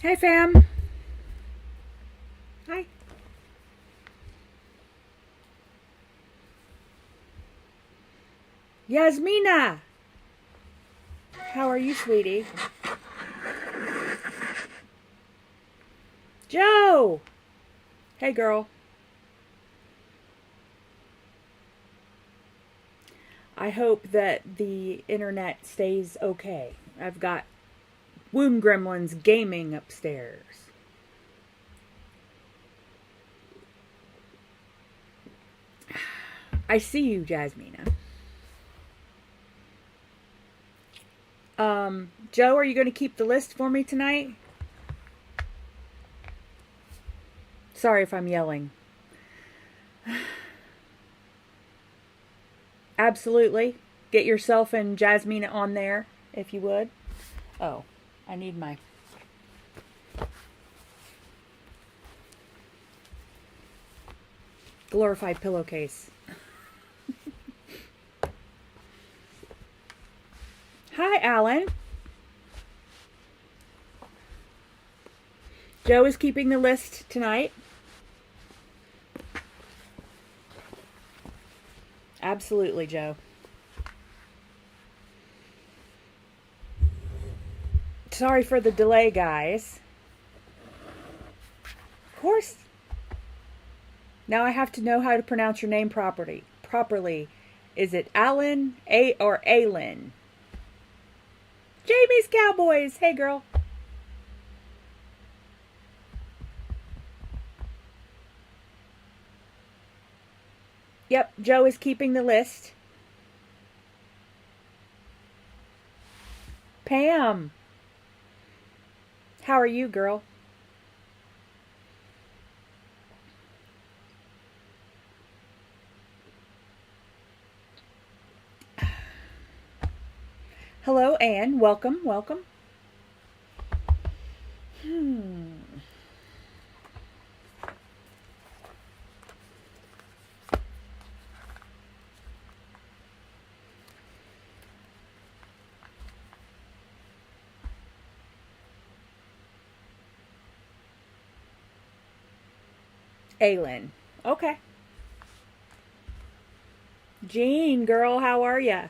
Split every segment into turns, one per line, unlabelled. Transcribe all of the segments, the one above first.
Hey, fam. Hi. Yasmina. How are you, sweetie? Joe. Hey, girl. I hope that the internet stays okay. I've got womb gremlins gaming upstairs. I see you, Jasmina. Joe, are you going to keep the list for me tonight? Sorry if I'm yelling. Absolutely. Get yourself and Jasmina on there, if you would. Oh, I need my... glorified pillowcase. Hi, Alan. Joe is keeping the list tonight. Absolutely, Joe. Sorry for the delay, guys. Of course. Now I have to know how to pronounce your name properly. Is it Alan or Aylin? Jamie's Cowboys. Hey, girl. Yep, Joe is keeping the list. Pam. How are you, girl? Hello, Anne. Welcome, welcome. Aylin. Okay. Jean, girl, how are ya?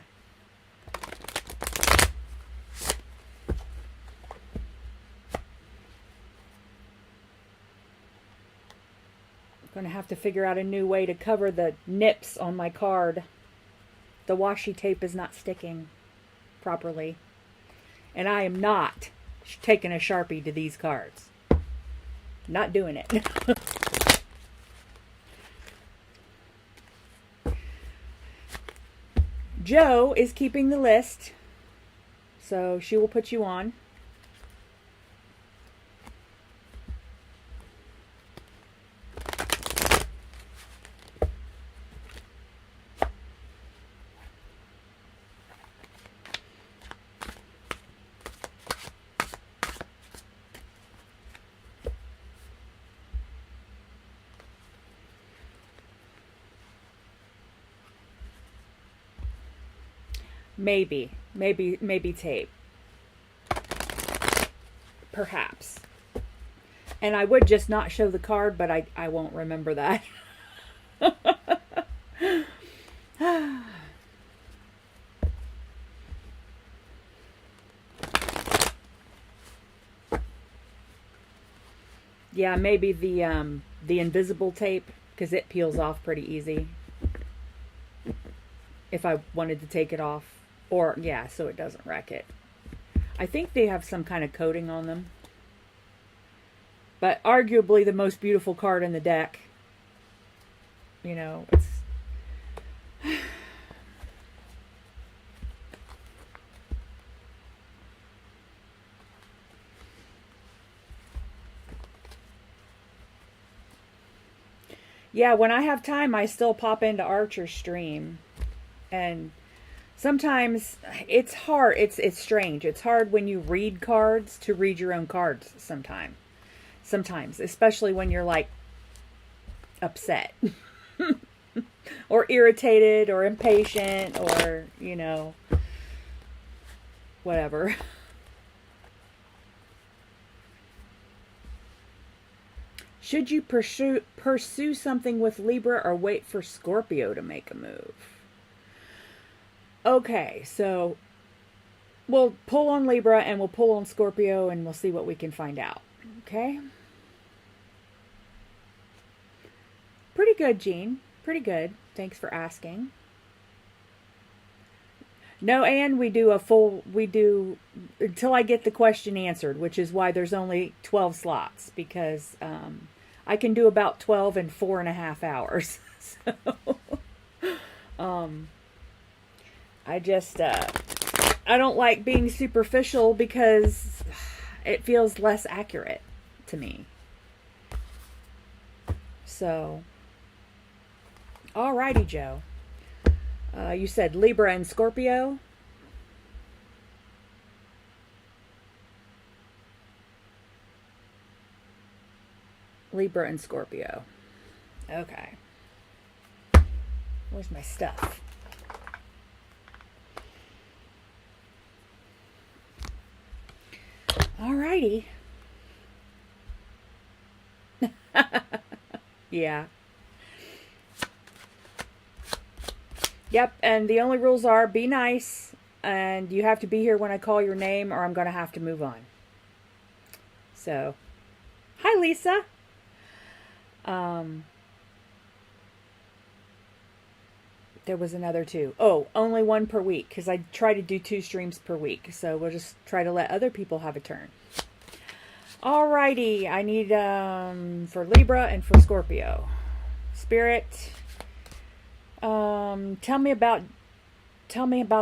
Gonna have to figure out a new way to cover the nips on my card. The washi tape is not sticking properly. And I am not taking a Sharpie to these cards. Not doing it. Joe is keeping the list, so she will put you on. Maybe tape. Perhaps. And I would just not show the card, but I won't remember that. Yeah, maybe the invisible tape, because it peels off pretty easy. If I wanted to take it off. Or, yeah, so it doesn't wreck it. I think they have some kind of coating on them. But arguably the most beautiful card in the deck. You know, it's... Yeah, when I have time, I still pop into Archer's stream. And... sometimes it's hard. It's strange. It's hard when you read cards to read your own cards sometimes, especially when you're like upset or irritated or impatient or, you know, whatever. Should you pursue something with Libra or wait for Scorpio to make a move? Okay, so we'll pull on Libra and we'll pull on Scorpio and we'll see what we can find out. Okay? Pretty good, Jean. Pretty good. Thanks for asking. No, and we do until I get the question answered, which is why there's only 12 slots, because I can do about 12 in 4.5 hours. So, I just, I don't like being superficial because it feels less accurate to me. So, alrighty, Joe. You said Libra and Scorpio? Libra and Scorpio. Okay. Where's my stuff? Alrighty. Yeah. Yep, and the only rules are be nice, and you have to be here when I call your name, or I'm going to have to move on. So, hi, Lisa. There was another two. Oh, only one per week, because I try to do 2 streams per week. So we'll just try to let other people have a turn. Alrighty, I need for Libra and for Scorpio. Spirit, tell me about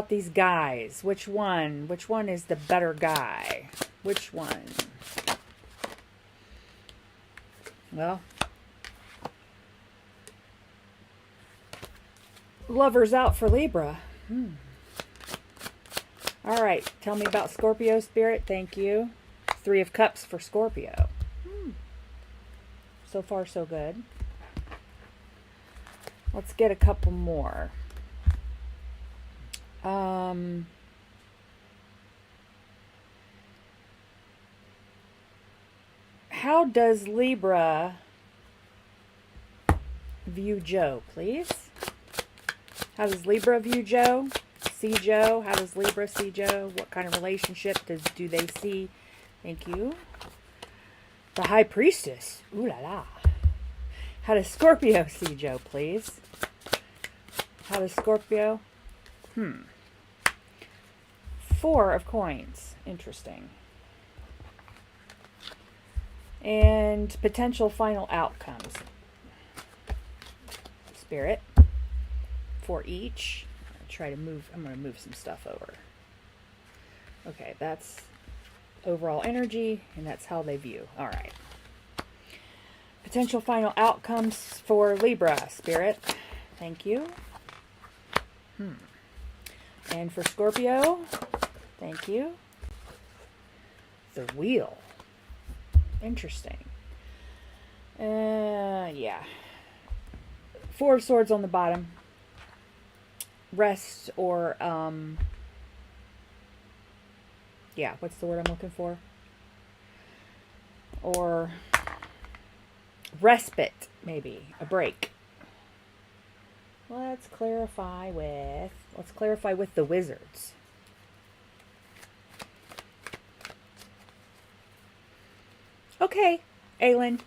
these guys. Which one is the better guy? Which one? Well, Lover's out for Libra. All right, tell me about Scorpio, Spirit. Thank you. 3 of Cups for Scorpio. So far, so good. Let's get a couple more. How does Libra view Joe, please? How does Libra view Joe? See Joe? How does Libra see Joe? What kind of relationship do they see? Thank you. The High Priestess. Ooh la la. How does Scorpio see Joe, please? How does Scorpio? 4 of coins. Interesting. And potential final outcomes. Spirit. For each. I'm going to move some stuff over. Okay, that's overall energy, and that's how they view. All right. Potential final outcomes for Libra, Spirit. Thank you. And for Scorpio, thank you. The Wheel. Interesting. Yeah. 4 of Swords on the bottom. Rest or, yeah, what's the word I'm looking for? Or respite, maybe. A break. Let's clarify with the Wizards. Okay, Aylin.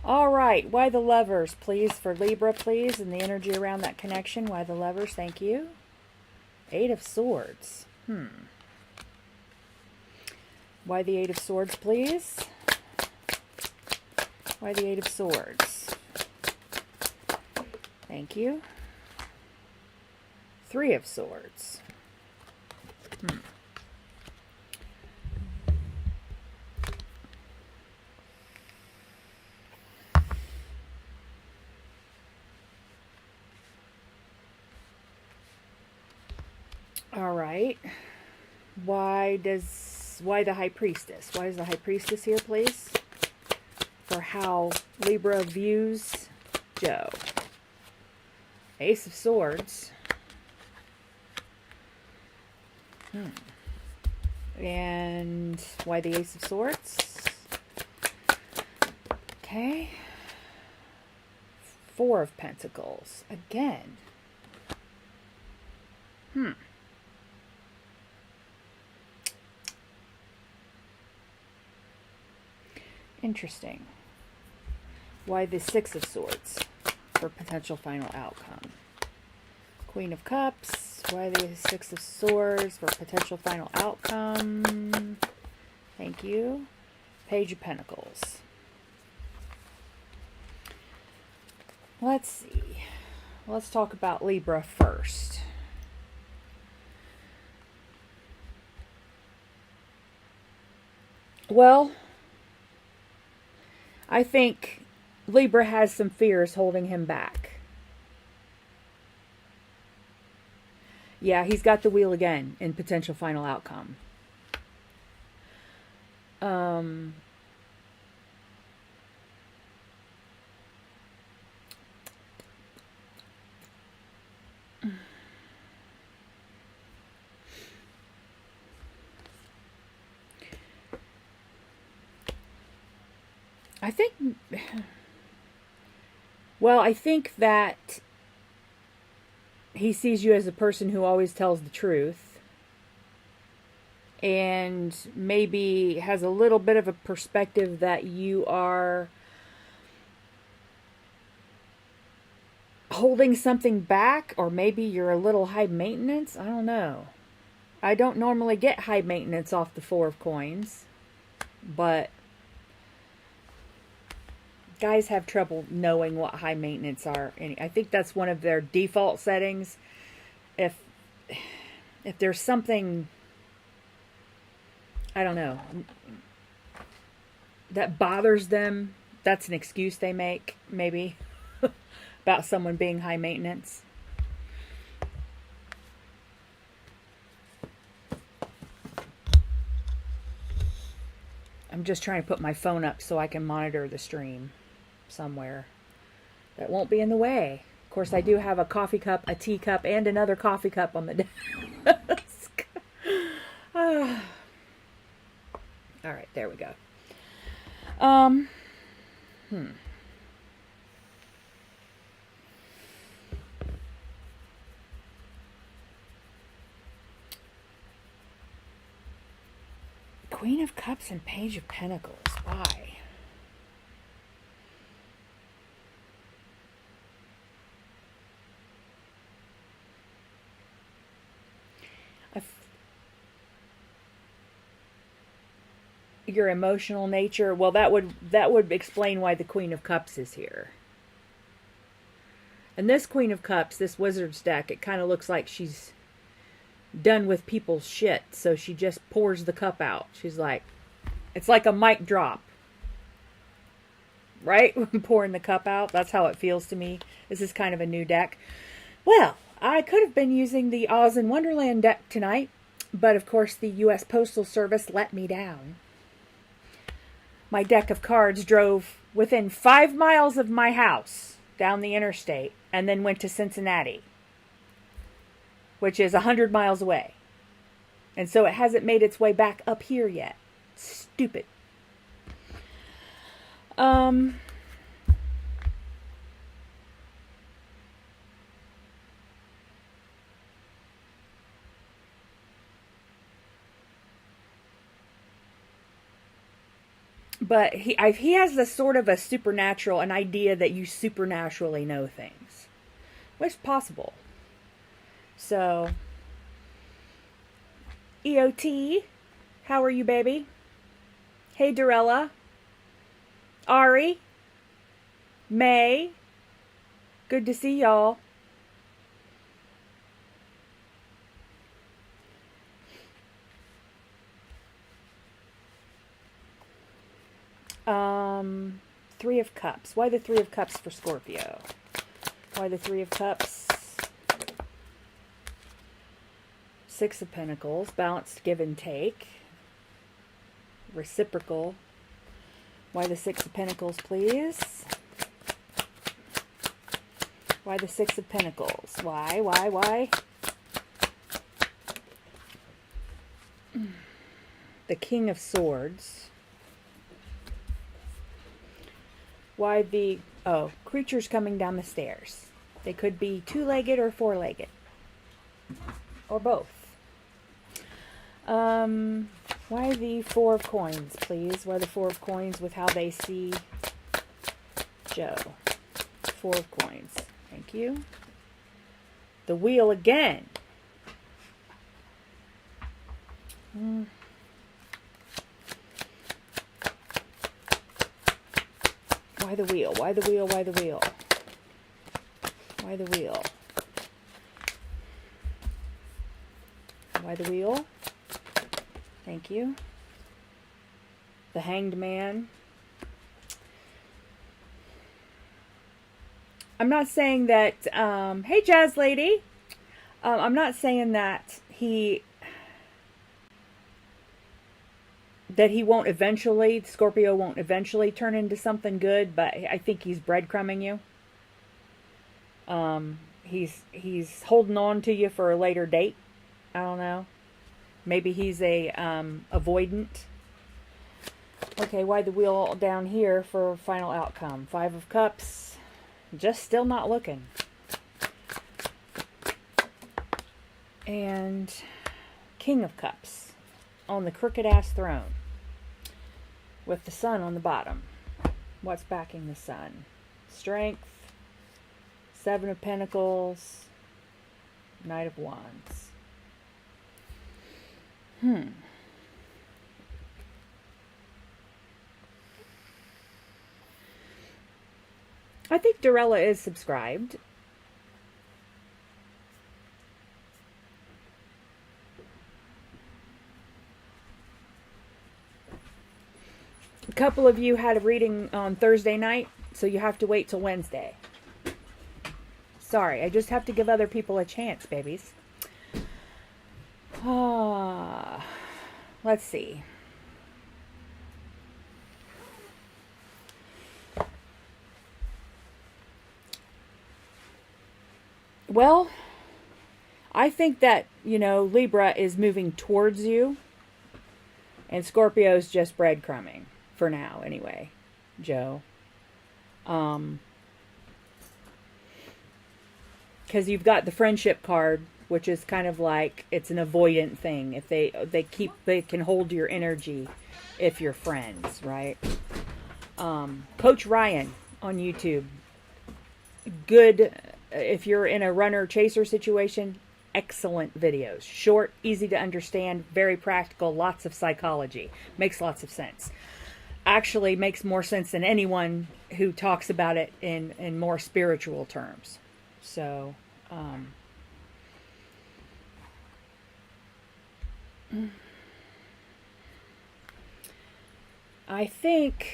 All right, why the Lovers, please, for Libra, please, and the energy around that connection. Why the Lovers, thank you. 8 of Swords. Why the 8 of Swords, please? Why the 8 of Swords? Thank you. 3 of Swords. All right. Why the High Priestess? Why is the High Priestess here, please? For how Libra views Joe. Ace of Swords. And why the Ace of Swords? Okay. Four of Pentacles. Again. Interesting. Why the Six of Swords for potential final outcome? Queen of Cups. Why the Six of Swords for potential final outcome? Thank you. Page of Pentacles. Let's see. Let's talk about Libra first. Well, I think Libra has some fears holding him back. Yeah, he's got the wheel again in potential final outcome. I think, well, I think that he sees you as a person who always tells the truth and maybe has a little bit of a perspective that you are holding something back, or maybe you're a little high maintenance. I don't know. I don't normally get high maintenance off the Four of Coins, but guys have trouble knowing what high maintenance are. And I think that's one of their default settings. If there's something, I don't know, that bothers them, that's an excuse they make, maybe, about someone being high maintenance. I'm just trying to put my phone up so I can monitor the stream somewhere that won't be in the way. Of course, I do have a coffee cup, a tea cup, and another coffee cup on the desk. All right, there we go. Queen of Cups and Page of Pentacles. Why? Your emotional nature. Well, that would explain why the Queen of Cups is here. And this Queen of Cups, this Wizard's deck, it kind of looks like she's done with people's shit, so she just pours the cup out. She's like, it's like a mic drop, right? Pouring the cup out. That's how it feels to me. This is kind of a new deck. Well, I could have been using the Oz in Wonderland deck tonight, but of course the U.S. Postal Service let me down. My deck of cards drove within 5 miles of my house down the interstate and then went to Cincinnati, which is 100 miles away. And so it hasn't made its way back up here yet. Stupid. But he has this sort of a supernatural, an idea that you supernaturally know things. Which is possible. So, EOT, how are you, baby? Hey, Dorella. Ari. May. Good to see y'all. Three of Cups. Why the Three of Cups for Scorpio? Why the Three of Cups? Six of Pentacles. Balanced give and take. Reciprocal. Why the Six of Pentacles, please? Why the Six of Pentacles? Why? the King of Swords. Why the... Oh, creatures coming down the stairs. They could be two-legged or four-legged. Or both. Why the Four of Coins, please? Why the Four of Coins with how they see Joe? Four of Coins. Thank you. The Wheel again. Why the Wheel? Why the Wheel? Why the Wheel? Why the Wheel? Why the Wheel? Thank you. The Hanged Man. I'm not saying that, hey Jazz Lady. I'm not saying that he won't eventually, Scorpio won't eventually turn into something good, but I think he's breadcrumbing you. He's holding on to you for a later date. I don't know. Maybe he's a avoidant. Okay, why the Wheel down here for final outcome? Five of Cups. Just still not looking. And King of Cups on the crooked ass throne with the Sun on the bottom. What's backing the Sun? Strength. Seven of Pentacles. Knight of Wands. I think Dorella is subscribed. A couple of you had a reading on Thursday night, so you have to wait till Wednesday. Sorry, I just have to give other people a chance, babies. Let's see. Well, I think that, Libra is moving towards you. And Scorpio's just breadcrumbing. For now, anyway. Joe. Because you've got the friendship card, which is kind of like, it's an avoidant thing. If they can hold your energy if you're friends, right? Coach Ryan on YouTube. Good, if you're in a runner-chaser situation, excellent videos. Short, easy to understand, very practical, lots of psychology. Makes lots of sense. Actually makes more sense than anyone who talks about it in more spiritual terms. So, I think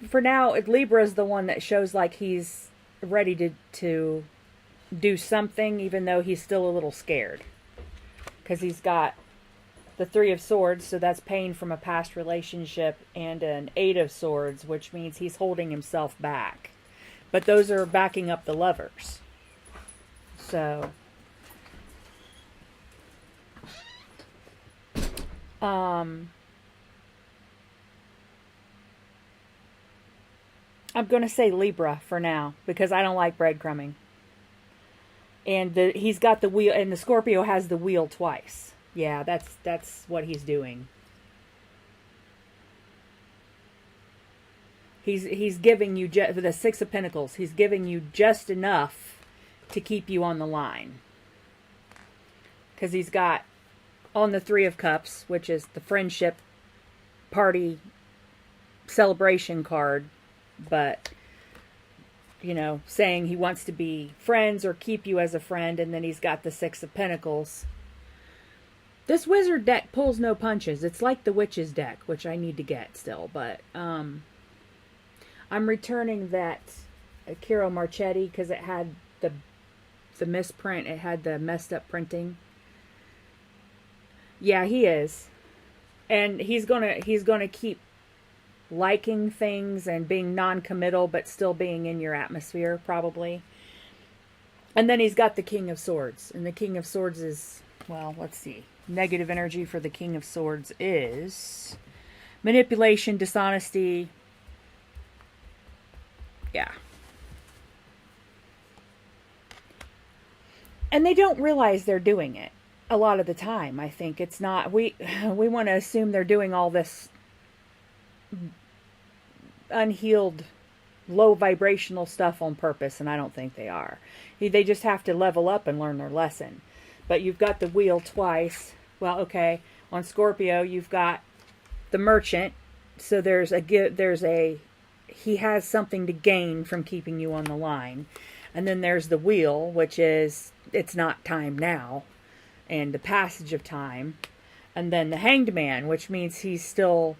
for now, Libra's the one that shows like he's ready to do something, even though he's still a little scared. Because he's got the Three of Swords, so that's pain from a past relationship, and an Eight of Swords, which means he's holding himself back. But those are backing up the Lovers. So, I'm going to say Libra for now, because I don't like breadcrumbing. And he's got the wheel, and the Scorpio has the wheel twice. Yeah, that's what he's doing. He's giving you the Six of Pentacles. He's giving you just enough to keep you on the line. Because he's got on the Three of Cups, which is the friendship party celebration card, but saying he wants to be friends or keep you as a friend, and then he's got the Six of Pentacles. This wizard deck pulls no punches. It's like the witch's deck, which I need to get still, but I'm returning that Kiro Marchetti because it had the misprint. It had the messed up printing. Yeah, he is. And he's gonna keep liking things and being non-committal, but still being in your atmosphere, probably. And then he's got the King of Swords. And the King of Swords is well, let's see. Negative energy for the King of Swords is manipulation, dishonesty. Yeah. And they don't realize they're doing it a lot of the time. I think it's not, we want to assume they're doing all this unhealed, low vibrational stuff on purpose, and I don't think they are. They just have to level up and learn their lesson. But you've got the wheel twice. Well, okay, on Scorpio you've got the merchant, so there's a he has something to gain from keeping you on the line. And then there's the wheel, which is it's not time now, and the passage of time. And then the Hanged Man, which means he's still,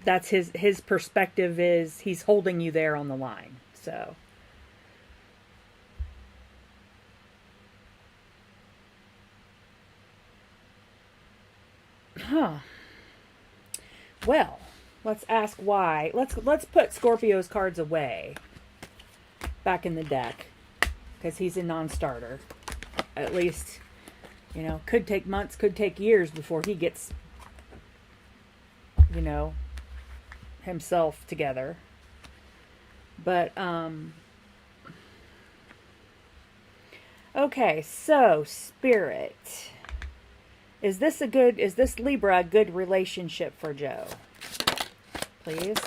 that's his perspective is he's holding you there on the line. So well, let's ask why. Let's put Scorpio's cards away back in the deck, because he's a non-starter. At least, you know, could take months, could take years before he gets, you know, himself together. But okay, so Spirit, is this Libra a good relationship for Joe? Please.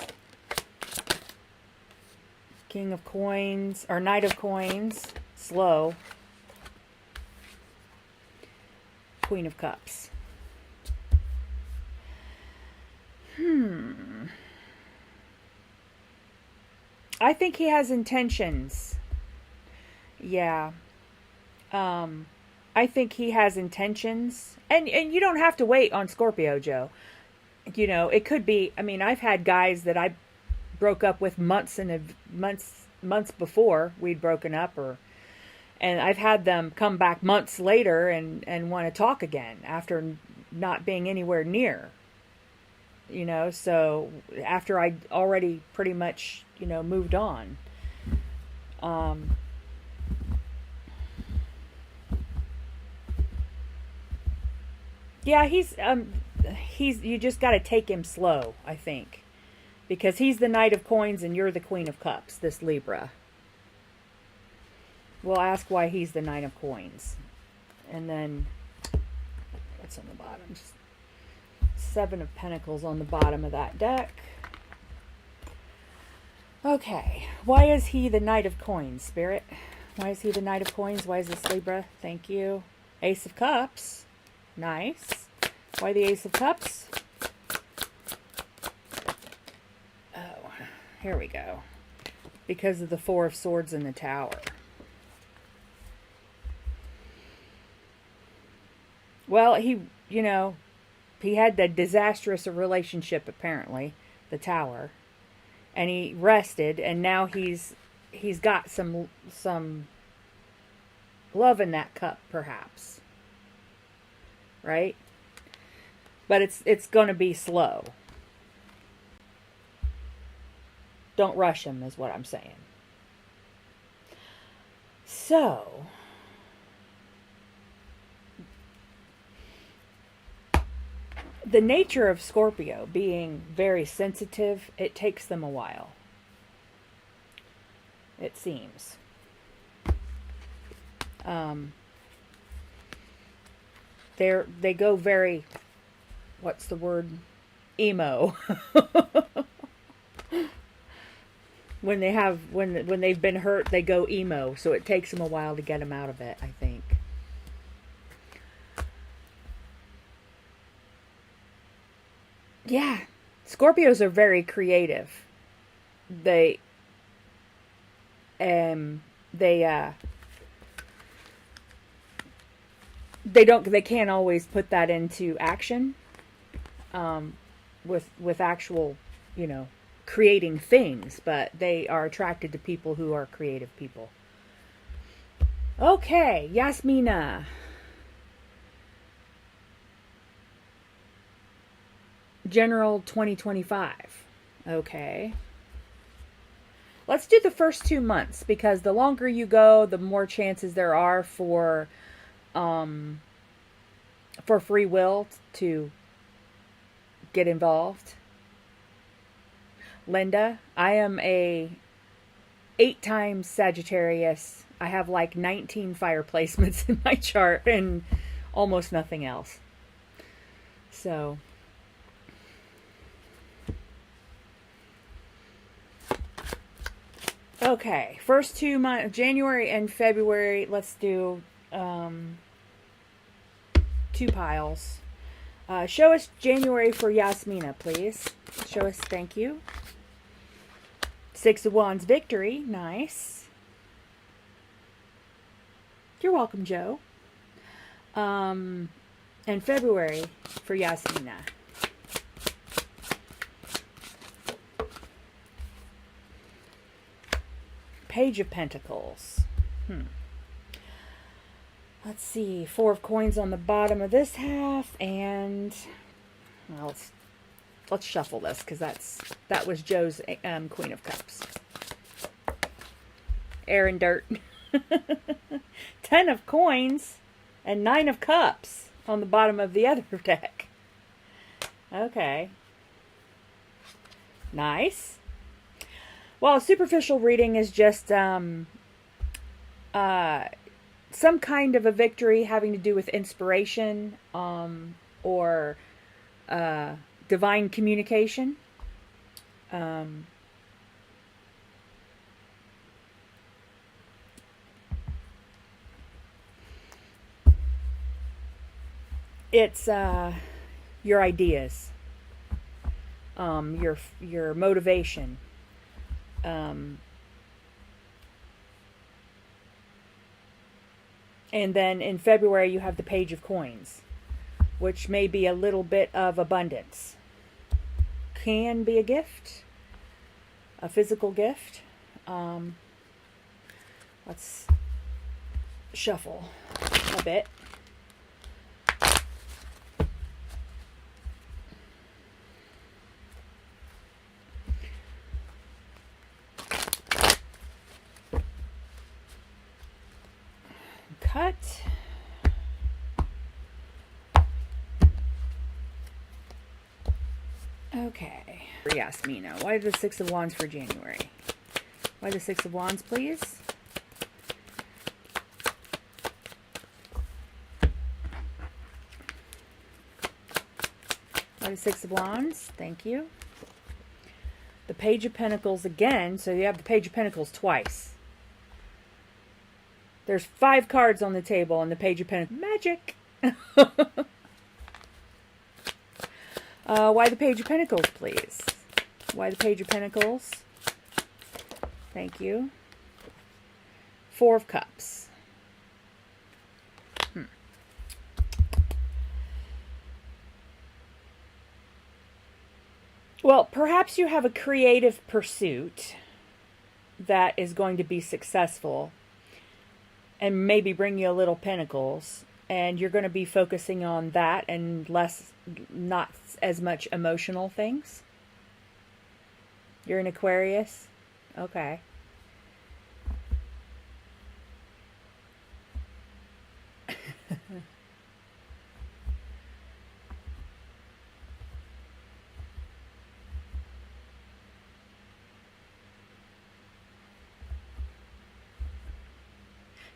King of Coins, or Knight of Coins, slow. Queen of Cups. I think he has intentions. Yeah. I think he has intentions. And you don't have to wait on Scorpio, Joe. You know, it could be, I mean, I've had guys that I broke up with months before we'd broken up, and I've had them come back months later and want to talk again after not being anywhere near, you know, so after I already pretty much, you know, moved on. Yeah, he's you just got to take him slow, I think. Because he's the Knight of Coins and you're the Queen of Cups, this Libra. We'll ask why he's the Knight of Coins. And then, what's on the bottom? Just 7 of Pentacles on the bottom of that deck. Okay, why is he the Knight of Coins, Spirit? Why is he the Knight of Coins? Why is this Libra? Thank you. Ace of Cups. Nice. Why the Ace of Cups? Here we go. Because of the 4 of Swords in the Tower. Well, he, you know, he had that disastrous relationship, apparently, the Tower. And he rested, and now he's got some love in that cup, perhaps. Right? But it's going to be slow. Don't rush him, is what I'm saying. So, the nature of Scorpio being very sensitive, it takes them a while. It seems. They go very, what's the word? Emo. When they've been hurt, they go emo. So it takes them a while to get them out of it, I think. Yeah. Scorpios are very creative. They can't always put that into action. With actual, you know, creating things, but they are attracted to people who are creative people. Okay, Yasmina. General 2025. Okay. Let's do the first 2 months, because the longer you go, the more chances there are for for free will to get involved. Linda, I am a 8 times Sagittarius. I have like 19 fire placements in my chart and almost nothing else. So, okay, first 2 months, January and February, let's do 2 piles. Show us January for Yasmina, please. Show us, thank you. 6 of Wands, victory, nice. You're welcome, Joe. And February for Yasmina. Page of Pentacles. Let's see. 4 of Coins on the bottom of this half, and well, let's shuffle this because that was Joe's Queen of Cups. Air and dirt. 10 of Coins and 9 of Cups on the bottom of the other deck. Okay. Nice. Well, a superficial reading is just some kind of a victory having to do with inspiration or divine communication. It's your ideas, your motivation. And then in February you have the Page of Coins, which may be a little bit of abundance. Can be a gift, a physical gift. Let's shuffle a bit. Cut. Okay. For Yasmina. Why the 6 of Wands for January? Why the 6 of Wands, please? Why the 6 of Wands? Thank you. The Page of Pentacles again. So you have the Page of Pentacles twice. There's 5 cards on the table and the Page of Pentacles. Magic! Why the Page of Pentacles, please? Why the Page of Pentacles? Thank you. 4 of Cups. Well, perhaps you have a creative pursuit that is going to be successful and maybe bring you a little pentacles, and you're going to be focusing on that and not as much emotional things. You're an Aquarius? Okay.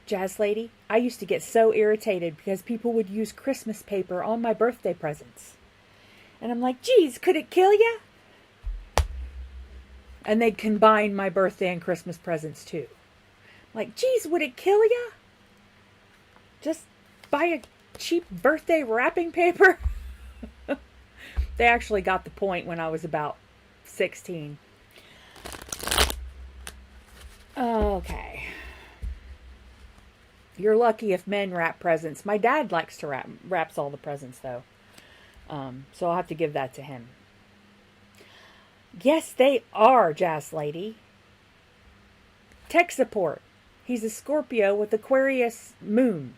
Jazz Lady, I used to get so irritated because people would use Christmas paper on my birthday presents. And I'm like, geez, could it kill ya? And they'd combine my birthday and Christmas presents too. Like, geez, would it kill ya? Just buy a cheap birthday wrapping paper? They actually got the point when I was about 16. Okay. You're lucky if men wrap presents. My dad likes to wraps all the presents though. So I'll have to give that to him. Yes, they are, Jazz Lady. Tech support. He's a Scorpio with Aquarius moon.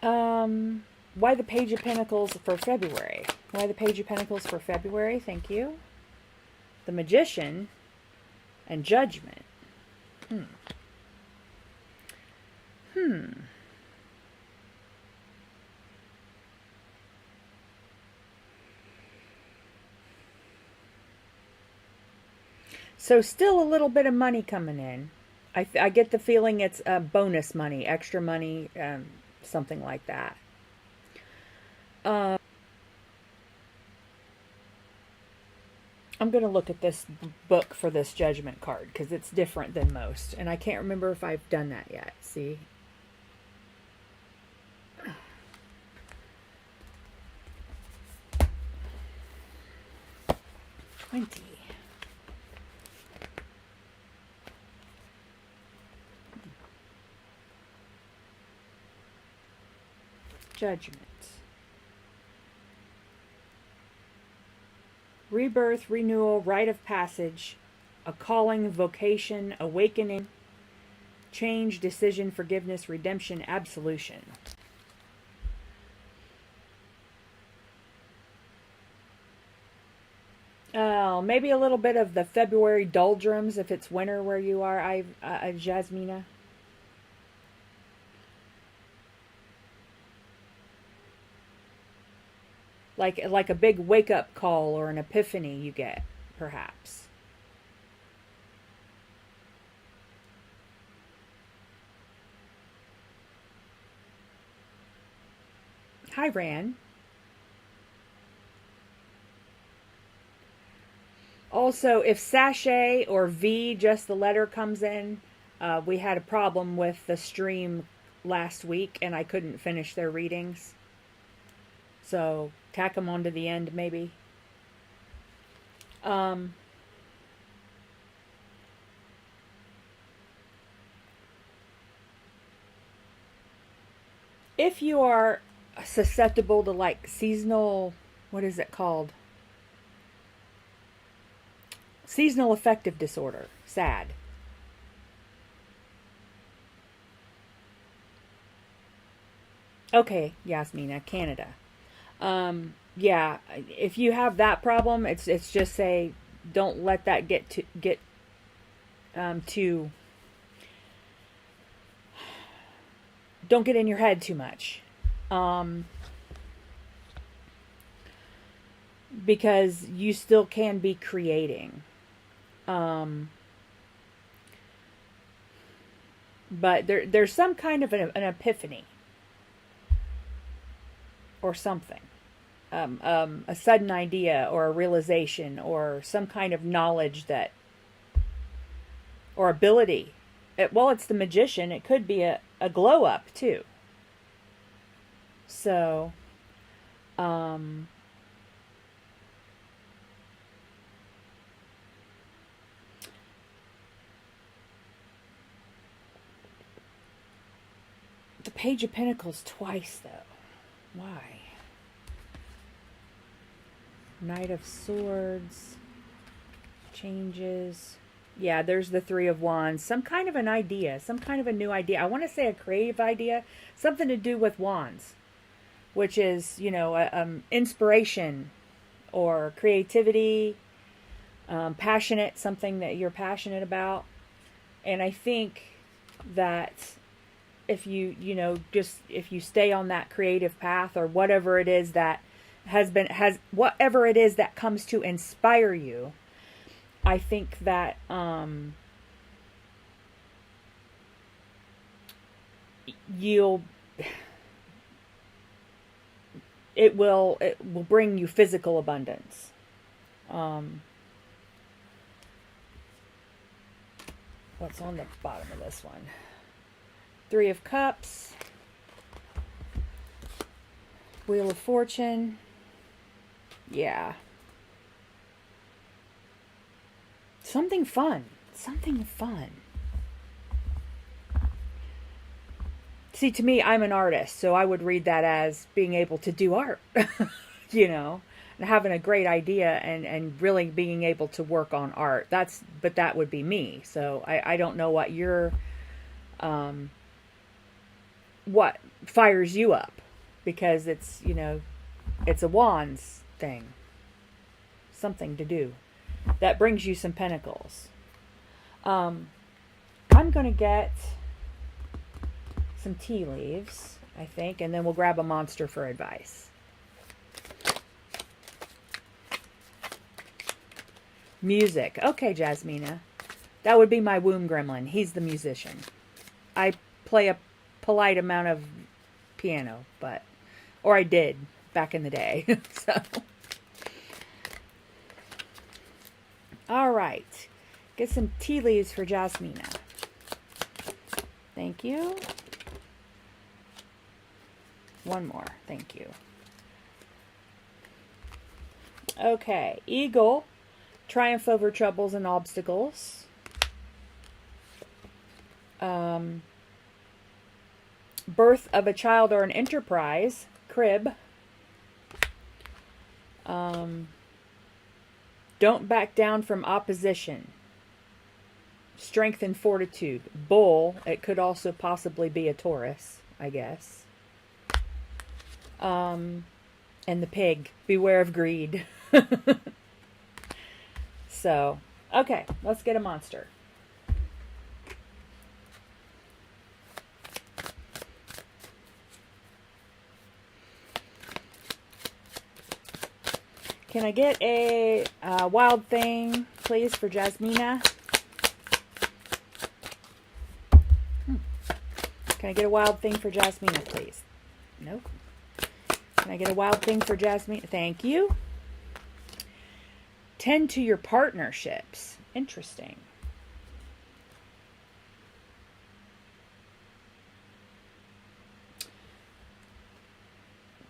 Why the Page of Pentacles for February? Why the Page of Pentacles for February? Thank you. The Magician and Judgment. So still a little bit of money coming in. I get the feeling it's bonus money, extra money, something like that. I'm going to look at this book for this judgment card because it's different than most. And I can't remember if I've done that yet. See? 20. Judgment. Rebirth, renewal, rite of passage, a calling, vocation, awakening, change, decision, forgiveness, redemption, absolution. Maybe a little bit of the February doldrums if it's winter where you are, Jasmina. Like a big wake-up call or an epiphany you get, perhaps. Hi, Ran. Also, if sachet or V, just the letter, comes in, we had a problem with the stream last week and I couldn't finish their readings. So, tack them onto the end, maybe. If you are susceptible to like seasonal, what is it called? Seasonal affective disorder, SAD. Okay, Yasmina, Canada. Yeah, if you have that problem, it's just say don't let that get too don't get in your head too much. Because you still can be creating. But there's some kind of an epiphany or something. A sudden idea or a realization or some kind of knowledge that, or ability. It's the magician. It could be a glow up too. So, the Page of Pentacles twice, though. Why? Knight of Swords. Changes. Yeah, there's the Three of Wands. Some kind of an idea. Some kind of a new idea. I want to say a creative idea. Something to do with wands. Which is, inspiration. Or creativity. Passionate. Something that you're passionate about. And I think that if you if you stay on that creative path or whatever it is that whatever it is that comes to inspire you, I think that it will bring you physical abundance. What's on the bottom of this one? Three of Cups, Wheel of Fortune. Yeah. Something fun. Something fun. See, to me, I'm an artist, so I would read that as being able to do art, and having a great idea and really being able to work on art. But that would be me. So I don't know what your, what fires you up, because it's, it's a wands thing, something to do that brings you some pentacles. I'm going to get some tea leaves, I think, and then we'll grab a monster for advice. Music. Okay, Jasmina. That would be my womb gremlin. He's the musician. I play a polite amount of piano, or I did back in the day. So, all right. Get some tea leaves for Jasmina. Thank you. One more. Thank you. Okay. Eagle. Triumph over troubles and obstacles. Birth of a child or an enterprise. Crib. Don't back down from opposition. Strength and fortitude. Bull. It could also possibly be a Taurus, I guess. And the pig. Beware of greed. So, okay, let's get a monster. Can I get a wild thing, please, for Jasmina? Can I get a wild thing for Jasmina, please? Nope. Can I get a wild thing for Jasmina? Thank you. Tend to your partnerships. Interesting.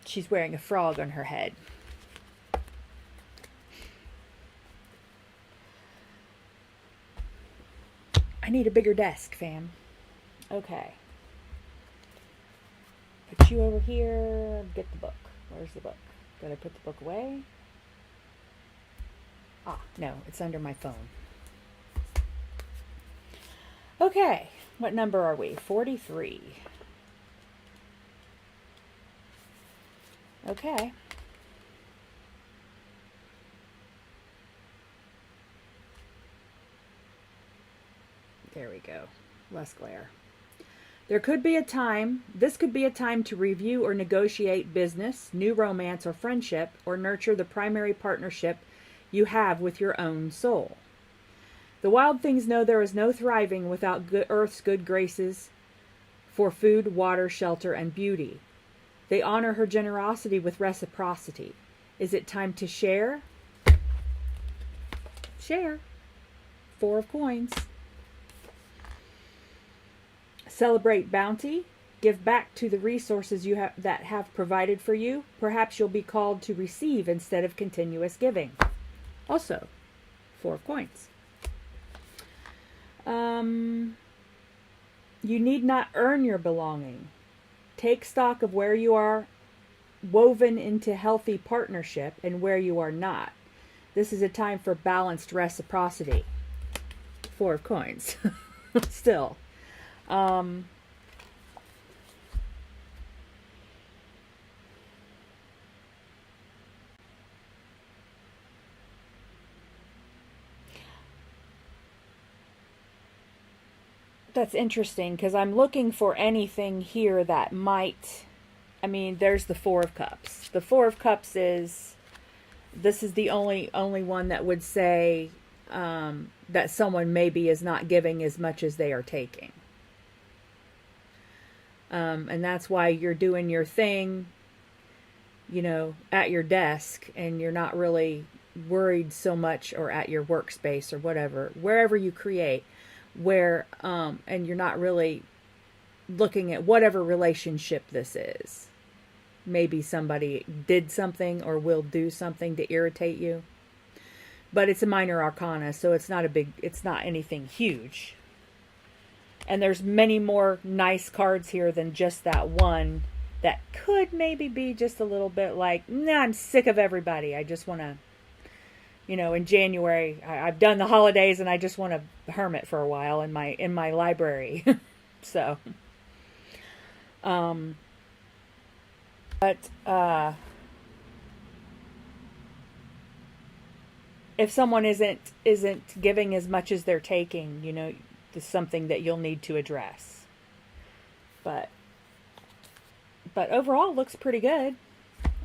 She's wearing a frog on her head. I need a bigger desk, fam. Okay. Put you over here. Get the book. Where's the book? Did I put the book away? Ah, no, it's under my phone. Okay, what number are we? 43. Okay. There we go. Less glare. This could be a time to review or negotiate business, new romance or friendship, or nurture the primary partnership you have with your own soul. The wild things know there is no thriving without Earth's good graces for food, water, shelter, and beauty. They honor her generosity with reciprocity. Is it time to share? Share. 4 of coins. Celebrate bounty. Give back to the resources that have provided for you. Perhaps you'll be called to receive instead of continuous giving. Also, 4 of coins. You need not earn your belonging. Take stock of where you are woven into healthy partnership and where you are not. This is a time for balanced reciprocity. 4 of coins. Still. That's interesting because I'm looking for anything here that might, there's the 4 of Cups. The 4 of Cups this is the only one that would say that someone maybe is not giving as much as they are taking. And that's why you're doing your thing, at your desk, and you're not really worried so much, or at your workspace or whatever, wherever you create, and you're not really looking at whatever relationship this is. Maybe somebody did something or will do something to irritate you. But it's a minor arcana, so it's not anything huge. And there's many more nice cards here than just that one that could maybe be just a little bit like, nah, I'm sick of everybody. I just want to, in January, I've done the holidays and I just want to hermit for a while in my library. So, if someone isn't giving as much as they're taking, it's something that you'll need to address. But overall, looks pretty good.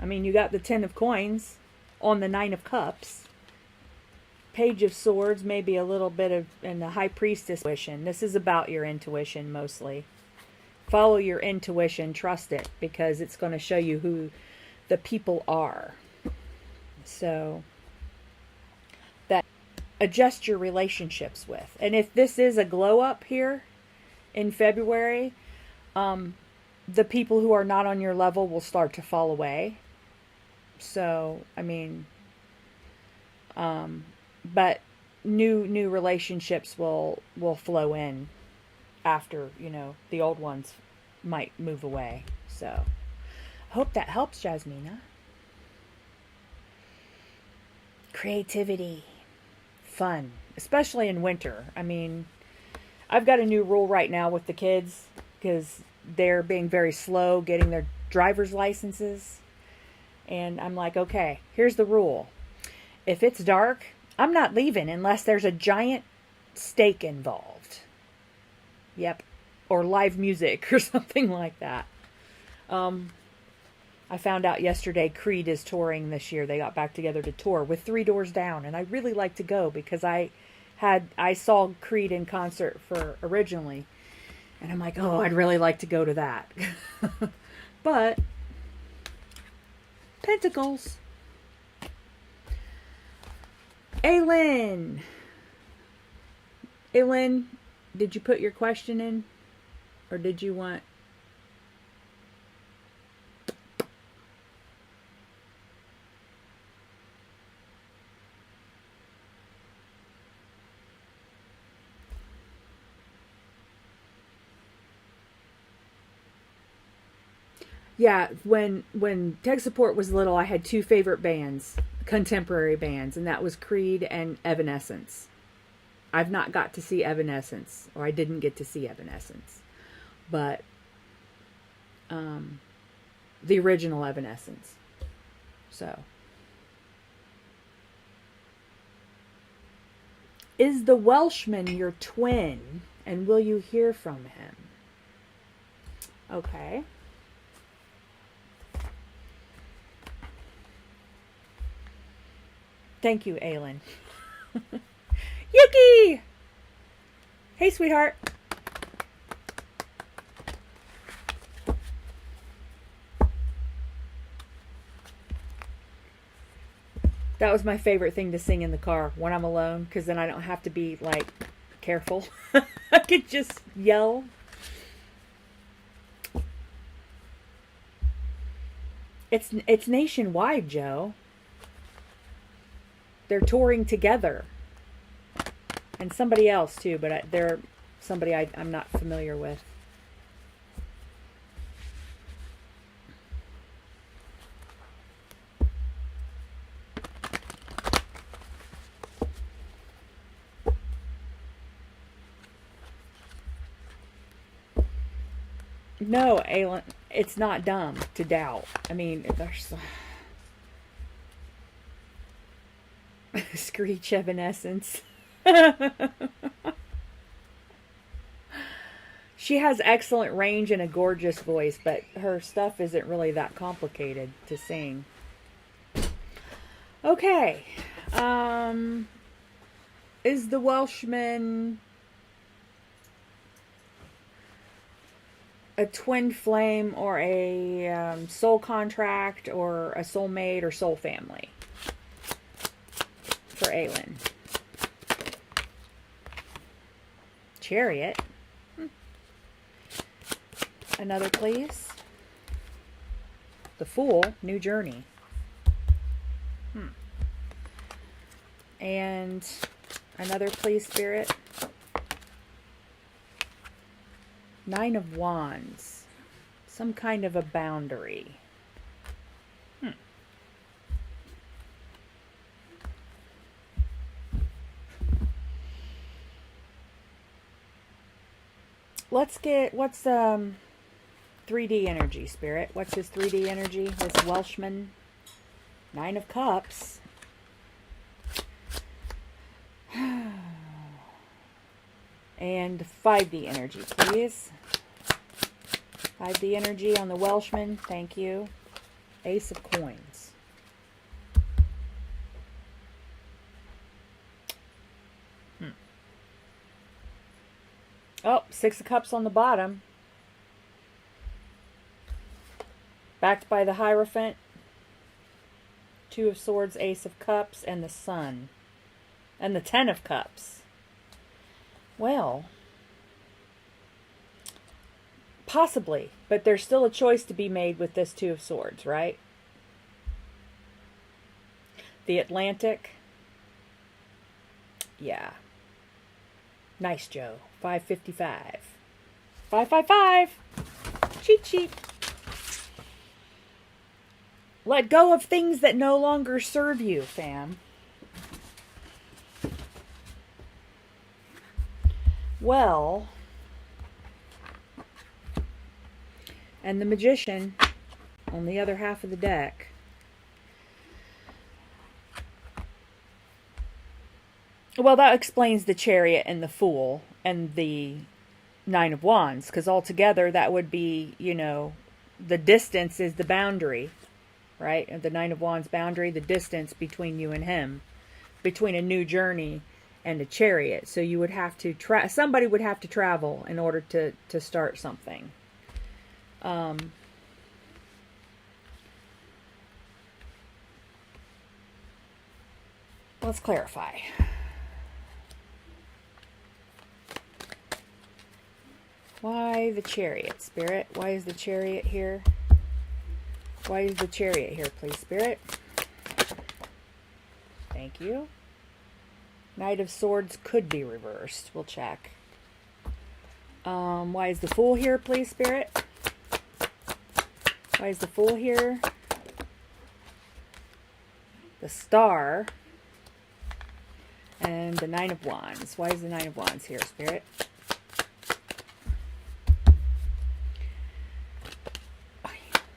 You got the 10 of coins on the 9 of cups. Page of Swords, maybe a little bit of, and the High Priestess intuition. This is about your intuition mostly. Follow your intuition, trust it, because it's going to show you who the people are. So, that adjust your relationships with. And if this is a glow up here in February, the people who are not on your level will start to fall away. So, I mean, but new relationships will flow in after, you know, the old ones might move away. So, I hope that helps, Jasmina. Creativity, fun, especially in winter. I mean, I've got a new rule right now with the kids because they're being very slow getting their driver's licenses. And I'm like, okay, here's the rule. If it's dark, I'm not leaving unless there's a giant steak involved. Yep. Or live music or something like that. I found out yesterday Creed is touring this year. They got back together to tour with 3 Doors Down. And I really like to go because I saw Creed in concert originally. And I'm like, oh, I'd really like to go to that. But Pentacles. Aylin, did you put your question in? Or did you want... Yeah, when tech support was little, I had 2 favorite bands, contemporary bands, and that was Creed and Evanescence. I've not got to see Evanescence, or I didn't get to see Evanescence, but the original Evanescence. So, is the Welshman your twin, and will you hear from him? Okay. Thank you, Aylin. Yuki! Hey, sweetheart. That was my favorite thing to sing in the car when I'm alone, because then I don't have to be, like, careful. I could just yell. It's nationwide, Joe. They're touring together. And somebody else, too, but they're somebody I'm not familiar with. No, Aylin, it's not dumb to doubt. I mean, there's... Screech Evanescence. She has excellent range and a gorgeous voice, but her stuff isn't really that complicated to sing. Okay. Is the Welshman a twin flame or a soul contract or a soulmate or soul family? For Aylin. Chariot. Another, please. The Fool, new journey. And another, please, Spirit. 9 of Wands. Some kind of a boundary. Let's get, what's 3D energy, Spirit? What's his 3D energy? This Welshman. 9 of Cups. And 5D energy, please. 5D energy on the Welshman. Thank you. Ace of Coins. Oh, Six of Cups on the bottom. Backed by the Hierophant. Two of Swords, Ace of Cups, and the Sun. And the Ten of Cups. Well, possibly. But there's still a choice to be made with this Two of Swords, right? The Atlantic. Yeah. Nice, Joe. 555. 555. Cheat sheet. Let go of things that no longer serve you, fam. Well, and the Magician on the other half of the deck. Well, that explains the Chariot and the Fool and the Nine of Wands, because altogether that would be, you know, the distance is the boundary, right? The Nine of Wands boundary, the distance between you and him, between a new journey and a Chariot. So you would have to somebody would have to travel in order to start something. Let's clarify. Why the Chariot, Spirit? Why is the Chariot here? Why is the Chariot here, please, Spirit? Thank you. Knight of Swords could be reversed. We'll check. Why is the Fool here, please, Spirit? Why is the Fool here? The Star. And the Nine of Wands. Why is the Nine of Wands here, Spirit?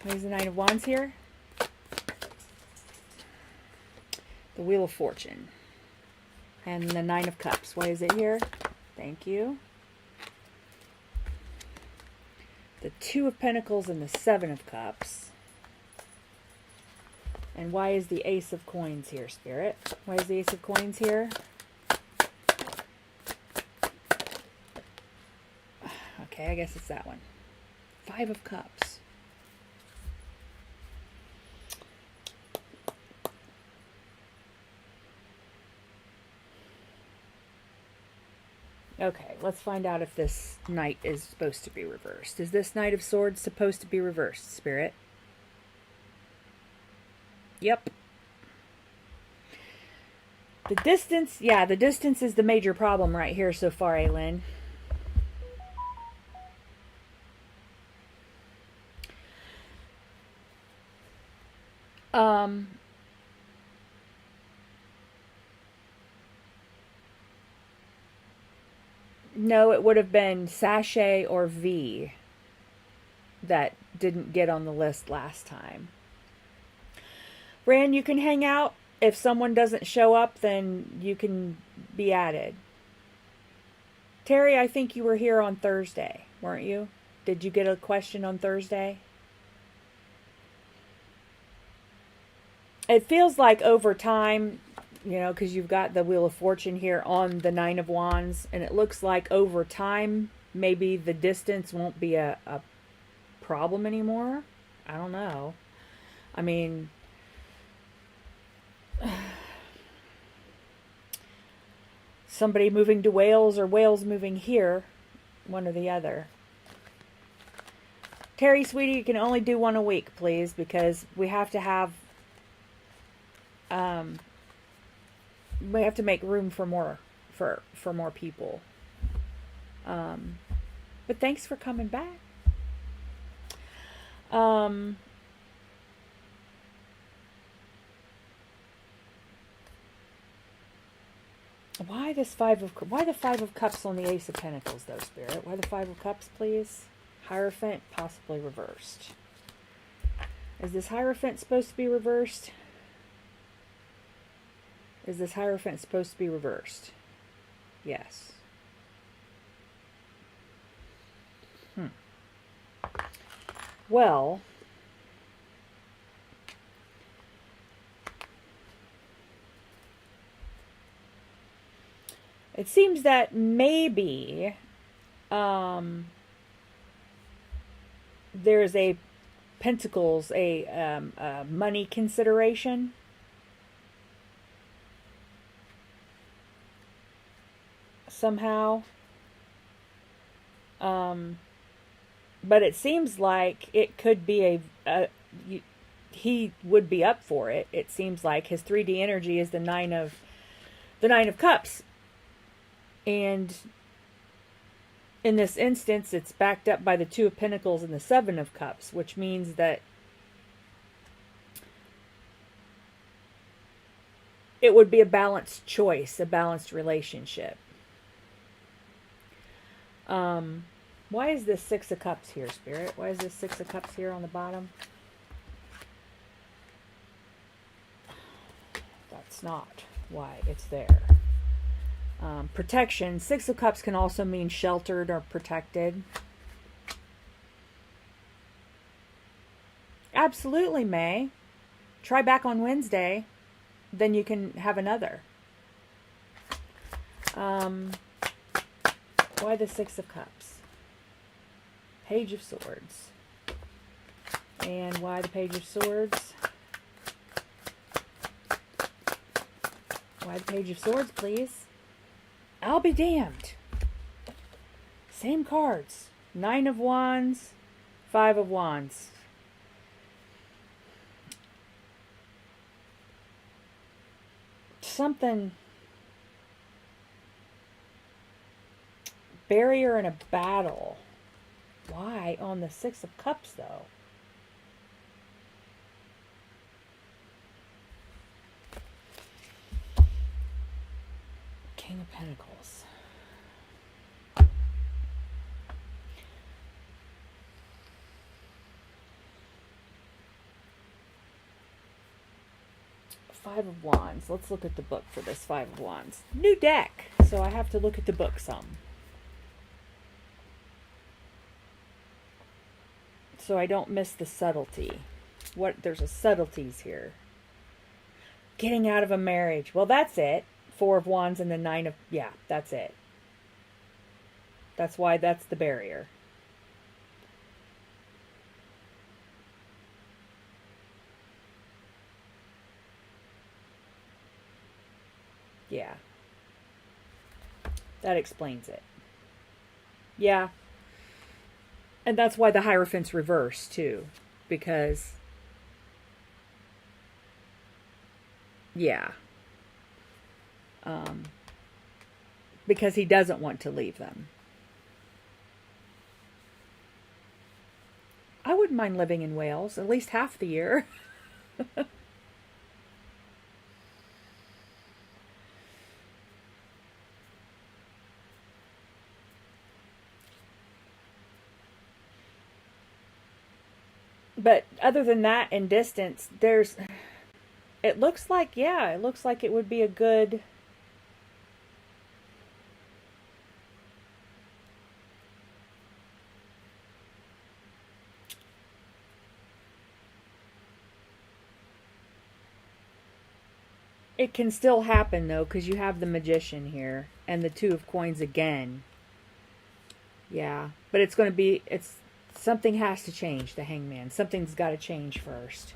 Why is the Nine of Wands here? The Wheel of Fortune. And the Nine of Cups. Why is it here? Thank you. The Two of Pentacles and the Seven of Cups. And why is the Ace of Coins here, Spirit? Why is the Ace of Coins here? Okay, I guess it's that one. Five of Cups. Okay, let's find out if this Knight is supposed to be reversed. Is this Knight of Swords supposed to be reversed, Spirit? Yep. The distance, yeah, the distance is the major problem right here so far, Aylin. No, it would have been Sachet or V that didn't get on the list last time. Ran, you can hang out. If someone doesn't show up, then you can be added. Terry, I think you were here on Thursday, weren't you? Did you get a question on Thursday? It feels like over time, you know, because you've got the Wheel of Fortune here on the Nine of Wands, and it looks like over time, maybe the distance won't be a problem anymore. I don't know. I mean, somebody moving to Wales or Wales moving here, one or the other. Terry, sweetie, you can only do one a week, please, because we have to have make room for more people. But thanks for coming back. Why the Five of Cups on the Ace of Pentacles, though, Spirit? Why the Five of Cups, please? Hierophant, possibly reversed. Is this Hierophant supposed to be reversed? Is this Hierophant supposed to be reversed? Yes. Well, it seems that maybe Um, there's a pentacles, a money consideration. Somehow. But it seems like it could be he would be up for it. It seems like his 3D energy is the nine of cups. And in this instance, it's backed up by the Two of Pentacles and the Seven of Cups, which means that it would be a balanced choice, a balanced relationship. Why is this Six of Cups here, Spirit? Why is this Six of Cups here on the bottom? That's not why it's there. Protection. Six of Cups can also mean sheltered or protected. Absolutely, May. Try back on Wednesday. Then you can have another. Why the Six of Cups? Page of Swords. And why the Page of Swords? Why the Page of Swords, please? I'll be damned. Same cards. Nine of Wands, Five of Wands. Something... barrier in a battle. Why on the Six of Cups, though? King of Pentacles. Five of Wands. Let's look at the book for this Five of Wands. New deck, so I have to look at the book some. So I don't miss the subtlety. There's a subtleties here. Getting out of a marriage. Well, that's it. Four of Wands and the Nine of... yeah, that's it. That's why that's the barrier. Yeah. That explains it. Yeah. And that's why the Hierophant's reverse, too. Because... yeah. Because he doesn't want to leave them. I wouldn't mind living in Wales, at least half the year. But other than that, and distance, there's... it looks like, yeah, it looks like it would be a good... it can still happen, though, because you have the Magician here. And the Two of Coins again. Yeah. But it's going to be... it's... something has to change, the Hangman. Something's got to change first.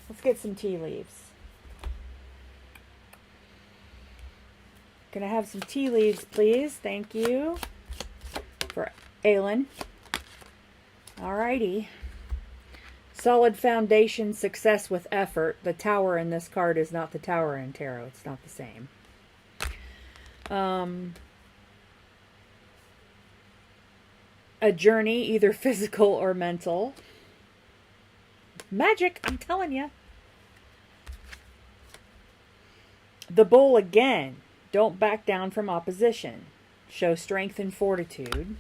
Let's get some tea leaves. Can I have some tea leaves, please? Thank you. For Aylin. Alrighty. Solid foundation, success with effort. The Tower in this card is not the Tower in Tarot. It's not the same. A journey, either physical or mental. Magic, I'm telling you. The Bull again. Don't back down from opposition. Show strength and fortitude.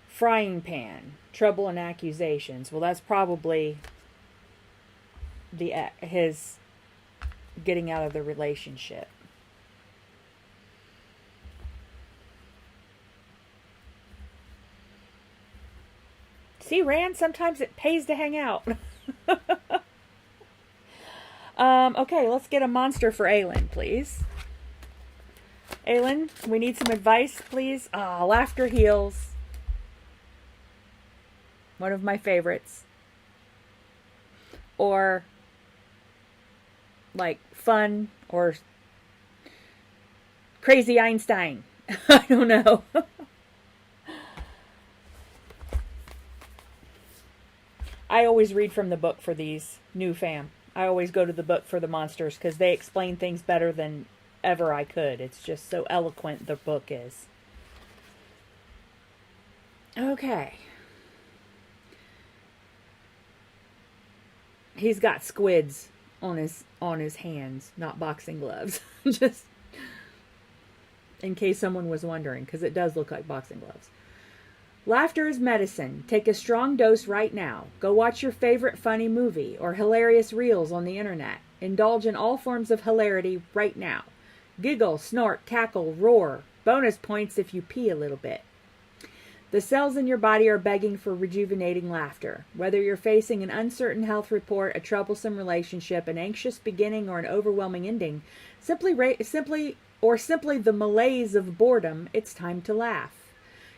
Frying Pan. Trouble and accusations. Well, that's probably his getting out of the relationship. See, Rand, sometimes it pays to hang out. Okay, let's get a monster for Aylin, please. Aylin, we need some advice, please. Laughter heals. One of my favorites. Or like fun or crazy Einstein. I don't know. I always read from the book for these new fam. I always go to the book for the monsters because they explain things better than ever I could. It's just so eloquent, the book is. Okay. He's got squids on his hands, not boxing gloves. Just in case someone was wondering, because it does look like boxing gloves. Laughter is medicine. Take a strong dose right now. Go watch your favorite funny movie or hilarious reels on the internet. Indulge in all forms of hilarity right now. Giggle, snort, cackle, roar. Bonus points if you pee a little bit. The cells in your body are begging for rejuvenating laughter. Whether you're facing an uncertain health report, a troublesome relationship, an anxious beginning, or an overwhelming ending, simply the malaise of boredom, it's time to laugh.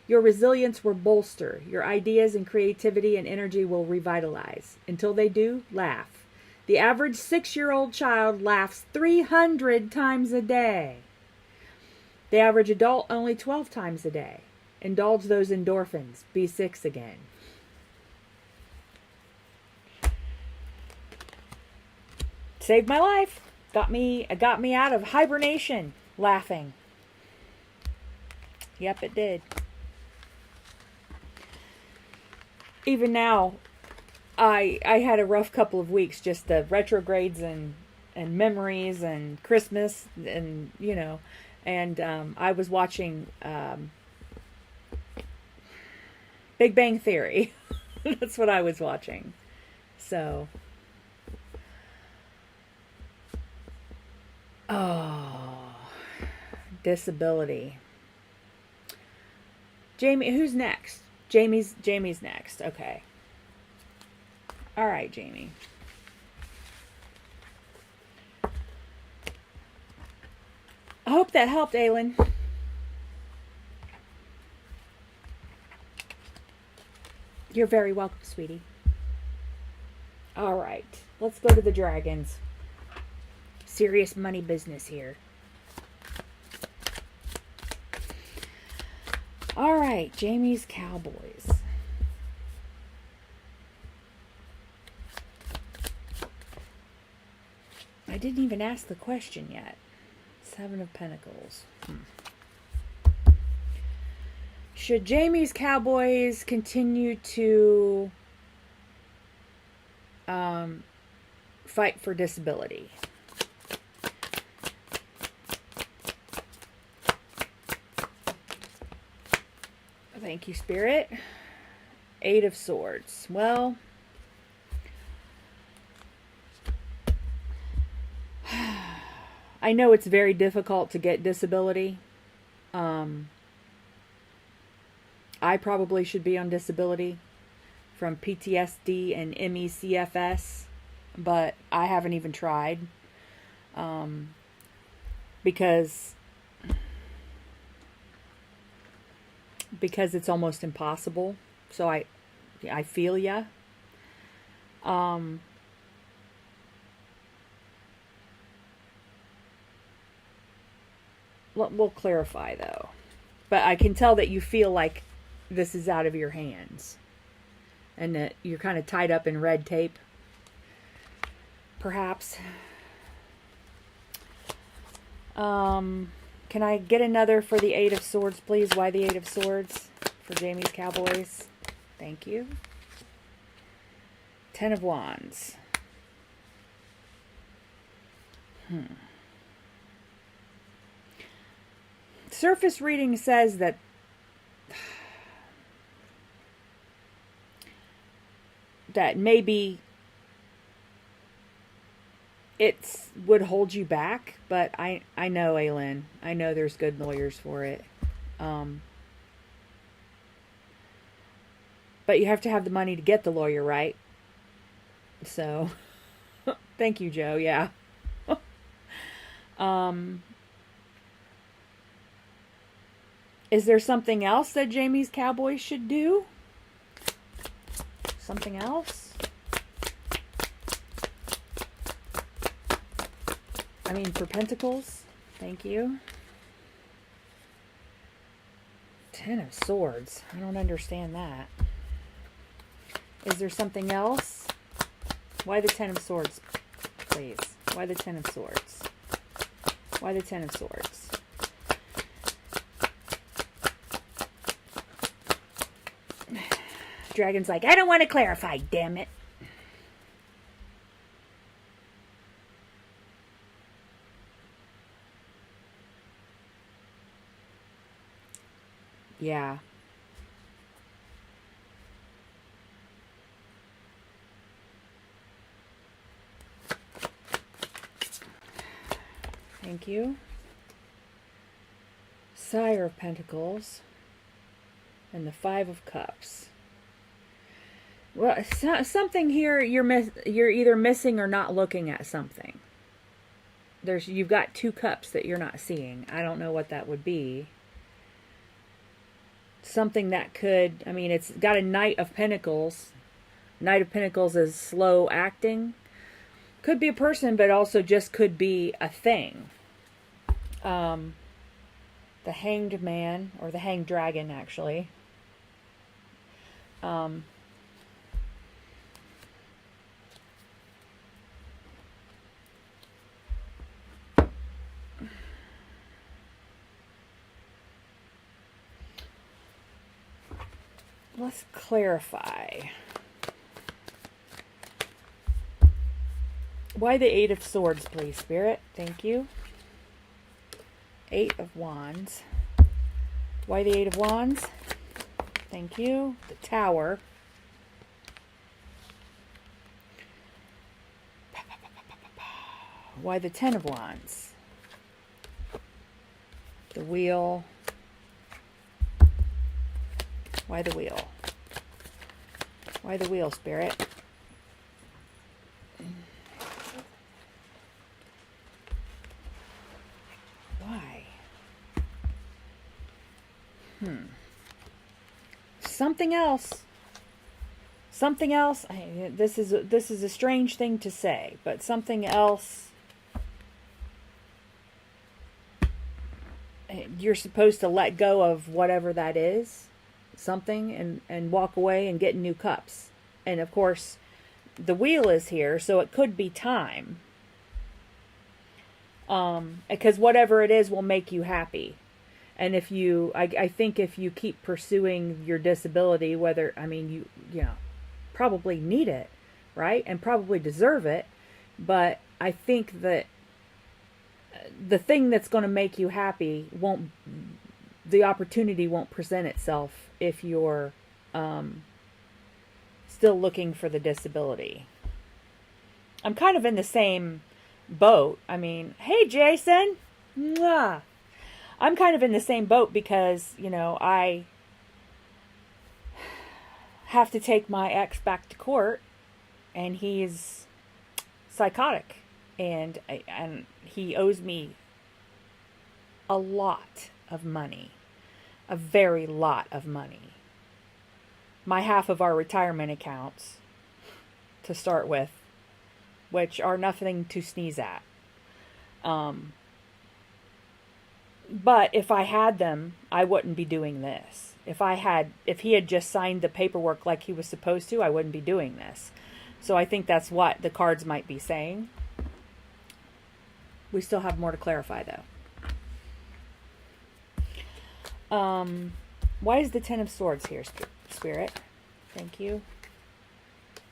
Your resilience will bolster. Your ideas and creativity and energy will revitalize. Until they do, laugh. The average 6-year-old child laughs 300 times a day. The average adult only 12 times a day. Indulge those endorphins. Be 6 again. Saved my life. Got me out of hibernation laughing. Yep, it did. Even now, I had a rough couple of weeks, just the retrogrades and memories and Christmas and, you know, and I was watching Big Bang Theory. That's what I was watching. So, disability. Jamie, who's next? Jamie's next. Okay. All right, Jamie. I hope that helped, Aylin. You're very welcome, sweetie. All right. Let's go to the dragons. Serious money business here. All right, Jamie's Cowboys. I didn't even ask the question yet. 7 of Pentacles. Should Jamie's Cowboys continue to fight for disability? Thank you, Spirit. 8 of Swords. Well, I know it's very difficult to get disability. I probably should be on disability from PTSD and MECFS, but I haven't even tried because it's almost impossible. So I feel ya. We'll clarify though. But I can tell that you feel like this is out of your hands. And that you're kind of tied up in red tape. Perhaps. Can I get another for the 8 of Swords, please? Why the 8 of Swords for Jamie's Cowboys? Thank you. 10 of Wands. Surface reading says that maybe it would hold you back, but I know, Aylin, I know there's good lawyers for it. But you have to have the money to get the lawyer, right? So, thank you, Joe. Yeah. Is there something else that Jamie's Cowboys should do? Something else? I mean, for Pentacles. Thank you. Ten of Swords. I don't understand that. Is there something else? Why the Ten of Swords, please? Why the Ten of Swords? Why the Ten of Swords? Dragon's like, I don't want to clarify, damn it. Yeah. Thank you. Sire of Pentacles. And the Five of Cups. Well, something here you're either missing or not looking at something. You've got two cups that you're not seeing. I don't know what that would be. Something that could, I mean, it's got a Knight of Pentacles. Knight of Pentacles is slow acting. Could be a person, but also just could be a thing. The Hanged Man, or the Hanged Dragon, actually. Let's clarify. Why the Eight of Swords, please, Spirit? Thank you. Eight of Wands. Why the Eight of Wands? Thank you. The Tower. Why the Ten of Wands? The Wheel. Why the Wheel? Why the Wheel, Spirit? Why? Something else. Something else. This is a strange thing to say, but something else. You're supposed to let go of whatever that is. Something and walk away and get new cups. And of course the Wheel is here, so it could be time, because whatever it is will make you happy. And if you I think if you keep pursuing your disability, whether, I mean, you know, probably need it, right, and probably deserve it, but I think that the thing that's going to make you happy the opportunity won't present itself if you're still looking for the disability. I'm kind of in the same boat. I mean, hey, Jason. Mwah. I'm kind of in the same boat because, you know, I have to take my ex back to court, and he's psychotic, and he owes me a lot of money. A very lot of money. My half of our retirement accounts, to start with, which are nothing to sneeze at. But if I had them, I wouldn't be doing this. If he had just signed the paperwork like he was supposed to, I wouldn't be doing this. So I think that's what the cards might be saying. We still have more to clarify, though. Why is the Ten of Swords here, Spirit? Thank you.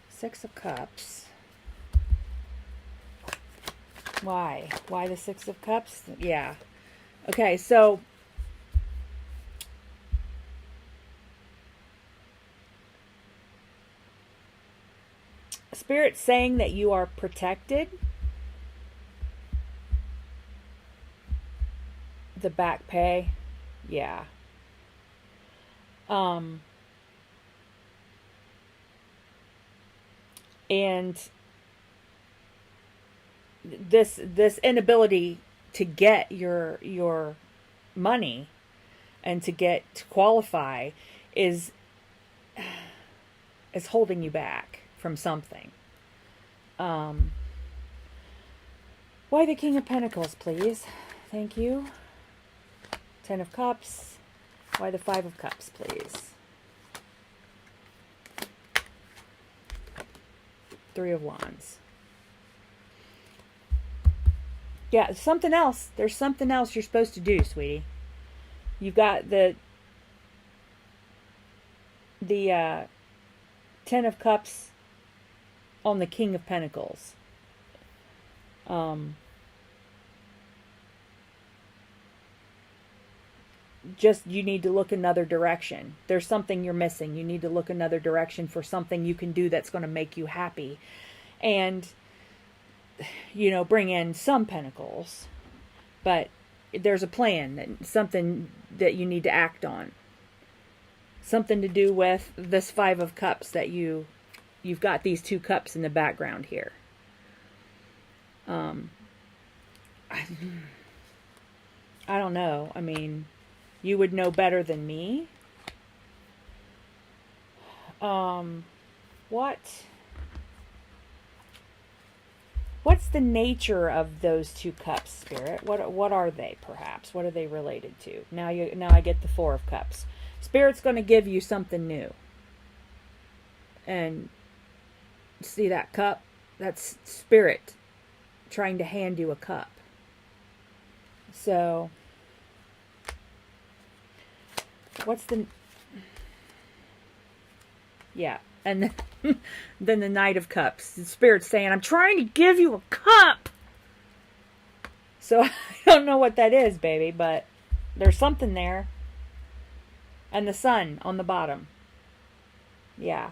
Six of Cups. Why? Why the Six of Cups? Yeah. Okay, so Spirit's saying that you are protected. The back pay. Yeah. And this inability to get your money, and to qualify is holding you back from something. Why the King of Pentacles, please? Thank you. 10 of Cups. Why the 5 of Cups, please? 3 of Wands. Yeah, something else. There's something else you're supposed to do, sweetie. You've got the 10 of Cups on the King of Pentacles. Just, you need to look another direction. There's something you're missing. You need to look another direction for something you can do that's going to make you happy. And, bring in some pentacles. But there's a plan, something that you need to act on. Something to do with this 5 of Cups that you've got these 2 cups in the background here. I don't know. I mean, you would know better than me. What's the nature of those 2 cups, Spirit? What are they, perhaps? What are they related to? Now I get the 4 of Cups. Spirit's going to give you something new. And see that cup? That's Spirit trying to hand you a cup. So, what's the... Yeah, and then the Knight of Cups. The Spirit's saying, I'm trying to give you a cup. So, I don't know what that is, baby, but there's something there. And the Sun on the bottom. Yeah.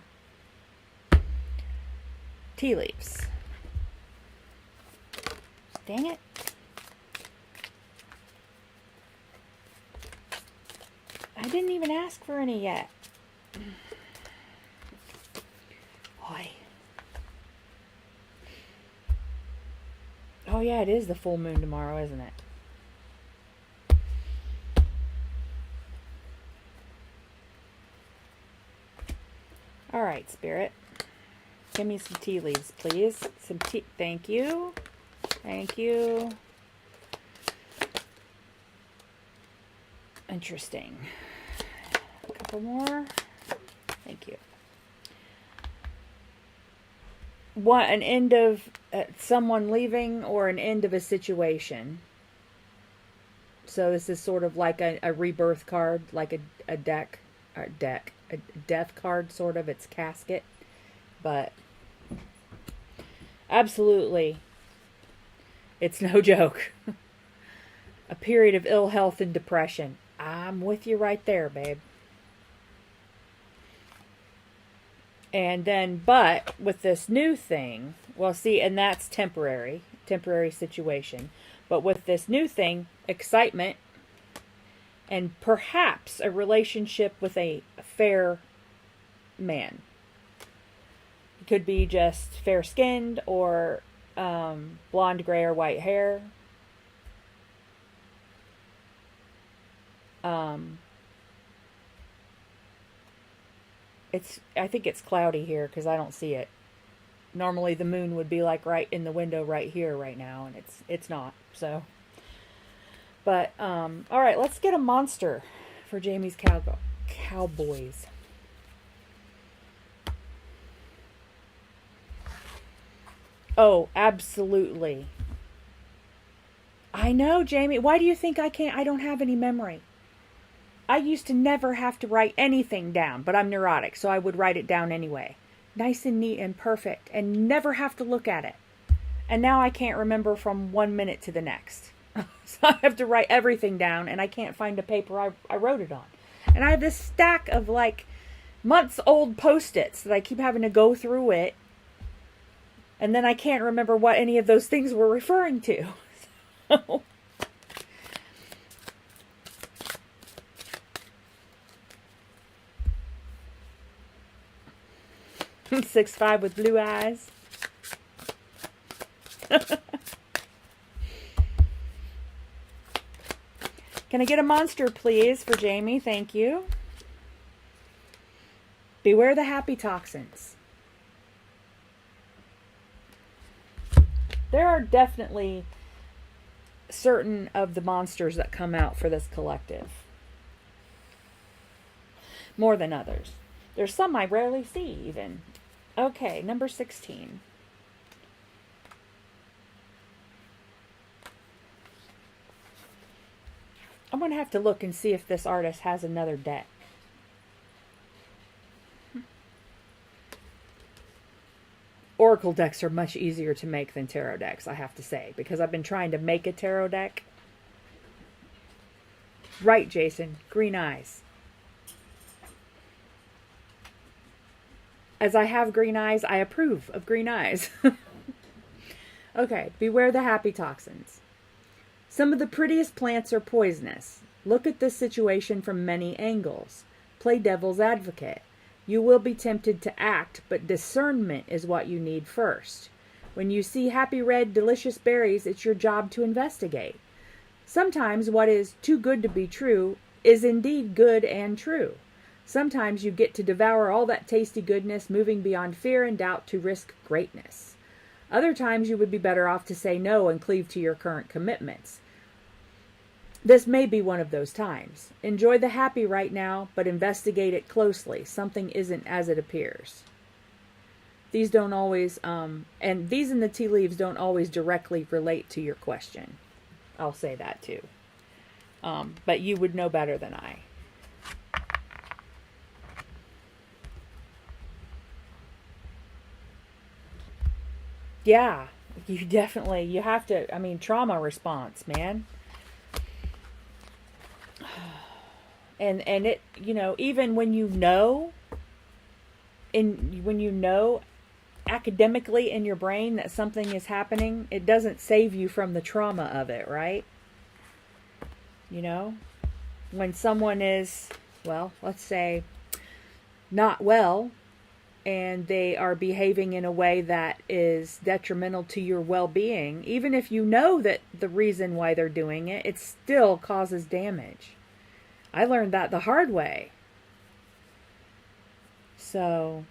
Tea leaves. Dang it. I didn't even ask for any yet. Boy. Oh yeah, it is the full moon tomorrow, isn't it? Alright, Spirit. Give me some tea leaves, please. Some tea. Thank you. Thank you. Interesting. A couple more. Thank you. An end of someone leaving or an end of a situation. So this is sort of like a rebirth card, like a death card, sort of. It's casket. But absolutely, it's no joke. A period of ill health and depression. I'm with you right there, babe. And then, but with this new thing, well, see, and that's temporary situation. But with this new thing, excitement, and perhaps a relationship with a fair man. It could be just fair-skinned or blonde, gray, or white hair. I think it's cloudy here because I don't see it. Normally the moon would be like right in the window right here right now, and it's not. So, but all right, let's get a monster for Jamie's Cowboys. Oh, absolutely. I know, Jamie. Why do you think I don't have any memory? I used to never have to write anything down, but I'm neurotic, so I would write it down anyway. Nice and neat and perfect, and never have to look at it. And now I can't remember from 1 minute to the next. So I have to write everything down, and I can't find a paper I wrote it on. And I have this stack of, like, months old Post-its that I keep having to go through it. And then I can't remember what any of those things were referring to. So... 6'5" with blue eyes. Can I get a monster, please, for Jamie? Thank you. Beware the happy toxins. There are definitely certain of the monsters that come out for this collective. More than others. There's some I rarely see, even. Okay, number 16. I'm going to have to look and see if this artist has another deck. Oracle decks are much easier to make than tarot decks, I have to say, because I've been trying to make a tarot deck. Right, Jason. Green eyes. As I have green eyes, I approve of green eyes. Okay, beware the happy toxins. Some of the prettiest plants are poisonous. Look at this situation from many angles. Play devil's advocate. You will be tempted to act, but discernment is what you need first. When you see happy red, delicious berries, it's your job to investigate. Sometimes what is too good to be true is indeed good and true. Sometimes you get to devour all that tasty goodness, moving beyond fear and doubt to risk greatness. Other times you would be better off to say no and cleave to your current commitments. This may be one of those times. Enjoy the happy right now, but investigate it closely. Something isn't as it appears. These don't always, and these in the tea leaves don't always directly relate to your question. I'll say that too. But you would know better than I. Yeah, you have to, I mean, trauma response, man. And it, even when when you know academically in your brain that something is happening, it doesn't save you from the trauma of it, right? When someone is, well, let's say not well, and they are behaving in a way that is detrimental to your well-being, even if you know that the reason why they're doing it, it still causes damage. I learned that the hard way. So,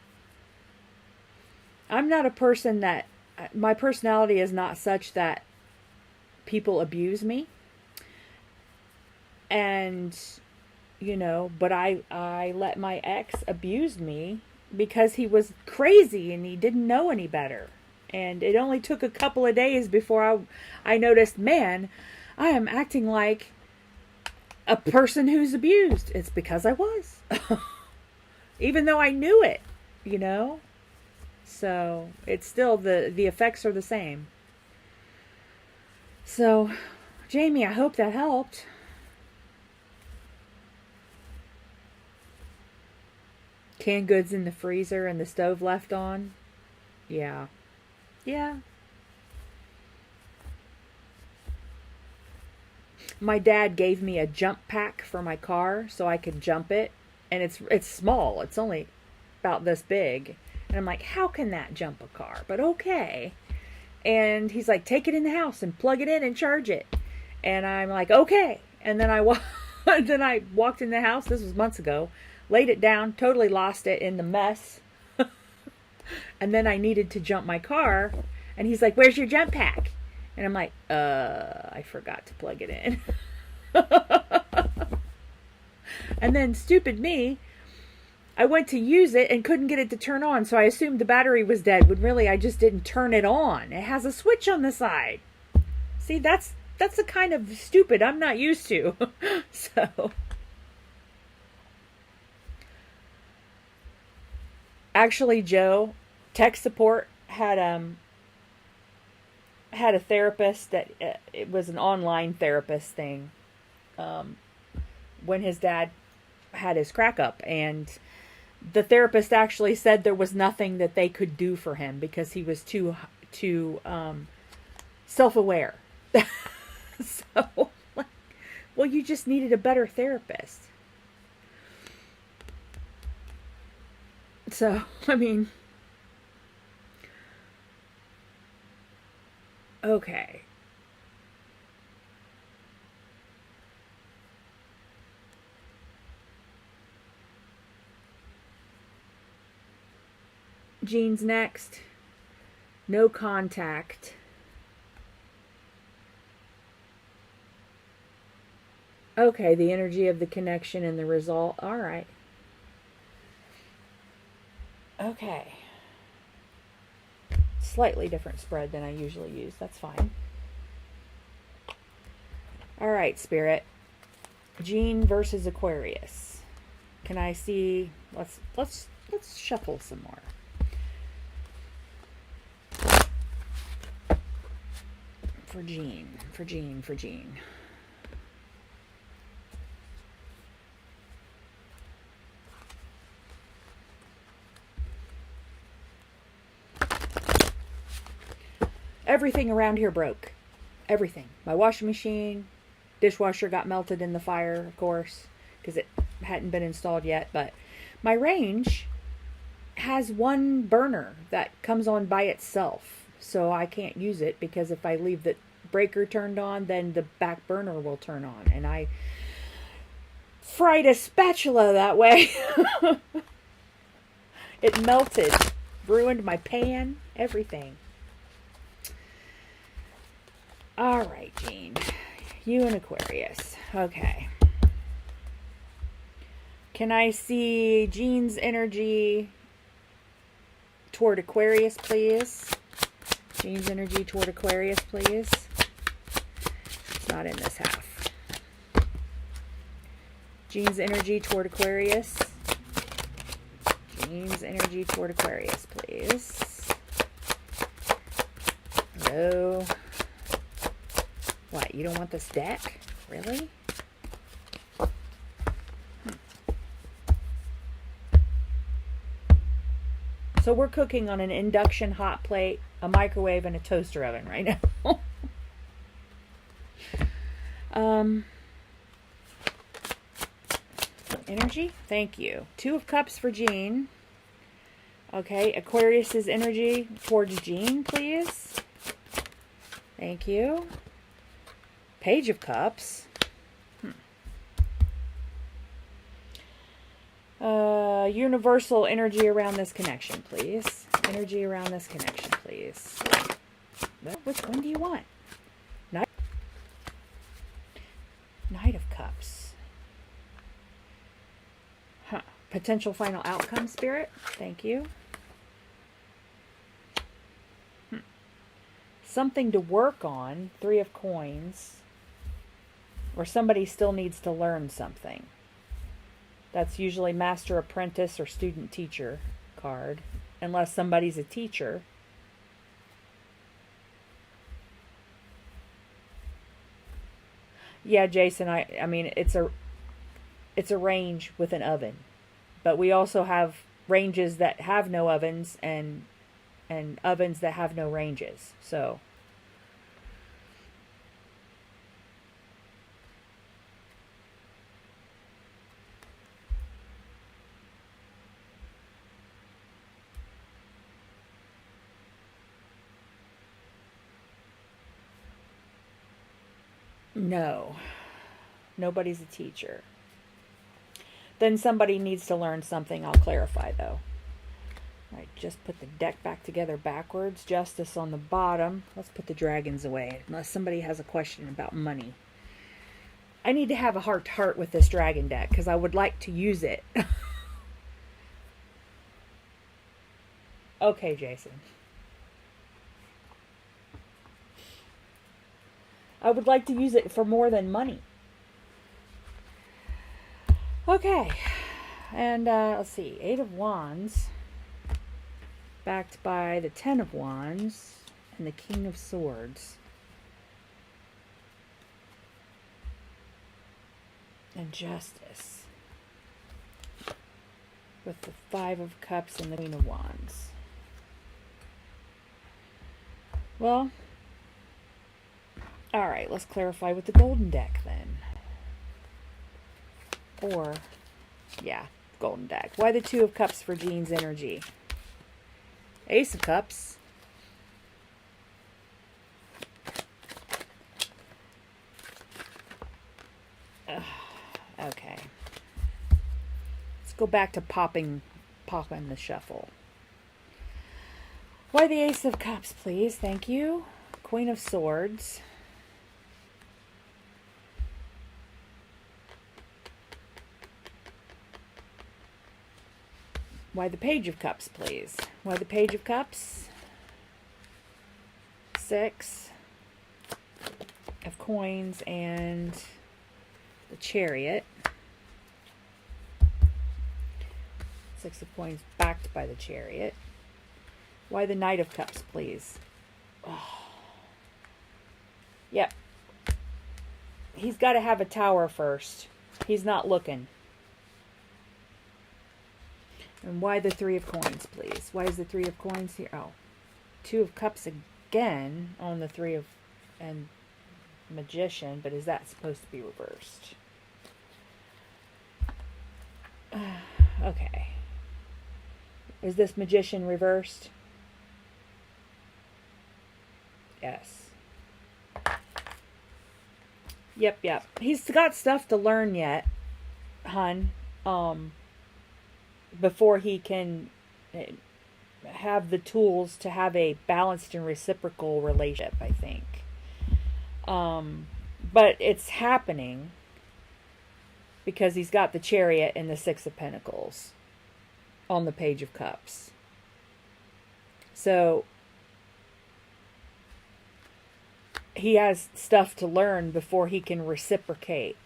I'm not a person that, my personality is not such that people abuse me. And, but I let my ex abuse me because he was crazy and he didn't know any better. And it only took a couple of days before I noticed, man, I am acting like a person who's abused. It's because I was. Even though I knew it, So, it's still, the effects are the same. So, Jamie, I hope that helped. Canned goods in the freezer and the stove left on. Yeah. Yeah. My dad gave me a jump pack for my car so I could jump it. And it's small. It's only about this big. And I'm like, how can that jump a car? But okay. And he's like, take it in the house and plug it in and charge it. And I'm like, okay. And then I walked in the house. This was months ago. Laid it down, totally lost it in the mess. And then I needed to jump my car. And he's like, where's your jump pack? And I'm like, I forgot to plug it in. And then, stupid me, I went to use it and couldn't get it to turn on. So I assumed the battery was dead, when really I just didn't turn it on. It has a switch on the side. See, that's the kind of stupid I'm not used to. So... Actually, Joe, tech support had a therapist that it was an online therapist thing. When his dad had his crack up, and the therapist actually said there was nothing that they could do for him because he was too self-aware. So, well, you just needed a better therapist. So, I mean, okay. Jean's next. No contact. Okay, the energy of the connection and the result. All right. Okay. Slightly different spread than I usually use. That's fine. All right, Spirit. Jean versus Aquarius. Can I see? Let's shuffle some more. For Jean. Everything around here broke. Everything. My washing machine, dishwasher got melted in the fire, of course, because it hadn't been installed yet. But my range has one burner that comes on by itself. So I can't use it because if I leave the breaker turned on, then the back burner will turn on. And I fried a spatula that way. It melted. Ruined my pan. Everything. All right, Jean. You and Aquarius. Okay. Can I see Jean's energy toward Aquarius, please? Jean's energy toward Aquarius, please. It's not in this half. Jean's energy toward Aquarius. Jean's energy toward Aquarius, please. Hello. What, you don't want this deck? Really? So we're cooking on an induction hot plate, a microwave, and a toaster oven right now. Energy? Thank you. 2 of Cups for Jean. Okay, Aquarius's energy towards Jean, please. Thank you. Page of Cups. Universal energy around this connection, please. Energy around this connection, please. Well, which one do you want? Knight of Cups. Huh. Potential final outcome, Spirit. Thank you. Something to work on. 3 of Coins. Or somebody still needs to learn something. That's usually master apprentice or student teacher card. Unless somebody's a teacher. Yeah, Jason, I mean it's a range with an oven. But we also have ranges that have no ovens and ovens that have no ranges. So no. Nobody's a teacher. Then somebody needs to learn something. I'll clarify, though. All right, just put the deck back together backwards. Justice on the bottom. Let's put the dragons away, unless somebody has a question about money. I need to have a heart-to-heart with this dragon deck, because I would like to use it. Okay, Jason. I would like to use it for more than money. Okay. And let's see. 8 of Wands. Backed by the 10 of Wands. And the King of Swords. And Justice. With the 5 of Cups and the Queen of Wands. Well, alright, let's clarify with the golden deck then. Or, yeah, golden deck. Why the 2 of Cups for Jean's energy? Ace of Cups. Okay. Let's go back to popping the shuffle. Why the Ace of Cups, please? Thank you. Queen of Swords. Why the Page of Cups, please? Why the Page of Cups? 6 of Coins and the Chariot. 6 of Coins backed by the Chariot. Why the Knight of Cups, please? Oh. Yep. He's got to have a tower first. He's not looking. And why the 3 of Coins, please? Why is the 3 of Coins here? Oh. 2 of Cups again on the 3 of... and Magician, but is that supposed to be reversed? Okay. Is this Magician reversed? Yes. Yep. He's got stuff to learn yet, hun. Before he can have the tools to have a balanced and reciprocal relationship, I think. But it's happening because he's got the Chariot and the 6 of Pentacles on the Page of Cups. So he has stuff to learn before he can reciprocate.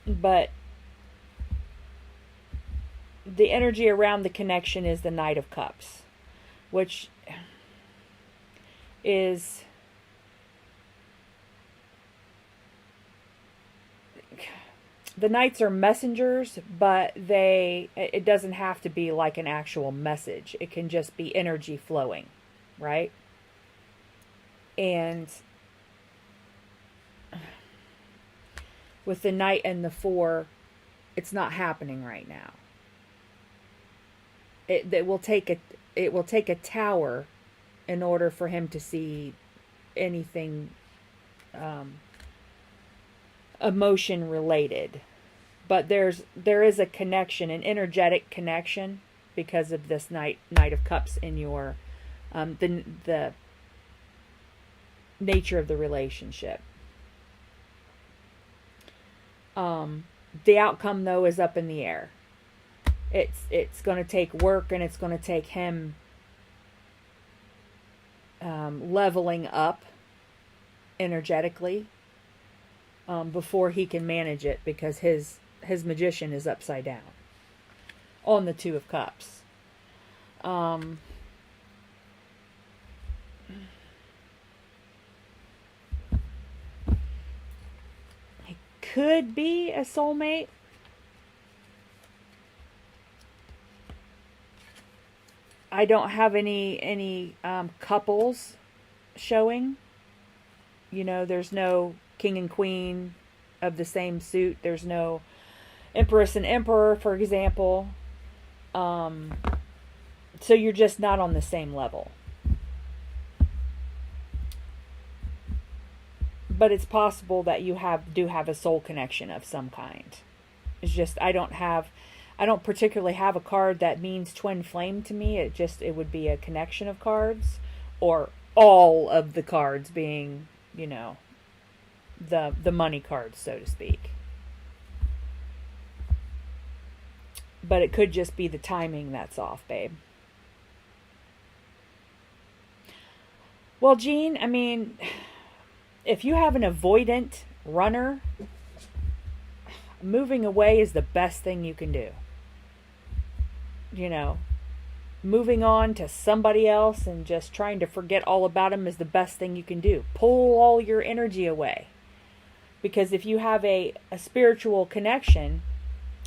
But the energy around the connection is the Knight of Cups, which is the Knights are messengers, but it doesn't have to be like an actual message. It can just be energy flowing, right? And with the Knight and the 4, it's not happening right now. It will take a tower in order for him to see anything emotion related. But there is a connection, an energetic connection, because of this Knight of Cups in your the nature of the relationship. The outcome, though, is up in the air. It's going to take work, and it's going to take him leveling up energetically before he can manage it, because his Magician is upside down on the 2 of Cups. It could be a soulmate. I don't have any couples showing. You know, there's no king and queen of the same suit. There's no empress and emperor, for example. So you're just not on the same level. But it's possible that you do have a soul connection of some kind. It's just I don't particularly have a card that means twin flame to me. It would be a connection of cards, or all of the cards being, you know, the money cards, so to speak. But it could just be the timing that's off, babe. Well, Jean, I mean, if you have an avoidant runner, moving away is the best thing you can do. You know, moving on to somebody else and just trying to forget all about them is the best thing you can do. Pull all your energy away. Because if you have a spiritual connection,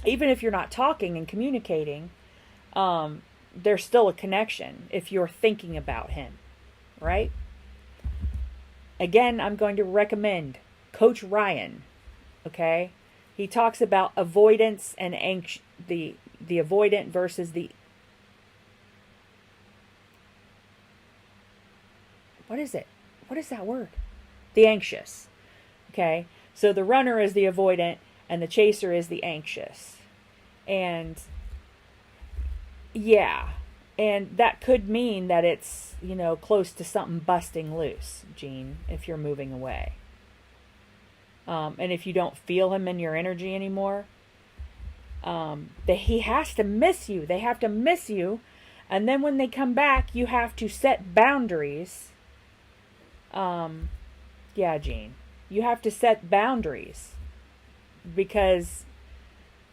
even if you're not talking and communicating, there's still a connection if you're thinking about him, right? Again, I'm going to recommend Coach Ryan, okay? He talks about avoidance and the avoidant versus the... What is it? What is that word? The anxious. Okay? So the runner is the avoidant and the chaser is the anxious. And yeah, and that could mean that it's, close to something busting loose, Gene, if you're moving away. And if you don't feel him in your energy anymore, he has to miss you. They have to miss you. And then when they come back, you have to set boundaries. Yeah, Gene. You have to set boundaries. Because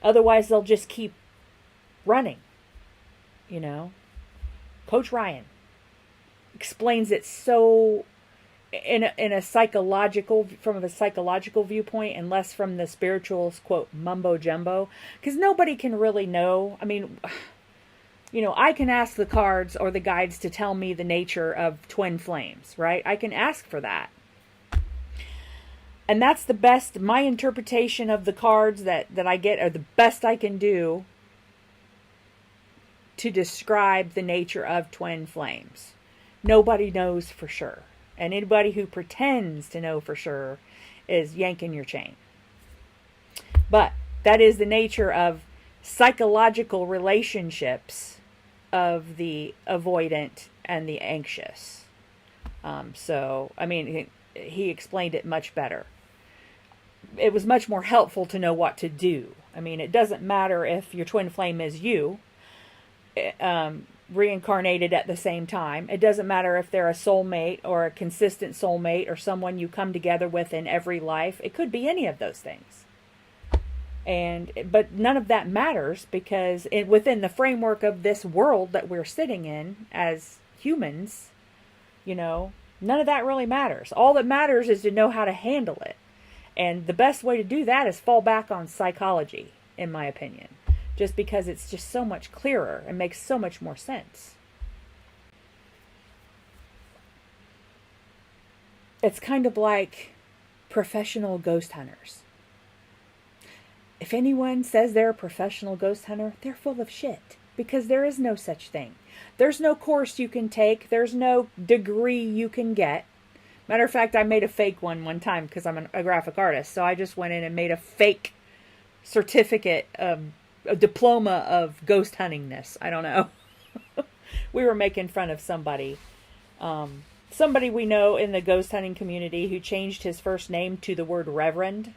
otherwise they'll just keep running. Coach Ryan explains it so in a psychological, from a psychological viewpoint, and less from the spiritual, quote, mumbo jumbo, because nobody can really know. I mean, I can ask the cards or the guides to tell me the nature of twin flames, right? I can ask for that. And that's the best, my interpretation of the cards that I get are the best I can do to describe the nature of twin flames. Nobody knows for sure. And anybody who pretends to know for sure is yanking your chain. But that is the nature of psychological relationships of the avoidant and the anxious. He explained it much better. It was much more helpful to know what to do. I mean, it doesn't matter if your twin flame is you, reincarnated at the same time. It doesn't matter if they're a soulmate or a consistent soulmate or someone you come together with in every life. It could be any of those things. But none of that matters because within the framework of this world that we're sitting in as humans, none of that really matters. All that matters is to know how to handle it. And the best way to do that is fall back on psychology, in my opinion. Just because it's just so much clearer and makes so much more sense. It's kind of like professional ghost hunters. If anyone says they're a professional ghost hunter, they're full of shit. Because there is no such thing. There's no course you can take. There's no degree you can get. Matter of fact, I made a fake one time because I'm a graphic artist. So I just went in and made a fake certificate, a diploma of ghost huntingness. I don't know. We were making fun of somebody. Somebody we know in the ghost hunting community who changed his first name to the word Reverend.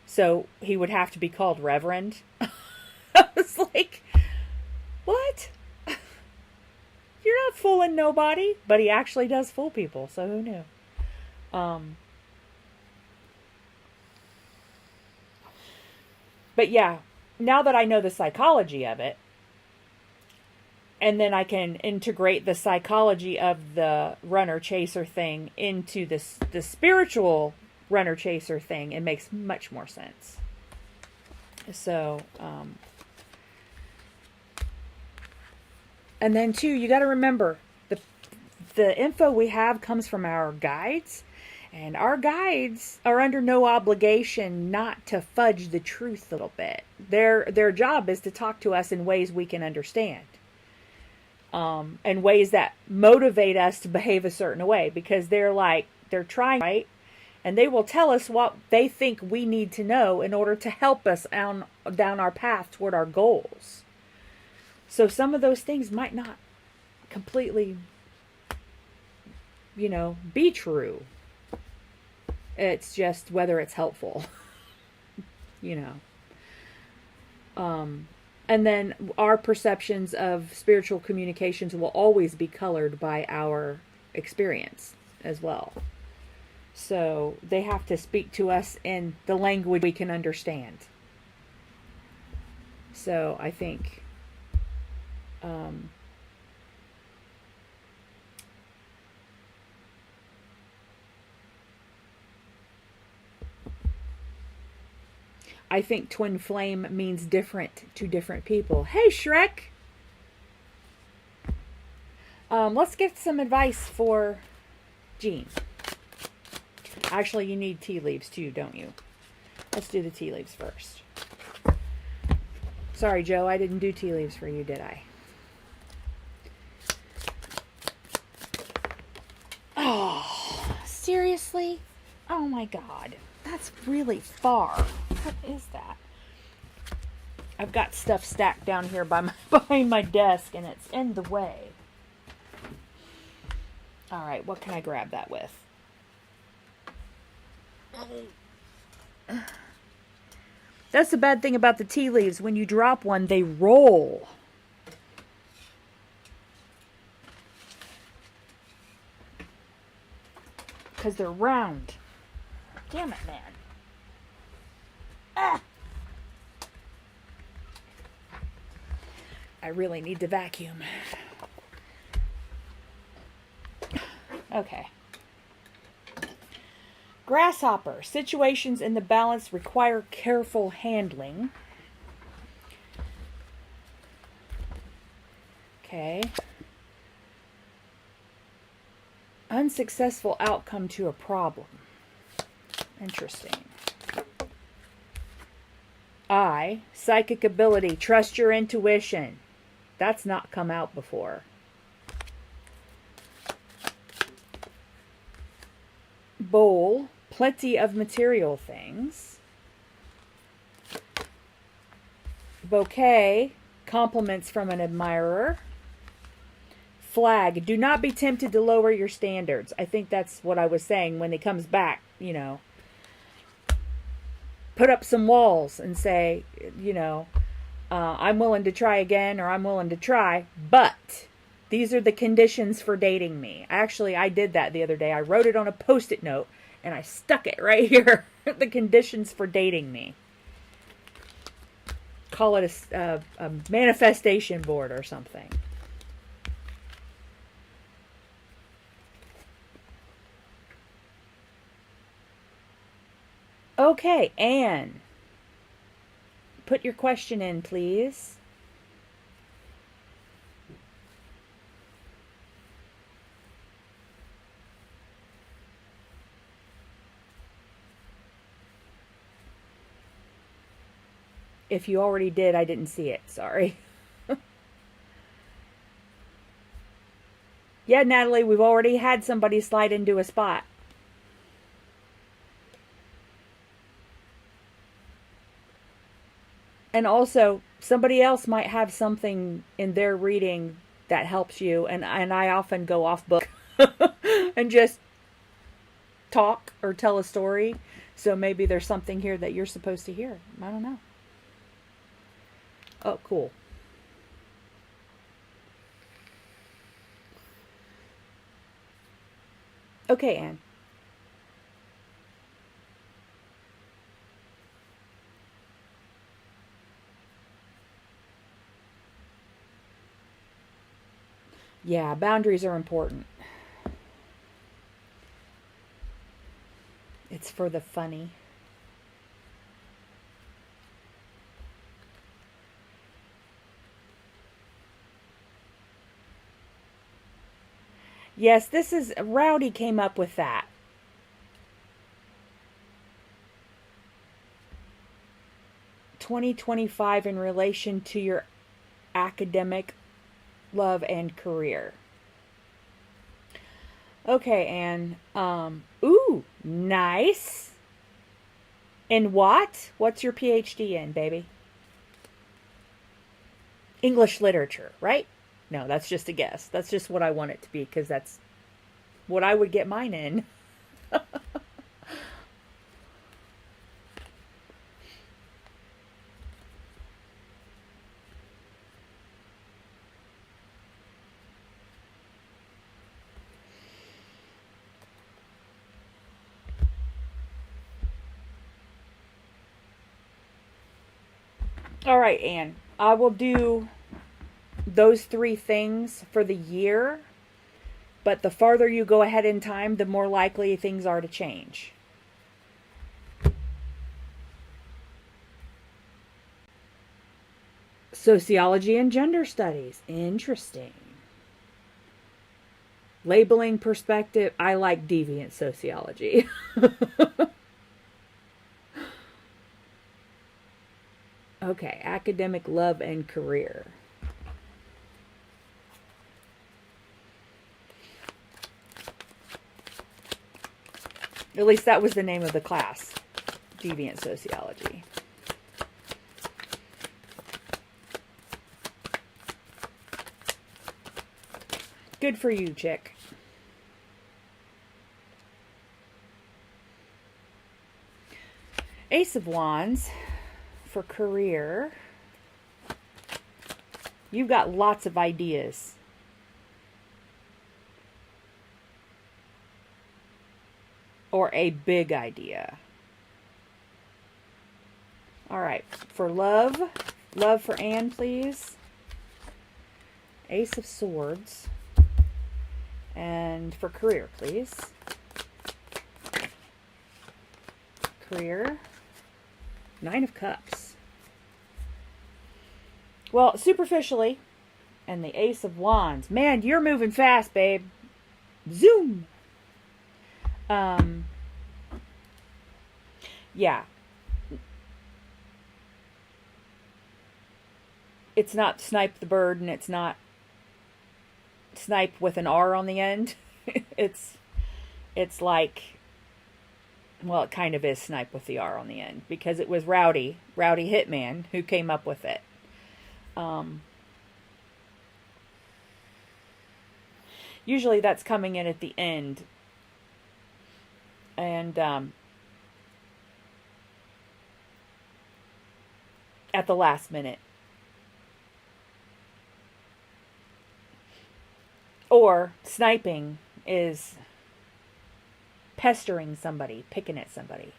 So he would have to be called Reverend. I was like, what? You're not fooling nobody. But he actually does fool people, so who knew? But yeah, now that I know the psychology of it, and then I can integrate the psychology of the runner-chaser thing into the spiritual runner-chaser thing, it makes much more sense. So, and then too, you got to remember, the info we have comes from our guides, and our guides are under no obligation not to fudge the truth a little bit. Their job is to talk to us in ways we can understand. And ways that motivate us to behave a certain way, because they're trying, right? And they will tell us what they think we need to know in order to help us down our path toward our goals. So some of those things might not completely, be true. It's just whether it's helpful, And then our perceptions of spiritual communications will always be colored by our experience as well. So they have to speak to us in the language we can understand. So I think twin flame means different to different people. Hey, Shrek! Let's get some advice for Jean. Actually, you need tea leaves too, don't you? Let's do the tea leaves first. Sorry, Joe, I didn't do tea leaves for you, did I? Oh, seriously? Oh my God. That's really far. What is that? I've got stuff stacked down here behind my desk, and it's in the way. All right, what can I grab that with? That's the bad thing about the tea leaves. When you drop one, they roll. Because they're round. Damn it, man. Ah! I really need to vacuum. Okay. Grasshopper. Situations in the balance require careful handling. Okay. Unsuccessful outcome to a problem. Interesting. I. Psychic ability. Trust your intuition. That's not come out before. Bowl. Plenty of material things. Bouquet. Compliments from an admirer. Flag. Do not be tempted to lower your standards. I think that's what I was saying when it comes back, you know. Put up some walls and say, you know, I'm willing to try again, or I'm willing to try, but these are the conditions for dating me. Actually, I did that the other day. I wrote it on a Post-it note and I stuck it right here. The conditions for dating me. Call it a manifestation board or something. Okay, Anne. Put your question in, please. If you already did, I didn't see it. Sorry. Yeah, Natalie, we've already had somebody slide into a spot. And also, somebody else might have something in their reading that helps you. And I often go off book and just talk or tell a story. So maybe there's something here that you're supposed to hear. I don't know. Oh, cool. Okay, Anne. Yeah, boundaries are important. It's for the funny. Yes, this is Rowdy came up with that. "2025 in relation to your academic, love, and career." Okay, Anne. Ooh, nice. In what? What's your PhD in, baby? English literature, right? No, that's just a guess. That's just what I want it to be, because that's what I would get mine in. All right, Anne. I will do those 3 things for the year, but the farther you go ahead in time, the more likely things are to change. Sociology and gender studies. Interesting. Labeling perspective. I like deviant sociology. Okay, academic, love, and career. At least that was the name of the class. deviant sociology. Good for you, chick. Ace of Wands for career. You've got lots of ideas. Or a big idea. All right. For love. Love for Anne, please. Ace of Swords. And for career, please. Career. Nine of Cups. Well, superficially. And the Ace of Wands. Man, you're moving fast, babe. Zoom. Yeah. It's not Snipe the Bird, and it's not Snipe with an R on the end. It's like, well, it kind of is Snipe with the R on the end, because it was Rowdy Hitman, who came up with it. Usually that's coming in at the end. And at the last minute. Or sniping is pestering somebody, picking at somebody.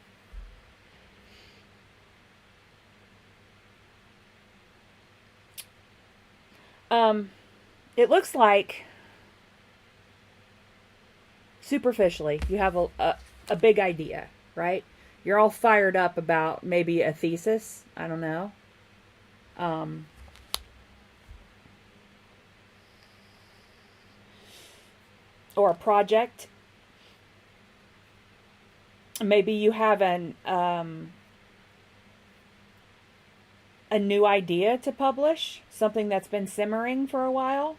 It looks like, superficially, you have a big idea, right? You're all fired up about maybe a thesis. I don't know. Or a project. Maybe you have a new idea to publish, something that's been simmering for a while.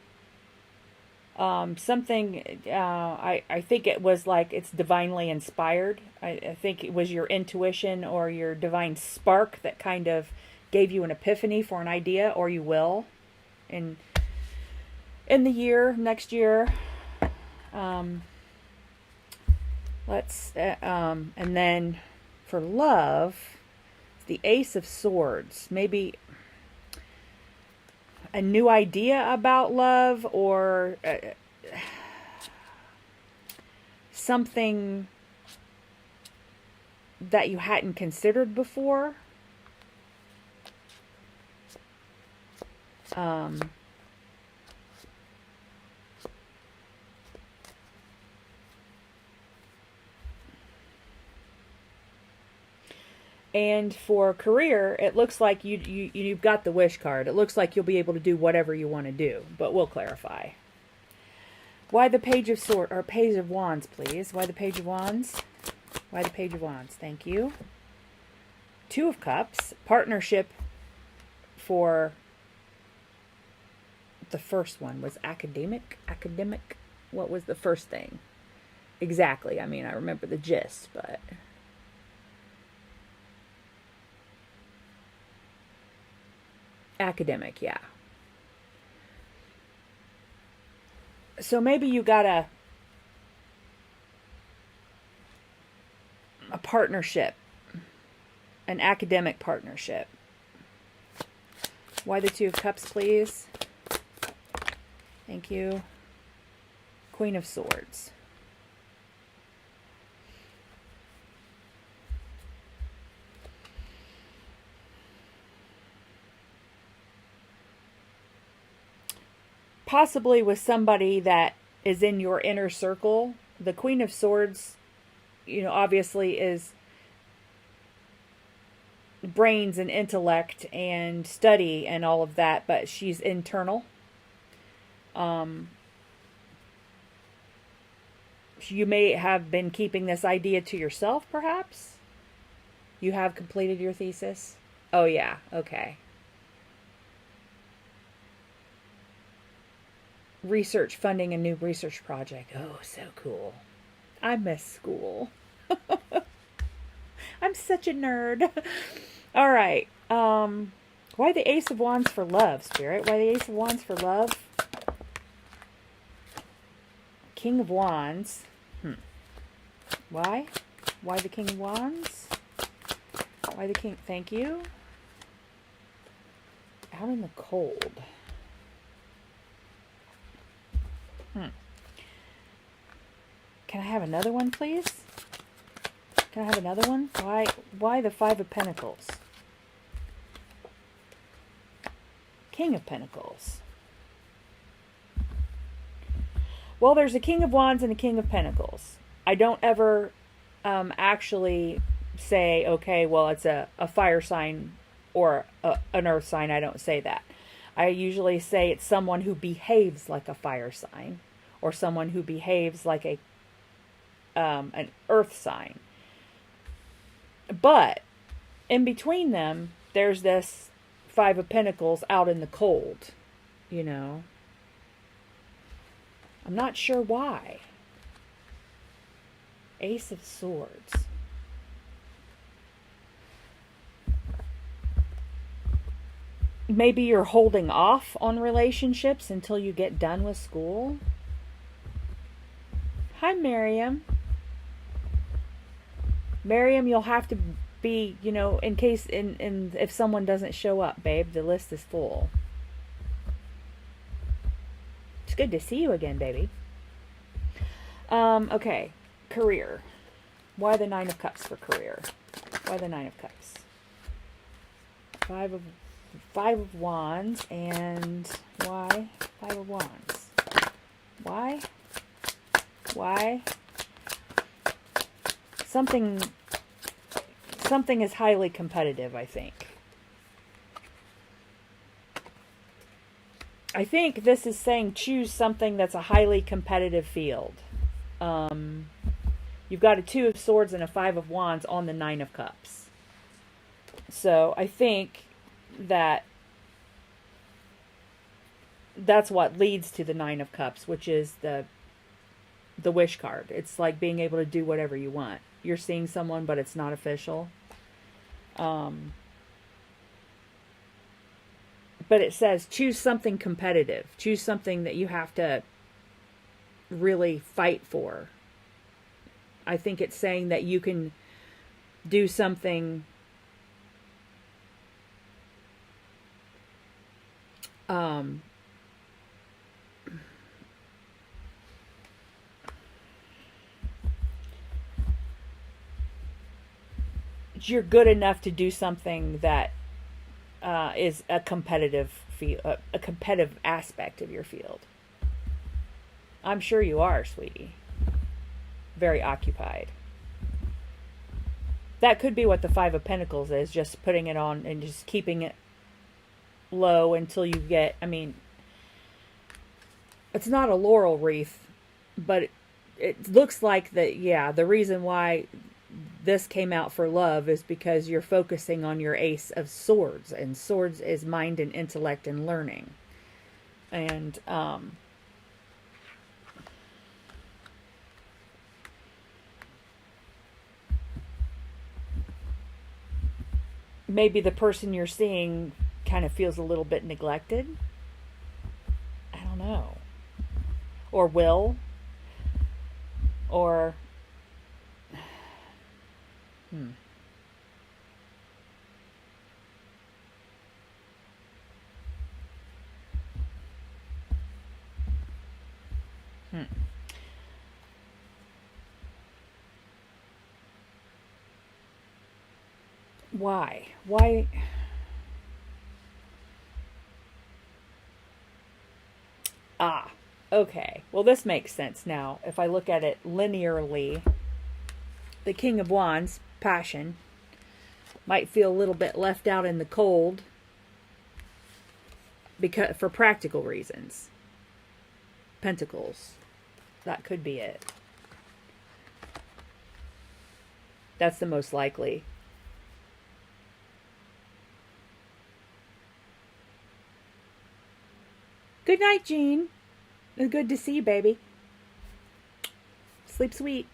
Something, I think it was like it's divinely inspired. I think it was your intuition or your divine spark that kind of gave you an epiphany for an idea, or you will in the year, next year. And then for love, the Ace of Swords. Maybe a new idea about love, or something that you hadn't considered before. And for career, it looks like you've got the wish card. It looks like you'll be able to do whatever you want to do, but we'll clarify. Why the Page of Swords, or Page of Wands, please? Why the Page of Wands? Why the Page of Wands? Thank you. Two of Cups. Partnership for the first one was academic. Academic. What was the first thing? Exactly. I mean, I remember the gist, but... Academic, yeah. So maybe you got a partnership, an academic partnership. Why the Two of Cups, please? Thank you. Queen of Swords. Possibly with somebody that is in your inner circle. The Queen of Swords, obviously is brains and intellect and study and all of that, but she's internal. You may have been keeping this idea to yourself, perhaps. You have completed your thesis? Oh, yeah. Okay. Research, funding a new research project. Oh, so cool. I miss school. I'm such a nerd. All right. Why the Ace of Wands for love, Spirit? Why the Ace of Wands for love? King of Wands. Why? Why the King of Wands? Why the King? Thank you. Out in the cold. Can I have another one, please? Can I have another one? Why the Five of Pentacles? King of Pentacles. Well, there's a King of Wands and a King of Pentacles. I don't ever actually say, okay, well, it's a fire sign or an earth sign. I don't say that. I usually say it's someone who behaves like a fire sign or someone who behaves like an earth sign. But in between them, there's this Five of Pentacles out in the cold, you know. I'm not sure why. Ace of Swords. Maybe you're holding off on relationships until you get done with school. Hi, Miriam. Miriam, you'll have to be, you know, in case, if someone doesn't show up, babe, the list is full. It's good to see you again, baby. Okay. Career. Why the Nine of Cups for career? Why the Nine of Cups? Five of Wands, and why? Five of Wands. Why? Why? Something is highly competitive, I think. I think this is saying choose something that's a highly competitive field. You've got a Two of Swords and a Five of Wands on the Nine of Cups. So I think that's what leads to the Nine of Cups, which is the wish card. It's like being able to do whatever you want. You're seeing someone, but it's not official. But it says choose something competitive. Choose something that you have to really fight for. I think it's saying that you can do something you're good enough to do something that is a competitive a competitive aspect of your field. I'm sure you are, sweetie. Very occupied. That could be what the Five of Pentacles is, just putting it on and just keeping it low until you get, I mean, it's not a laurel wreath, but it looks like that, yeah, the reason why this came out for love is because you're focusing on your Ace of Swords, and swords is mind and intellect and learning. And maybe the person you're seeing kind of feels a little bit neglected. I don't know. Or will. Or Why? Why? Ah, okay. Well, this makes sense now. If I look at it linearly, the King of Wands, passion, might feel a little bit left out in the cold because for practical reasons. Pentacles. That could be it. That's the most likely. Good night, Jean. It's good to see you, baby. Sleep sweet.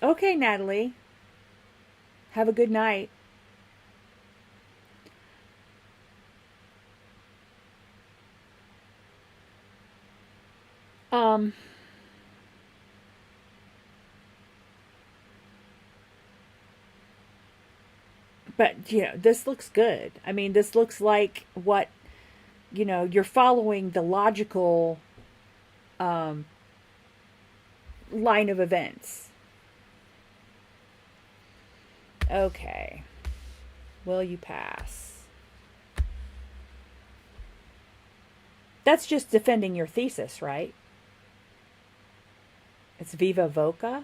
Okay, Natalie. Have a good night. Um, but this looks good. I mean, this looks like what, you're following the logical um, line of events. Okay. Will you pass? That's just defending your thesis, right? It's viva voca.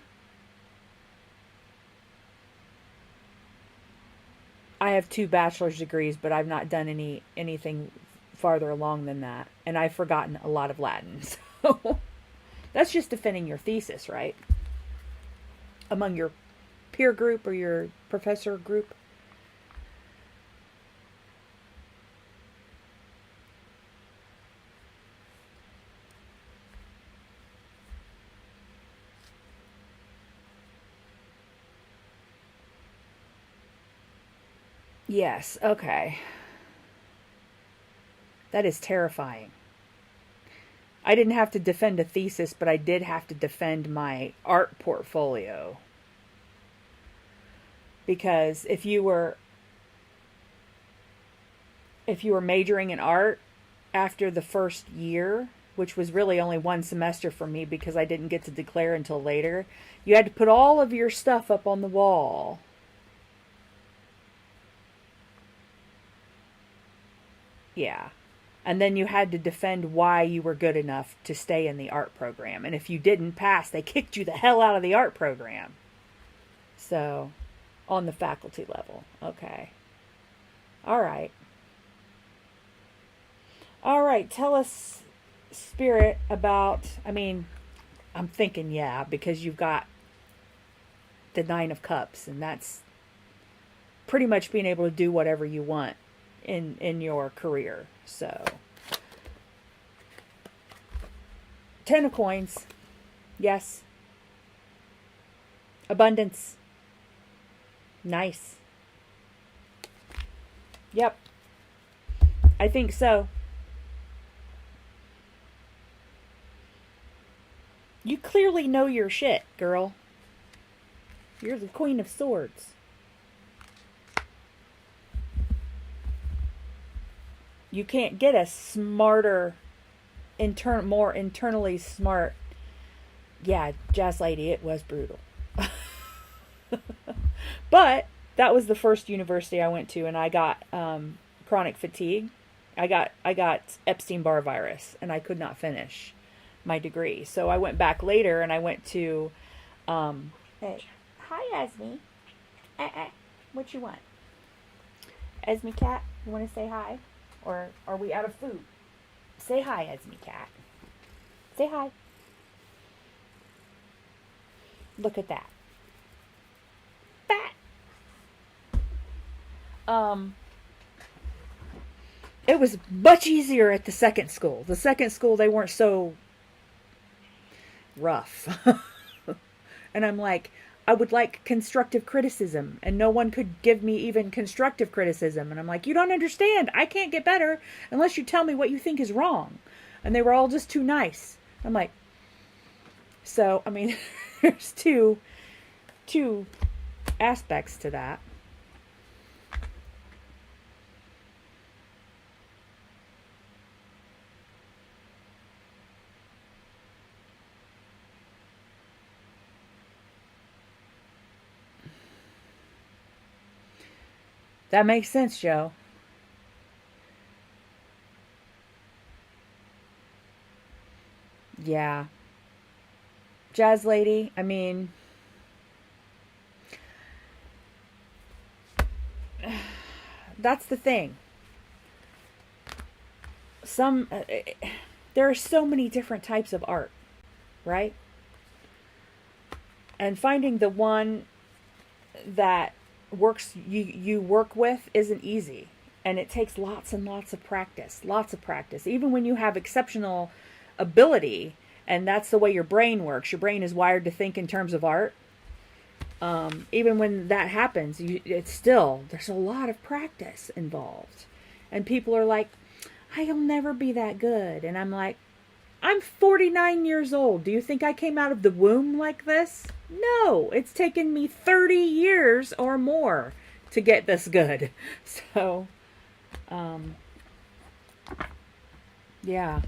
I have 2 bachelor's degrees, but I've not done anything farther along than that, and I've forgotten a lot of Latin. So that's just defending your thesis, right? Among your peer group or your professor group. Yes, okay. That is terrifying. I didn't have to defend a thesis, but I did have to defend my art portfolio. Because if you were majoring in art after the first year, which was really only 1 semester for me because I didn't get to declare until later, you had to put all of your stuff up on the wall. Yeah. And then you had to defend why you were good enough to stay in the art program. And if you didn't pass, they kicked you the hell out of the art program. So, on the faculty level. Okay. All right. All right. Tell us, Spirit, about, I'm thinking, yeah, because you've got the 9 of Cups, and that's pretty much being able to do whatever you want in your career. So 10 of Coins. Yes. Abundance. Nice. Yep. I think so. You clearly know your shit, girl. You're the Queen of Swords. You can't get a smarter, more internally smart. Yeah, Jazz Lady, it was brutal. But that was the first university I went to, and I got chronic fatigue. I got Epstein-Barr virus, and I could not finish my degree. So I went back later, and I went to. Hey, hi, Esme. What you want? Esme cat, you want to say hi? Or are we out of food? Say hi, Esme cat. Say hi. Look at that. Fat. It was much easier at the second school. The second school, they weren't so rough. And I'm like, I would like constructive criticism, and no one could give me even constructive criticism. And I'm like, you don't understand. I can't get better unless you tell me what you think is wrong. And they were all just too nice. I'm like, so, there's two aspects to that. That makes sense, Joe. Yeah. Jazz Lady, that's the thing. There are so many different types of art, right? And finding the one that works you work with isn't easy, and it takes lots and lots of practice, even when you have exceptional ability, and that's the way your brain works. Your brain is wired to think in terms of art. Even when that happens, it's still, there's a lot of practice involved. And people are like, I'll never be that good. And I'm like, I'm 49 years old. Do you think I came out of the womb like this? No, it's taken me 30 years or more to get this good. So, yeah.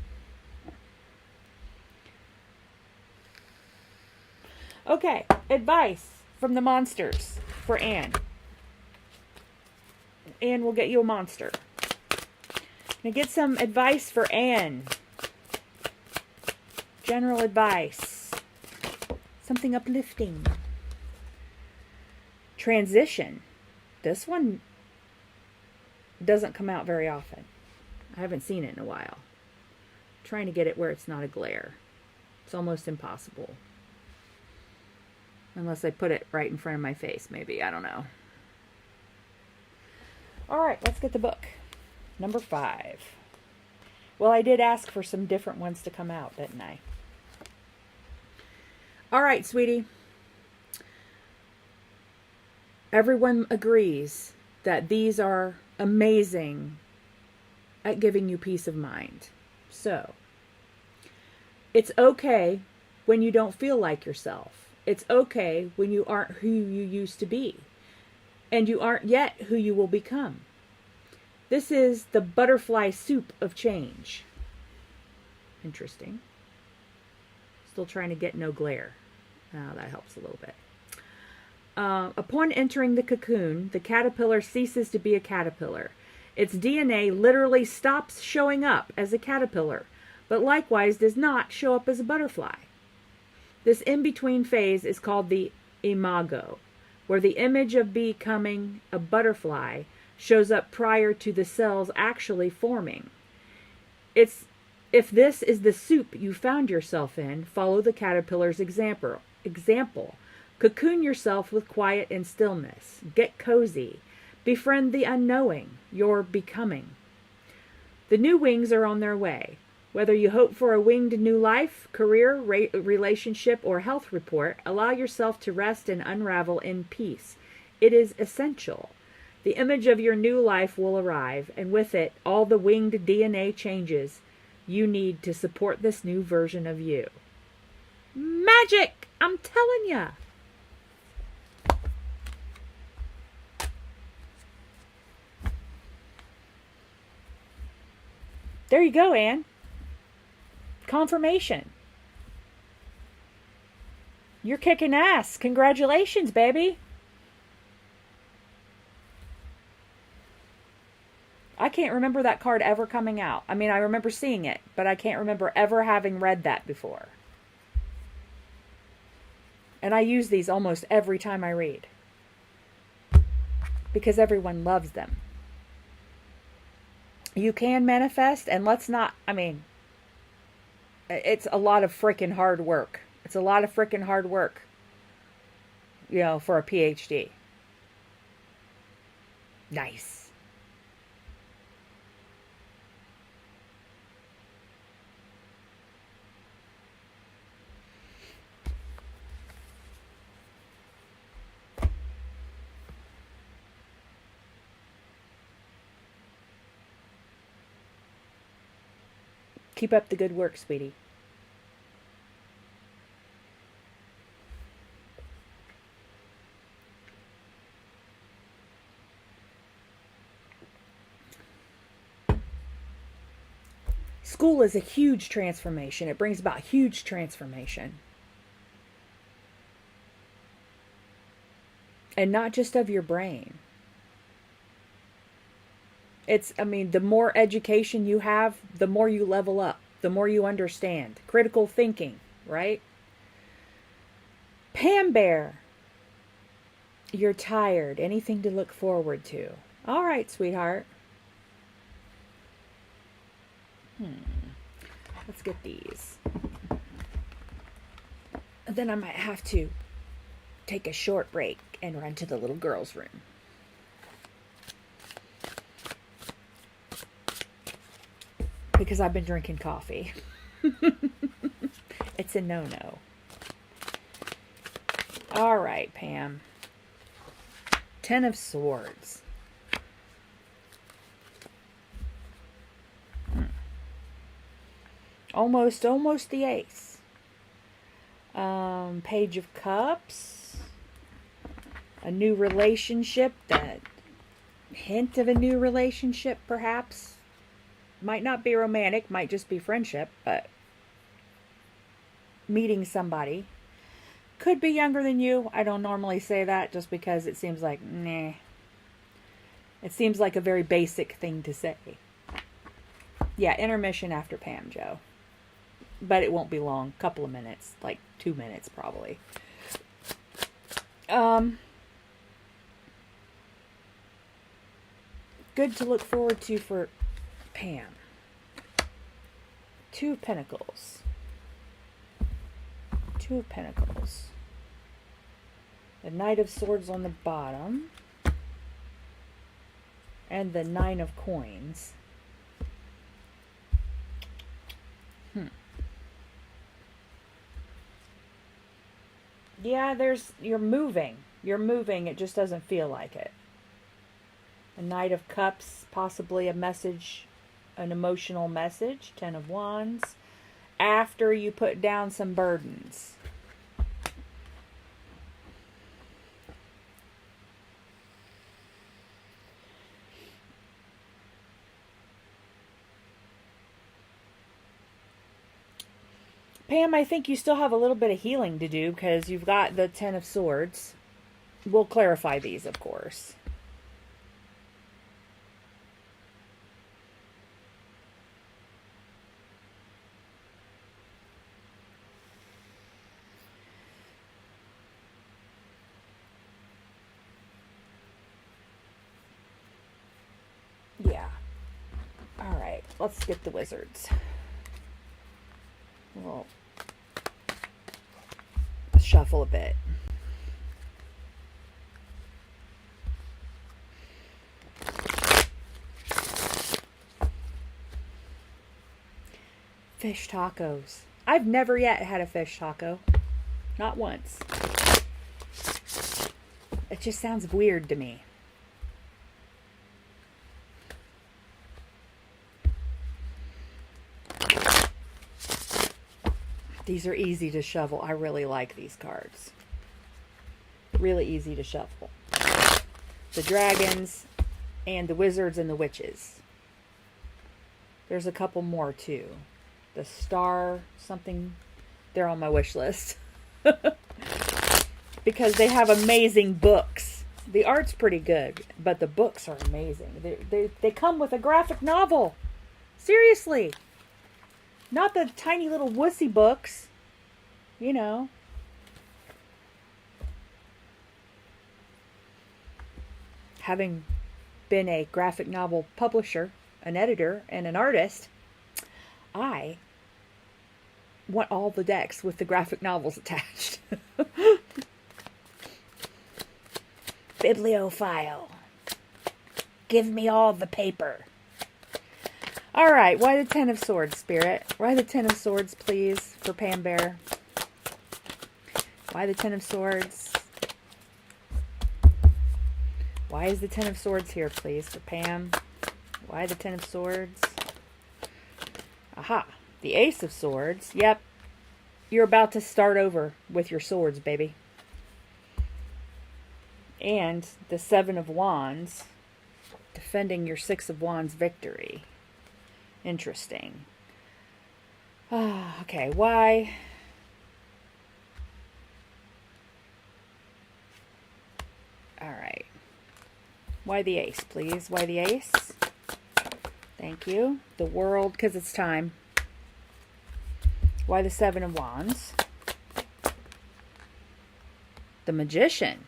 Okay, advice from the monsters for Anne. Anne will get you a monster. Now get some advice for Anne. General advice. Something uplifting. Transition. This one doesn't come out very often. I haven't seen it in a while. I'm trying to get it where it's not a glare. It's almost impossible. Unless I put it right in front of my face, maybe. I don't know. Alright, let's get the book. Number 5. Well, I did ask for some different ones to come out, didn't I? Alright, sweetie. Everyone agrees that these are amazing at giving you peace of mind. So, it's okay when you don't feel like yourself. It's okay when you aren't who you used to be. And you aren't yet who you will become. This is the butterfly soup of change. Interesting. Still trying to get no glare. Oh, that helps a little bit. Upon entering the cocoon, the caterpillar ceases to be a caterpillar. Its DNA literally stops showing up as a caterpillar, but likewise does not show up as a butterfly. This in-between phase is called the imago, where the image of becoming a butterfly shows up prior to the cells actually forming. If this is the soup you found yourself in, follow the caterpillar's example. Cocoon yourself with quiet and stillness. Get cozy. Befriend the unknowing, your becoming. The new wings are on their way. Whether you hope for a winged new life, career, relationship, or health report, allow yourself to rest and unravel in peace. It is essential. The image of your new life will arrive, and with it, all the winged DNA changes you need to support this new version of you. Magic! I'm telling ya! There you go, Anne. Confirmation. You're kicking ass. Congratulations, baby. I can't remember that card ever coming out. I mean, I remember seeing it, but I can't remember ever having read that before. And I use these almost every time I read. Because everyone loves them. You can manifest, and let's not, I mean, it's a lot of freaking hard work. It's a lot of freaking hard work, you know, for a PhD. Nice. Keep up the good work, sweetie. School is a huge transformation. It brings about huge transformation. And not just of your brain. I mean, the more education you have, the more you level up, the more you understand. Critical thinking, right? Pam Bear, you're tired. Anything to look forward to. All right, sweetheart. Let's get these. Then I might have to take a short break and run to the little girl's room. Because I've been drinking coffee. It's a no-no. All right, Pam. Ten of Swords. Almost the ace. Page of Cups. A new relationship. That hint of a new relationship, perhaps. Might not be romantic. Might just be friendship. But meeting somebody. Could be younger than you. I don't normally say that just because it seems like, nah. It seems like a very basic thing to say. Yeah, intermission after Pam, Joe. But it won't be long. Couple of minutes. Like 2 minutes, probably. Good to look forward to for Pam. Two of Pentacles. Two of Pentacles. The Knight of Swords on the bottom. And the Nine of Coins. Yeah, you're moving. You're moving. It just doesn't feel like it. A Knight of Cups, possibly a message, an emotional message. Ten of Wands. After you put down some burdens. Pam, I think you still have a little bit of healing to do because you've got the Ten of Swords. We'll clarify these, of course. Yeah. All right, let's get the Wizards. We'll shuffle a bit. Fish tacos. I've never yet had a fish taco. Not once. It just sounds weird to me. These are easy to shovel. I really like these cards. Really easy to shuffle. The dragons and the wizards and the witches. There's a couple more too. The star something. They're on my wish list. Because they have amazing books. The art's pretty good, but the books are amazing. They come with a graphic novel. Seriously. Not the tiny little wussy books, you know. Having been a graphic novel publisher, an editor, and an artist, I want all the decks with the graphic novels attached. Bibliophile. Give me all the paper. All right, why the Ten of Swords, Spirit? Why the Ten of Swords, please, for Pam Bear? Why the Ten of Swords? Why is the Ten of Swords here, please, for Pam? Why the Ten of Swords? Aha, the Ace of Swords. Yep, you're about to start over with your swords, baby. And the Seven of Wands, defending your Six of Wands victory. Interesting. Okay, why? All right. Why the Ace, please? Why the Ace? Thank you. The World, because it's time. Why the Seven of Wands? The Magician.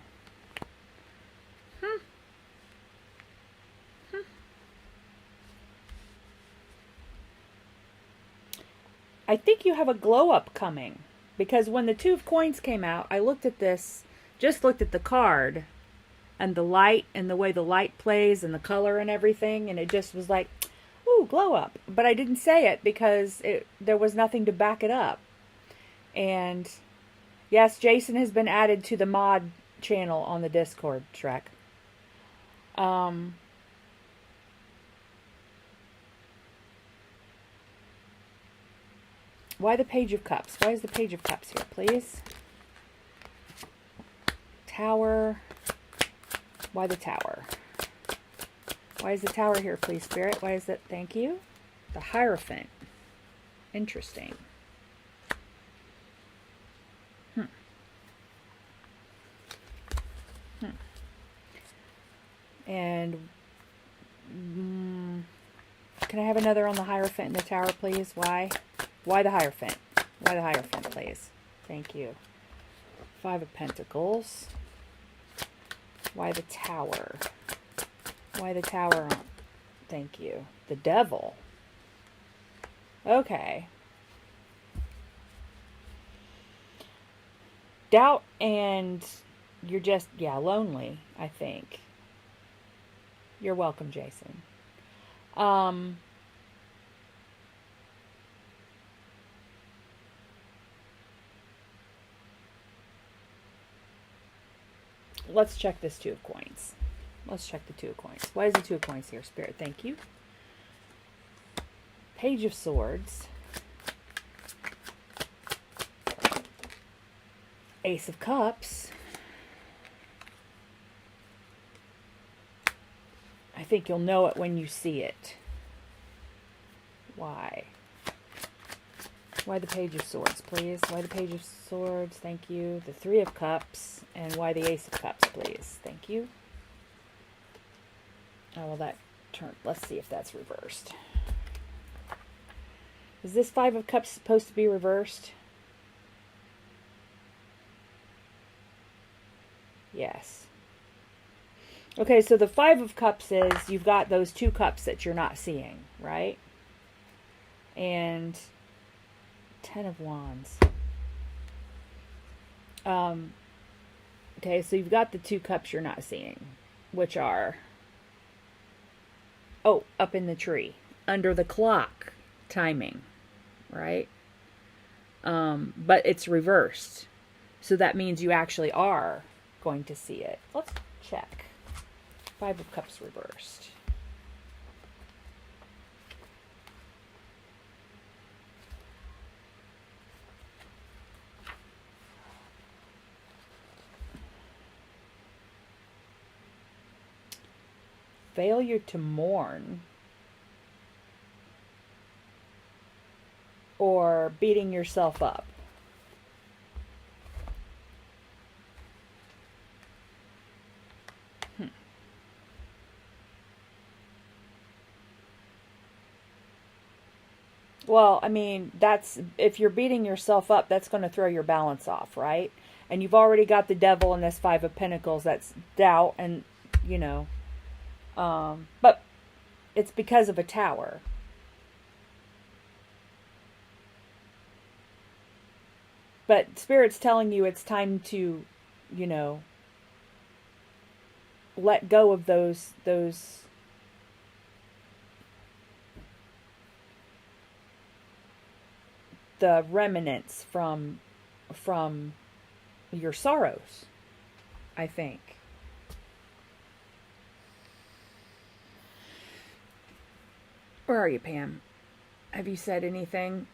I think you have a glow up coming, because when the Two of Coins came out, I looked at this, just looked at the card and the light and the way the light plays and the color and everything, and it just was like, ooh, glow up. But I didn't say it because there was nothing to back it up. And Yes, Jason has been added to the mod channel on the Discord, Shrek. Why the Page of Cups? Why is the Page of Cups here, please? Tower. Why the Tower? Why is the Tower here, please, Spirit? Why is that? Thank you. The Hierophant. Interesting. And can I have another on the Hierophant and the Tower, please? Why? Why the Hierophant? Why the Hierophant, please? Thank you. Five of Pentacles. Why the Tower? Why the Tower? Thank you. The Devil. Okay. Doubt and you're just, yeah, lonely, I think. You're welcome, Jason. Let's check this Two of Coins. Let's check the Two of Coins. Why is the Two of Coins here, Spirit? Thank you. Page of Swords. Ace of Cups. I think you'll know it when you see it. Why? Why the Page of Swords, please? Why the Page of Swords? Thank you. The Three of Cups. And why the Ace of Cups, please? Thank you. Oh, well, that turned. Let's see if that's reversed. Is this Five of Cups supposed to be reversed? Yes. Okay, so the Five of Cups is you've got those two cups that you're not seeing, right? And Ten of Wands. Okay, so you've got the two cups you're not seeing, which are, oh, up in the tree, under the clock timing, right? But it's reversed. So that means you actually are going to see it. Let's check. Five of Cups reversed. Failure to mourn, or beating yourself up. Well, I mean, that's, if you're beating yourself up, that's going to throw your balance off, right? And you've already got the Devil in this Five of Pentacles. That's doubt and, you know, but it's because of a Tower. But Spirit's telling you it's time to, you know, let go of those the remnants from your sorrows, I think. Where are you, Pam? Have you said anything?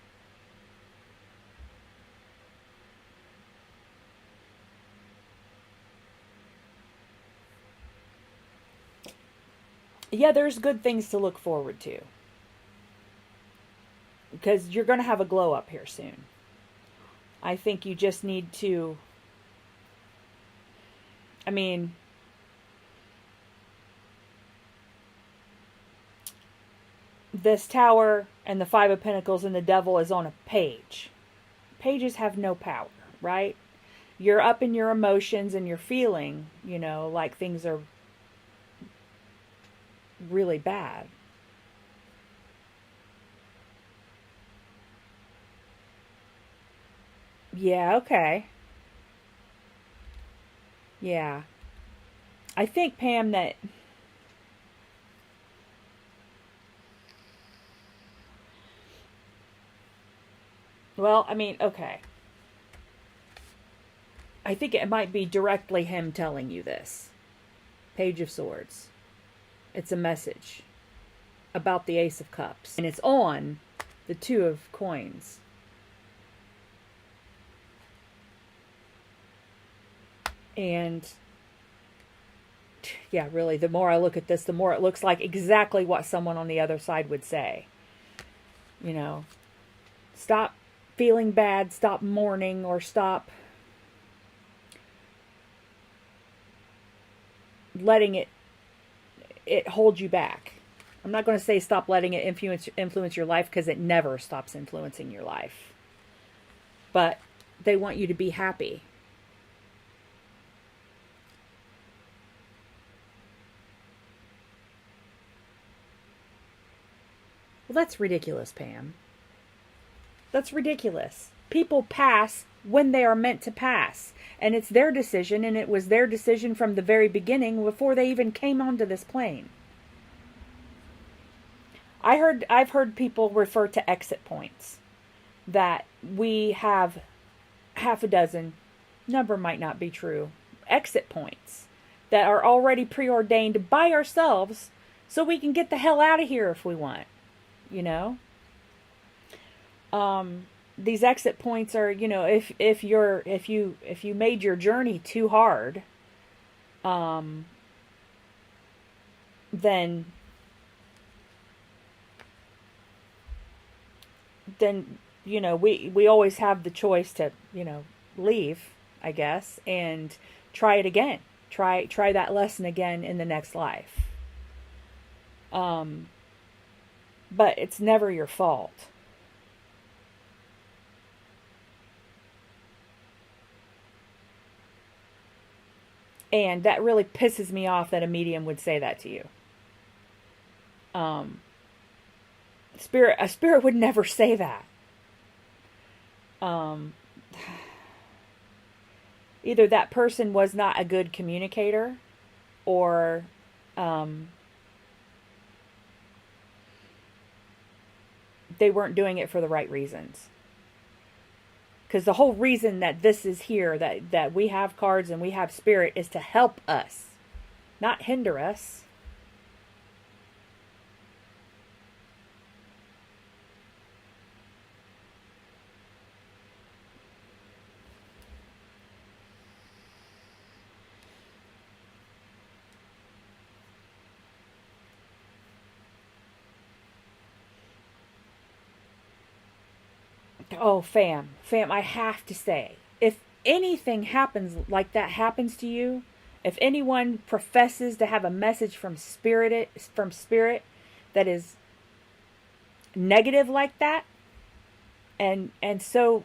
Yeah, there's good things to look forward to. Because you're going to have a glow up here soon. I think you just need to, I mean, this Tower and the Five of Pentacles and the Devil is on a page. Pages have no power, right? You're up in your emotions and you're feeling, you know, like things are really bad. Yeah, okay. Yeah. I think, Pam, that well, I mean, okay. I think it might be directly him telling you this. Page of Swords. It's a message about the Ace of Cups. And it's on the Two of Coins. And yeah, really, the more I look at this, the more it looks like exactly what someone on the other side would say. You know, stop feeling bad, stop mourning, or stop letting it hold you back. I'm not going to say stop letting it influence your life, because it never stops influencing your life. But they want you to be happy. Well, that's ridiculous, Pam. That's ridiculous. People pass when they are meant to pass. And it's their decision, and it was their decision from the very beginning, before they even came onto this plane. I've heard people refer to exit points. That we have half a dozen, number might not be true, exit points that are already preordained by ourselves, so we can get the hell out of here if we want. You know? These exit points are, you know, if you made your journey too hard, then you know, we always have the choice to, you know, leave, I guess, and try it again. Try that lesson again in the next life. But it's never your fault. And that really pisses me off that a medium would say that to you. A spirit would never say that. Either that person was not a good communicator, or they weren't doing it for the right reasons. Because the whole reason that this is here, that we have cards and we have spirit, is to help us, not hinder us. Oh, fam, I have to say, if anything happens like that happens to you, if anyone professes to have a message from spirit that is negative like that, and so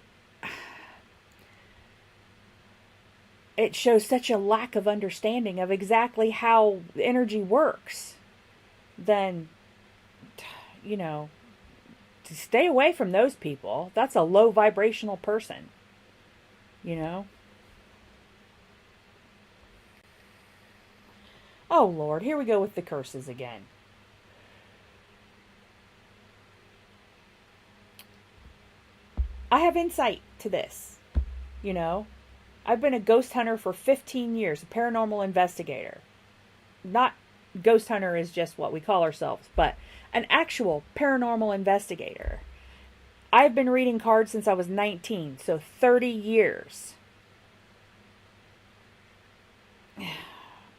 it shows such a lack of understanding of exactly how energy works, then, you know, to stay away from those people. That's a low vibrational person, you know. Oh Lord, here we go with the curses again. I have insight to this, you know. I've been a ghost hunter for 15 years, a paranormal investigator. Not ghost hunter is just what we call ourselves, but an actual paranormal investigator. I've been reading cards since I was 19, so 30 years.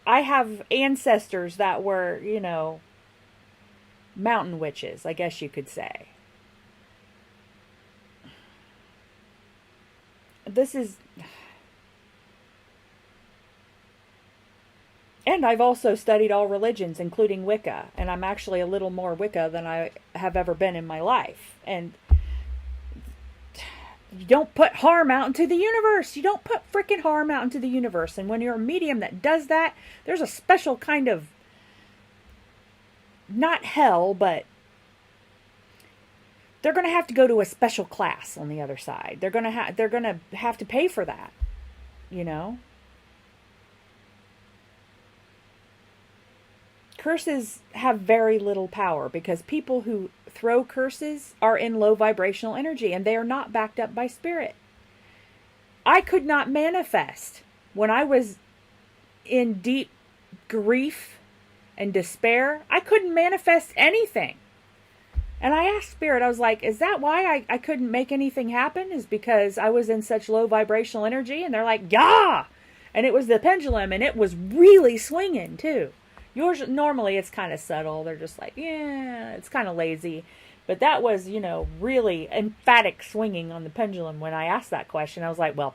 I have ancestors that were, you know, mountain witches, I guess you could say. This is... And I've also studied all religions, including Wicca. And I'm actually a little more Wicca than I have ever been in my life. And you don't put harm out into the universe. You don't put freaking harm out into the universe. And when you're a medium that does that, there's a special kind of, not hell, but they're going to have to go to a special class on the other side. They're going to have to pay for that, you know? Curses have very little power, because people who throw curses are in low vibrational energy, and they are not backed up by spirit. I could not manifest. When I was in deep grief and despair, I couldn't manifest anything. And I asked Spirit, I was like, is that why I couldn't make anything happen? Is because I was in such low vibrational energy? And they're like, yeah! And it was the pendulum, and it was really swinging, too. Yours, normally, it's kind of subtle. They're just like, yeah, it's kind of lazy. But that was, really emphatic swinging on the pendulum. When I asked that question, I was like, well,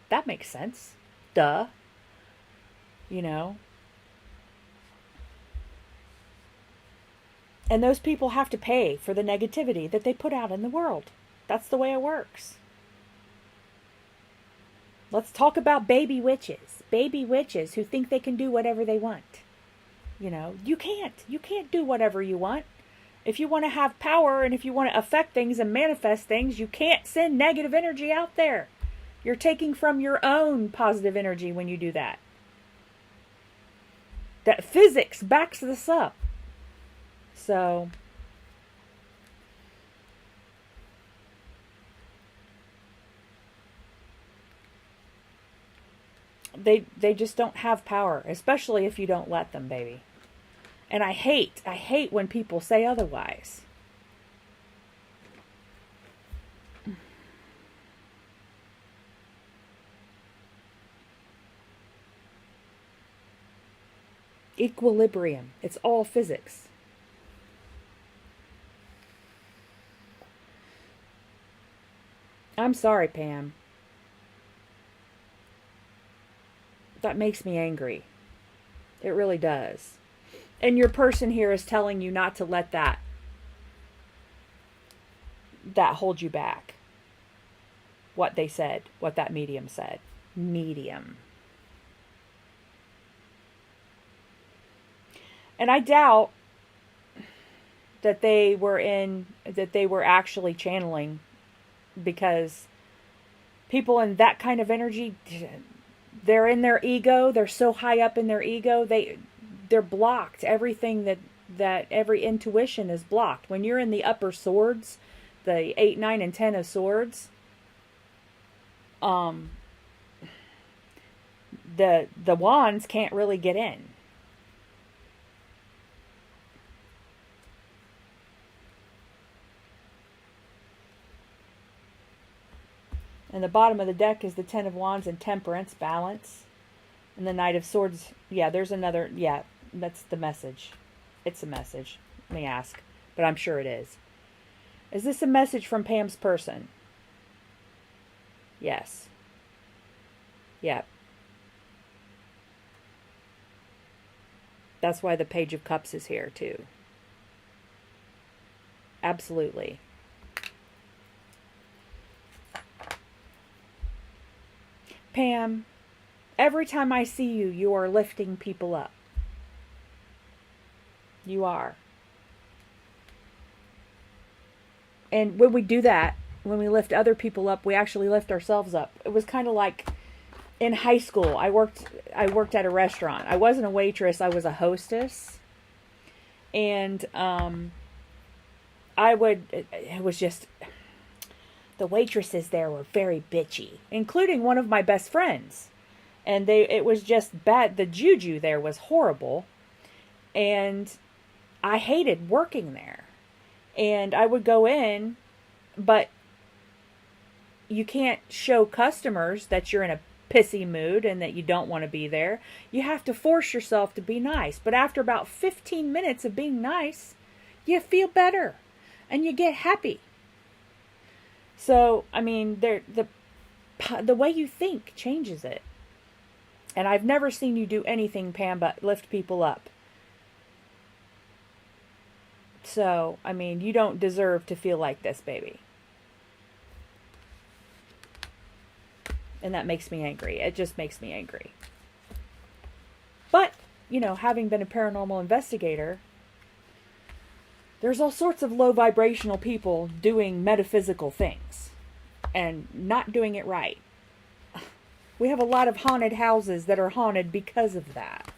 that makes sense. Duh. And those people have to pay for the negativity that they put out in the world. That's the way it works. Let's talk about baby witches. Baby witches who think they can do whatever they want. You can't. You can't do whatever you want. If you want to have power and if you want to affect things and manifest things, you can't send negative energy out there. You're taking from your own positive energy when you do that. That physics backs this up. So, they just don't have power, especially if you don't let them, baby. And I hate when people say otherwise. Equilibrium. It's all physics. I'm sorry, Pam. That makes me angry. It really does. And your person here is telling you not to let that hold you back. What they said, what that medium said. Medium. And I doubt that they were actually channeling, because people in that kind of energy, they're in their ego. They're so high up in their ego. They're blocked. Everything that every intuition is blocked. When you're in the upper swords, the 8, 9, and 10 of swords, the wands can't really get in. And the bottom of the deck is the 10 of Wands and Temperance, balance. And the Knight of Swords, there's another, that's the message. It's a message. Let me ask. But I'm sure it is. Is this a message from Pam's person? Yes. Yep. That's why the Page of Cups is here, too. Absolutely. Pam, every time I see you, you are lifting people up. You are. And when we do that, when we lift other people up, we actually lift ourselves up. It was kind of like in high school. I worked at a restaurant. I wasn't a waitress. I was a hostess. And it was just, the waitresses there were very bitchy, including one of my best friends. And it was just bad. The juju there was horrible. And I hated working there. And I would go in, but you can't show customers that you're in a pissy mood and that you don't want to be there. You have to force yourself to be nice. But after about 15 minutes of being nice, you feel better and you get happy. So, I mean, the way you think changes it. And I've never seen you do anything, Pam, but lift people up. So, I mean, you don't deserve to feel like this, baby. And that makes me angry. It just makes me angry. But, having been a paranormal investigator, there's all sorts of low vibrational people doing metaphysical things and not doing it right. We have a lot of haunted houses that are haunted because of that.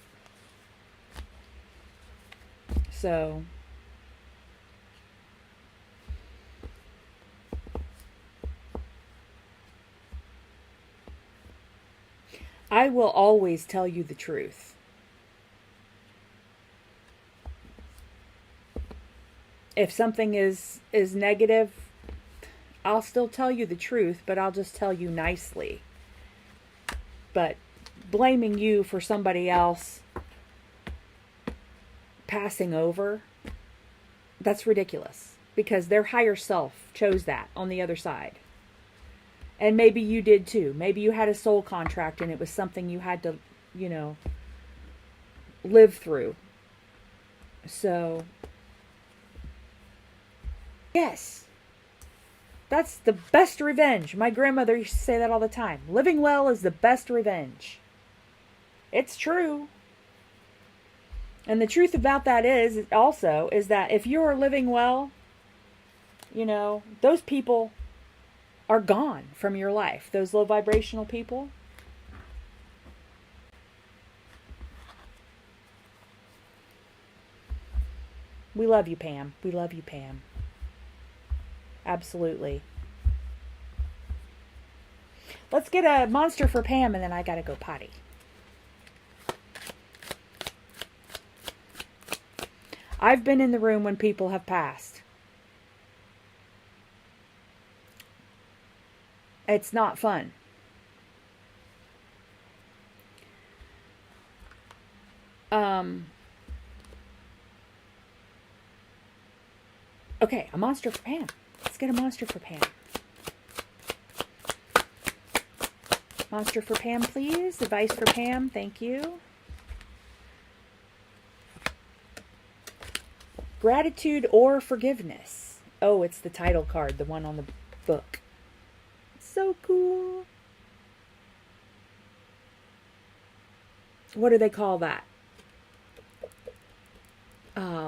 So, I will always tell you the truth. If something is negative, I'll still tell you the truth, but I'll just tell you nicely. But blaming you for somebody else passing over, that's ridiculous, because their higher self chose that on the other side. And maybe you did too. Maybe you had a soul contract and it was something you had to, live through. So, yes, that's the best revenge. My grandmother used to say that all the time. Living well is the best revenge. It's true. And the truth about that is that if you're living well, those people are gone from your life. Those low vibrational people. We love you, Pam. We love you, Pam. Absolutely. Let's get a monster for Pam, and then I gotta go potty. I've been in the room when people have passed. It's not fun. Okay, a monster for Pam. Let's get a monster for Pam. Monster for Pam, please. Advice for Pam. Thank you. Gratitude or forgiveness. Oh, it's the title card, the one on the book. So cool. What do they call that?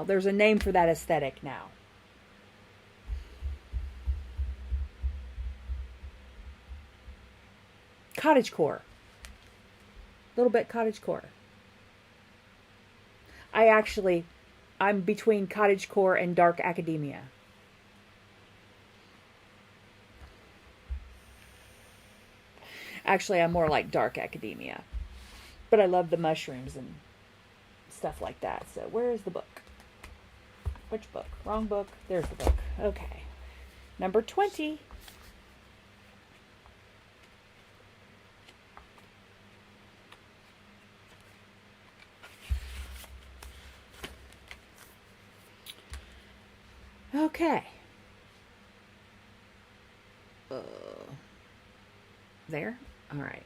There's a name for that aesthetic now. Cottagecore. A little bit cottagecore. I'm between cottagecore and dark academia. Actually, I'm more like dark academia. But I love the mushrooms and stuff like that. So where is the book? Which book? Wrong book. There's the book. Okay. Number 20. Okay. There? All right.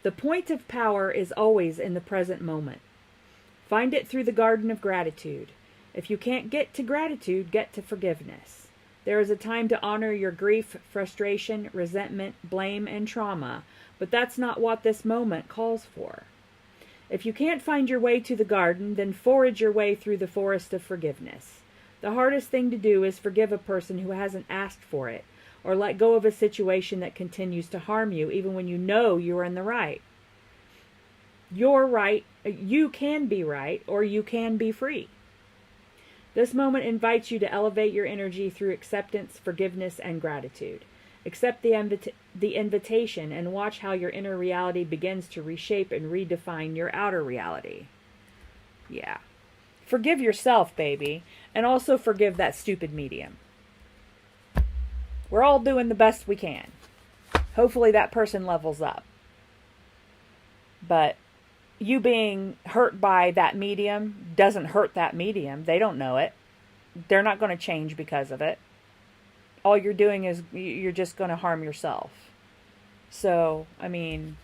The point of power is always in the present moment. Find it through the garden of gratitude. If you can't get to gratitude, get to forgiveness. There is a time to honor your grief, frustration, resentment, blame, and trauma, but that's not what this moment calls for. If you can't find your way to the garden, then forage your way through the forest of forgiveness. The hardest thing to do is forgive a person who hasn't asked for it, or let go of a situation that continues to harm you, even when you know you are in the right. You're right, you can be right, or you can be free. This moment invites you to elevate your energy through acceptance, forgiveness, and gratitude. Accept the invitation and watch how your inner reality begins to reshape and redefine your outer reality. Yeah. Forgive yourself, baby, and also forgive that stupid medium. We're all doing the best we can. Hopefully that person levels up. But you being hurt by that medium doesn't hurt that medium. They don't know it. They're not going to change because of it. All you're doing is you're just going to harm yourself. So, I mean,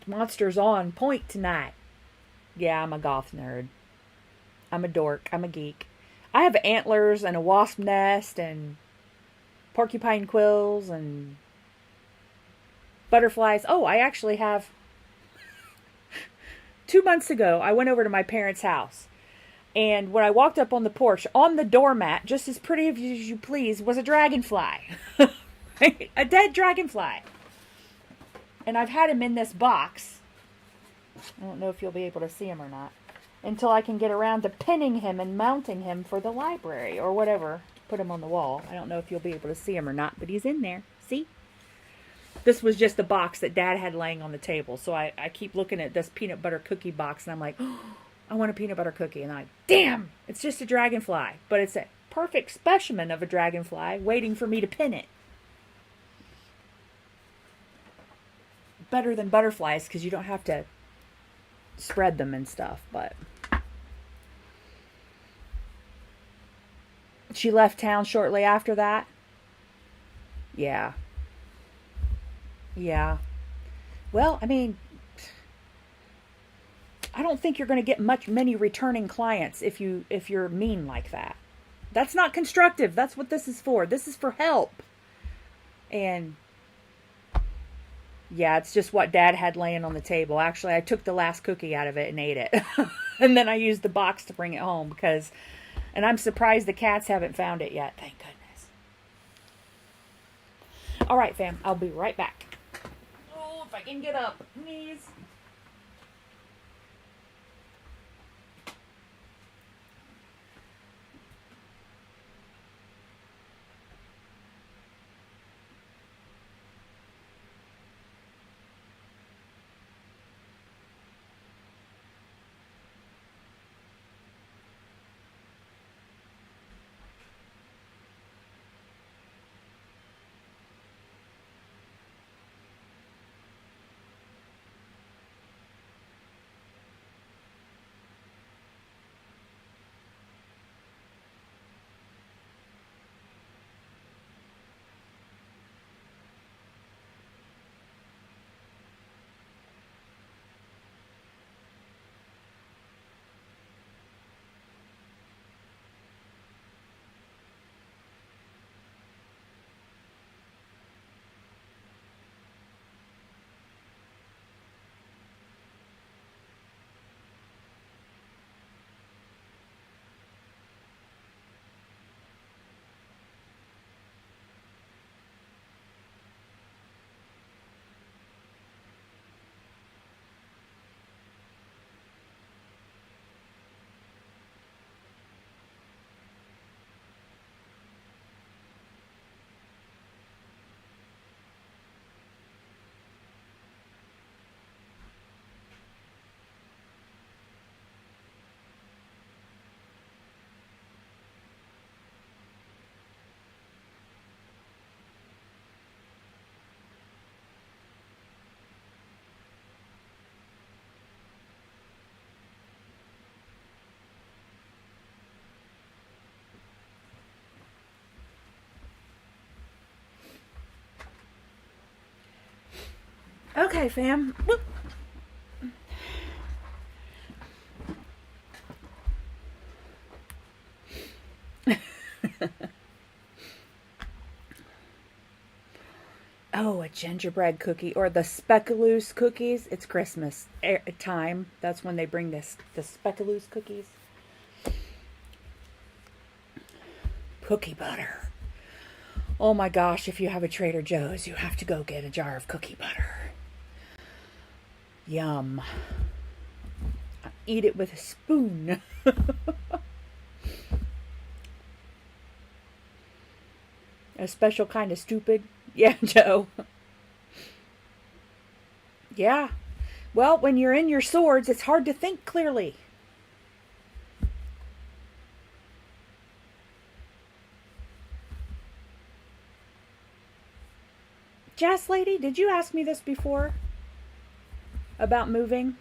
Monster's on point tonight. Yeah, I'm a goth nerd. I'm a dork. I'm a geek. I have antlers and a wasp nest and porcupine quills and butterflies. Oh, I actually have. 2 months ago, I went over to my parents' house. And when I walked up on the porch, on the doormat, just as pretty as you please, was a dragonfly. A dead dragonfly. And I've had him in this box. I don't know if you'll be able to see him or not. until I can get around to pinning him and mounting him for the library or whatever. Put him on the wall. I don't know if you'll be able to see him or not, but he's in there. See? This was just a box that Dad had laying on the table. So I keep looking at this peanut butter cookie box and I'm like, oh, I want a peanut butter cookie. And I'm like, damn, it's just a dragonfly. But it's a perfect specimen of a dragonfly waiting for me to pin it. Better than butterflies because you don't have to spread them and stuff. But she left town shortly after that. Yeah. Yeah. Well, I mean, I don't think you're going to get many returning clients if you're mean like that. That's not constructive. That's what this is for. This is for help. And yeah, it's just what Dad had laying on the table. Actually, I took the last cookie out of it and ate it. And then I used the box to bring it home and I'm surprised the cats haven't found it yet. Thank goodness. All right, fam. I'll be right back. Oh, if I can get up, please. Okay, fam. Oh, a gingerbread cookie or the speculoos cookies. It's Christmas time. That's when they bring the speculoos cookies. Cookie butter. Oh my gosh, if you have a Trader Joe's, you have to go get a jar of cookie butter. Yum. Eat it with a spoon. A special kind of stupid. Yeah, Joe. Yeah. Well, when you're in your swords, it's hard to think clearly. Jazz lady, did you ask me this before? About moving?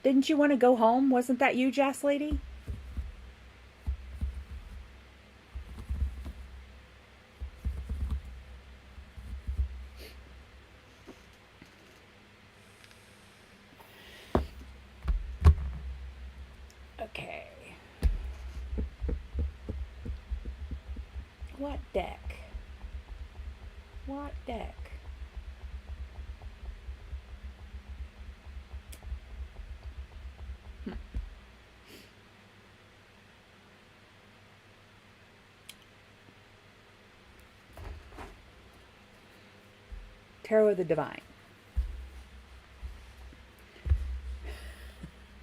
Didn't you want to go home? Wasn't that you, Jazz lady? Okay. What deck? What deck? Tarot of the Divine.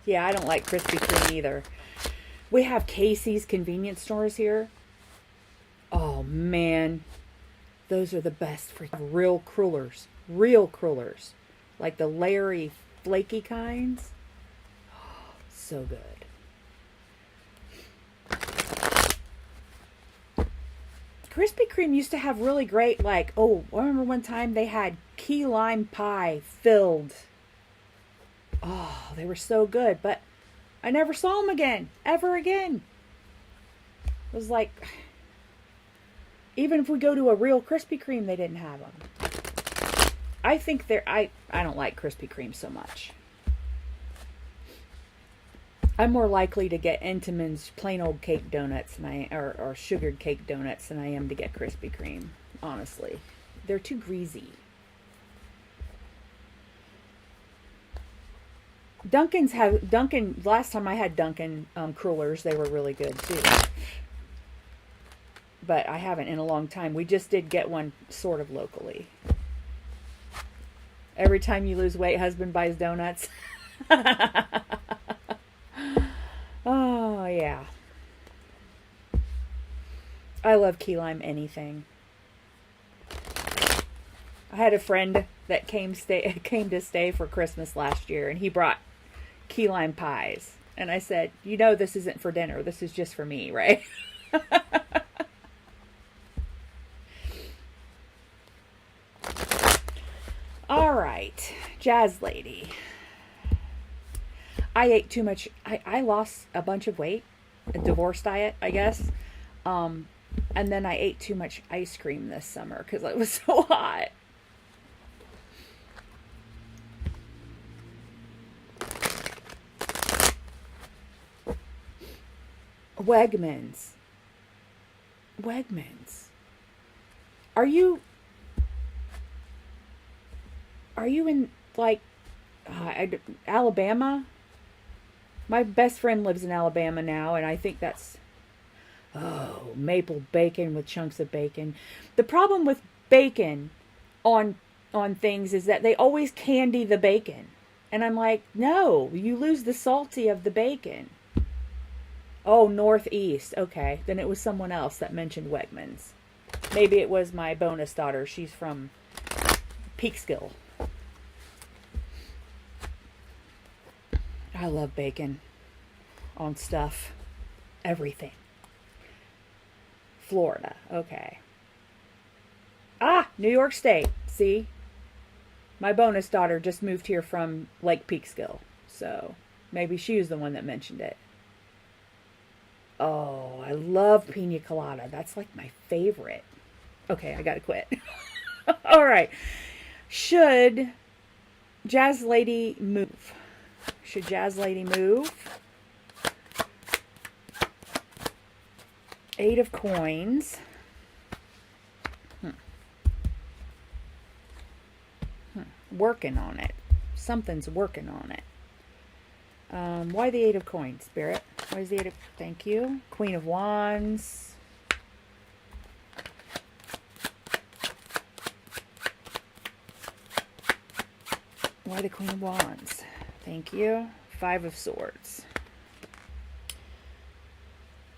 Yeah, I don't like Krispy Kreme either. We have Casey's convenience stores here. Oh, man. Those are the best for real crullers. Real crullers. Like the layery, flaky kinds. Oh, so good. Krispy Kreme used to have really great, like, oh, I remember one time they had key lime pie filled. Oh, they were so good, but I never saw them again, ever again. It was like, even if we go to a real Krispy Kreme, they didn't have them. I think I don't like Krispy Kreme so much. I'm more likely to get Entenmann's plain old cake donuts or sugared cake donuts than I am to get Krispy Kreme, honestly. They're too greasy. Dunkin', last time I had Dunkin' crullers, they were really good too. But I haven't in a long time. We just did get one sort of locally. Every time you lose weight, husband buys donuts. Oh, yeah. I love key lime anything. I had a friend that came to stay for Christmas last year, and he brought key lime pies. And I said, you know this isn't for dinner. This is just for me, right? All right. Jazz lady. I ate too much. I lost a bunch of weight. A divorce diet, I guess. And then I ate too much ice cream this summer because it was so hot. Wegmans. Are you in, like, Alabama? My best friend lives in Alabama now, and I think that's, maple bacon with chunks of bacon. The problem with bacon on things is that they always candy the bacon. And I'm like, no, you lose the salty of the bacon. Oh, Northeast. Okay, then it was someone else that mentioned Wegmans. Maybe it was my bonus daughter. She's from Peekskill. I love bacon on stuff. Everything. Florida. Okay. Ah, New York State. See? My bonus daughter just moved here from Lake Peekskill. So maybe she was the one that mentioned it. Oh, I love pina colada. That's like my favorite. Okay, I gotta quit. All right. Should Jazz Lady move? Should Jazz Lady move? 8 of coins. Working on it. Something's working on it. Why the 8 of coins, Spirit? Why is the 8 of... Thank you. Queen of Wands. Why the Queen of Wands? Thank you. 5 of Swords.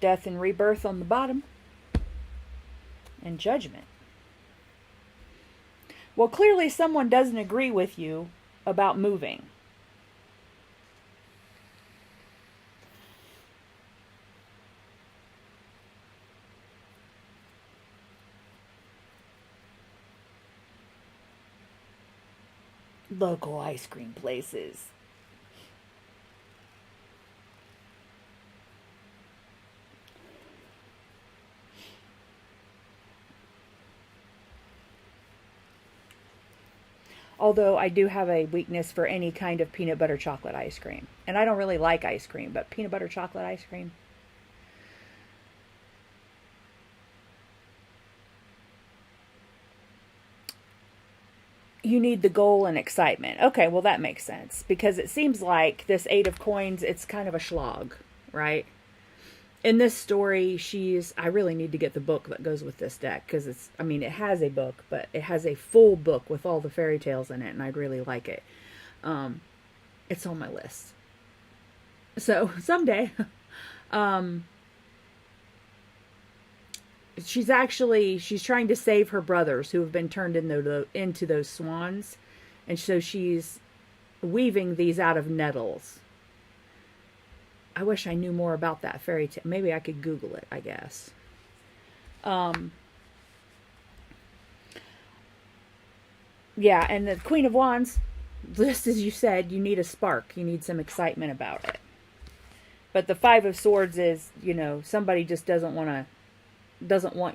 Death and rebirth on the bottom. And Judgment. Well, clearly someone doesn't agree with you about moving. Local ice cream places. Although I do have a weakness for any kind of peanut butter chocolate ice cream. And I don't really like ice cream, but peanut butter chocolate ice cream. You need the goal and excitement. Okay, well that makes sense. Because it seems like this 8 of coins, it's kind of a slog, right? In this story, I really need to get the book that goes with this deck, because it has a book, but it has a full book with all the fairy tales in it, and I'd really like it. It's on my list. So someday, she's trying to save her brothers who have been turned into those swans, and so she's weaving these out of nettles. I wish I knew more about that fairy tale. Maybe I could Google it, I guess. Yeah, and the Queen of Wands, just as you said, you need a spark. You need some excitement about it. But the Five of Swords is, somebody just doesn't want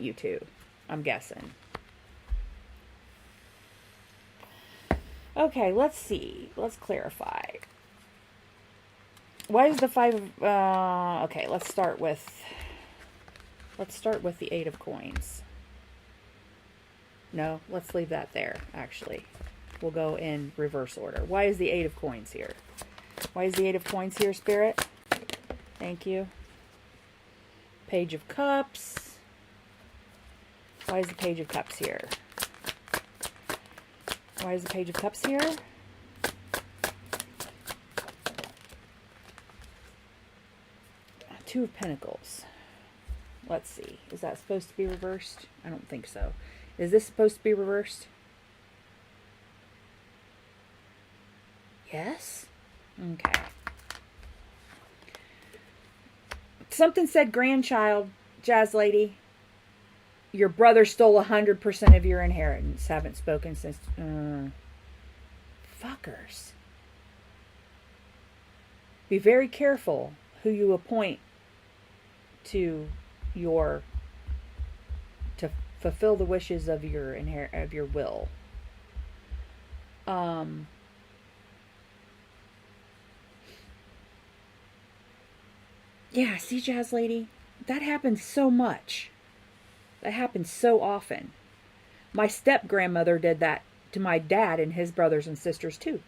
you to, I'm guessing. Okay, let's see. Let's clarify. Why is the okay, let's start with the Eight of Coins. No, let's leave that there, actually. We'll go in reverse order. Why is the Eight of Coins here? Why is the Eight of Coins here, Spirit? Thank you. Page of Cups. Why is the Page of Cups here? Why is the Page of Cups here? Two of Pentacles. Let's see. Is that supposed to be reversed? I don't think so. Is this supposed to be reversed? Yes? Okay. Something said grandchild, Jazz Lady. Your brother stole 100% of your inheritance. Haven't spoken since... fuckers. Be very careful who you appoint to fulfill the wishes of your will. Yeah, see, Jazz Lady, that happens so much. That happens so often. My step grandmother did that to my dad and his brothers and sisters too.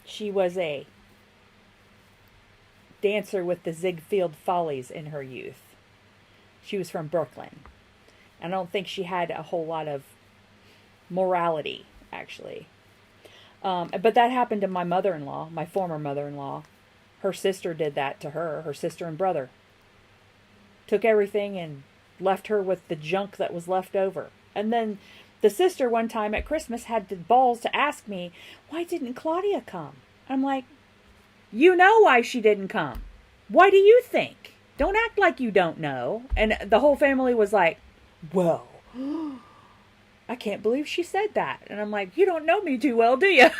She was a dancer with the Ziegfeld Follies in her youth. She was from Brooklyn. I don't think she had a whole lot of morality, actually. But that happened to my mother-in-law, my former mother-in-law. Her sister did that to her sister and brother. Took everything and left her with the junk that was left over. And then the sister one time at Christmas had the balls to ask me, why didn't Claudia come? I'm like, you know why she didn't come. Why do you think? Don't act like you don't know. And the whole family was like, well, I can't believe she said that. And I'm like, you don't know me too well, do you?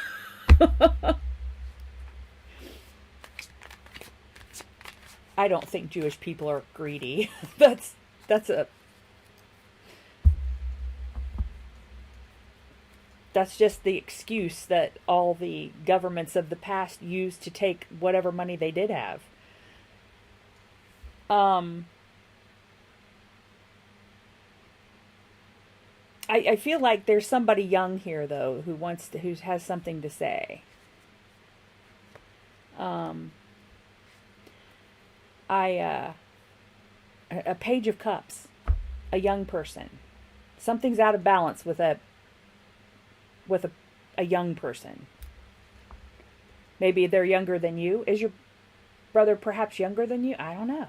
I don't think Jewish people are greedy. That's just the excuse that all the governments of the past used to take whatever money they did have. I feel like there's somebody young here though who has something to say. A Page of Cups, a young person. Something's out of balance with a young person. Maybe they're younger than you. Is your brother perhaps younger than you? I don't know.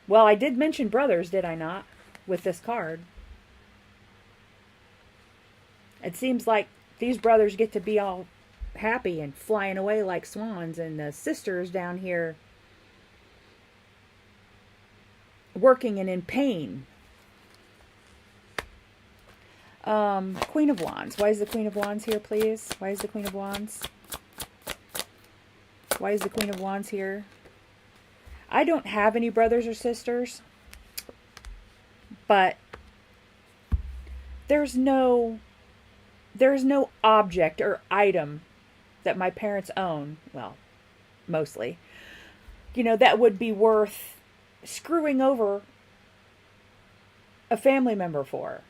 Well, I did mention brothers, did I not? With this card. It seems like these brothers get to be all happy and flying away like swans, and the sisters down here working and in pain. Queen of Wands. Why is the Queen of Wands here, please? Why is the Queen of Wands? Why is the Queen of Wands here? I don't have any brothers or sisters, but there's no object or item that my parents own, well, mostly, that would be worth screwing over a family member for.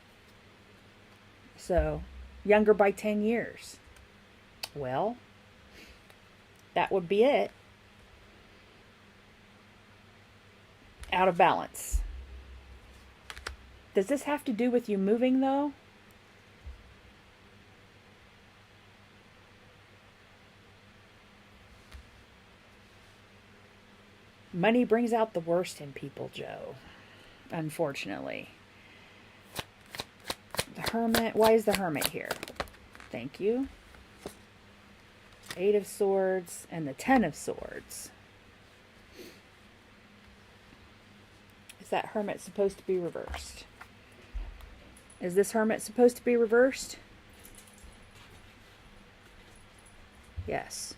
So, younger by 10 years. Well, that would be it. Out of balance. Does this have to do with you moving, though? Money brings out the worst in people, Joe. Unfortunately. The Hermit. Why is the Hermit here? Thank you. Eight of Swords and the 10 of Swords. Is that Hermit supposed to be reversed? Is this Hermit supposed to be reversed? Yes.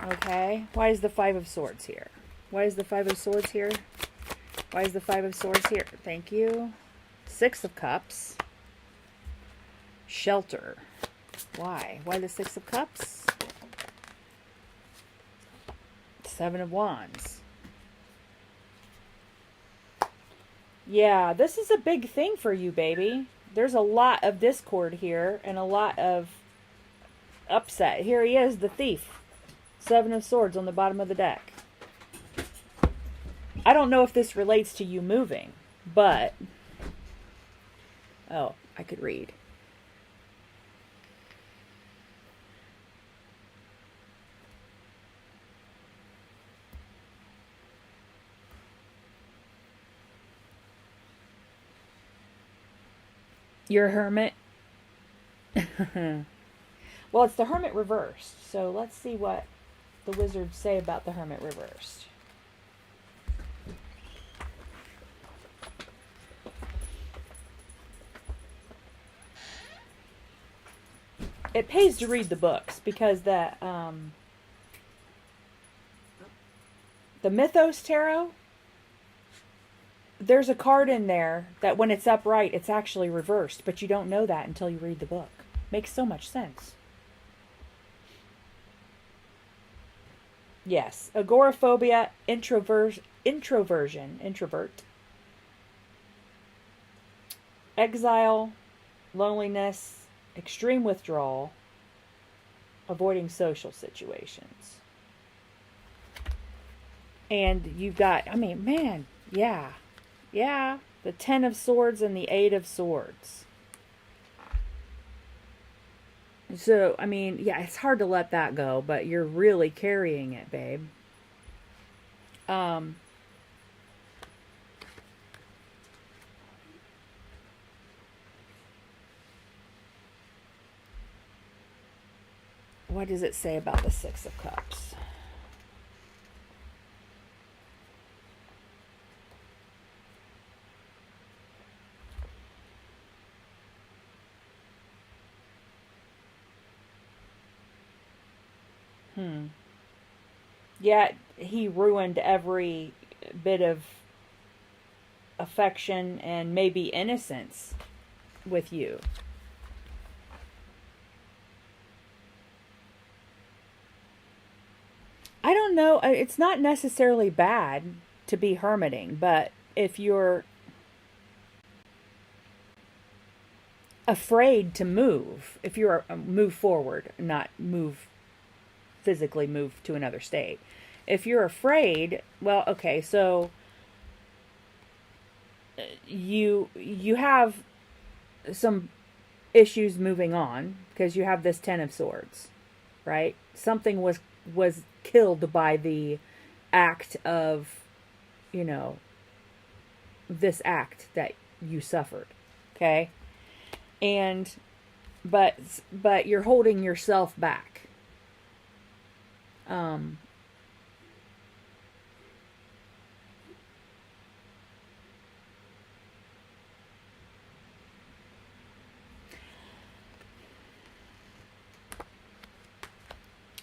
Okay. Why is the 5 of Swords here? Why is the 5 of Swords here? Why is the 5 of Swords here? Thank you. 6 of Cups. Shelter. Why? Why the 6 of Cups? 7 of Wands. Yeah, this is a big thing for you, baby. There's a lot of discord here and a lot of upset. Here he is, the Thief. 7 of Swords on the bottom of the deck. I don't know if this relates to you moving, but... Oh, I could read. You're a hermit? Well, it's the Hermit reversed, so let's see what the wizards say about the Hermit reversed. It pays to read the books because the Mythos Tarot, there's a card in there that when it's upright, it's actually reversed, but you don't know that until you read the book. Makes so much sense. Yes, agoraphobia, introvert, exile, loneliness, extreme withdrawal, avoiding social situations. And you've got, I mean, man, yeah, the 10 of Swords and the 8 of Swords. So, I mean, yeah, it's hard to let that go, but you're really carrying it, babe. What does it say about the 6 of Cups? Yeah, he ruined every bit of affection and maybe innocence with you. I don't know. It's not necessarily bad to be hermiting, but if you're afraid to move, if you're move forward, not physically move to another state. If you're afraid, well, okay, so you have some issues moving on because you have this 10 of Swords, right? Something was killed by the act of, this act that you suffered, okay? And but you're holding yourself back.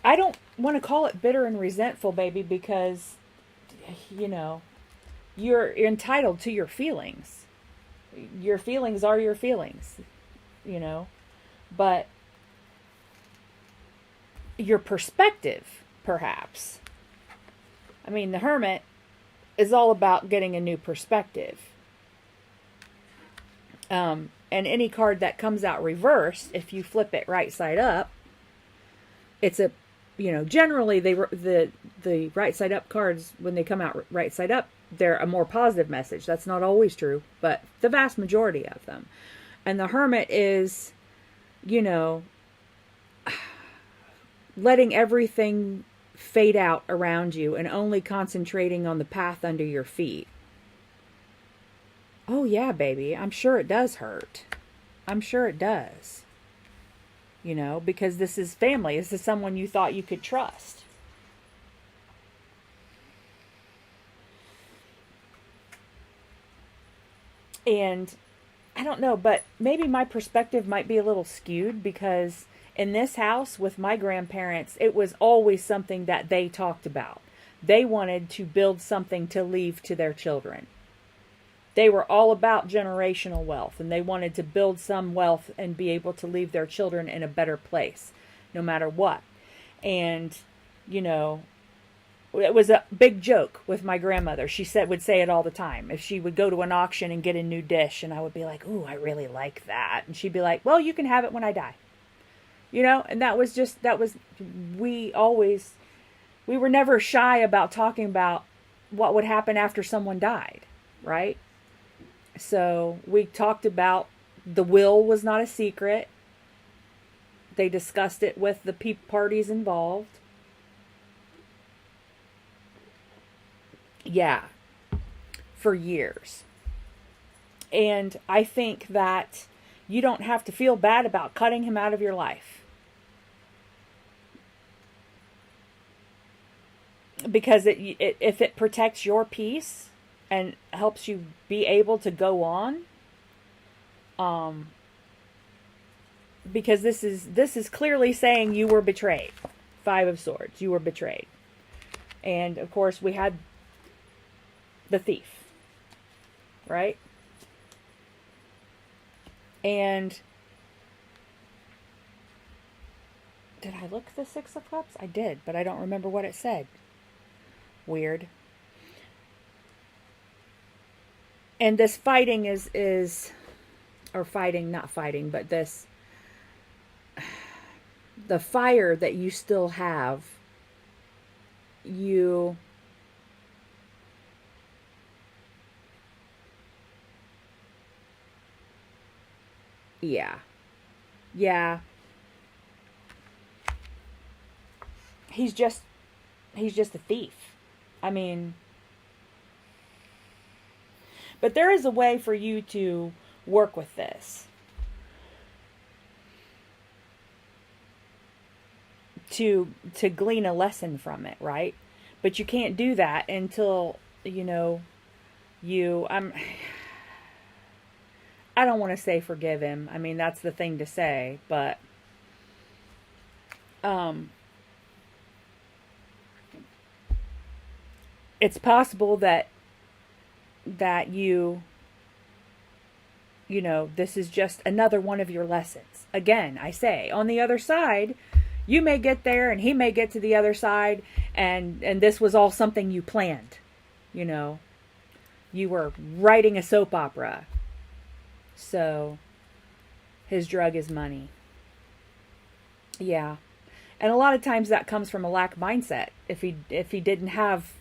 I don't want to call it bitter and resentful, baby, because, you're entitled to your feelings. Your feelings are your feelings, but your perspective, perhaps. I mean, the Hermit is all about getting a new perspective. And any card that comes out reversed, if you flip it right side up, it's a, generally the right side up cards, when they come out right side up, they're a more positive message. That's not always true, but the vast majority of them. And the Hermit is, letting everything fade out around you and only concentrating on the path under your feet. Oh yeah, baby, I'm sure it does hurt. I'm sure it does. Because this is family. This is someone you thought you could trust. And I don't know, but maybe my perspective might be a little skewed, because in this house with my grandparents, it was always something that they talked about. They wanted to build something to leave to their children. They were all about generational wealth, and they wanted to build some wealth and be able to leave their children in a better place, no matter what. And, it was a big joke with my grandmother. She would say it all the time. If she would go to an auction and get a new dish, and I would be like, ooh, I really like that. And she'd be like, well, you can have it when I die. And we were never shy about talking about what would happen after someone died, right? So we talked about the will was not a secret. They discussed it with the parties involved. Yeah, for years. And I think that you don't have to feel bad about cutting him out of your life. Because if it protects your peace and helps you be able to go on, because this is clearly saying you were betrayed. 5 of Swords, you were betrayed. And of course we had the Thief, right? And did I look at the 6 of Cups? I did, but I don't remember what it said. Weird. And this fighting or fighting, not fighting, but the fire that you still have, yeah. He's just a thief. I mean, but there is a way for you to work with this. To glean a lesson from it, right? But you can't do that until, I don't want to say forgive him. I mean, that's the thing to say, but it's possible that this is just another one of your lessons. Again, I say, on the other side, you may get there and he may get to the other side, and this was all something you planned. You were writing a soap opera. So his drug is money. Yeah. And a lot of times that comes from a lack mindset. If he didn't have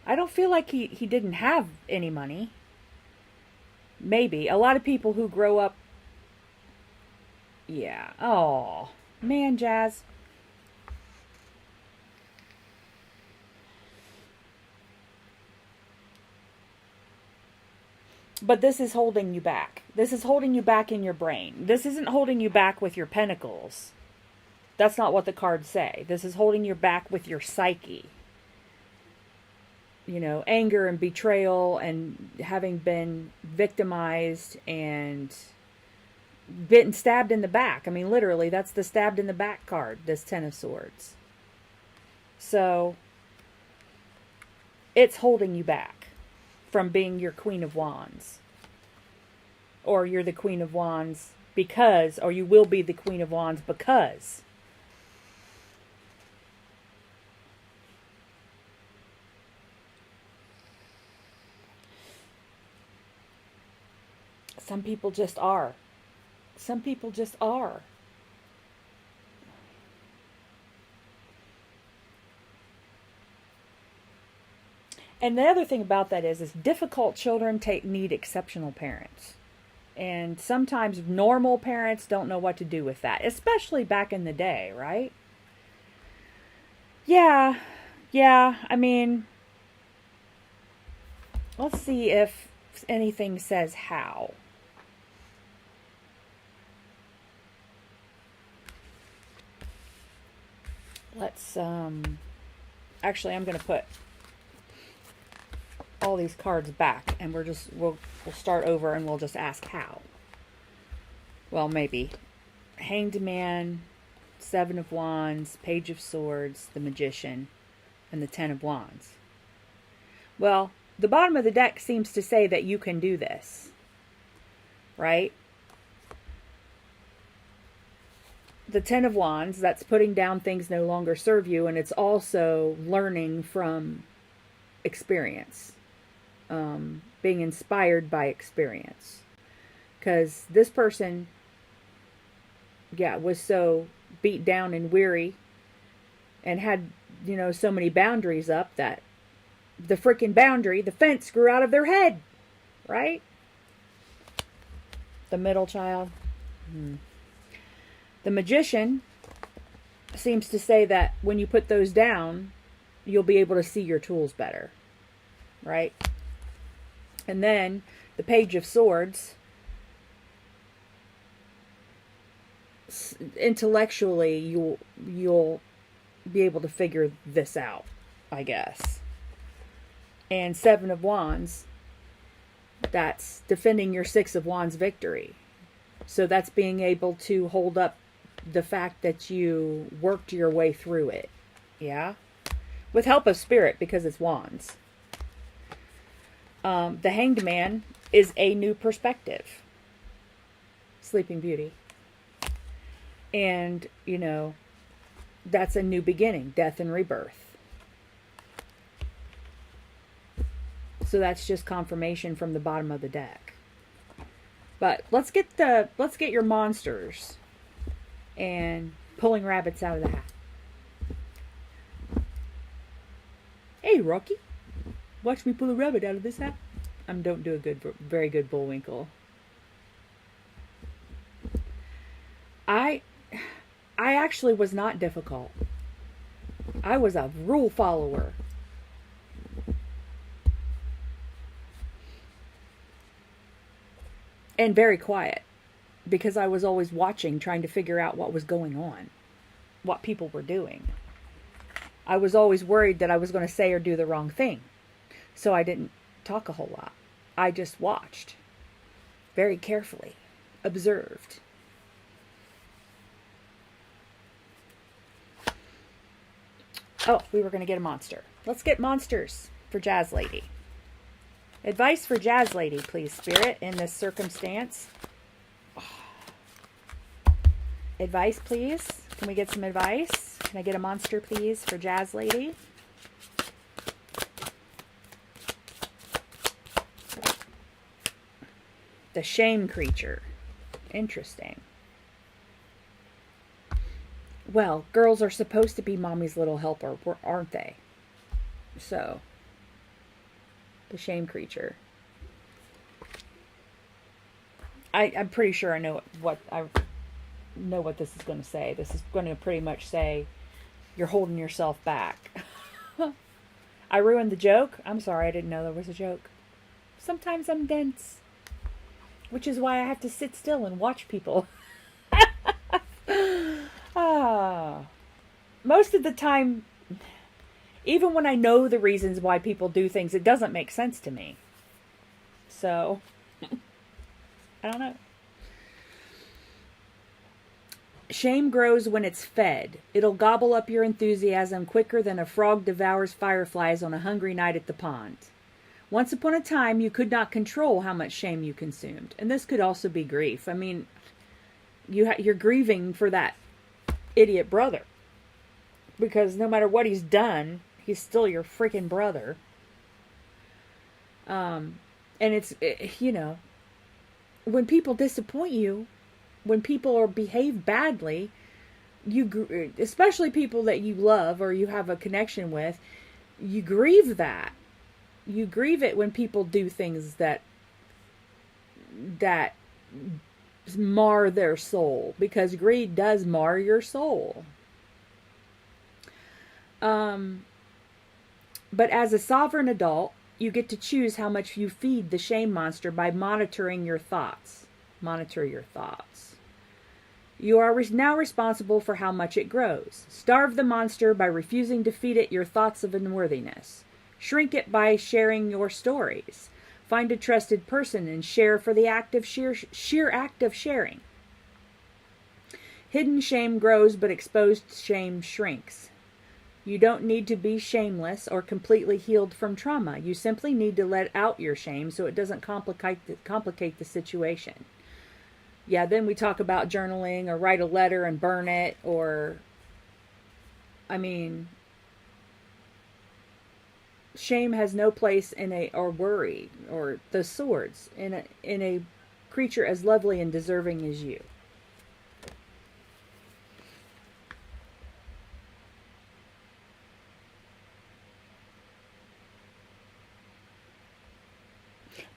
I don't feel like he didn't have any money. Maybe. A lot of people who grow up. Yeah. Oh, man, Jazz. But this is holding you back. This is holding you back in your brain. This isn't holding you back with your pentacles. That's not what the cards say. This is holding you back with your psyche. Anger and betrayal and having been victimized and getting stabbed in the back. I mean, literally, that's the stabbed in the back card, this 10 of Swords. So, it's holding you back from being your Queen of Wands. Or you're the Queen of Wands because, or you will be the Queen of Wands because. Some people just are. Some people just are. And the other thing about that is difficult children need exceptional parents. And sometimes normal parents don't know what to do with that, especially back in the day, right? Yeah, yeah. I mean, let's see if anything says how. Let's, actually, I'm going to put all these cards back and we'll start over and we'll just ask how. Well, maybe. Hanged Man, Seven of Wands, Page of Swords, the Magician, and the Ten of Wands. Well, the bottom of the deck seems to say that you can do this, right? The Ten of Wands, that's putting down things no longer serve you, and it's also learning from experience, being inspired by experience. Because this person, was so beat down and weary and had, so many boundaries up that the freaking boundary, the fence grew out of their head, right? The middle child. The Magician seems to say that when you put those down, you'll be able to see your tools better, right? And then the Page of Swords, intellectually you'll be able to figure this out, I guess. And Seven of Wands, that's defending your Six of Wands victory. So that's being able to hold up the fact that you worked your way through it. Yeah? With help of spirit, because it's wands. The Hanged Man is a new perspective. Sleeping Beauty. And, that's a new beginning. Death and rebirth. So that's just confirmation from the bottom of the deck. But let's get your monsters and pulling rabbits out of the hat. Hey, Rocky, watch me pull a rabbit out of this hat. I don't do very good Bullwinkle. I actually was not difficult. I was a rule follower. And very quiet, because I was always watching, trying to figure out what was going on, what people were doing. I was always worried that I was going to say or do the wrong thing. So I didn't talk a whole lot. I just watched very carefully, observed. Oh, we were going to get a monster. Let's get monsters for Jazz Lady. Advice for Jazz Lady, please, Spirit, in this circumstance. Advice, please. Can we get some advice? Can I get a monster, please, for Jazz Lady? The Shame Creature. Interesting. Well, girls are supposed to be mommy's little helper, aren't they? So, the Shame Creature. I'm pretty sure I know what this is going to say. This is going to pretty much say you're holding yourself back. I ruined the joke. I'm sorry, I didn't know there was a joke. Sometimes I'm dense, which is why I have to sit still and watch people. Most of the time, even when I know the reasons why people do things, it doesn't make sense to me. So, I don't know. Shame grows when it's fed. It'll gobble up your enthusiasm quicker than a frog devours fireflies on a hungry night at the pond. Once upon a time, you could not control how much shame you consumed. And this could also be grief. I mean, you're grieving for that idiot brother. Because no matter what he's done, he's still your freaking brother. And it's when people disappoint you, when people behave badly, especially people that you love or you have a connection with, you grieve that. You grieve it when people do things that mar their soul, because greed does mar your soul. But as a sovereign adult, you get to choose how much you feed the shame monster by monitoring your thoughts. Monitor your thoughts. You are now responsible for how much it grows. Starve the monster by refusing to feed it your thoughts of unworthiness. Shrink it by sharing your stories. Find a trusted person and share for the sheer act of sharing. Hidden shame grows, but exposed shame shrinks. You don't need to be shameless or completely healed from trauma. You simply need to let out your shame so it doesn't complicate the situation. Yeah, then we talk about journaling or write a letter and burn it, or, shame has no place or worry, or the swords, in a creature as lovely and deserving as you.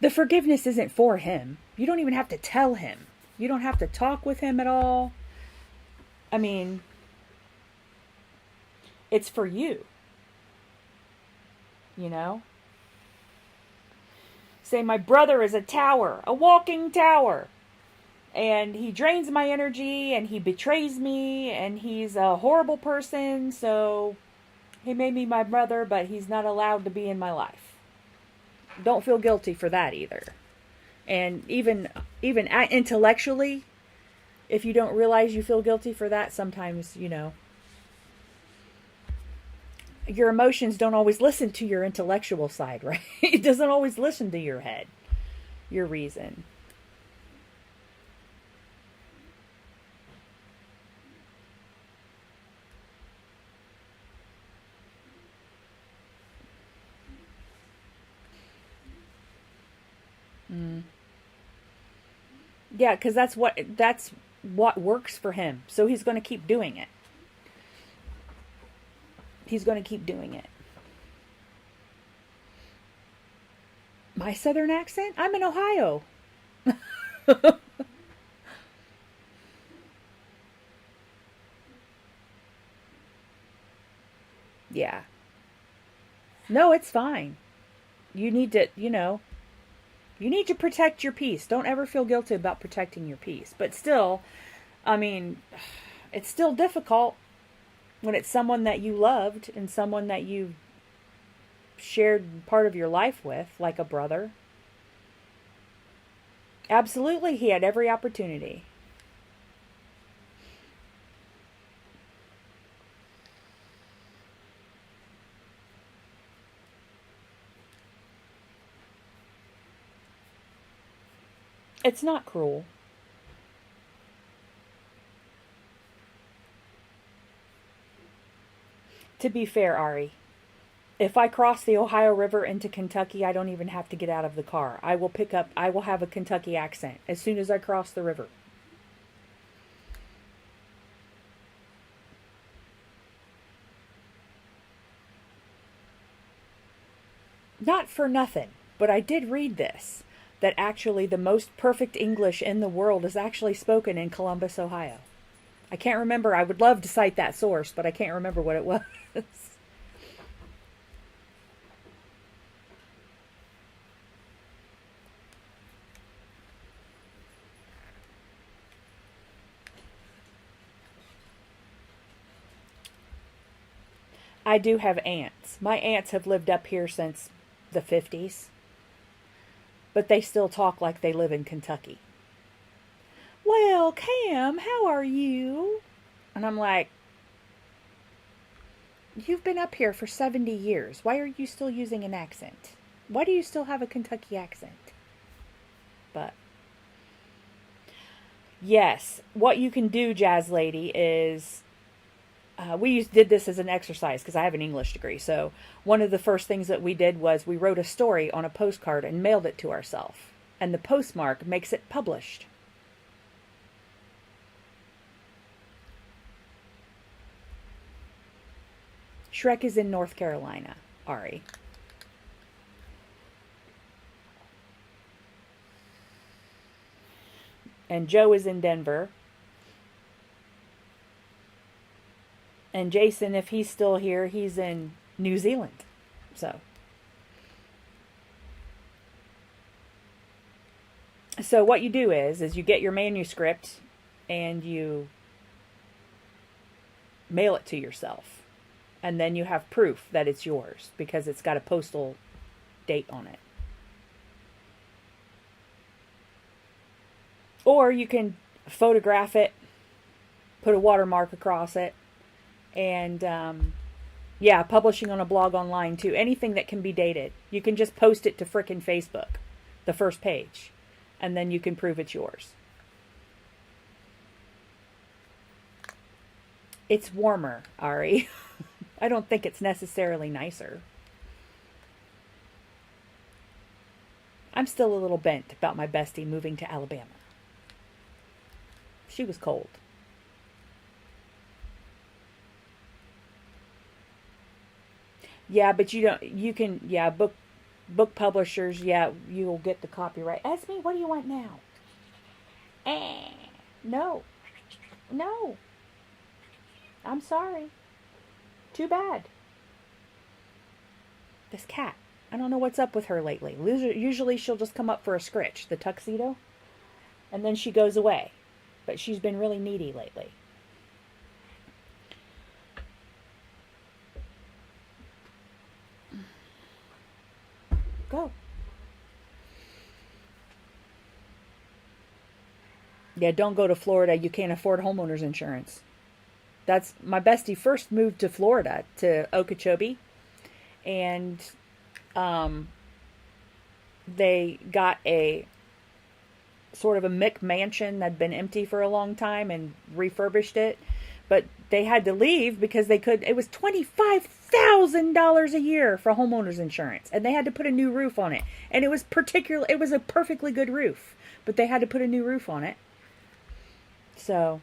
The forgiveness isn't for him. You don't even have to tell him. You don't have to talk with him at all. It's for you. Say, my brother is a tower, a walking tower. And he drains my energy and he betrays me and he's a horrible person. So he made me my brother, but he's not allowed to be in my life. Don't feel guilty for that either. And even intellectually, if you don't realize you feel guilty for that, sometimes, your emotions don't always listen to your intellectual side, right? It doesn't always listen to your head, your reason. Yeah, because that's what works for him. So he's going to keep doing it. He's going to keep doing it. My southern accent? I'm in Ohio. Yeah. No, it's fine. You need to, you need to protect your peace. Don't ever feel guilty about protecting your peace. But still, it's still difficult when it's someone that you loved and someone that you shared part of your life with, like a brother. Absolutely, he had every opportunity. It's not cruel. To be fair, Ari, if I cross the Ohio River into Kentucky, I don't even have to get out of the car. I will have a Kentucky accent as soon as I cross the river. Not for nothing, but I did read this, that actually the most perfect English in the world is actually spoken in Columbus, Ohio. I can't remember. I would love to cite that source, but I can't remember what it was. I do have aunts. My aunts have lived up here since the 50s, but they still talk like they live in Kentucky. Well, Cam, how are you? And I'm like, you've been up here for 70 years. Why are you still using an accent? Why do you still have a Kentucky accent? But yes, what you can do, Jazz Lady, is we did this as an exercise because I have an English degree. So one of the first things that we did was we wrote a story on a postcard and mailed it to ourselves. and the postmark makes it published. Shrek is in North Carolina, Ari. And Joe is in Denver. And Jason, if he's still here, he's in New Zealand. So what you do is you get your manuscript and you mail it to yourself. And then you have proof that it's yours because it's got a postal date on it. Or you can photograph it, put a watermark across it, and publishing on a blog online too. Anything that can be dated. You can just post it to frickin' Facebook, the first page, and then you can prove it's yours. It's warmer, Ari. I don't think it's necessarily nicer. I'm still a little bent about my bestie moving to Alabama. She was cold. Yeah, but book publishers, you'll get the copyright. Esme, what do you want now? No. I'm sorry. Too bad. This cat. I don't know what's up with her lately. Usually she'll just come up for a scritch, the tuxedo, and then she goes away. But she's been really needy lately. Go. Yeah, don't go to Florida. You can't afford homeowners insurance. That's my bestie first moved to Florida, to Okeechobee. And they got a sort of a McMansion that'd been empty for a long time and refurbished it. But they had to leave because it was $25,000 a year for homeowners insurance. And they had to put a new roof on it. And it was a perfectly good roof. But they had to put a new roof on it. So.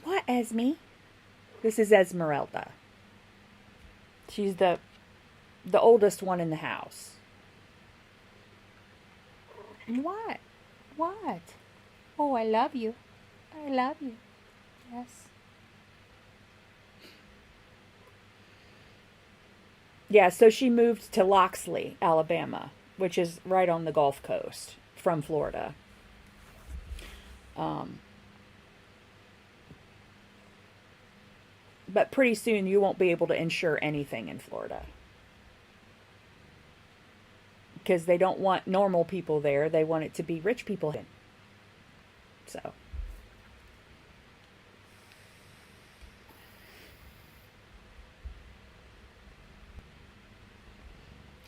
What, Esme? This is Esmeralda. She's the oldest one in the house. What? What? Oh, I love you. I love you. Yes. Yeah, so she moved to Loxley, Alabama, which is right on the Gulf Coast from Florida. But pretty soon you won't be able to insure anything in Florida. Because they don't want normal people there. They want it to be rich people. So.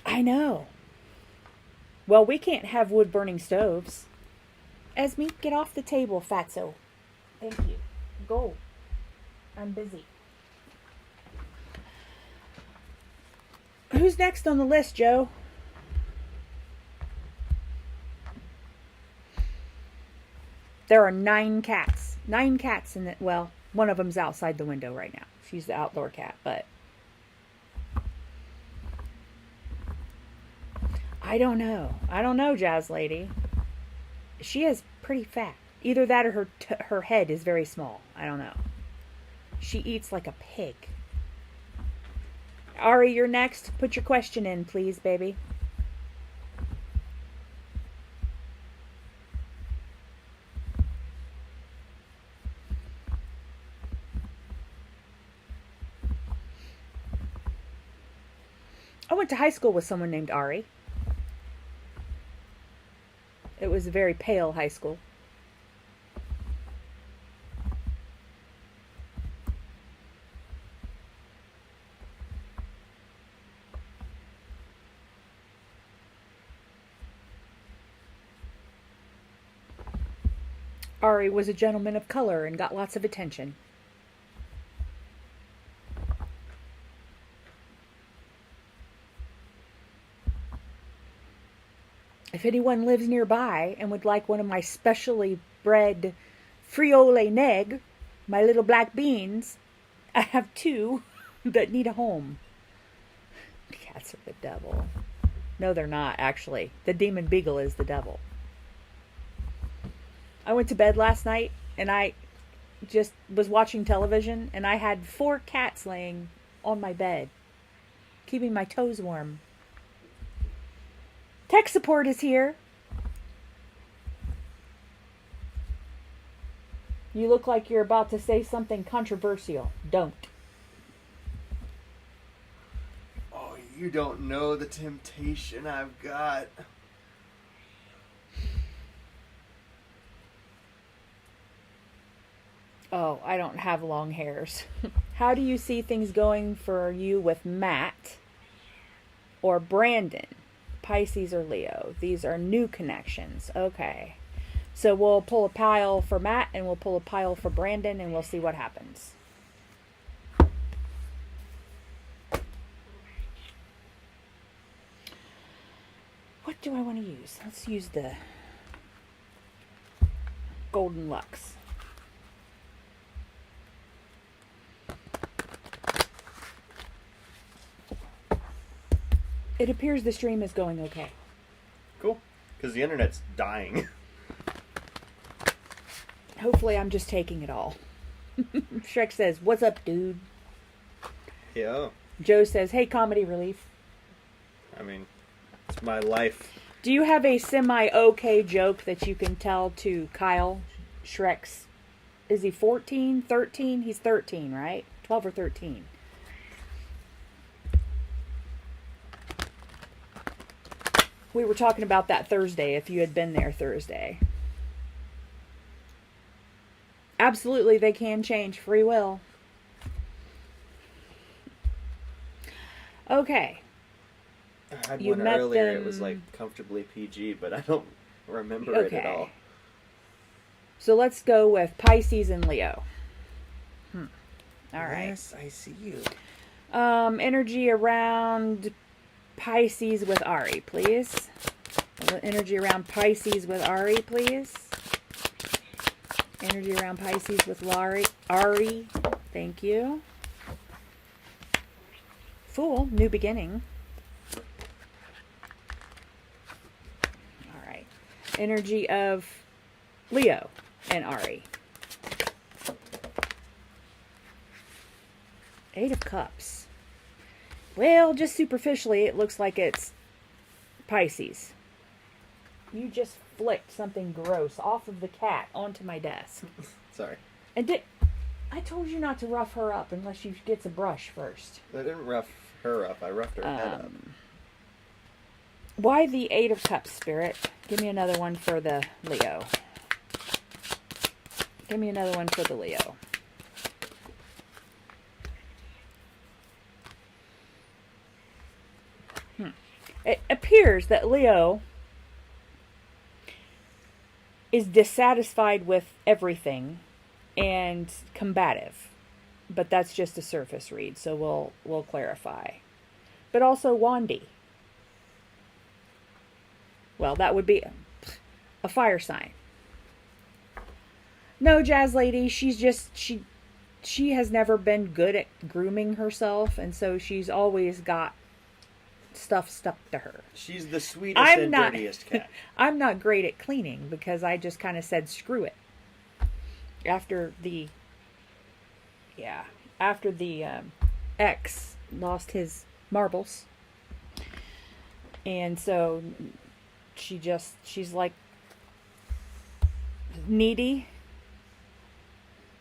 I know. Well, we can't have wood-burning stoves. Esme, get off the table, fatso. Thank you. Go. I'm busy. Who's next on the list, Joe? There are 9 cats. 9 cats in it. Well, one of them's outside the window right now. She's the outdoor cat, but I don't know. I don't know, Jazz Lady. She is pretty fat. Either that or her head is very small. I don't know. She eats like a pig. Ari, you're next. Put your question in, please, baby. I went to high school with someone named Ari. It was a very pale high school. Ari was a gentleman of color and got lots of attention. if anyone lives nearby and would like one of my specially bred friole neg, my little black beans, I have 2 that need a home. Cats are the devil. No, they're not, actually. The demon beagle is the devil. I went to bed last night and I just was watching television and I had 4 cats laying on my bed, keeping my toes warm. Tech support is here. You look like you're about to say something controversial. Don't.
Oh, you don't know the temptation I've got.
Oh, I don't have long hairs. How do you see things going for you with Matt or Brandon? Pisces or Leo? These are new connections. Okay. So we'll pull a pile for Matt and we'll pull a pile for Brandon and we'll see what happens. What do I want to use? Let's use the Golden Lux. It appears the stream is going okay.
Cool. Because the internet's dying.
Hopefully I'm just taking it all. Shrek says, "What's up, dude?"
Yeah.
Joe says, "Hey, comedy relief."
I mean, it's my life.
Do you have a semi-okay joke that you can tell to Kyle? Shrek's, is he 14, 13? He's 13, right? 12 or 13. We were talking about that Thursday, if you had been there Thursday. Absolutely, they can change. Free will. Okay.
I had
You
one
met
earlier.
them-
It was like comfortably PG, but I don't remember it at all.
So let's go with Pisces and Leo. All right.
Yes, I see you.
Energy around Pisces with Ari, please. Energy around Pisces with Ari, please. Energy around Pisces with Ari. Thank you. Fool, new beginning. All right. Energy of Leo and Ari. 8 of Cups. Well, just superficially, it looks like it's Pisces. You just flicked something gross off of the cat onto my desk.
Sorry.
And I told you not to rough her up unless she gets a brush first.
I didn't rough her up. I roughed her head up.
Why the 8 of Cups, Spirit? Give me another one for the Leo. Give me another one for the Leo. It appears that Leo is dissatisfied with everything and combative. But that's just a surface read, so we'll clarify. But also Wandy. Well, that would be a fire sign. No, Jazz Lady, she's just she has never been good at grooming herself, and so she's always got stuff stuck to her.
She's the sweetest and dirtiest cat.
I'm not great at cleaning because I just kind of said screw it. After the ex lost his marbles, and so she's like needy.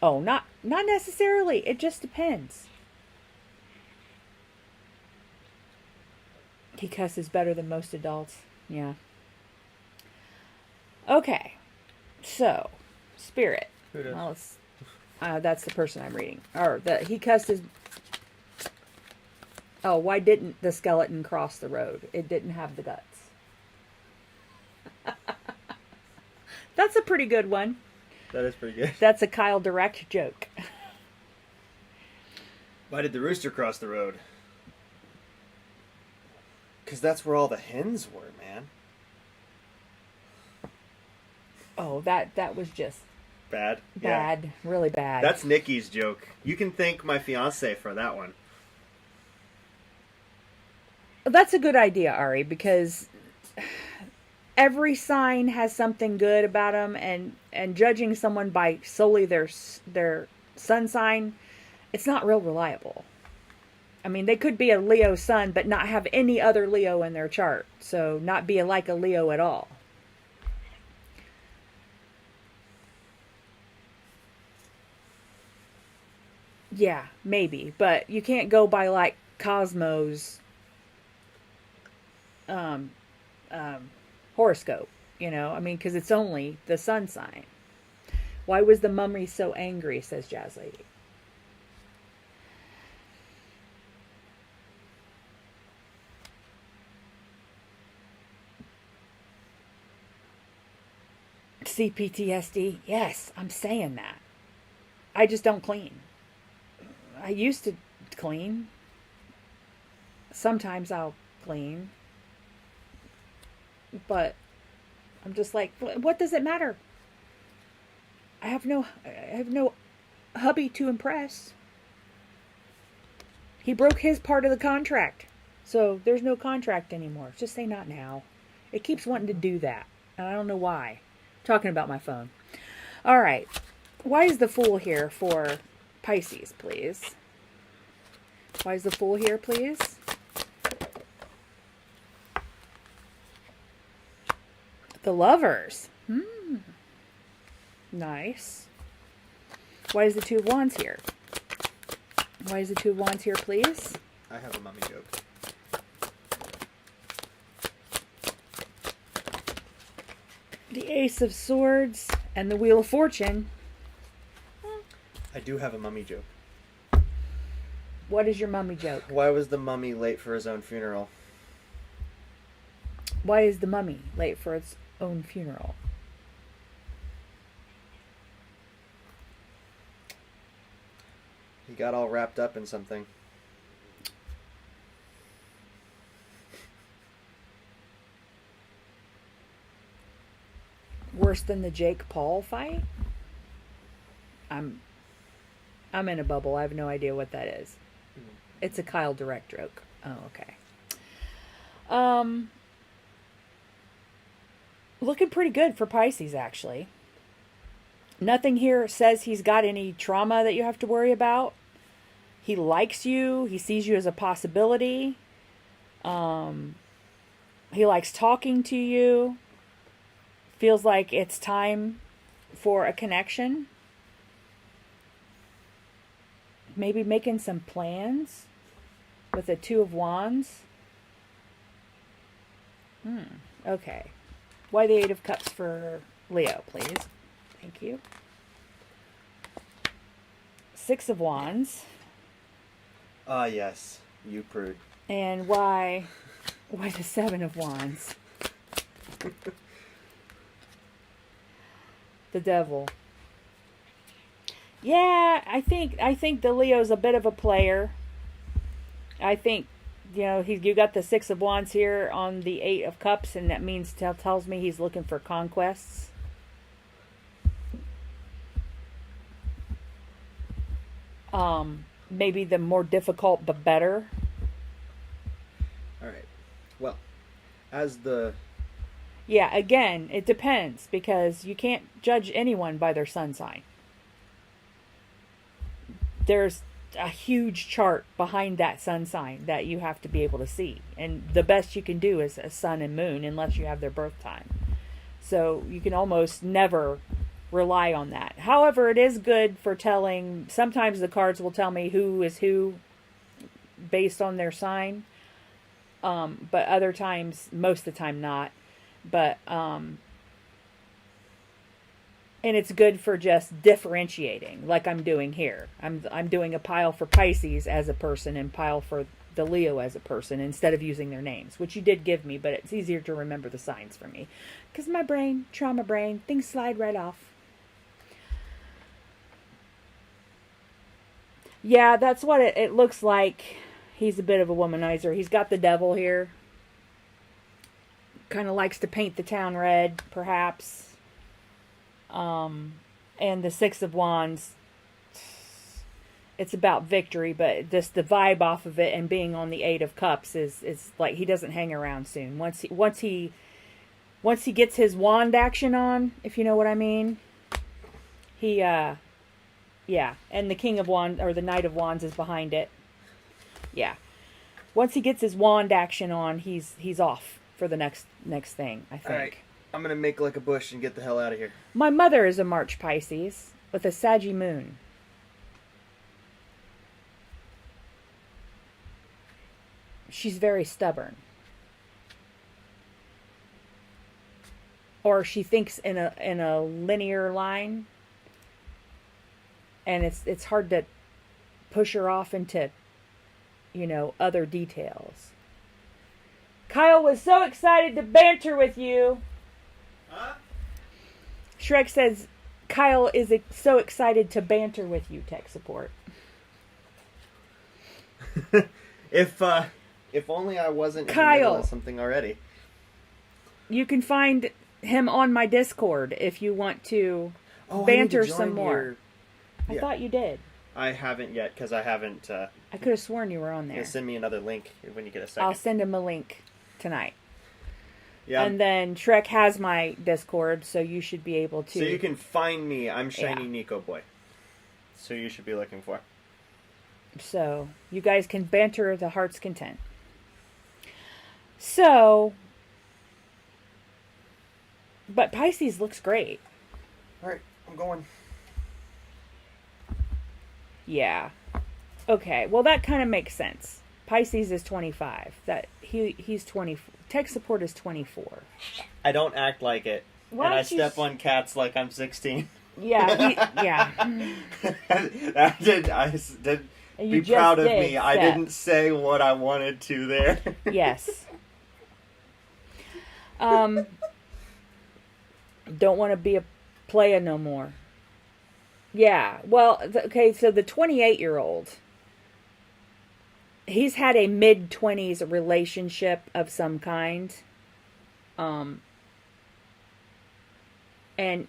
Oh, not necessarily. It just depends. He cusses better than most adults. Yeah. Okay. So, Spirit.
Who does?
Well, that's the person I'm reading. Or he cussed his... Oh, why didn't the skeleton cross the road? It didn't have the guts. That's a pretty good one.
That is pretty good.
That's a Kyle Direct joke.
Why did the rooster cross the road? Because that's where all the hens were, man.
Oh, that was just
Bad?
bad.
Yeah.
Really bad.
That's Nikki's joke. You can thank my fiance for that one.
That's a good idea, Ari, because every sign has something good about them, and judging someone by solely their sun sign, it's not real reliable. I mean, they could be a Leo sun, but not have any other Leo in their chart, so not be like a Leo at all. Yeah, maybe, but you can't go by like Cosmos um, horoscope, you know? I mean, because it's only the sun sign. Why was the mummy so angry, says Jazz Lady. CPTSD? Yes, I'm saying that. I just don't clean. I used to clean. Sometimes I'll clean. But I'm just like, what does it matter? I have no hubby to impress. He broke his part of the contract. So there's no contract anymore. Just say not now. It keeps wanting to do that. And I don't know why. I'm talking about my phone. All right. Why is the Fool here for Pisces, please? Why is the Fool here, please? The Lovers. Nice. Why is the Two of Wands here? Why is the Two of Wands here, please?
I have a mummy joke.
The Ace of Swords and the Wheel of Fortune.
I do have a mummy joke.
What is your mummy joke?
Why was the mummy late for his own funeral?
Why is the mummy late for its own funeral?
He got all wrapped up in something.
Worse than the Jake Paul fight? I'm in a bubble. I have no idea what that is. It's a Kyle direct joke. Oh, okay. Looking pretty good for Pisces, actually. Nothing here says he's got any trauma that you have to worry about. He likes you. He sees you as a possibility. He likes talking to you. Feels like it's time for a connection. Maybe making some plans with the Two of Wands. Okay. Why the Eight of Cups for Leo, please? Thank you. Six of Wands.
Ah, yes. You prude.
And why the Seven of Wands? The Devil. Yeah, I think the Leo's a bit of a player. I think, you got the Six of Wands here on the Eight of Cups, and that means tells me he's looking for conquests. Maybe the more difficult but better.
All right. Well, as the...
Yeah, again, it depends, because you can't judge anyone by their sun sign. There's a huge chart behind that sun sign that you have to be able to see. And the best you can do is a sun and moon, unless you have their birth time. So you can almost never rely on that. However, it is good for telling. Sometimes the cards will tell me who is who based on their sign. But other times, most of the time not. But, and it's good for just differentiating, like I'm doing here. I'm doing a pile for Pisces as a person and pile for the Leo as a person instead of using their names, which you did give me, but it's easier to remember the signs for me. Because my brain, trauma brain, things slide right off. Yeah, that's what it looks like. He's a bit of a womanizer. He's got the Devil here. Kind of likes to paint the town red, perhaps. And the Six of Wands, it's about victory, but just the vibe off of it and being on the Eight of Cups is like he doesn't hang around soon. Once he gets his wand action on, if you know what I mean, he yeah, and the King of Wands or the Knight of Wands is behind it. Yeah. Once he gets his wand action on, he's off for the next thing, I think.
All right. I'm going to make like a bush and get the hell out of here.
My mother is a March Pisces with a Saggy moon. She's very stubborn. Or she thinks in a linear line. And it's hard to push her off into, other details. Kyle was so excited to banter with you.
Huh?
Shrek says Kyle is so excited to banter with you, tech support.
If only I wasn't in the
Kyle,
middle of something already.
You can find him on my Discord if you want to banter some more. I thought you did.
I haven't yet because I haven't.
I could have sworn you were on there.
Send me another link when you get a second.
I'll send him a link tonight.
Yeah.
And then Shrek has my Discord, so you should be able to.
So you can find me. I'm Shiny Nico Boy. So you should be looking for.
So you guys can banter to heart's content. So, but Pisces looks great.
All right, I'm going.
Yeah. Okay. Well, that kind of makes sense. Pisces is 25. That he's 20. Tech support is 24.
I don't act like it,
Why
and I
don't you
step on cats like I'm 16.
Yeah. Yeah.
I did.
You
Be
just
proud of
did,
me. I
Seth.
didn't say what I wanted to there.
Yes. Don't want to be a playa no more. Yeah. Well, okay, so the 28-year-old, he's had a mid-20s relationship of some kind. And I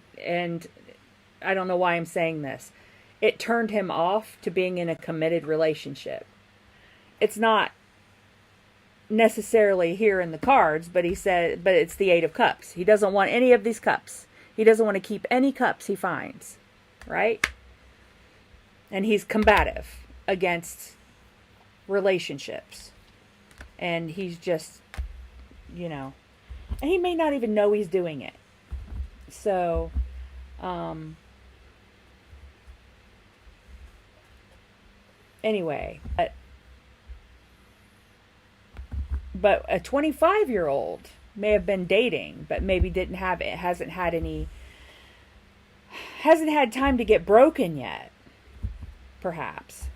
don't know why I'm saying this. It turned him off to being in a committed relationship. It's not necessarily here in the cards, but but it's the Eight of Cups. He doesn't want any of these cups. He doesn't want to keep any cups he finds, right? And he's combative against relationships. And he's just, and he may not even know he's doing it. So, anyway, but a 25-year-old may have been dating, but maybe hasn't had time to get broken yet. Perhaps.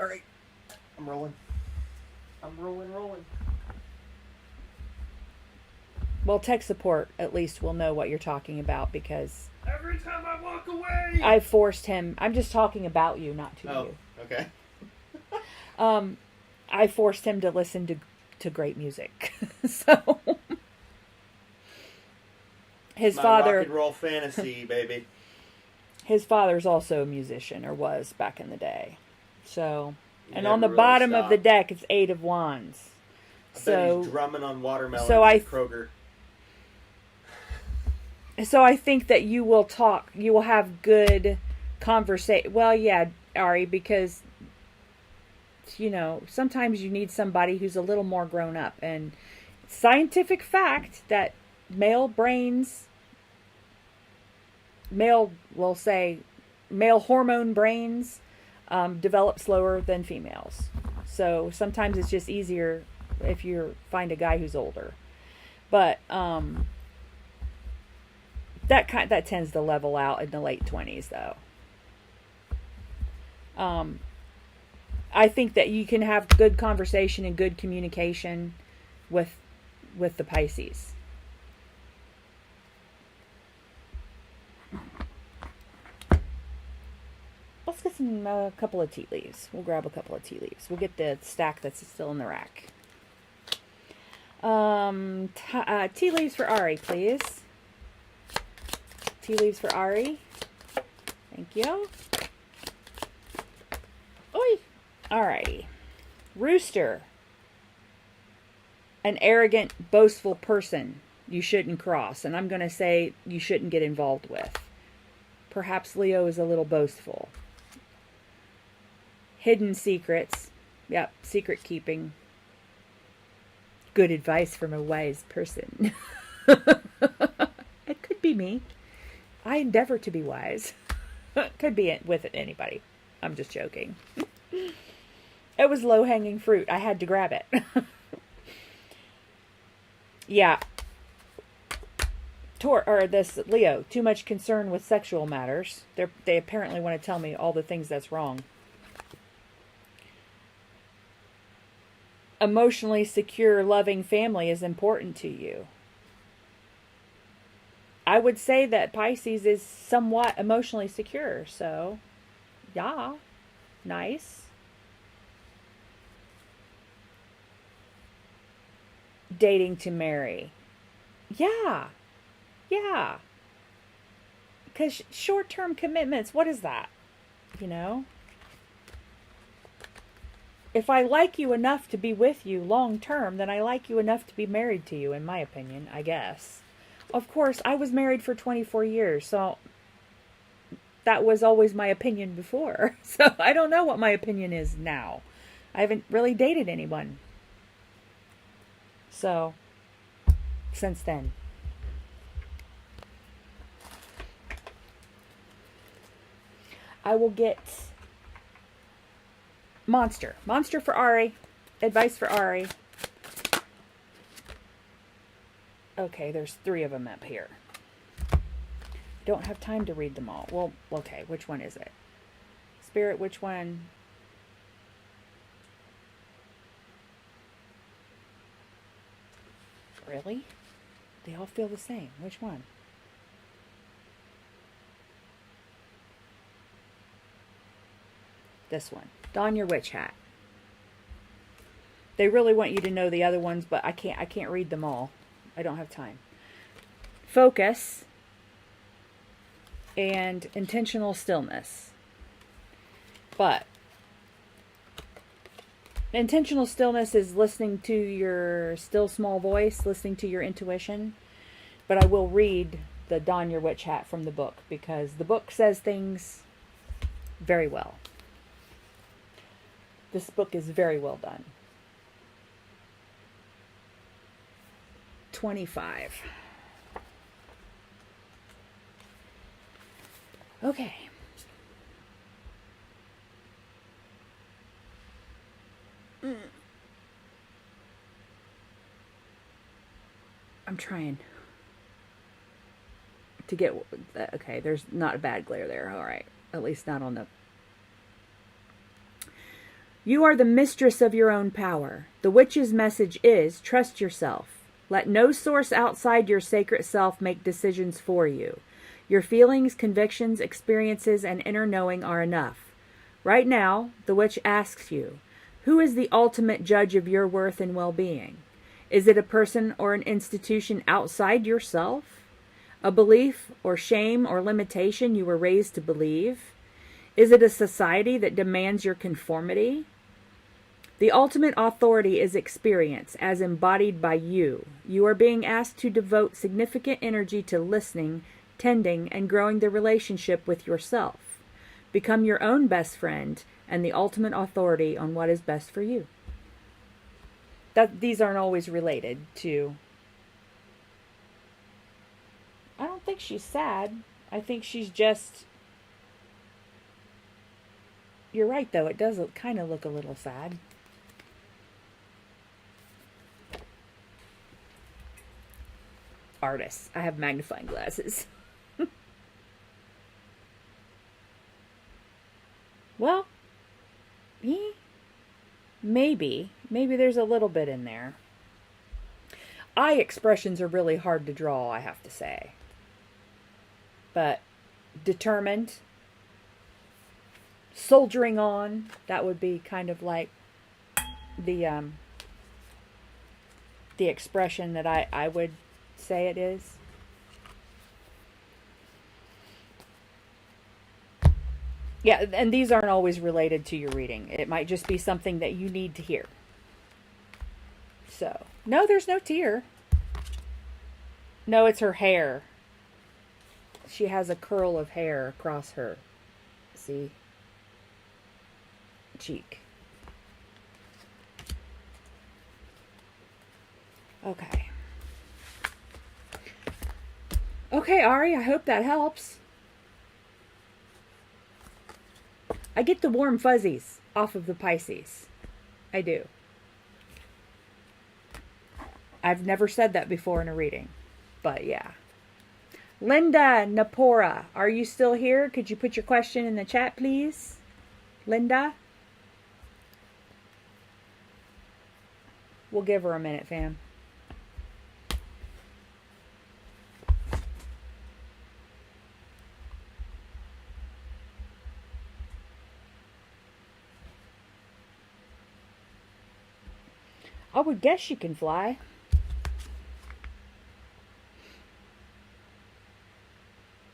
All right, I'm rolling. I'm rolling.
Well, tech support at least will know what you're talking about because
Every time I walk away,
I forced him. I'm just talking about you, not to you.
Okay.
I forced him to listen to great music. So his father,
rock and roll fantasy, baby.
his father's also a musician, or was back in the day. So, and
never
on the
really
bottom of the
stopped.
deck, it's Eight of Wands.
I bet
So,
he's drumming on watermelon
at
Kroger.
So I think that you will have good conversation. Well, yeah, Ari, because sometimes you need somebody who's a little more grown up. And scientific fact that male hormone brains develop slower than females. So sometimes it's just easier if you find a guy who's older. But that tends to level out in the late 20s, though. I think that you can have good conversation and good communication with the Pisces. Let's get a couple of tea leaves. We'll grab a couple of tea leaves. We'll get the stack that's still in the rack. Tea leaves for Ari, please. tea leaves for Ari. Thank you. Oi! Alrighty. Rooster. An arrogant, boastful person you shouldn't cross. And I'm going to say you shouldn't get involved with. Perhaps Leo is a little boastful. Hidden secrets. Yep, secret keeping. Good advice from a wise person. It could be me. I endeavor to be wise. Could be with anybody. I'm just joking. It was low-hanging fruit. I had to grab it. Yeah. This Leo, too much concern with sexual matters. They apparently want to tell me all the things that's wrong. Emotionally secure, loving family is important to you. I would say that Pisces is somewhat emotionally secure, so yeah, nice. Dating to marry. Yeah. Because short-term commitments, what is that? You know? If I like you enough to be with you long-term, then I like you enough to be married to you, in my opinion, I guess. Of course, I was married for 24 years, so that was always my opinion before. So I don't know what my opinion is now. I haven't really dated anyone. So, since then. I will get Monster. Monster for Ari. Advice for Ari. Okay, there's 3 of them up here. Don't have time to read them all. Well, okay, which one is it? Spirit, which one? Really? They all feel the same. Which one? This one. Don your witch hat. They really want you to know the other ones, but I can't read them all. I don't have time. Focus and intentional stillness. But intentional stillness is listening to your still small voice, listening to your intuition. But I will read the Don Your Witch Hat from the book, because the book says things very well. This book is very well done. 25. Okay. I'm trying to get... Okay, there's not a bad glare there. All right. At least not on the... You are the mistress of your own power. The witch's message is, trust yourself. Let no source outside your sacred self make decisions for you. Your feelings, convictions, experiences, and inner knowing are enough. Right now, the witch asks you, who is the ultimate judge of your worth and well-being? Is it a person or an institution outside yourself? A belief or shame or limitation you were raised to believe? Is it a society that demands your conformity? The ultimate authority is experience, as embodied by you. You are being asked to devote significant energy to listening, tending, and growing the relationship with yourself. Become your own best friend and the ultimate authority on what is best for you. These aren't always related to... I don't think she's sad. I think she's just... You're right, though. It does kind of look a little sad. Artists. I have magnifying glasses. Well, maybe there's a little bit in there. Eye expressions are really hard to draw, I have to say. But determined, soldiering on, that would be kind of like the expression that I would say it is. Yeah, and these aren't always related to your reading. It might just be something that you need to hear. So, no, there's no tear. No, it's her hair. She has a curl of hair across her, see, cheek. Okay. Okay, Ari, I hope that helps. I get the warm fuzzies off of the Pisces. I do. I've never said that before in a reading, but yeah. Linda Napora, are you still here? Could you put your question in the chat, please? Linda? We'll give her a minute, fam. I would guess she can fly.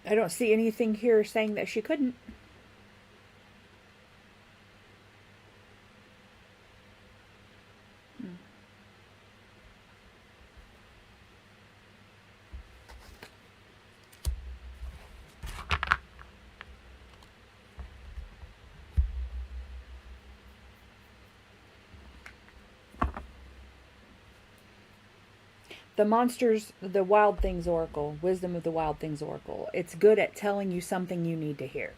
I don't see anything here saying that she couldn't. The Wild Things Oracle, Wisdom of the Wild Things Oracle. It's good at telling you something you need to hear.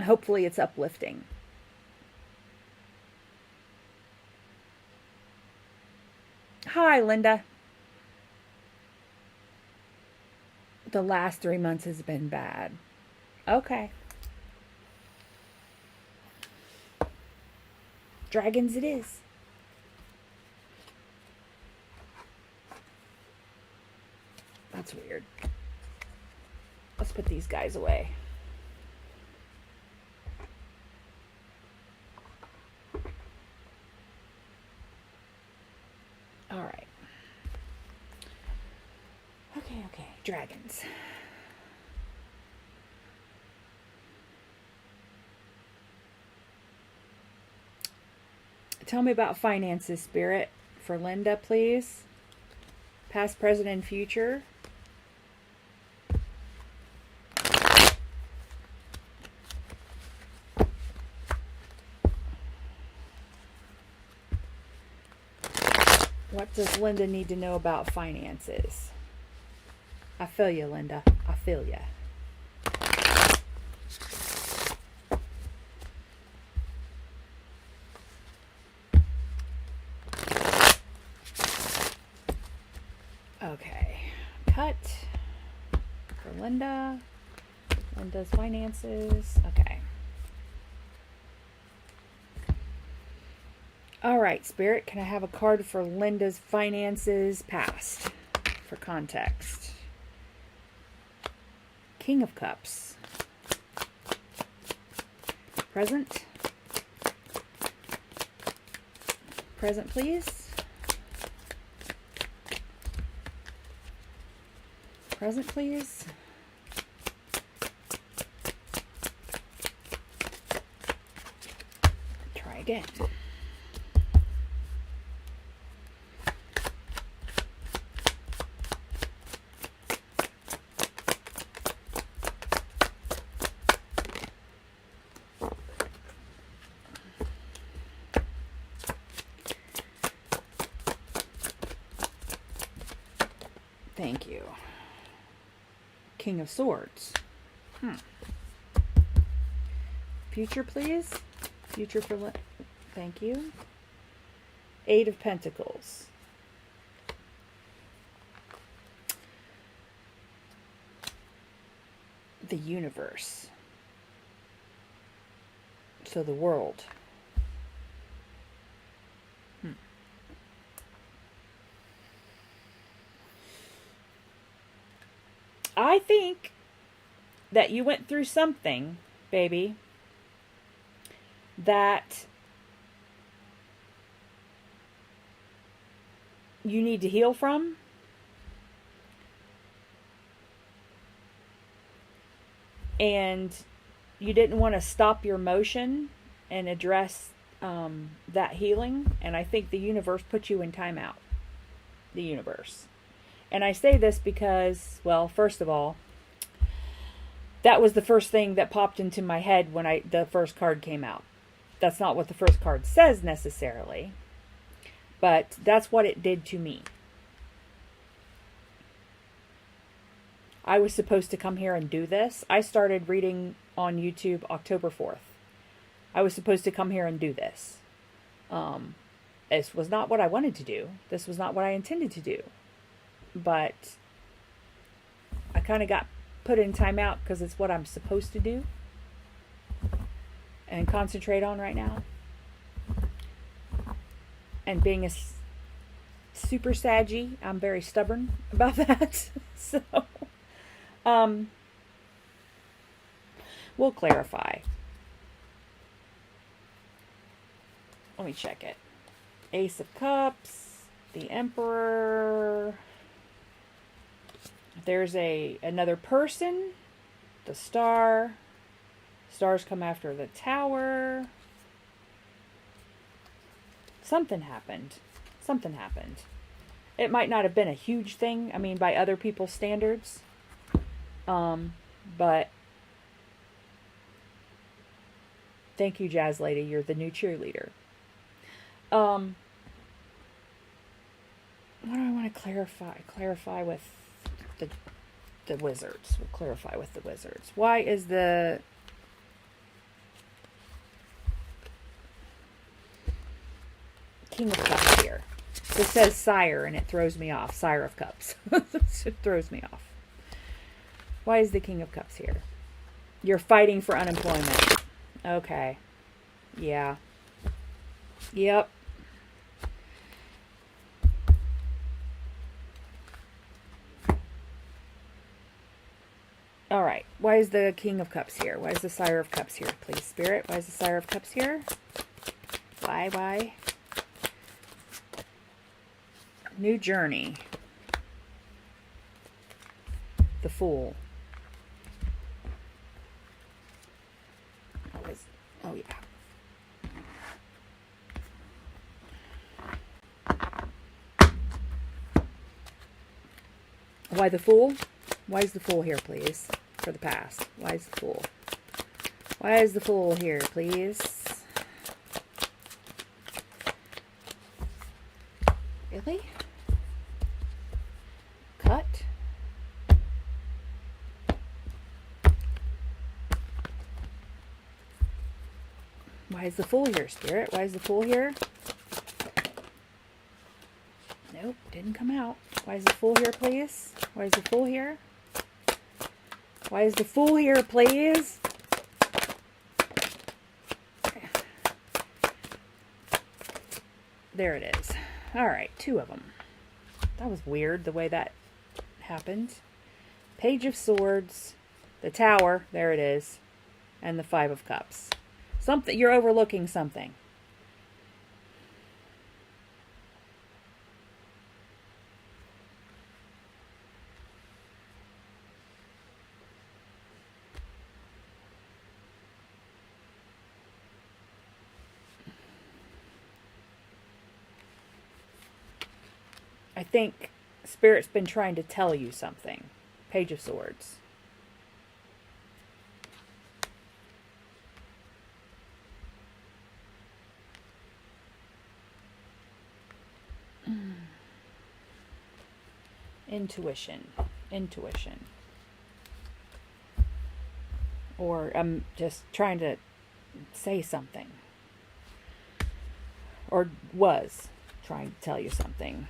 Hopefully it's uplifting. Hi, Linda. The last 3 months has been bad. Okay. Dragons it is. That's weird. Let's put these guys away. All right. Okay. Dragons. Tell me about finances, Spirit, for Linda, please. Past, present, and future. What does Linda need to know about finances? I feel you, Linda. I feel you. Okay. Cut for Linda. Linda's finances. Okay. All right, Spirit, can I have a card for Linda's finances past for context? King of Cups. Present. Present, please. Present, please. Try again. Thank you. King of Swords. Future, please. Future for... Thank you. Eight of Pentacles. The universe. So the world. I think that you went through something, baby, that you need to heal from. And you didn't want to stop your motion and address that healing. And I think the universe put you in timeout. The universe. And I say this because, well, first of all, that was the first thing that popped into my head when the first card came out. That's not what the first card says necessarily, but that's what it did to me. I was supposed to come here and do this. I started reading on YouTube October 4th. I was supposed to come here and do this. This was not what I wanted to do. This was not what I intended to do. But I kind of got put in timeout because it's what I'm supposed to do and concentrate on right now. And being a super saggy, I'm very stubborn about that. So, we'll clarify. Let me check it. Ace of Cups, the Emperor. There's another person, the Star. Stars come after the Tower. Something happened. Something happened. It might not have been a huge thing, I mean, by other people's standards. But thank you, Jazz Lady. You're the new cheerleader. What do I want to clarify? Clarify with the wizards. We'll clarify with the wizards. Why is the King of Cups here? It says Sire and it throws me off. Sire of Cups. It throws me off. Why is the King of Cups here? You're fighting for unemployment. Okay. Yeah. Yep. All right. Why is the King of Cups here? Why is the Sire of Cups here? Please, Spirit. Why is the Sire of Cups here? Why? New journey. The Fool. Oh, yeah. Why the Fool? Why is the Fool here, please? For the past. Why is the Fool? Why is the Fool here, please? Really? Cut? Why is the Fool here, Spirit? Why is the Fool here? Nope, didn't come out. Why is the Fool here, please? Why is the Fool here? Why is the Fool here, please? There it is. All right, two of them. That was weird, the way that happened. Page of Swords, the Tower, there it is, and the Five of Cups. Something, you're overlooking something. I think Spirit's been trying to tell you something. Page of Swords. Intuition. Or I'm just trying to say something. Or was trying to tell you something.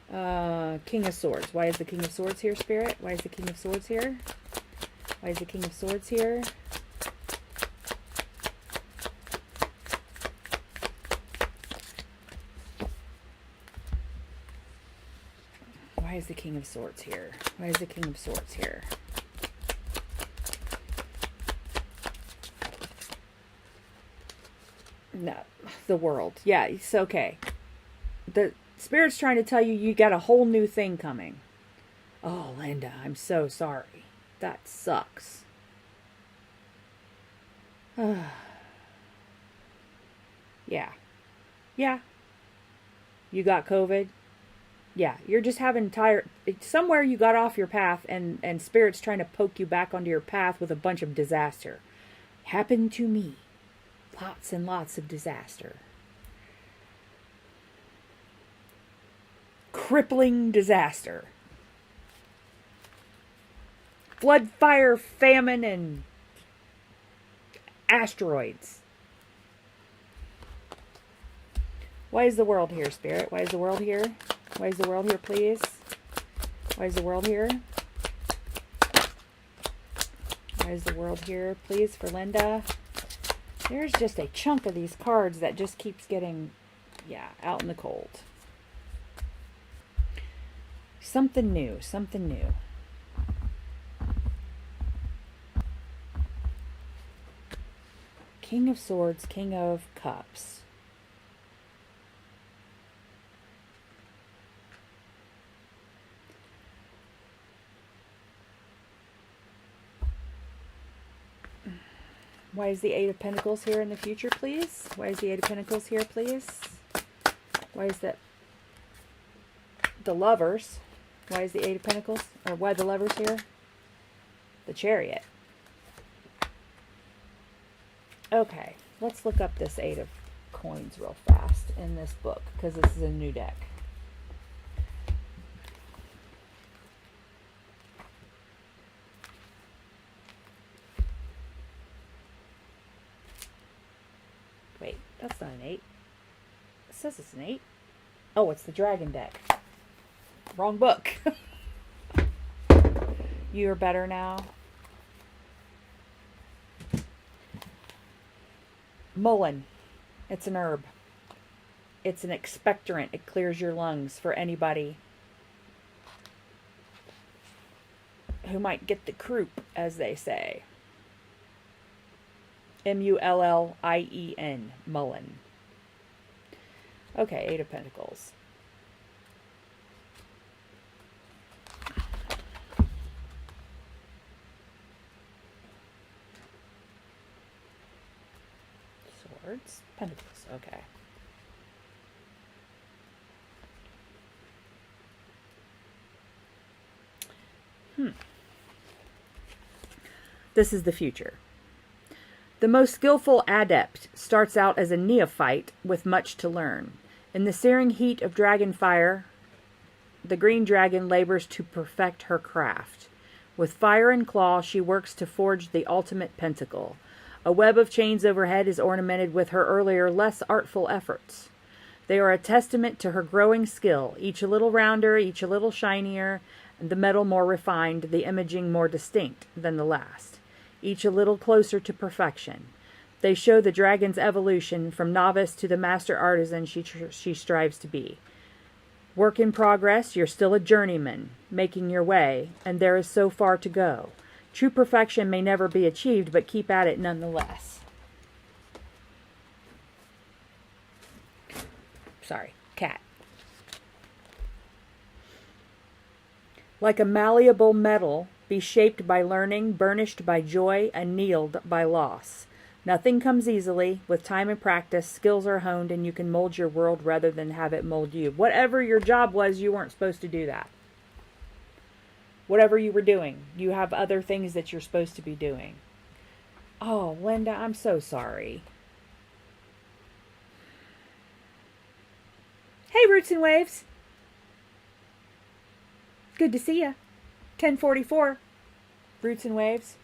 King of Swords. Why is the King of Swords here, Spirit? Why is the King of Swords here? Why is the King of Swords here? Why is the King of Swords here? Why is the King of Swords here? No, the World. Yeah, it's okay. The Spirit's trying to tell you you got a whole new thing coming. Oh, Linda, I'm so sorry. That sucks. Yeah. Yeah. You got COVID. Yeah. You're just having somewhere you got off your path and spirit's trying to poke you back onto your path with a bunch of disaster. Happened to me. Lots and lots of disaster. Crippling disaster. Flood, fire, famine, and asteroids. Why is the world here, Spirit? Why is the world here? Why is the world here, please? Why is the world here? Why is the world here, please, for Linda? There's just a chunk of these cards that just keeps getting, out in the cold. Something new, something new. King of Swords, King of Cups. Why is the Eight of Pentacles here in the future, please? Why is the Eight of Pentacles here, please? Why is that the Lovers? Why is the Eight of Pentacles? Or why the Lovers here? The Chariot. Okay, let's look up this Eight of Coins real fast in this book, because this is a new deck. Wait, that's not an 8. It says it's an 8. Oh, it's the Dragon deck. Wrong book. You're better now. Mullein. It's an herb. It's an expectorant. It clears your lungs for anybody who might get the croup, as they say. Mullien. Mullein. Okay, Eight of Pentacles. Swords, Pentacles, okay. This is the future. The most skillful adept starts out as a neophyte with much to learn. In the searing heat of dragon fire, the green dragon labors to perfect her craft. With fire and claw, she works to forge the ultimate pentacle. A web of chains overhead is ornamented with her earlier, less artful efforts. They are a testament to her growing skill, each a little rounder, each a little shinier, and the metal more refined, the imaging more distinct than the last. Each a little closer to perfection. They show the dragon's evolution from novice to the master artisan she strives to be. Work in progress, you're still a journeyman, making your way, and there is so far to go. True perfection may never be achieved, but keep at it nonetheless. Sorry, cat. Like a malleable metal, be shaped by learning, burnished by joy, annealed by loss. Nothing comes easily. With time and practice, skills are honed, and you can mold your world rather than have it mold you. Whatever your job was, you weren't supposed to do that. Whatever you were doing, you have other things that you're supposed to be doing. Oh, Linda, I'm so sorry. Hey, Roots and Waves. Good to see ya. 1044. Roots and Waves.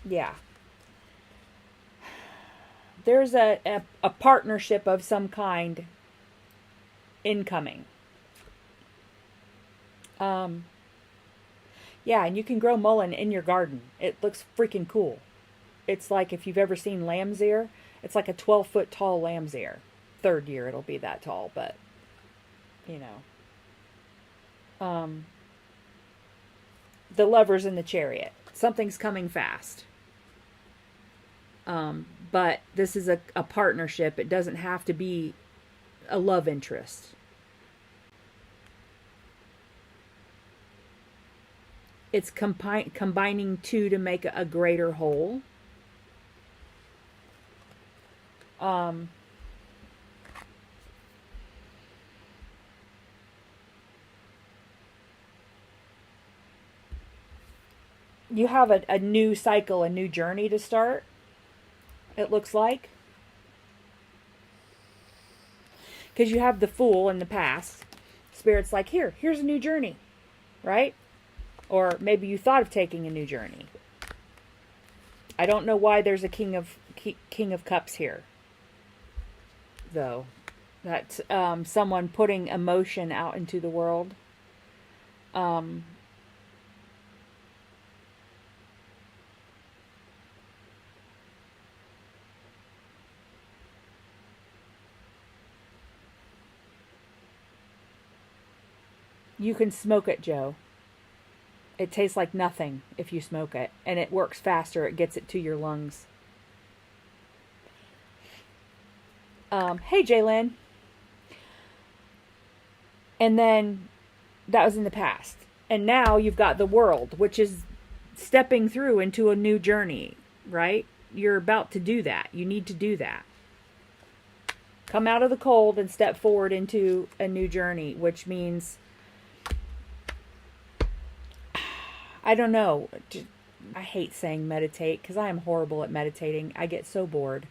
Yeah. There's a partnership of some kind incoming. Yeah, and you can grow mullein in your garden. It looks freaking cool. It's like, if you've ever seen lamb's ear, it's like a 12-foot tall lamb's ear. Third year it'll be that tall, but, you know. The Lovers in the Chariot. Something's coming fast. But this is a partnership. It doesn't have to be a love interest. It's combining two to make a greater whole. You have a new cycle, a new journey to start, it looks like. Because you have the Fool in the past. Spirit's like, here's a new journey, right? Or maybe you thought of taking a new journey. I don't know why there's a King of Cups here, though. That's someone putting emotion out into the world. You can smoke it, Joe. It tastes like nothing if you smoke it. And it works faster. It gets it to your lungs. Hey, Jalen. And then that was in the past. And now you've got the world, which is stepping through into a new journey, right? You're about to do that. You need to do that. Come out of the cold and step forward into a new journey, which means, I don't know. I hate saying meditate because I am horrible at meditating. I get so bored.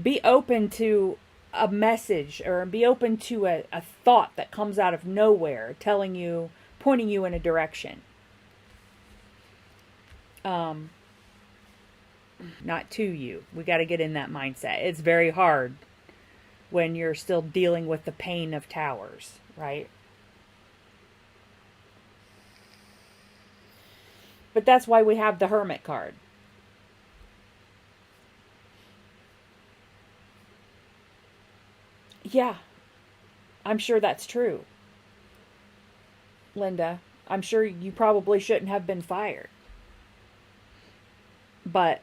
Be open to a message, or be open to a thought that comes out of nowhere, telling you, pointing you in a direction. Not to you. We got to get in that mindset. It's very hard when you're still dealing with the pain of towers, right? But that's why we have the Hermit card. Yeah, I'm sure that's true. Linda, I'm sure you probably shouldn't have been fired. But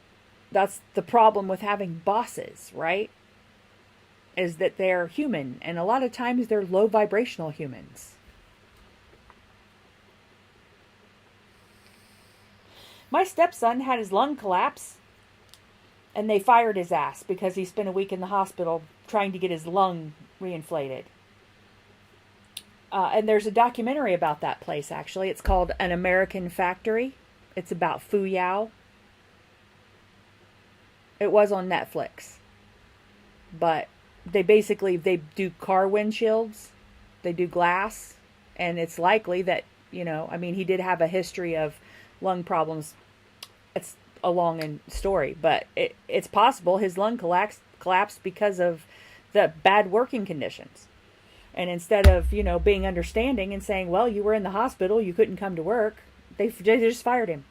that's the problem with having bosses, right? Is that they're human, and a lot of times they're low vibrational humans. My stepson had his lung collapse, and they fired his ass because he spent a week in the hospital trying to get his lung reinflated. And there's a documentary about that place, actually. It's called An American Factory. It's about Fuyao. It was on Netflix. But they do car windshields. They do glass. And it's likely that, he did have a history of lung problems. It's a long story, but it's possible his lung collapsed because of the bad working conditions. And instead of, being understanding and saying, well, you were in the hospital, you couldn't come to work, they just fired him.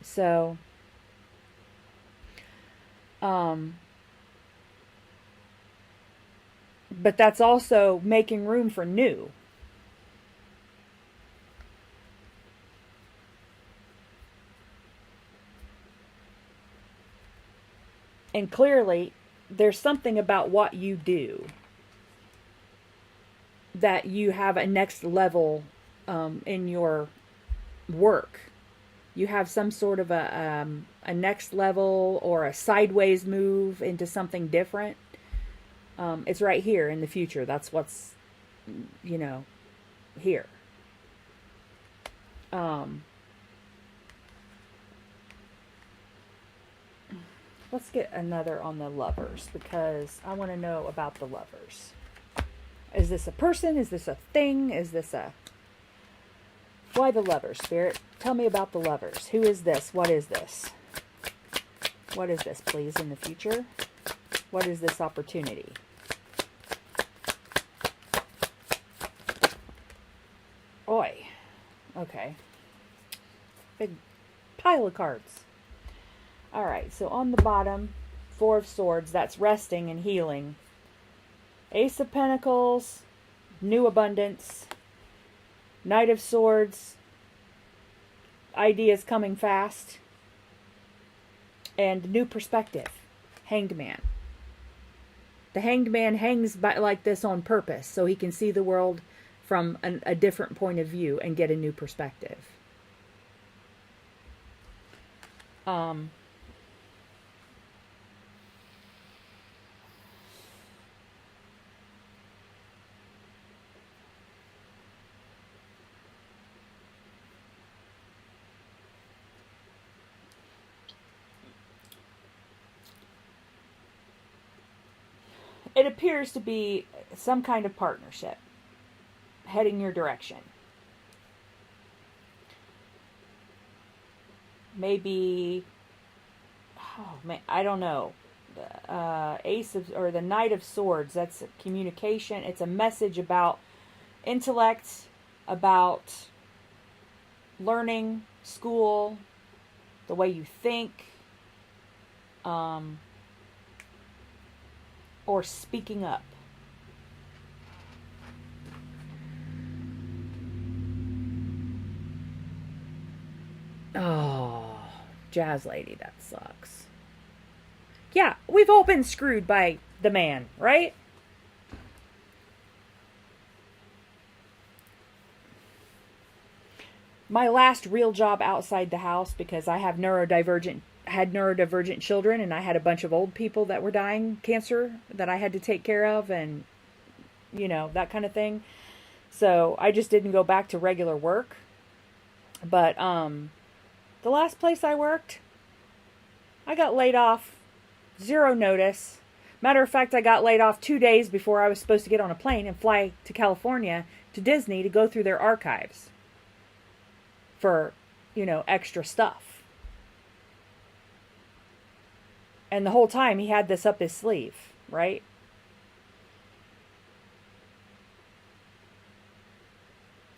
So, but that's also making room for new. And clearly, there's something about what you do that you have a next level in your work. You have some sort of a next level or a sideways move into something different. It's right here in the future. That's what's, here. Let's get another on the Lovers, because I want to know about the Lovers. Is this a person? Is this a thing? Is this a... Why the Lovers, Spirit? Tell me about the Lovers. Who is this? What is this? What is this, please, in the future? What is this opportunity? Oi. Okay. Big pile of cards. Alright, so on the bottom, Four of Swords, that's resting and healing. Ace of Pentacles, new abundance. Knight of Swords, ideas coming fast. And new perspective, Hanged Man. The Hanged Man hangs like this on purpose, so he can see the world from a different point of view and get a new perspective. It appears to be some kind of partnership heading your direction. Maybe, oh man, I don't know. Ace of, or the Knight of Swords, that's communication. It's a message about intellect, about learning, school, the way you think, or speaking up. Oh, Jazz Lady, that sucks. Yeah, we've all been screwed by the man, right? My last real job outside the house, because I have had neurodivergent children, and I had a bunch of old people that were dying cancer that I had to take care of, and that kind of thing. So I just didn't go back to regular work. But the last place I worked, I got laid off, 0 notice. Matter of fact, I got laid off 2 days before I was supposed to get on a plane and fly to California to Disney to go through their archives for, extra stuff. And the whole time he had this up his sleeve, right?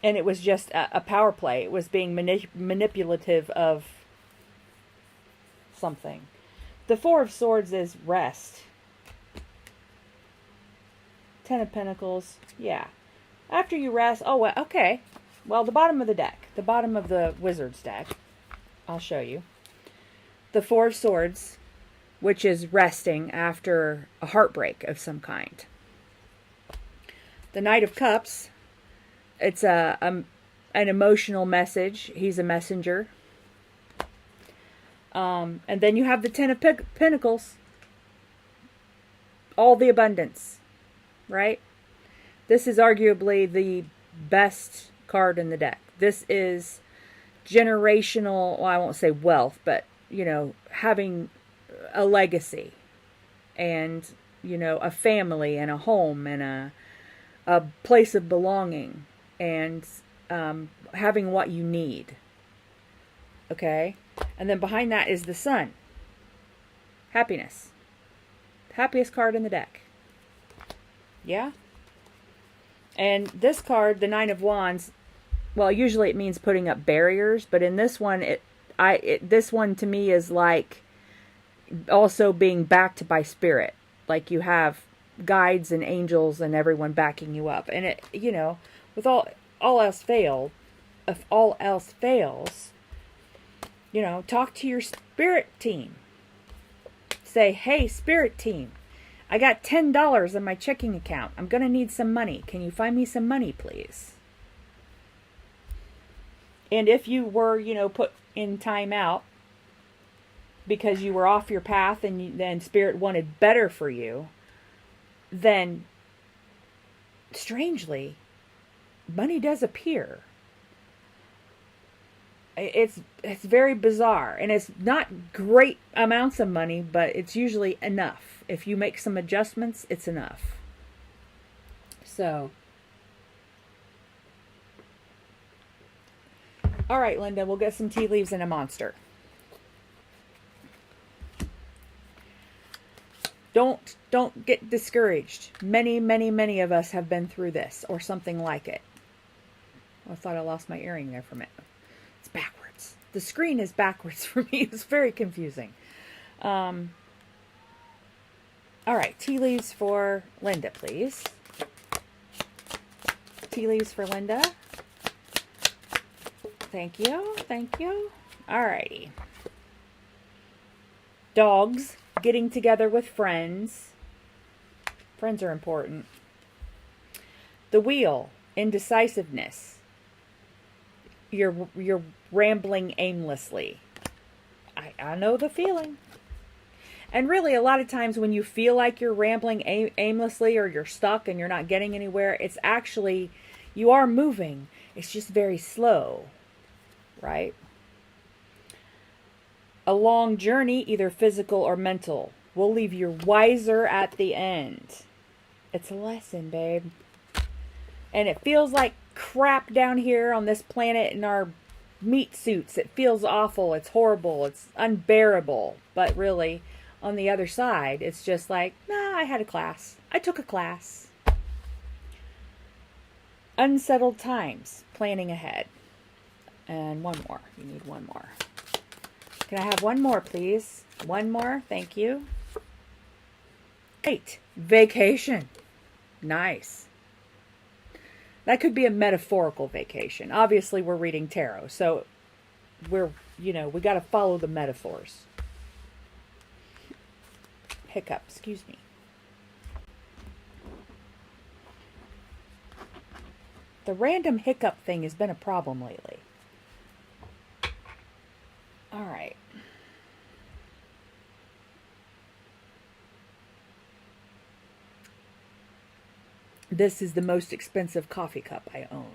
And it was just a power play. It was being manipulative of something. The Four of Swords is rest. Ten of Pentacles, yeah. After you rest, oh, well, okay. Well, the bottom of the deck, the bottom of the Wizard's deck, I'll show you. The Four of Swords, which is resting after a heartbreak of some kind. The Knight of Cups, it's an emotional message. He's a messenger. And then you have the Ten of Pentacles. All the abundance, right? This is arguably the best card in the deck. This is generational, well, I won't say wealth, but, having a legacy and, a family and a home and a place of belonging and having what you need. Okay? And then behind that is the Sun. Happiness. Happiest card in the deck. Yeah? And this card, the Nine of Wands, well, usually it means putting up barriers, but in this one, this one to me is like also being backed by spirit. Like you have guides and angels and everyone backing you up. And it, with all else failed, if all else fails, talk to your spirit team. Say, hey, spirit team, I got $10 in my checking account. I'm going to need some money. Can you find me some money, please? And if you were, put in time out because you were off your path and then spirit wanted better for you, then strangely, money does appear. It's very bizarre, and it's not great amounts of money, but it's usually enough. If you make some adjustments, it's enough. So, all right, Linda, we'll get some tea leaves and a monster. Don't get discouraged. Many of us have been through this or something like it. I thought I lost my earring there for a minute. It's backwards. The screen is backwards for me. It's very confusing. All right, tea leaves for Linda, please. Tea leaves for Linda. Thank you. All righty. Dogs. Getting together with friends. Friends are important. The Wheel. indecisiveness. You're rambling aimlessly. I know the feeling. And really, a lot of times when you feel like you're rambling aimlessly or you're stuck and you're not getting anywhere, it's actually, you are moving. It's just very slow, right? A long journey, either physical or mental, will leave you wiser at the end. It's a lesson, babe. And it feels like crap down here on this planet in our meat suits. It feels awful. It's horrible. It's unbearable. But really, on the other side, it's just like, nah, I had a class. I took a class. Unsettled times. Planning ahead. And one more. You need one more. Can I have one more, please? One more. Thank you. 8. Vacation. Nice. That could be a metaphorical vacation. Obviously, we're reading tarot, so we got to follow the metaphors. Hiccup, excuse me. The random hiccup thing has been a problem lately. All right. This is the most expensive coffee cup I own.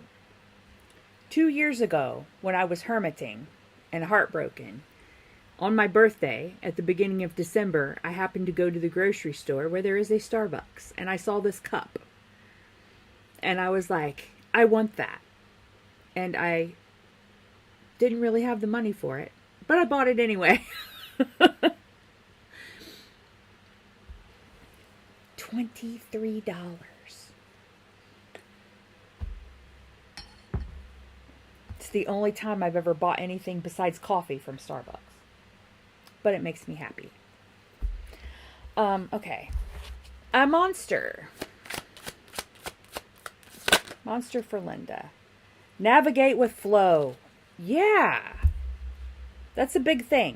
2 years ago, when I was hermiting and heartbroken, on my birthday, at the beginning of December, I happened to go to the grocery store where there is a Starbucks, and I saw this cup. And I was like, I want that. And I didn't really have the money for it, but I bought it anyway. $23. It's the only time I've ever bought anything besides coffee from Starbucks. But it makes me happy. Okay. A monster. Monster for Linda. Navigate with flow. Yeah. That's a big thing.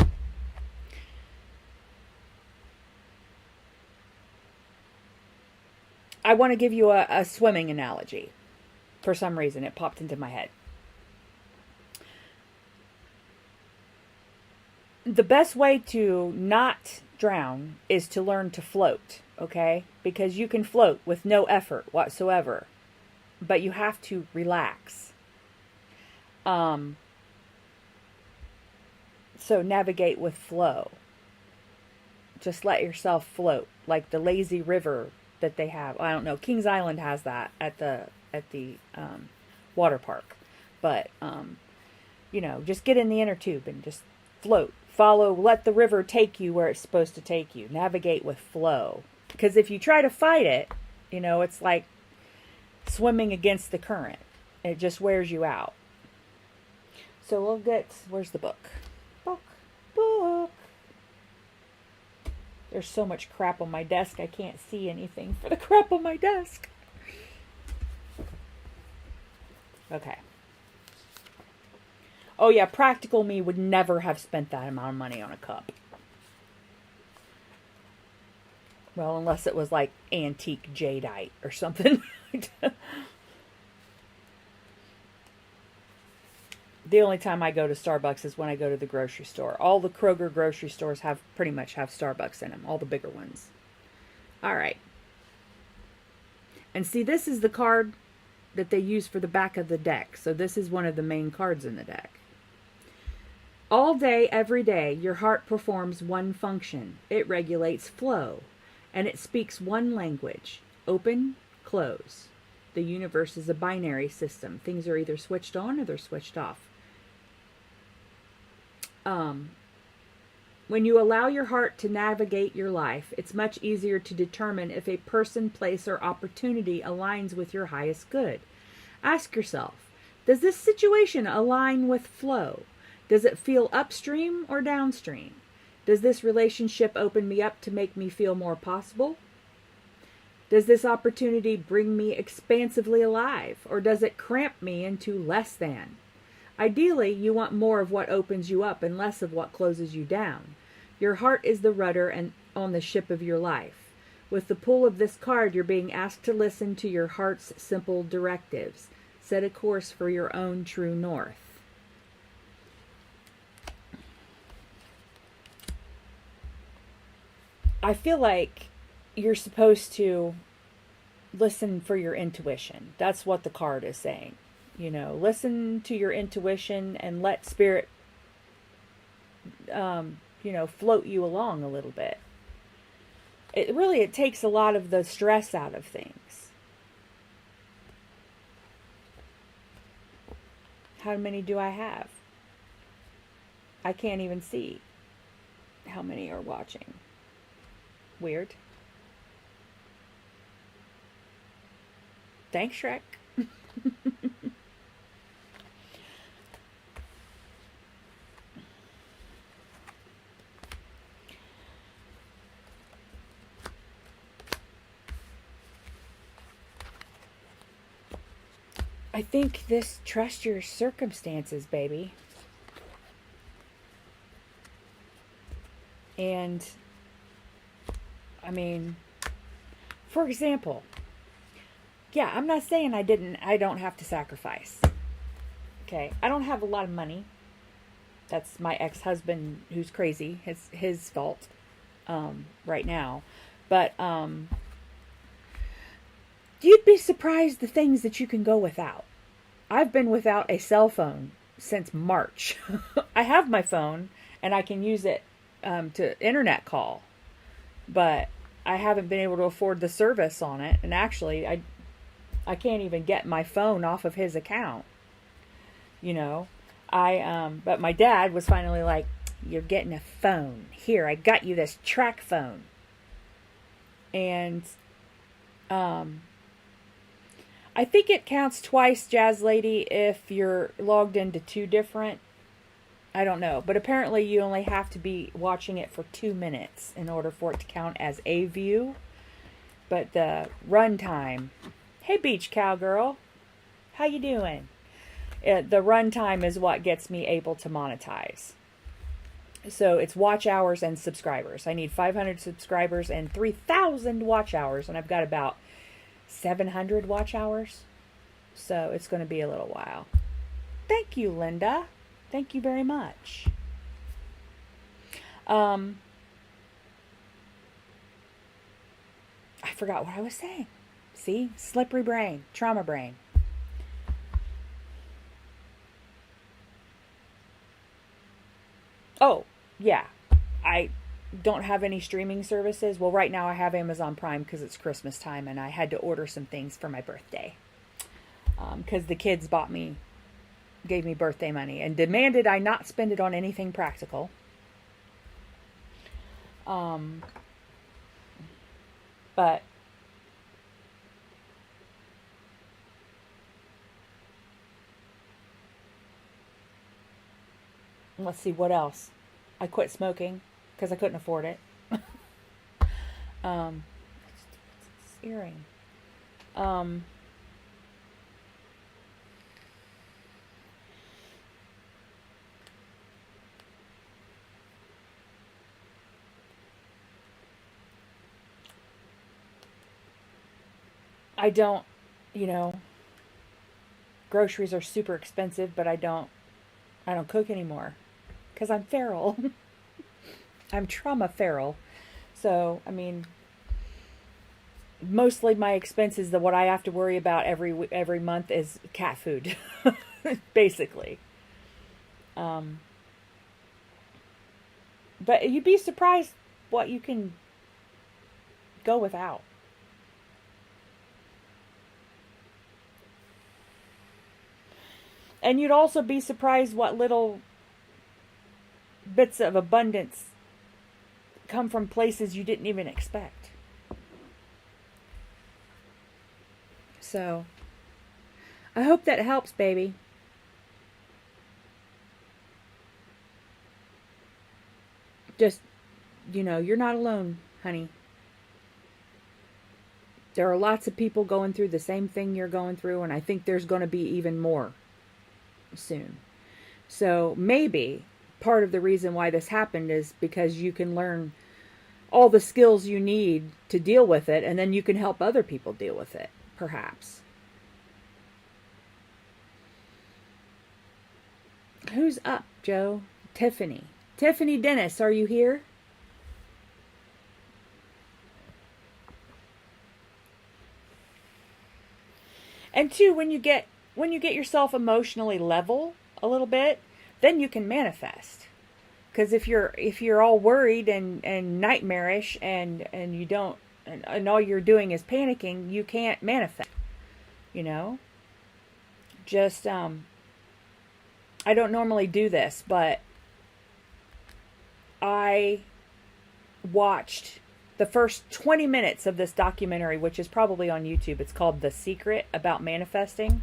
I want to give you a swimming analogy. For some reason, it popped into my head. The best way to not drown is to learn to float, okay? Because you can float with no effort whatsoever, but you have to relax. So navigate with flow. Just let yourself float, like the lazy river that they have. I don't know. Kings Island has that at the water park, but just get in the inner tube and just float. Follow, let the river take you where it's supposed to take you. Navigate with flow. Because if you try to fight it, it's like swimming against the current. It just wears you out. So we'll get, where's the book? Book. There's so much crap on my desk, I can't see anything for the crap on my desk. Okay. Oh yeah, practical me would never have spent that amount of money on a cup. Well, unless it was like antique jadeite or something. The only time I go to Starbucks is when I go to the grocery store. All the Kroger grocery stores pretty much have Starbucks in them. All the bigger ones. All right. And see, this is the card that they use for the back of the deck. So this is one of the main cards in the deck. All day, every day, your heart performs one function. It regulates flow, and it speaks one language. Open, close. The universe is a binary system. Things are either switched on or they're switched off. When you allow your heart to navigate your life, it's much easier to determine if a person, place, or opportunity aligns with your highest good. Ask yourself, does this situation align with flow? Does it feel upstream or downstream? Does this relationship open me up to make me feel more possible? Does this opportunity bring me expansively alive, or does it cramp me into less than? Ideally, you want more of what opens you up and less of what closes you down. Your heart is the rudder and on the ship of your life. With the pull of this card, you're being asked to listen to your heart's simple directives. Set a course for your own true north. I feel like you're supposed to listen for your intuition. That's what the card is saying. You know, listen to your intuition and let spirit, float you along a little bit. It takes a lot of the stress out of things. How many do I have? I can't even see how many are watching. Weird. Thanks, Shrek. I think this, trust your circumstances, baby. And, I mean, for example, yeah, I'm not saying I don't have to sacrifice. Okay, I don't have a lot of money. That's my ex-husband who's crazy. It's his fault right now. But you'd be surprised the things that you can go without. I've been without a cell phone since March. I have my phone and I can use it to internet call. But I haven't been able to afford the service on it. And actually, I can't even get my phone off of his account. You know, but my dad was finally like, you're getting a phone. Here, I got you this track phone. And, I think it counts twice, Jazz Lady, if you're logged into two different, I don't know. But apparently you only have to be watching it for 2 minutes in order for it to count as a view. But the run time, hey Beach Cowgirl, how you doing? The run time is what gets me able to monetize. So it's watch hours and subscribers. I need 500 subscribers and 3,000 watch hours. And I've got about 700 watch hours. So it's going to be a little while. Thank you, Linda. Thank you very much. I forgot what I was saying. See? Slippery brain. Trauma brain. Oh, yeah. I don't have any streaming services. Well, right now I have Amazon Prime because it's Christmas time and I had to order some things for my birthday. Because the kids gave me birthday money and demanded I not spend it on anything practical. But let's see what else. I quit smoking because I couldn't afford it. It's earring. I don't, groceries are super expensive, but I don't cook anymore because I'm feral. I'm trauma feral. So, I mean, mostly my expenses, what I have to worry about every month is cat food, basically. But you'd be surprised what you can go without. And you'd also be surprised what little bits of abundance come from places you didn't even expect. So, I hope that helps, baby. Just, you're not alone, honey. There are lots of people going through the same thing you're going through, and I think there's going to be even more soon. So maybe part of the reason why this happened is because you can learn all the skills you need to deal with it, and then you can help other people deal with it, perhaps. Who's up, Joe? Tiffany. Tiffany Dennis, are you here? And two, when you get yourself emotionally level a little bit, then you can manifest. Because if you're all worried and nightmarish and you don't and all you're doing is panicking, you can't manifest. You know? Just I don't normally do this, but I watched the first 20 minutes of this documentary, which is probably on YouTube. It's called The Secret About Manifesting.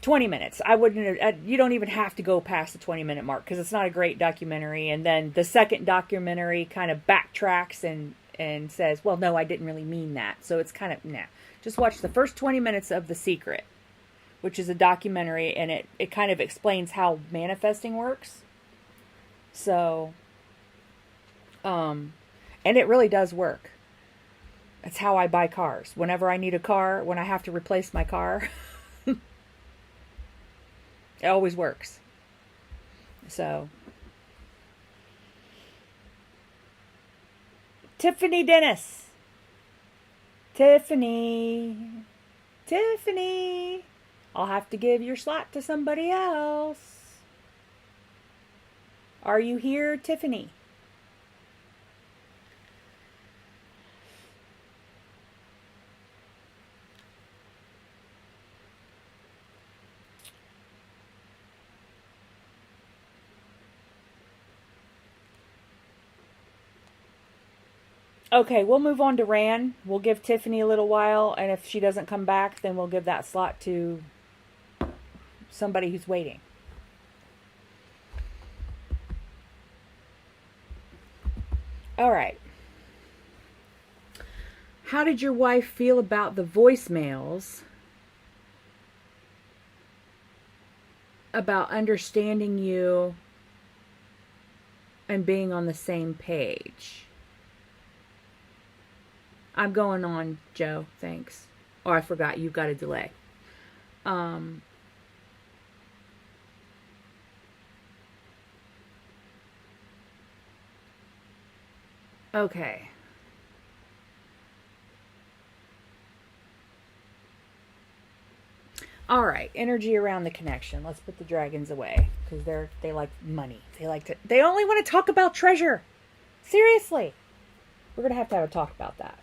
20 minutes. I wouldn't have, you don't even have to go past the 20-minute mark because it's not a great documentary. And then the second documentary kind of backtracks and says, well, no, I didn't really mean that. So it's kind of, nah. Just watch the first 20 minutes of The Secret, which is a documentary, and it kind of explains how manifesting works. So, and it really does work. That's how I buy cars. Whenever I need a car, when I have to replace my car, it always works. So, Tiffany Dennis. Tiffany. I'll have to give your slot to somebody else. Are you here, Tiffany? Okay, we'll move on to Ran. We'll give Tiffany a little while, and if she doesn't come back, then we'll give that slot to somebody who's waiting. All right. How did your wife feel about the voicemails about understanding you and being on the same page? I'm going on, Joe. Thanks. Oh, I forgot. You've got a delay. Okay. All right. Energy around the connection. Let's put the dragons away because they like money. They only want to talk about treasure. Seriously. We're going to have a talk about that.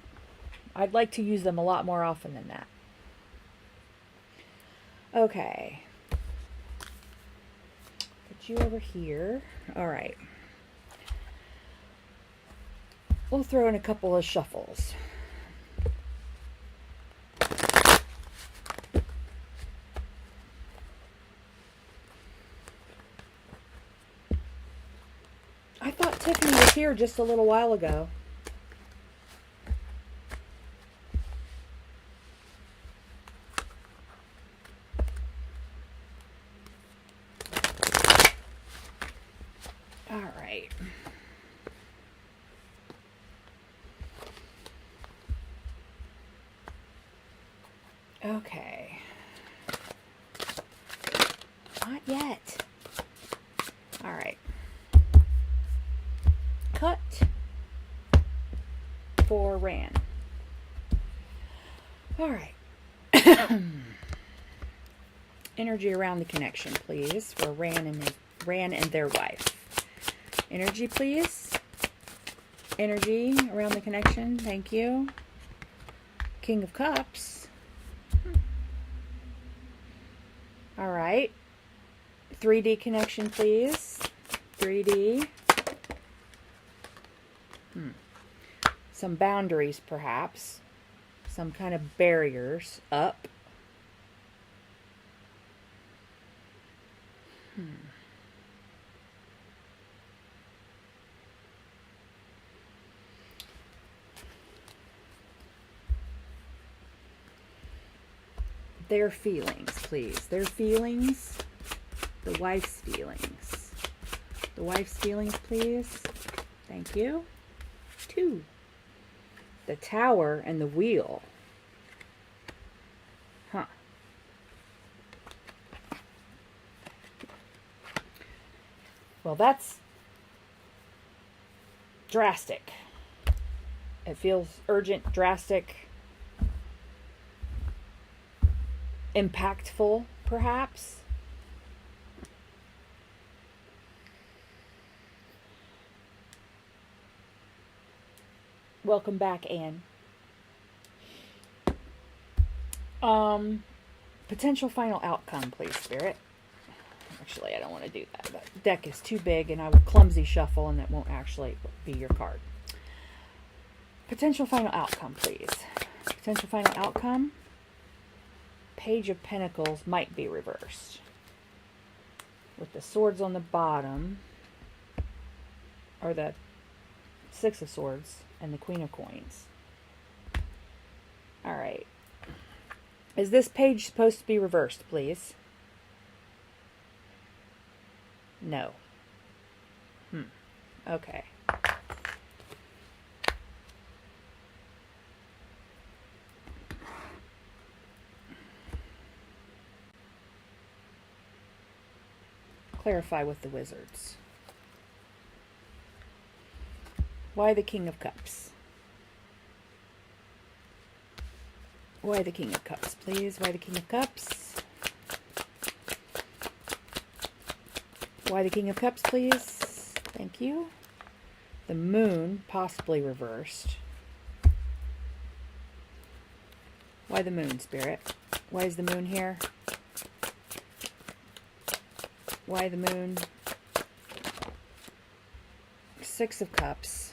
I'd like to use them a lot more often than that. Okay. Put you over here. All right. We'll throw in a couple of shuffles. I thought Tiffany was here just a little while ago. Okay. Not yet. All right. Cut for Ran. All right. Energy around the connection, please, for Ran and their wife. Energy, please. Energy around the connection. Thank you. King of Cups. All right. 3D connection, please. 3D. Some boundaries, perhaps. Some kind of barriers up. Their feelings, please. Their feelings. The wife's feelings. The wife's feelings, please. Thank you. two. The Tower and the Wheel. Huh. Well, that's drastic. It feels urgent, drastic, impactful, perhaps. Welcome back, Anne. Potential final outcome, please, Spirit. Actually, I don't want to do that. The deck is too big, and I will clumsy shuffle, and that won't actually be your card. Potential final outcome, please. Potential final outcome. Page of Pentacles might be reversed. With the swords on the bottom. Or the Six of Swords and the Queen of Coins. Alright. Is this page supposed to be reversed, please? No. Okay. Clarify with the wizards. Why the King of Cups? Why the King of Cups, please? Why the King of Cups? Why the King of Cups, please? Thank you. The Moon, possibly reversed. Why the Moon, Spirit? Why is the Moon here? Why the Moon? Six of Cups.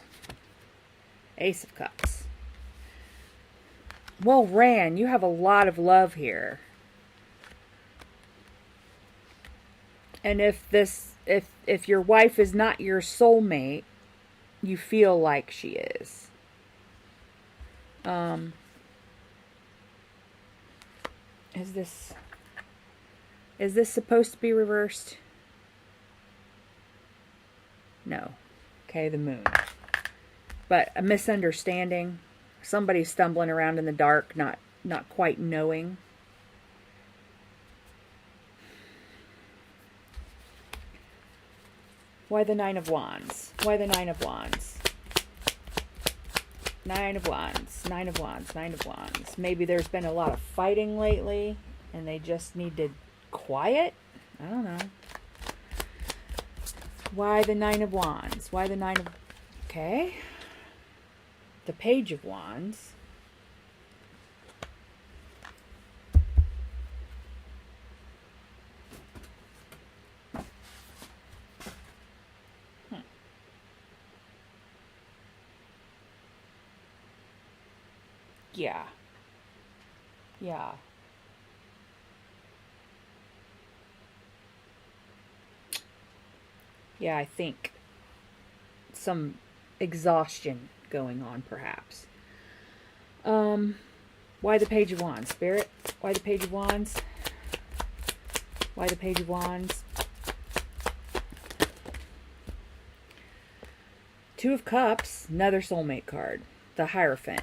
Ace of Cups. Well, Ran, you have a lot of love here. And if your wife is not your soulmate, you feel like she is. Is this supposed to be reversed? No. Okay, the Moon. But a misunderstanding. Somebody stumbling around in the dark, not quite knowing. Why the Nine of Wands? Why the Nine of Wands? Nine of Wands, Nine of Wands, Nine of Wands. Maybe there's been a lot of fighting lately, and they just need to quiet? I don't know. Why the Nine of Wands? Why the Nine of... Okay. The Page of Wands. Yeah. Yeah. Yeah, I think some exhaustion going on, perhaps. Why the Page of Wands, Spirit? Why the Page of Wands? Why the Page of Wands? Two of Cups, another soulmate card. The Hierophant.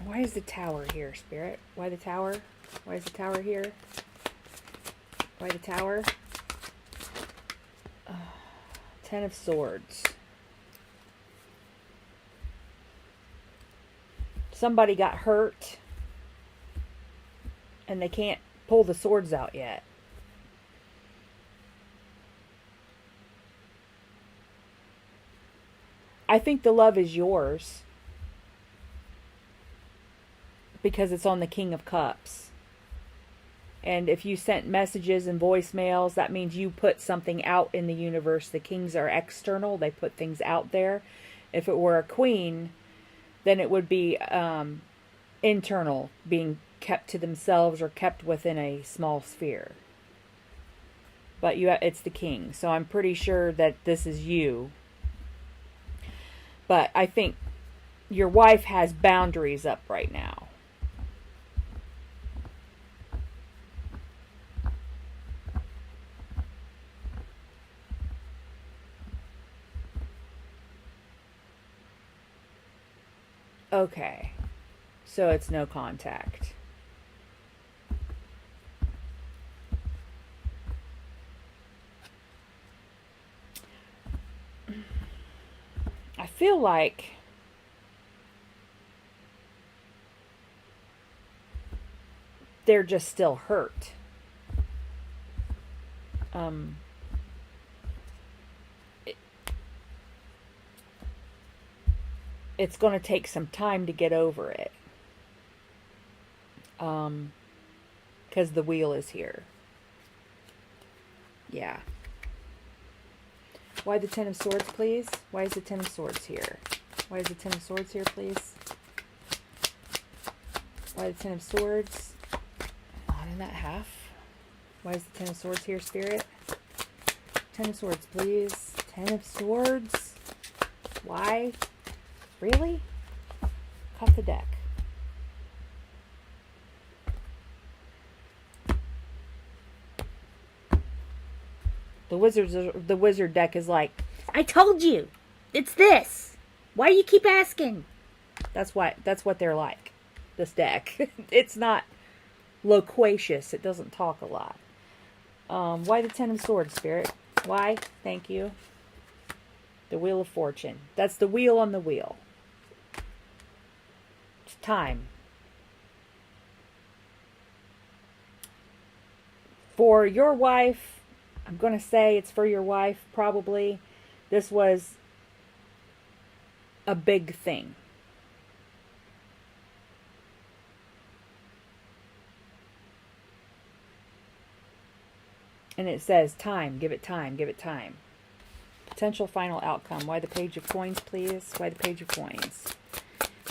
Why is the Tower here, Spirit? Why the Tower? Why is the Tower here? Why the Tower? Ten of Swords. Somebody got hurt, and they can't pull the swords out yet. I think the love is yours. Because it's on the King of Cups. And if you sent messages and voicemails, that means you put something out in the universe. The kings are external. They put things out there. If it were a queen, then it would be internal, being kept to themselves or kept within a small sphere. But it's the king, so I'm pretty sure that this is you. But I think your wife has boundaries up right now. Okay, so it's no contact. I feel like they're just still hurt. It's going to take some time to get over it. Because the wheel is here. Yeah. Why the Ten of Swords, please? Why is the Ten of Swords here? Why is the Ten of Swords here, please? Why the Ten of Swords? Not in that half. Why is the Ten of Swords here, Spirit? Ten of Swords, please. Ten of Swords. Why? Really? Cut the deck. The wizard deck is like, I told you, it's this. Why do you keep asking? That's what they're like. This deck. It's not loquacious. It doesn't talk a lot. Why the Ten of Swords, Spirit? Why? Thank you. The Wheel of Fortune. That's the wheel on the wheel. It's time. For your wife, I'm going to say it's for your wife, probably. This was a big thing. And it says, time, give it time, give it time. Potential final outcome. Why the Page of Coins, please? Why the Page of Coins?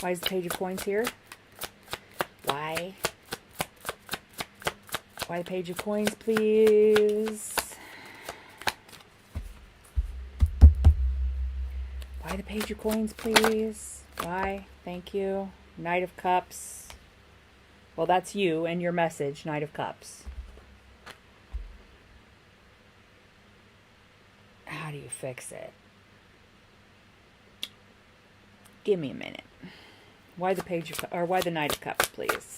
Why is the Page of Coins here? Why? Why the Page of Coins, please? Why the Page of Coins, please? Why? Thank you. Knight of Cups. Well, that's you and your message, Knight of Cups. How do you fix it? Give me a minute. Why the Page of, or why the Knight of Cups, please?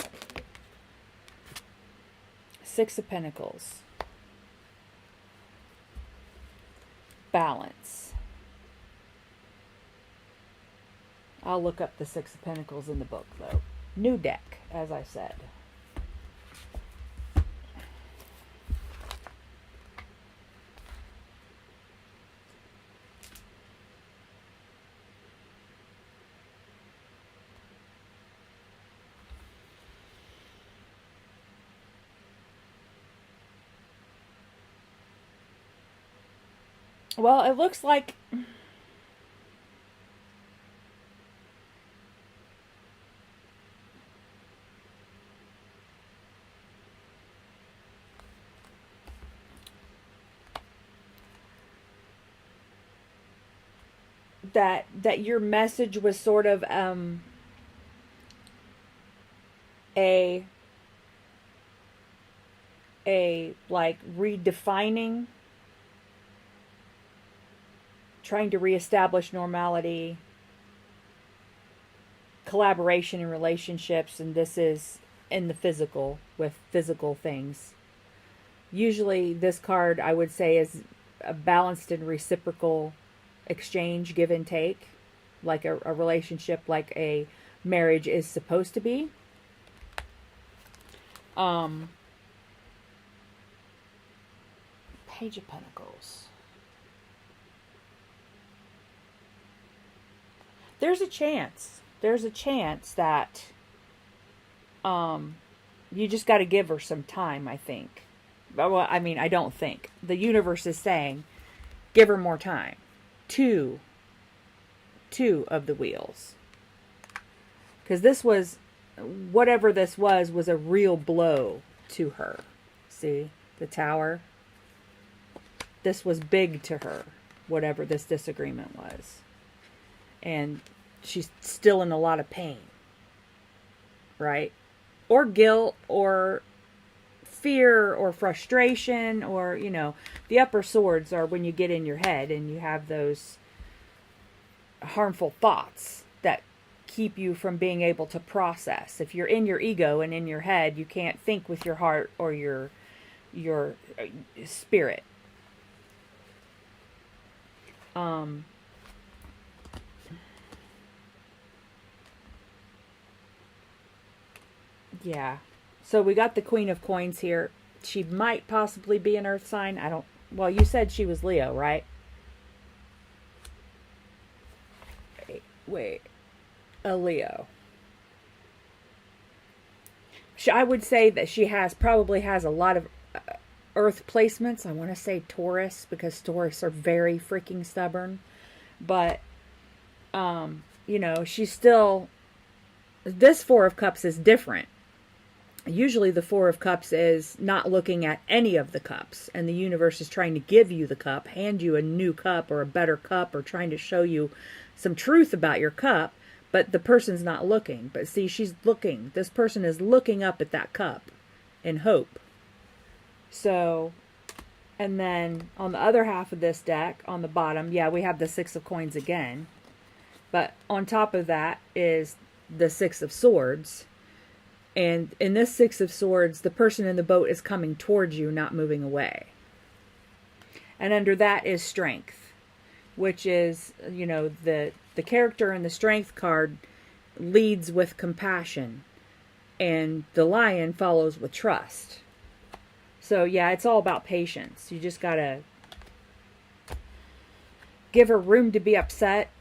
Six of Pentacles. Balance. I'll look up the Six of Pentacles in the book, though. New deck, as I said. Well, it looks like that your message was sort of a like redefining, trying to reestablish normality, collaboration in relationships, and this is in the physical, with physical things. Usually this card, I would say, is a balanced and reciprocal exchange, give and take, like a relationship, like a marriage is supposed to be. Page of Pentacles. There's a chance that you just got to give her some time, I think. Well, I mean, I don't think. The universe is saying, give her more time. Two of the wheels. Because this was whatever this was a real blow to her. See, the Tower. This was big to her, whatever this disagreement was. And she's still in a lot of pain. Right? Or guilt, or fear, or frustration, or, you know, the upper swords are when you get in your head and you have those harmful thoughts that keep you from being able to process. If you're in your ego and in your head, you can't think with your heart or your spirit. Yeah. So we got the Queen of Coins here. She might possibly be an earth sign. Well, you said she was Leo, right? Wait. A Leo. I would say that she probably has a lot of earth placements. I want to say Taurus, because Taurus are very freaking stubborn. But, you know, she's still... This Four of Cups is different. Usually the Four of Cups is not looking at any of the cups, and the universe is trying to give you the cup, hand you a new cup or a better cup, or trying to show you some truth about your cup, but the person's not looking. But see, she's looking. This person is looking up at that cup in hope. So, and then on the other half of this deck, on the bottom, yeah, we have the Six of Coins again. But on top of that is the Six of Swords. And in this Six of Swords, the person in the boat is coming towards you, not moving away. And under that is Strength, which is, you know, the character in the Strength card leads with compassion, and the Lion follows with trust. So yeah, it's all about patience. You just gotta give her room to be upset.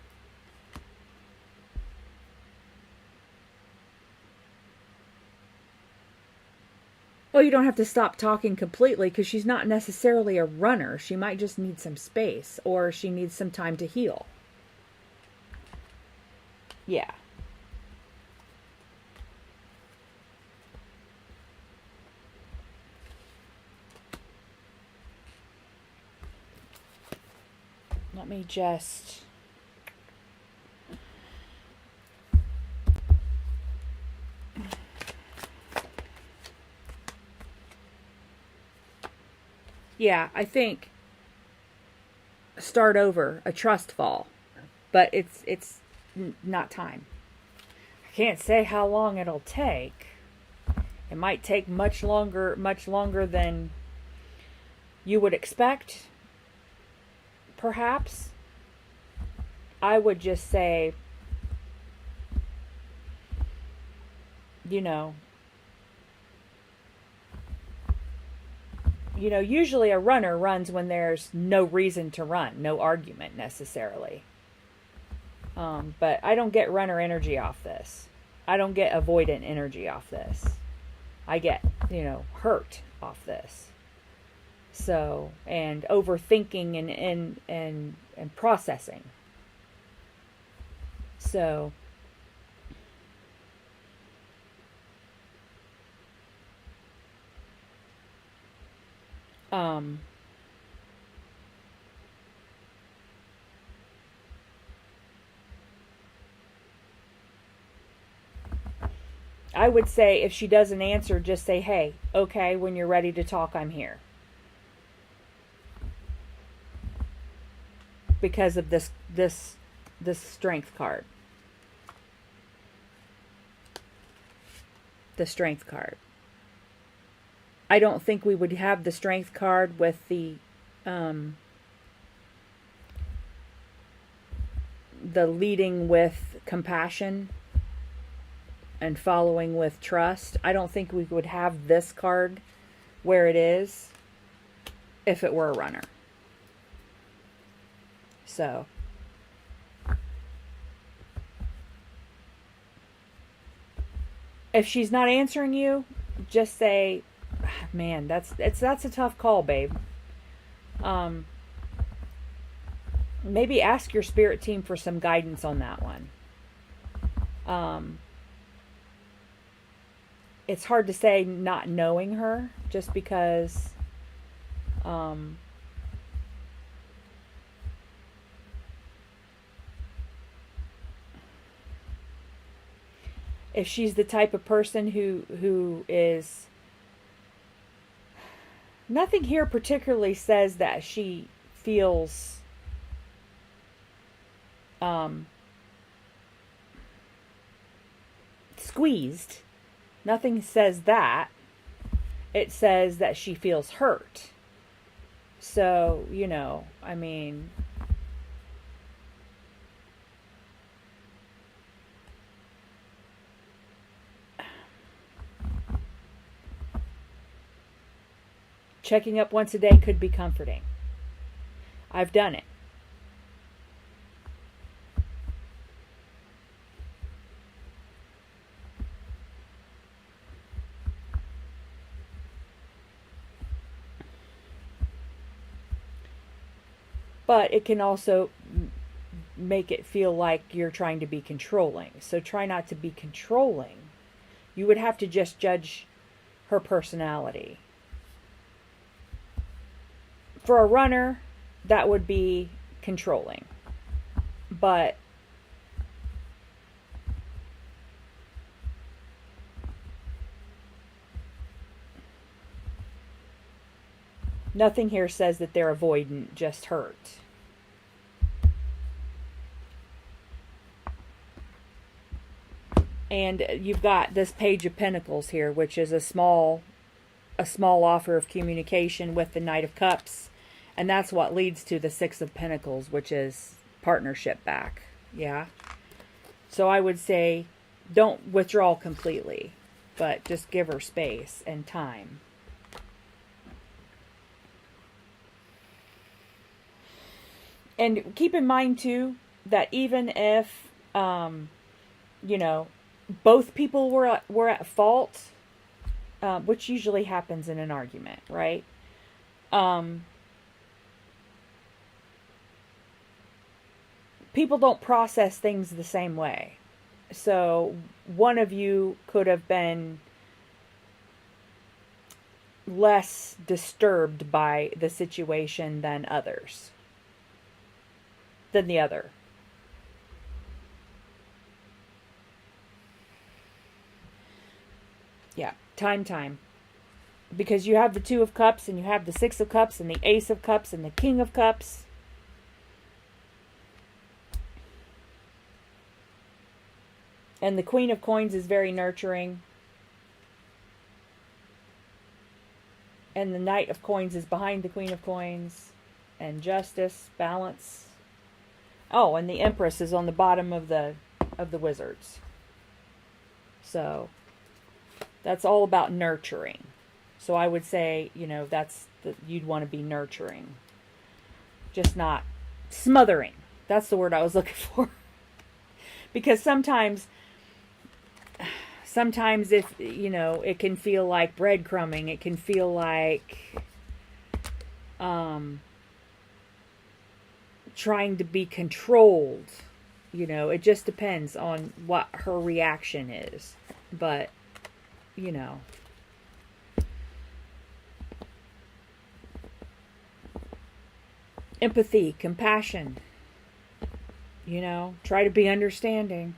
Well, you don't have to stop talking completely, because she's not necessarily a runner. She might just need some space, or she needs some time to heal. Yeah. Let me just... Yeah, I think start over, a trust fall, but it's not time. I can't say how long it'll take. It might take much longer than you would expect, perhaps. I would just say, you know, usually a runner runs when there's no reason to run, no argument necessarily. But I don't get runner energy off this. I don't get avoidant energy off this. I get, hurt off this. So, and overthinking and processing. So, I would say if she doesn't answer, just say, hey, okay, when you're ready to talk, I'm here. Because of this strength card. The strength card. I don't think we would have the strength card with the leading with compassion and following with trust. I don't think we would have this card where it is if it were a runner. So, if she's not answering you, just say, man, that's a tough call, babe. Maybe ask your spirit team for some guidance on that one. it's hard to say not knowing her, just because if she's the type of person who is, nothing here particularly says that she feels squeezed. Nothing says that. It says that she feels hurt. So, I mean, checking up once a day could be comforting. I've done it. But it can also make it feel like you're trying to be controlling. So try not to be controlling. You would have to just judge her personality. For a runner, that would be controlling. But nothing here says that they're avoidant, just hurt. And you've got this Page of Pentacles here, which is a small offer of communication with the Knight of Cups. And that's what leads to the Six of Pentacles, which is partnership back. Yeah. So I would say don't withdraw completely, but just give her space and time. And keep in mind, too, that even if, both people were at fault, which usually happens in an argument, right? People don't process things the same way. So one of you could have been less disturbed by the situation than the other. Yeah, time. Because you have the Two of Cups, and you have the Six of Cups, and the Ace of Cups, and the King of Cups. And the Queen of Coins is very nurturing. And the Knight of Coins is behind the Queen of Coins. And Justice, balance. Oh, and the Empress is on the bottom of the Wizards. So that's all about nurturing. So I would say, you'd want to be nurturing. Just not smothering. That's the word I was looking for. Because sometimes if, it can feel like breadcrumbing. It can feel like trying to be controlled. It just depends on what her reaction is. But, empathy, compassion. Try to be understanding.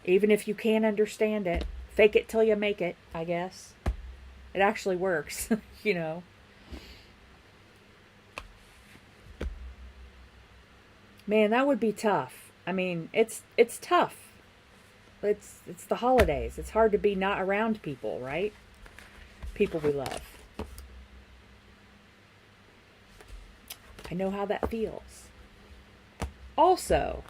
Even if you can't understand it. Fake it till you make it, I guess. It actually works, Man, that would be tough. I mean, it's tough. It's the holidays. It's hard to be not around people, right? People we love. I know how that feels. Also,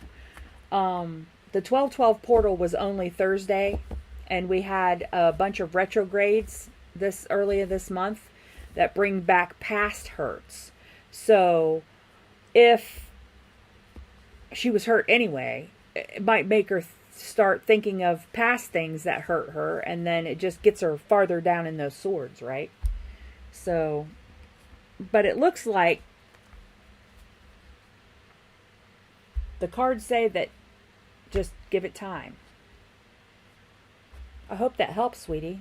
the 12/12 portal was only Thursday, and we had a bunch of retrogrades earlier this month that bring back past hurts. So, if she was hurt anyway, it might make her start thinking of past things that hurt her, and then it just gets her farther down in those swords, right? So, but it looks like the cards say that just give it time. I hope that helps, sweetie.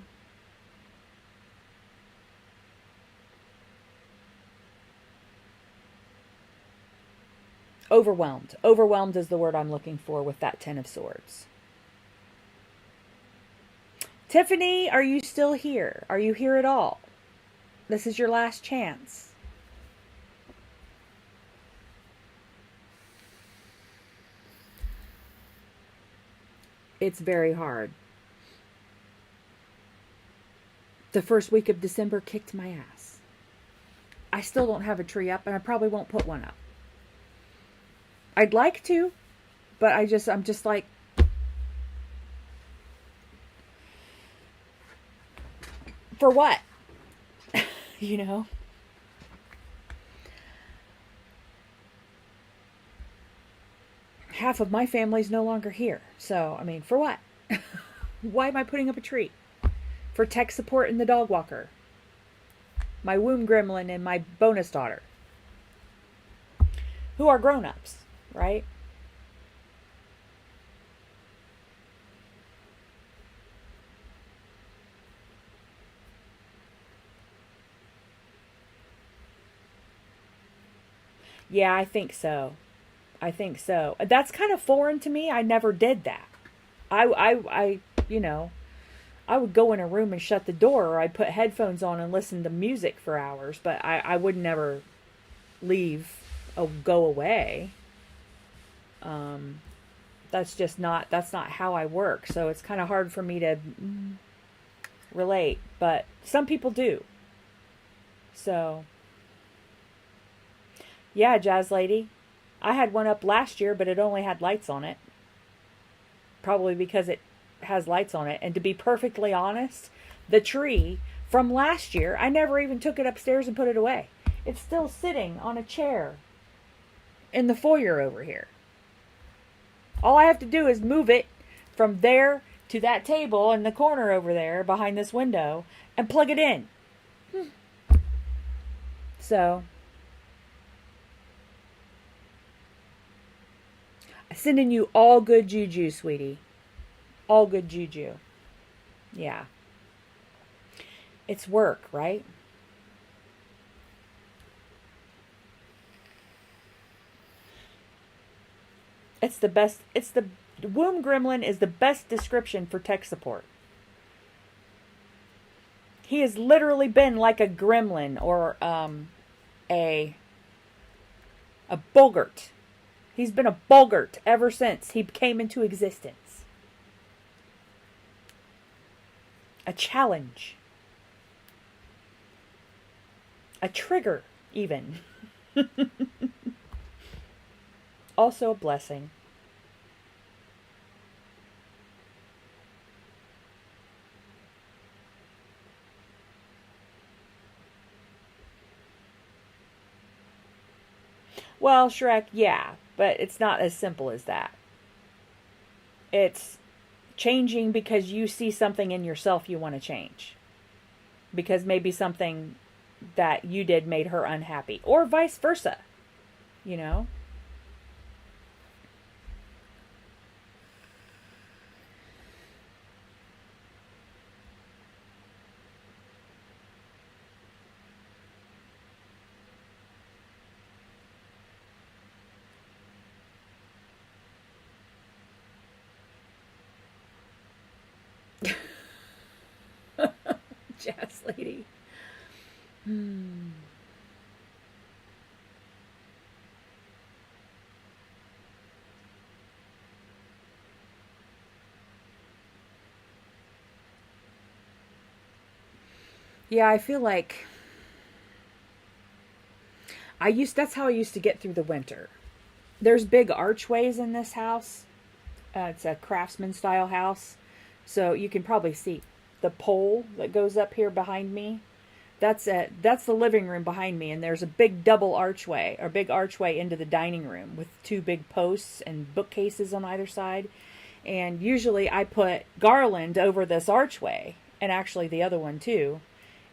Overwhelmed. Overwhelmed is the word I'm looking for with that Ten of Swords. Tiffany, are you still here? Are you here at all? This is your last chance. It's very hard. The first week of December kicked my ass. I still don't have a tree up, and I probably won't put one up. I'd like to, but I'm just like, for what? You know? Half of my family's no longer here. So, I mean, for what? Why am I putting up a tree? For tech support and the dog walker. My womb gremlin and my bonus daughter. Who are grown-ups, right? Yeah, I think so. I think so. That's kind of foreign to me. I never did that. You know, I would go in a room and shut the door, or I'd put headphones on and listen to music for hours, but I would never leave or go away. That's not how I work. So it's kind of hard for me to relate, but some people do. So, yeah, Jazz Lady. I had one up last year, but it only had lights on it. Probably because it has lights on it. And to be perfectly honest, the tree from last year, I never even took it upstairs and put it away. It's still sitting on a chair in the foyer over here. All I have to do is move it from there to that table in the corner over there behind this window and plug it in. So, sending you all good juju, sweetie. All good juju. Yeah. It's work, right? It's the best. The womb gremlin is the best description for tech support. He has literally been like a gremlin or a boggart. He's been a boggart ever since he came into existence. A challenge. A trigger, even. Also a blessing. Well, Shrek, yeah, but it's not as simple as that. It's changing because you see something in yourself you want to change. Because maybe something that you did made her unhappy. Or vice versa. You know? Jazz Lady. Yeah, I feel like that's how I used to get through the winter. There's big archways in this house. It's a craftsman style house. So you can probably see the pole that goes up here behind me. That's the living room behind me, and there's a big double archway, or big archway into the dining room with two big posts and bookcases on either side. And usually I put garland over this archway, and actually the other one too,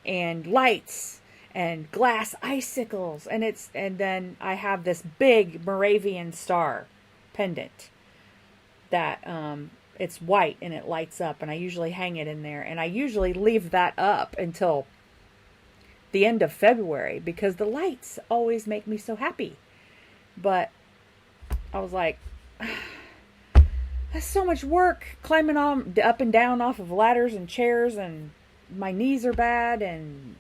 and lights and glass icicles, and then I have this big Moravian star pendant that It's white and it lights up, and I usually hang it in there, and I usually leave that up until the end of February because the lights always make me so happy. But I was like, that's so much work climbing on up and down off of ladders and chairs, and my knees are bad, and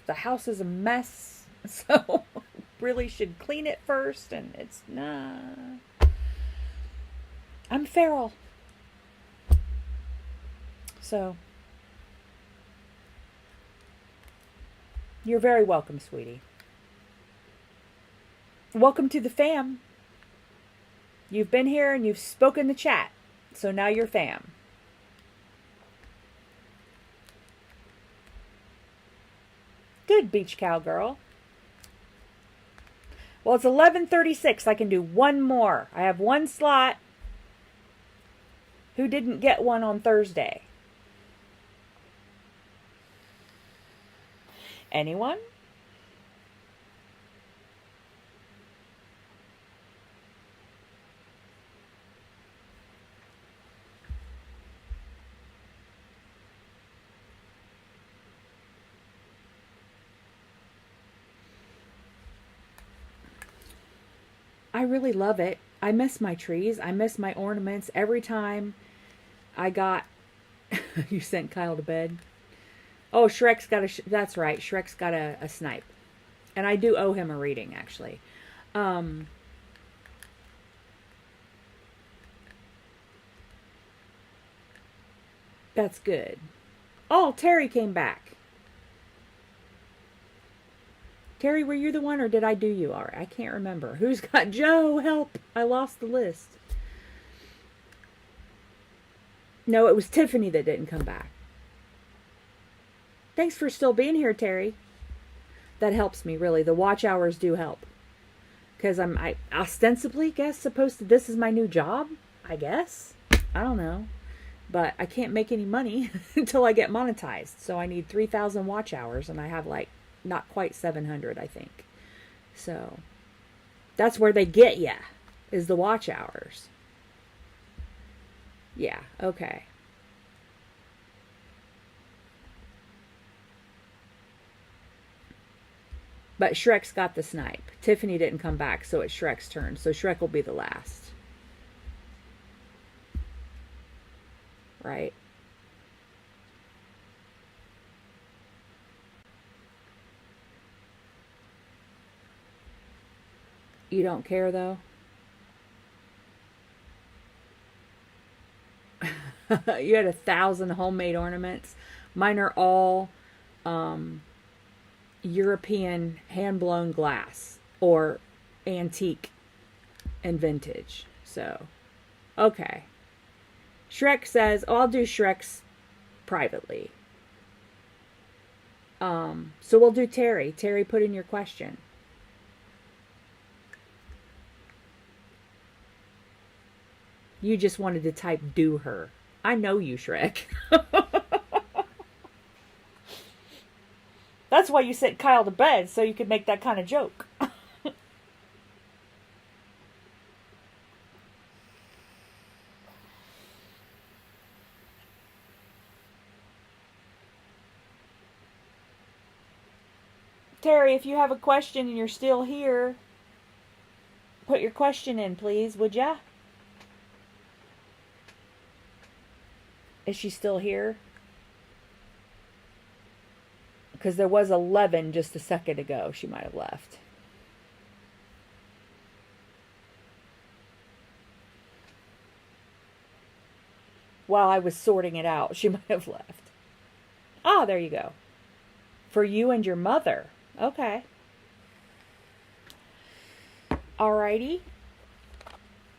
the house is a mess. So really should clean it first, and it's nah. I'm feral. So you're very welcome, sweetie. Welcome to the fam. You've been here and you've spoken the chat. So now you're fam. Good, beach cowgirl. Well, it's 11:36. I can do one more. I have one slot. Who didn't get one on Thursday? Anyone? I really love it. I miss my trees. I miss my ornaments. Every time I got... You sent Kyle to bed? Oh, Shrek's got a... That's right. Shrek's got a snipe. And I do owe him a reading, actually. That's good. Oh, Terry came back. Terry, were you the one, or did I do you? All right, I can't remember. Who's got Joe? Help! I lost the list. No, it was Tiffany that didn't come back. Thanks for still being here, Terry. That helps me, really. The watch hours do help. Because I ostensibly guess supposed to... This is my new job, I guess. I don't know. But I can't make any money until I get monetized. So I need 3,000 watch hours, and I have like not quite 700, I think. So that's where they get ya, is the watch hours. Yeah, okay. But Shrek's got the snipe. Tiffany didn't come back, so it's Shrek's turn. So Shrek will be the last. Right? You don't care, though? You had 1,000 homemade ornaments. Mine are all European hand-blown glass or antique and vintage. So, okay. Shrek says, oh, I'll do Shrek's privately. So we'll do Terry. Terry, put in your question. You just wanted to type do her. I know you, Shrek. That's why you sent Kyle to bed, so you could make that kind of joke. Terry, if you have a question and you're still here, put your question in, please, would ya? Is she still here? Because there was 11 just a second ago. She might have left. While I was sorting it out, she might have left. Ah, there you go. For you and your mother. Okay. Alrighty.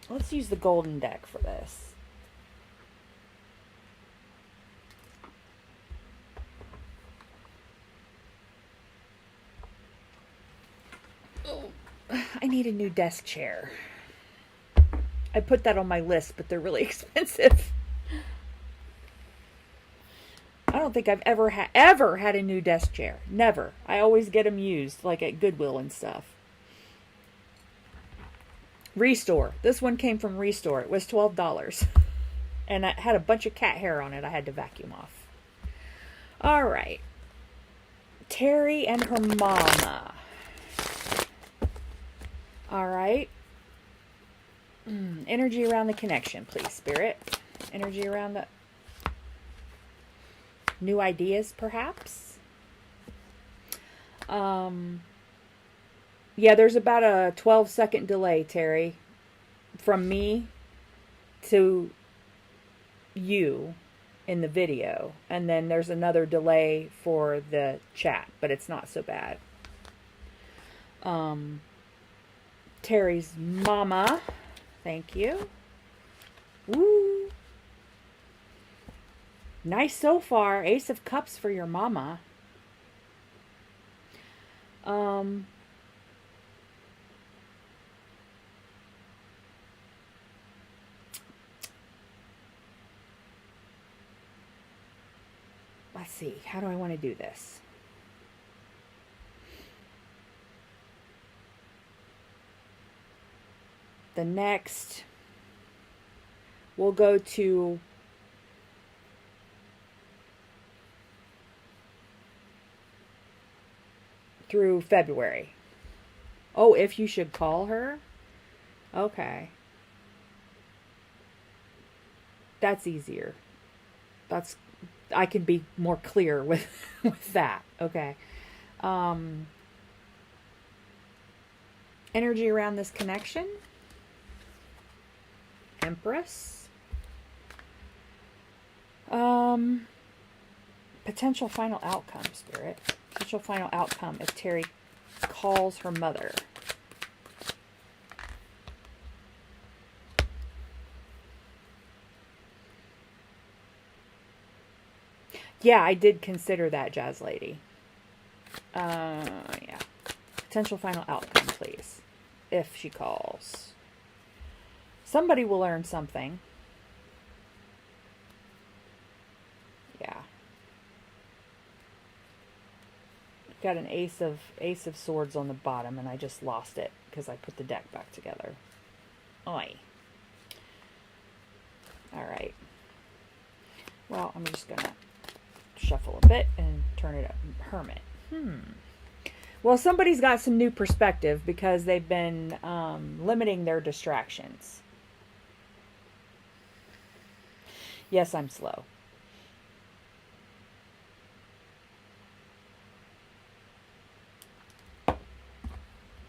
Let's use the golden deck for this. I need a new desk chair. I put that on my list, but they're really expensive. I don't think I've ever had a new desk chair. Never. I always get them used, like at Goodwill and stuff. Restore. This one came from Restore. It was $12. And it had a bunch of cat hair on it. I had to vacuum off. All right. Terry and her mama. All right. Energy around the connection, please, Spirit. Energy around the new ideas, perhaps. Yeah, there's about a 12-second delay, Terry, from me to you in the video. And then there's another delay for the chat, but it's not so bad. Terry's mama. Thank you. Woo. Nice so far. Ace of Cups for your mama. Let's see. How do I want to do this? The next, we'll go to through February. Oh, if you should call her? Okay. That's easier. I can be more clear with that. Okay. Energy around this connection. Empress. Potential final outcome, Spirit. Potential final outcome if Terry calls her mother. Yeah, I did consider that, Jazz Lady. Yeah. Potential final outcome, please. If she calls. Somebody will learn something. Yeah. Got an ace of swords on the bottom, and I just lost it because I put the deck back together. Oi. All right. Well, I'm just gonna shuffle a bit and turn it up. Hermit. Well, somebody's got some new perspective because they've been limiting their distractions. Yes, I'm slow.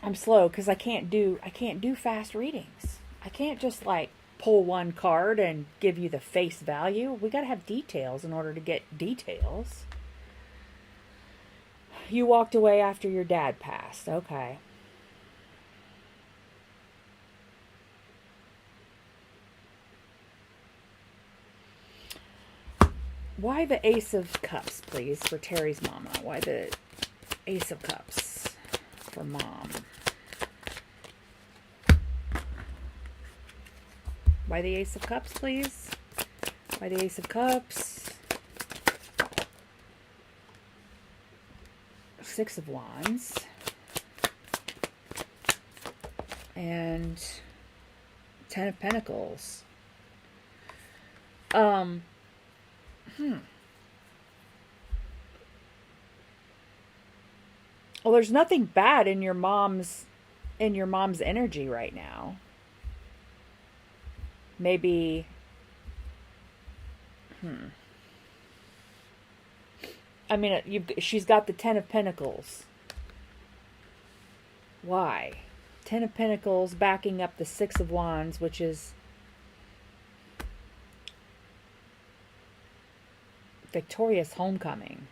I'm slow because I can't do fast readings. I can't just like pull one card and give you the face value. We got to have details in order to get details. You walked away after your dad passed. Okay. Why the Ace of Cups, please, for Terry's mama? Why the Ace of Cups for mom? Why the Ace of Cups, please? Why the Ace of Cups? Six of Wands. And Ten of Pentacles. Well, there's nothing bad in your mom's energy right now. Maybe I mean, she's got the Ten of Pentacles. Why? Ten of Pentacles backing up the Six of Wands, which is victorious homecoming.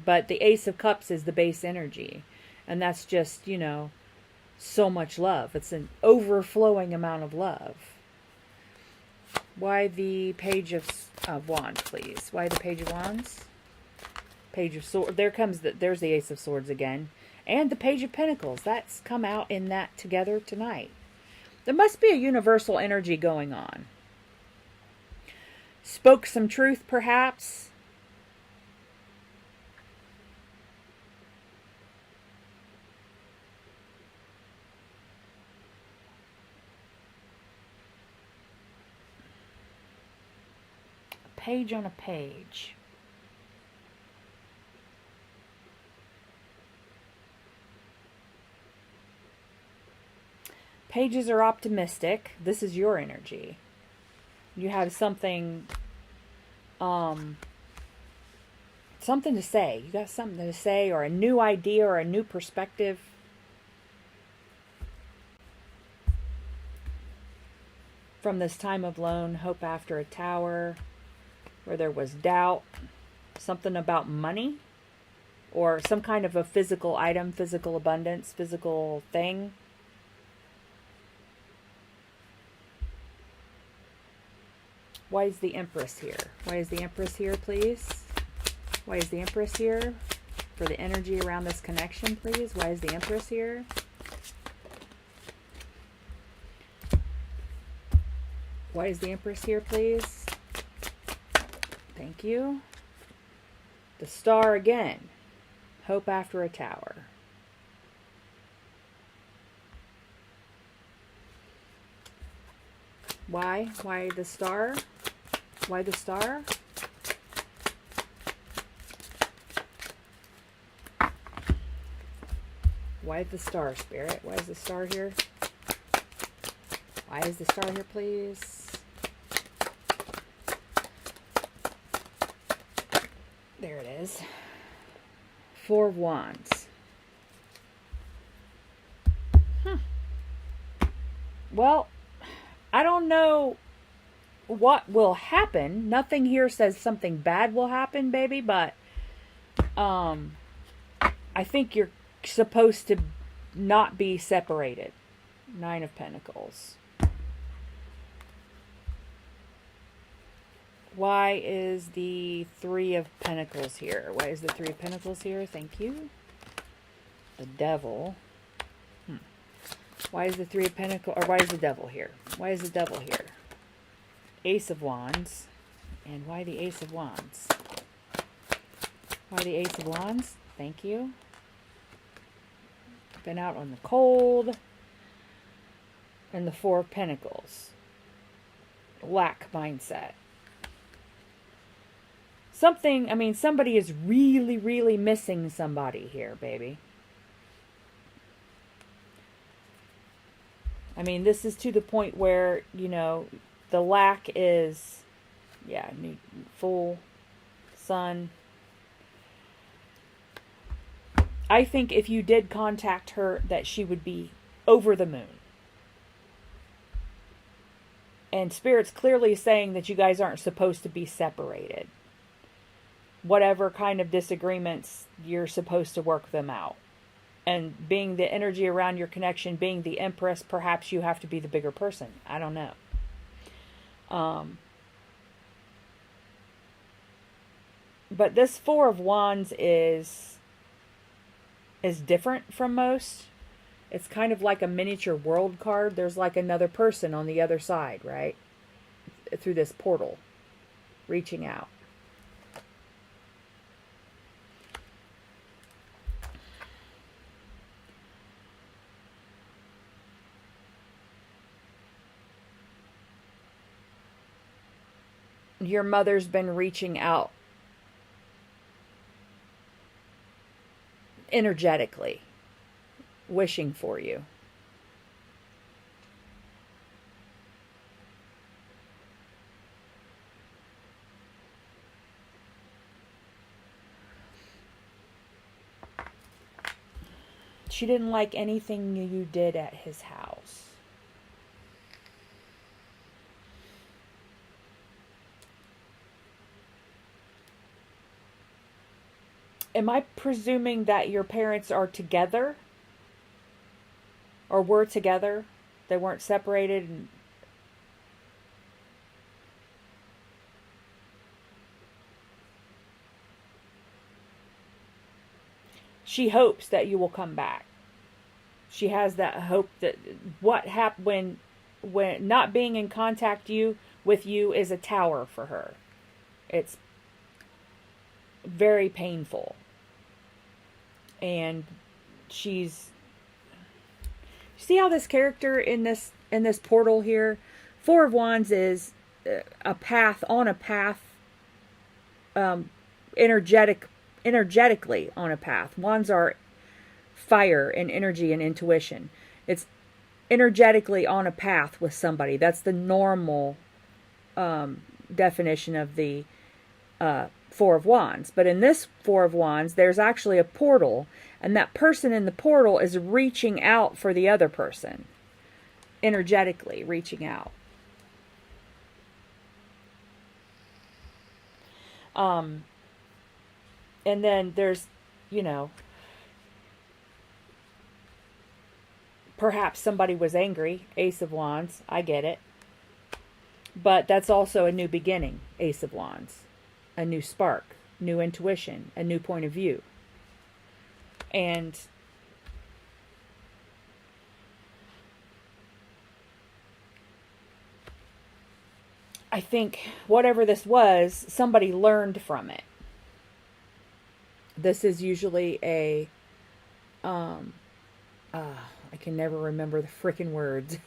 But the Ace of Cups is the base energy. And that's just, so much love. It's an overflowing amount of love. Why the Page of Wands, please? Why the Page of Wands? Page of Swords. There's the Ace of Swords again. And the Page of Pentacles. That's come out in that together tonight. There must be a universal energy going on. Spoke some truth, perhaps. page on a page. Pages are optimistic. This is your energy. You have something something to say. You got something to say, or a new idea, or a new perspective. From this time of lone, hope after a tower, where there was doubt, something about money, or some kind of a physical item, physical abundance, physical thing. Why is the Empress here? Why is the Empress here, please? Why is the Empress here? For the energy around this connection, please. Why is the Empress here? Why is the Empress here, please? Thank you. The Star again. Hope after a tower. Why? Why the Star? Why the Star? Why the Star, Spirit? Why is the Star here? Why is the Star here, please? There it is. Four of Wands. Well, I don't know what will happen. Nothing here says something bad will happen, baby, but I think you're supposed to not be separated. Nine of Pentacles. Why is the Three of Pentacles here? Why is the Three of Pentacles here? Thank you. The Devil. Why is the Three of Pentacles, or why is the Devil here? Why is the Devil here? Ace of Wands. And why the Ace of Wands? Why the Ace of Wands? Thank you. Been out on the cold. And the Four of Pentacles. Lack mindset. Something, I mean, somebody is really, really missing somebody here, baby. I mean, this is to the point where, you know, the lack is, yeah, full sun. I think if you did contact her, that she would be over the moon. And Spirit's clearly saying that you guys aren't supposed to be separated. Whatever kind of disagreements, you're supposed to work them out. And being the energy around your connection, being the Empress, perhaps you have to be the bigger person. I don't know. But this Four of Wands is different from most. It's kind of like a miniature world card. There's like another person on the other side, right? Through this portal, reaching out. Your mother's been reaching out energetically, wishing for you. She didn't like anything you did at his house. Am I presuming that your parents are together? Or were together? They weren't separated? And she hopes that you will come back. She has that hope that what happened when not being in contact with you is a tower for her. It's very painful. And she's, see how this character in this portal here, Four of Wands is a path, on a path energetically on a path. Wands are fire and energy and intuition. It's energetically on a path with somebody. That's the normal definition of the Four of Wands. But in this Four of Wands, there's actually a portal, and that person in the portal is reaching out for the other person, energetically reaching out. And then there's, perhaps somebody was angry, Ace of Wands, I get it. But that's also a new beginning, Ace of Wands. A new spark, new intuition, a new point of view. And I think whatever this was, somebody learned from it. This is usually a, I can never remember the frickin' words.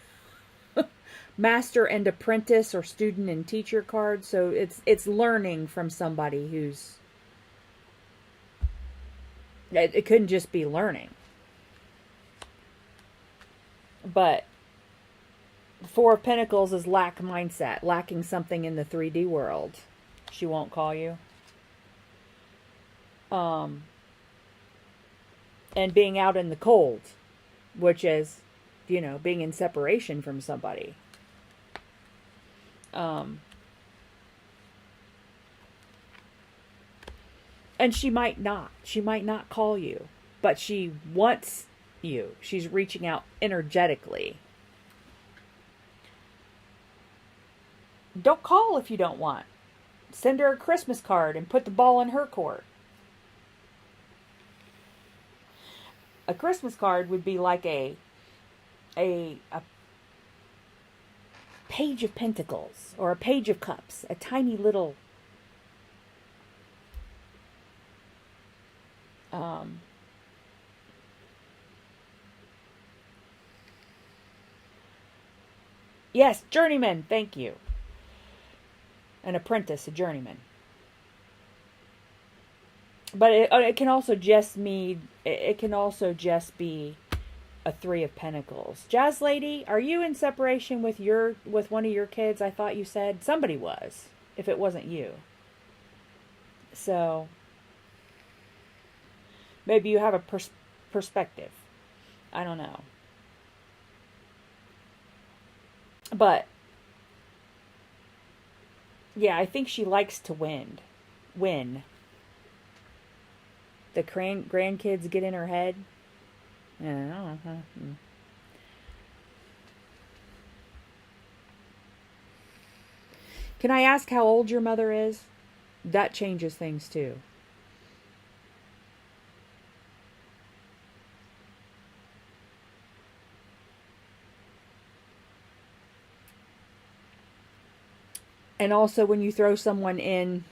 Master and apprentice or student and teacher card. So it's learning from somebody who's, it couldn't just be learning. But Four of Pentacles is lack mindset, lacking something in the 3D world. She won't call you. And being out in the cold, which is, being in separation from somebody. And she might not call you, but she wants you. She's reaching out energetically. Don't call if you don't want. Send her a Christmas card and put the ball in her court. A Christmas card would be like a page of pentacles or a page of cups, a tiny little yes, journeyman, thank you. An apprentice, a journeyman. But it can also just mean, it can also just be a Three of Pentacles. Jazz Lady, are you in separation with one of your kids? I thought you said somebody was, if it wasn't you. So maybe you have a perspective. I don't know. But yeah, I think she likes to win. The grandkids get in her head. Can I ask how old your mother is? That changes things too. And also when you throw someone's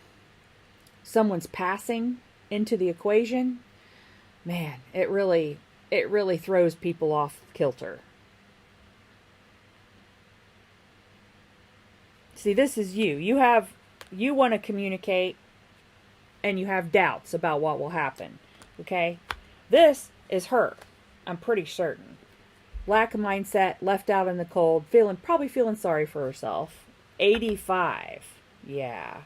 passing into the equation, man, it really throws people off kilter. See, this is you. You want to communicate and you have doubts about what will happen. Okay? This is her. I'm pretty certain. Lack of mindset, left out in the cold, probably feeling sorry for herself. 85. Yeah.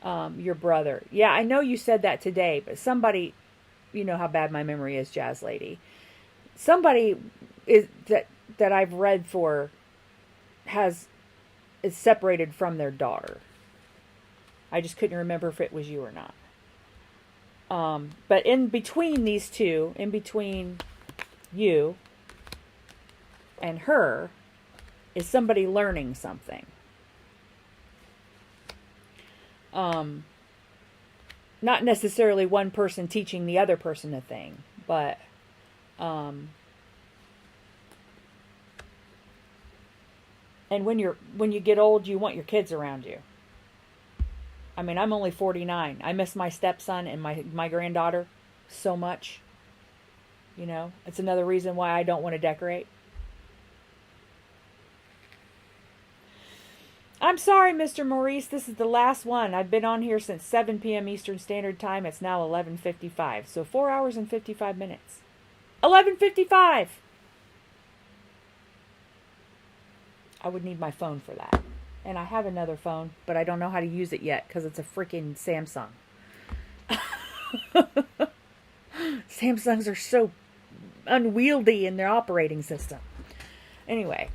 Your brother. Yeah, I know you said that today, but somebody, you know how bad my memory is, Jazz Lady. Somebody is that I've read for is separated from their daughter. I just couldn't remember if it was you or not. But in between these two, in between you and her, is somebody learning something. Not necessarily one person teaching the other person a thing, but and when you get old, you want your kids around you. I mean, I'm only 49. I miss my stepson and my granddaughter so much. You know, it's another reason why I don't want to decorate. I'm sorry, Mr. Maurice. This is the last one. I've been on here since 7 p.m. Eastern Standard Time. It's now 11:55. So 4 hours and 55 minutes. 11:55! I would need my phone for that. And I have another phone, but I don't know how to use it yet because it's a freaking Samsung. Samsungs are so unwieldy in their operating system. Anyway,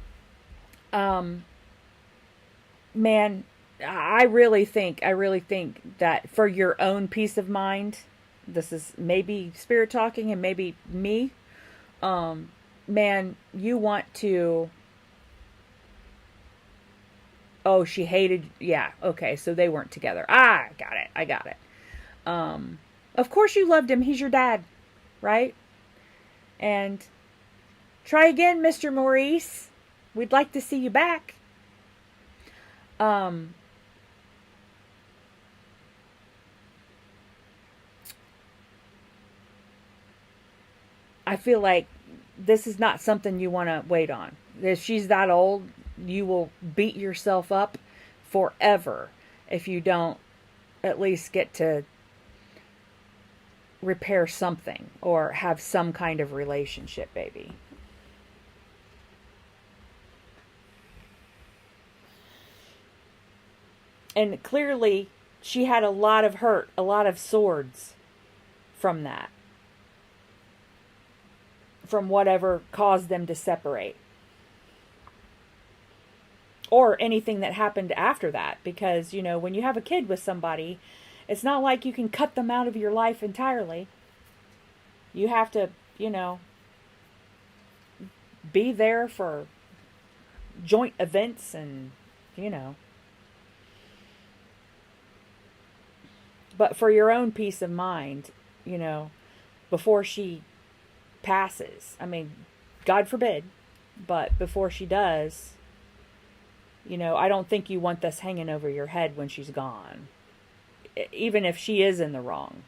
man, I really think that for your own peace of mind, this is maybe spirit talking and maybe me, man, you want to, oh, she hated, yeah, okay, so they weren't together. Ah, I got it. Of course you loved him, he's your dad, right? And try again, Mr. Maurice. We'd like to see you back. I feel like this is not something you want to wait on. If she's that old, you will beat yourself up forever if you don't at least get to repair something or have some kind of relationship, baby. And clearly, she had a lot of hurt, a lot of swords from that. From whatever caused them to separate. Or anything that happened after that. Because, you know, when you have a kid with somebody, it's not like you can cut them out of your life entirely. You have to, you know, be there for joint events and, you know. But for your own peace of mind, you know, before she passes, I mean, God forbid, but before she does, you know, I don't think you want this hanging over your head when she's gone. Even if she is in the wrong.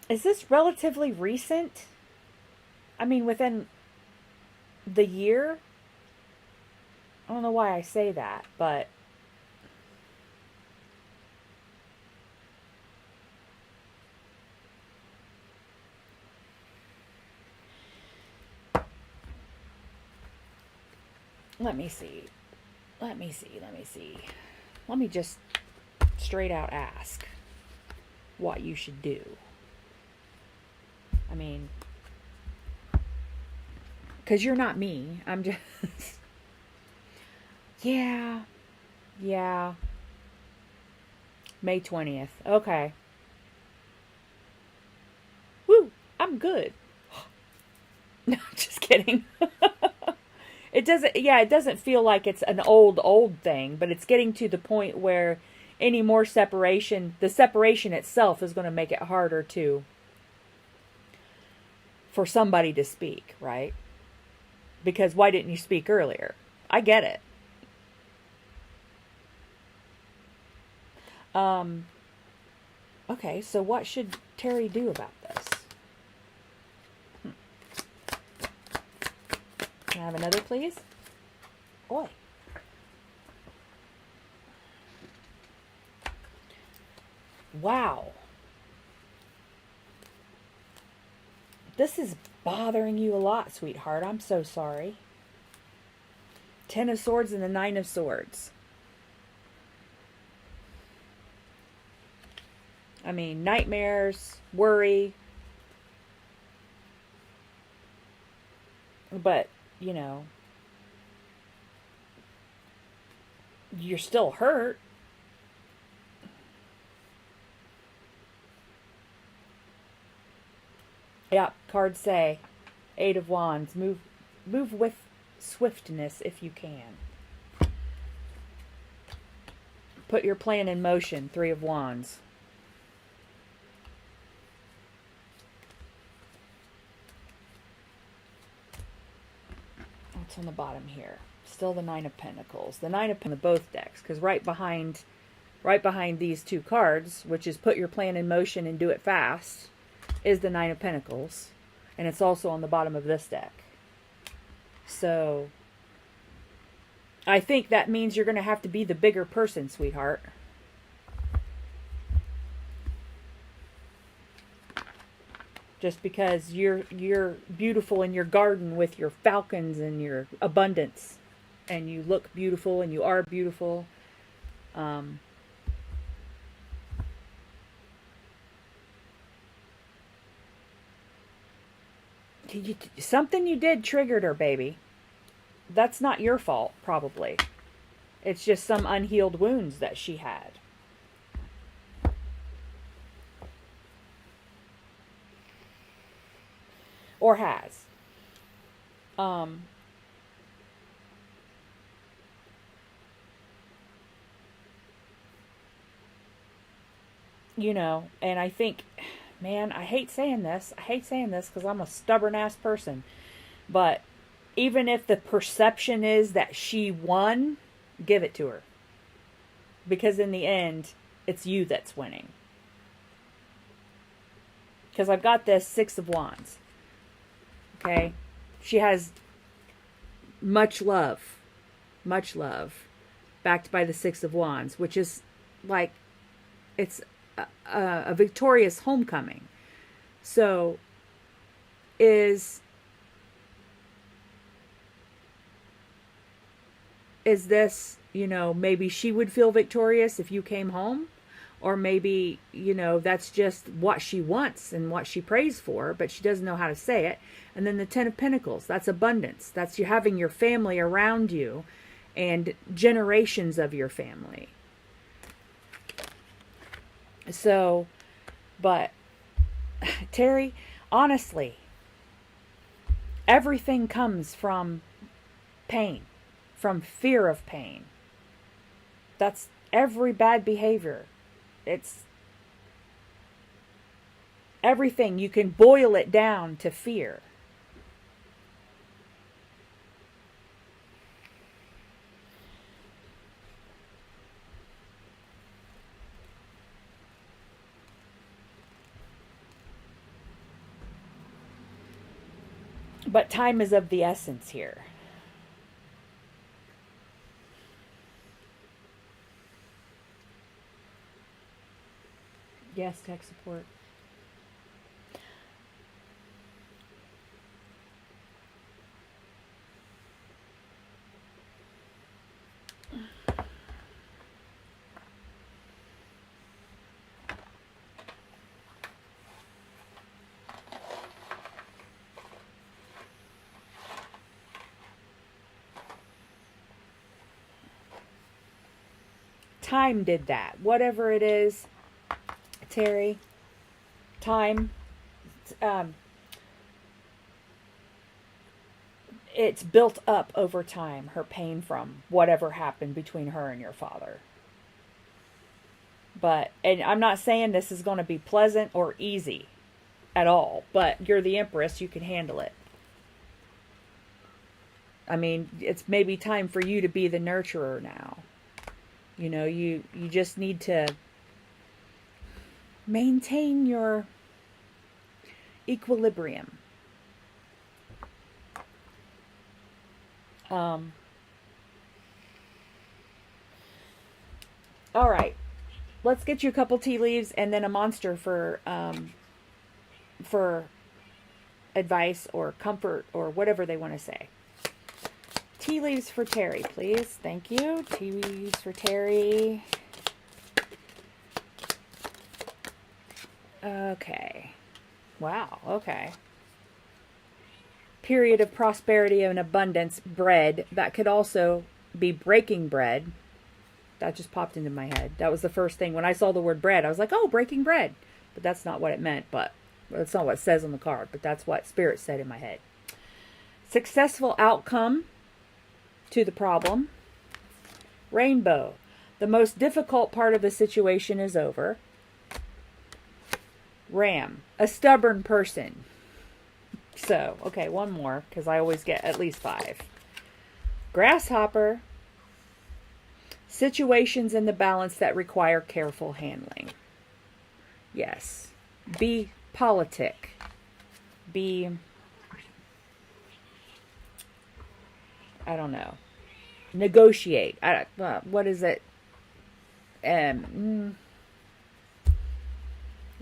Is this relatively recent? I mean, within the year? I don't know why I say that, but let me see. Let me just straight out ask what you should do. I mean, because you're not me. I'm just... Yeah. May 20th. Okay. Woo! I'm good. No, just kidding. It doesn't feel like it's an old thing, but it's getting to the point where any more separation, the separation itself is going to make it harder for somebody to speak, right? Because why didn't you speak earlier? I get it. Okay, so what should Terry do about this? Can I have another, please? Oi. Wow. This is bothering you a lot, sweetheart. I'm so sorry. 10 of Swords and the 9 of Swords. I mean, nightmares, worry. But, you know, you're still hurt. Yeah, cards say 8 of Wands. Move with swiftness if you can. Put your plan in motion. 3 of Wands. What's on the bottom here? Still the Nine of Pentacles. The Nine of Pentacles, both decks, because right behind these two cards, which is put your plan in motion and do it fast, is the Nine of Pentacles. And it's also on the bottom of this deck. So I think that means you're going to have to be the bigger person, sweetheart. Just because you're beautiful in your garden with your falcons and your abundance. And you look beautiful and you are beautiful. Something you did triggered her, baby. That's not your fault, probably. It's just some unhealed wounds that she had. Or has. You know, and I think, man, I hate saying this. I hate saying this because I'm a stubborn ass person. But even if the perception is that she won, give it to her. Because in the end, it's you that's winning. Because I've got this Six of Wands. Okay? She has much love. Much love. Backed by the Six of Wands. Which is like, it's a victorious homecoming. So, is this, you know, maybe she would feel victorious if you came home? Or maybe, you know, that's just what she wants and what she prays for, but she doesn't know how to say it. And then the Ten of Pentacles, that's abundance. That's you having your family around you and generations of your family. So, but, Terry, honestly, everything comes from pain, from fear of pain. That's every bad behavior. It's everything. You can boil it down to fear. But time is of the essence here. Yes, tech support. Time did that. Whatever it is, Terry, time, it's built up over time, her pain from whatever happened between her and your father. But, and I'm not saying this is going to be pleasant or easy at all, but you're the Empress, you can handle it. I mean, it's maybe time for you to be the nurturer now. You know, you just need to maintain your equilibrium. All right, let's get you a couple tea leaves and then a monster for advice or comfort or whatever they want to say. Tea leaves for Terry, please. Thank you. Tea leaves for Terry. Okay. Wow. Okay. Period of prosperity and abundance. Bread. That could also be breaking bread. That just popped into my head. That was the first thing. When I saw the word bread, I was like, oh, breaking bread. But that's not what it meant. But that's not what it says on the card. But that's what Spirit said in my head. Successful outcome to the problem. Rainbow. The most difficult part of the situation is over. Ram. A stubborn person. So, okay, one more, because I always get at least 5. Grasshopper. Situations in the balance that require careful handling. Yes. Be politic. Be, I don't know. Negotiate. What is it?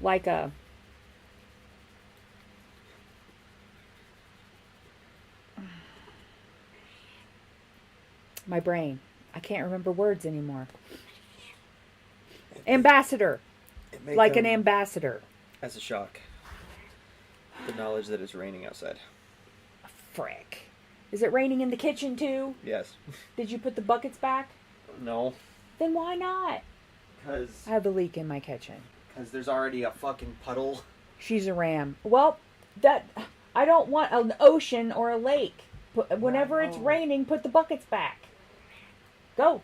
Like a my brain. I can't remember words anymore. Ambassador. Like an ambassador.
As a shock. The knowledge that it's raining outside.
Frick. Is it raining in the kitchen too?
Yes.
Did you put the buckets back?
No.
Then why not?
Because
I have a leak in my kitchen.
there's already a fucking puddle.
She's a ram. Well, I don't want an ocean or a lake. Whenever it's raining, put the buckets back. Go.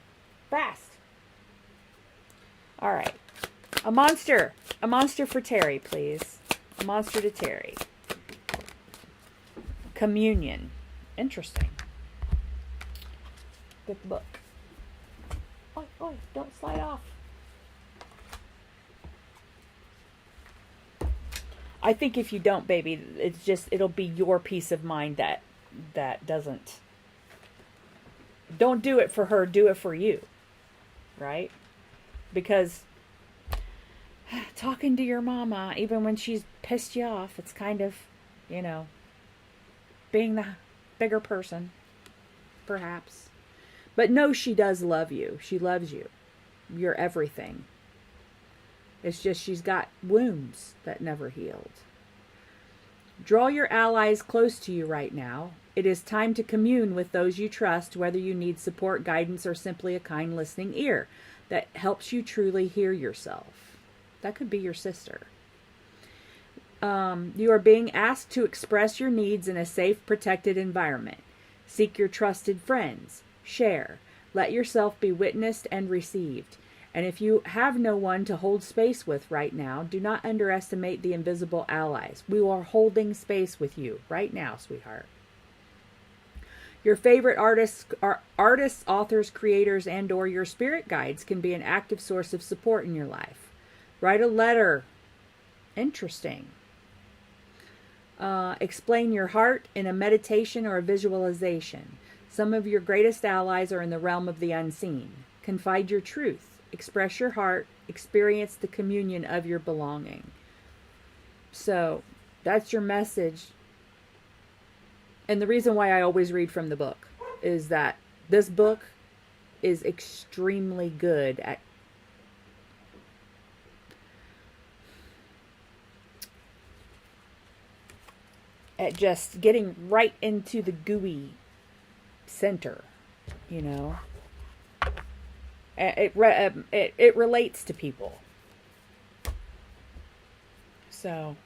Fast. All right. A monster. A monster for Terry, please. A monster to Terry. Communion. Interesting. Good book. Oi, don't slide off. I think if you don't, baby, it'll be your peace of mind that doesn't. Don't do it for her, do it for you. Right? Because talking to your mama, even when she's pissed you off, it's kind of, being the bigger person, perhaps. But no, she does love you. She loves you. You're everything. It's just she's got wounds that never healed. Draw your allies close to you right now. It is time to commune with those you trust, whether you need support, guidance, or simply a kind listening ear that helps you truly hear yourself. That could be your sister. You are being asked to express your needs in a safe, protected environment. Seek your trusted friends. Share. Let yourself be witnessed and received. And if you have no one to hold space with right now, do not underestimate the invisible allies. We are holding space with you right now, sweetheart. Your favorite artists, authors, creators, and or your spirit guides can be an active source of support in your life. Write a letter. Interesting. Explain your heart in a meditation or a visualization. Some of your greatest allies are in the realm of the unseen. Confide your truth. Express your heart. Experience the communion of your belonging. So, that's your message. And the reason why I always read from the book is that this book is extremely good at just getting right into the gooey center, It relates to people. So.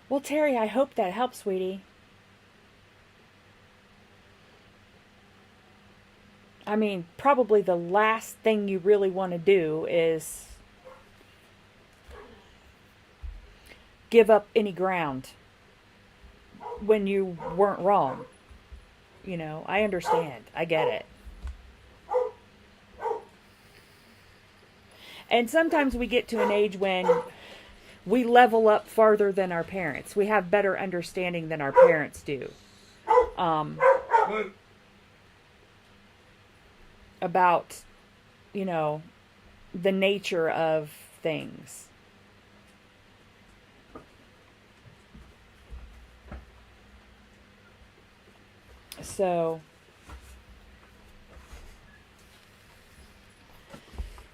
Well, Terry, I hope that helps, sweetie. I mean, probably the last thing you really want to do is give up any ground when you weren't wrong. I understand. I get it. And sometimes we get to an age when we level up farther than our parents. We have better understanding than our parents do. About, the nature of things. So,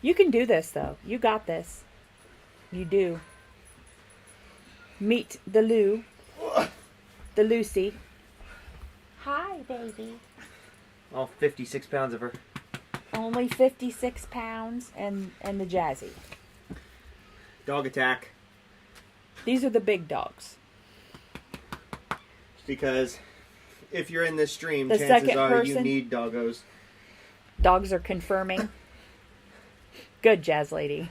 you can do this, though. You got this. You do. Meet the Lucy. Hi, baby.
All 56 pounds of her.
Only 56 pounds and the Jazzy.
Dog attack.
These are the big dogs.
Because if you're in this stream,
The
chances
second
are you
person?
need doggos.
Dogs are confirming. Good, Jazz Lady.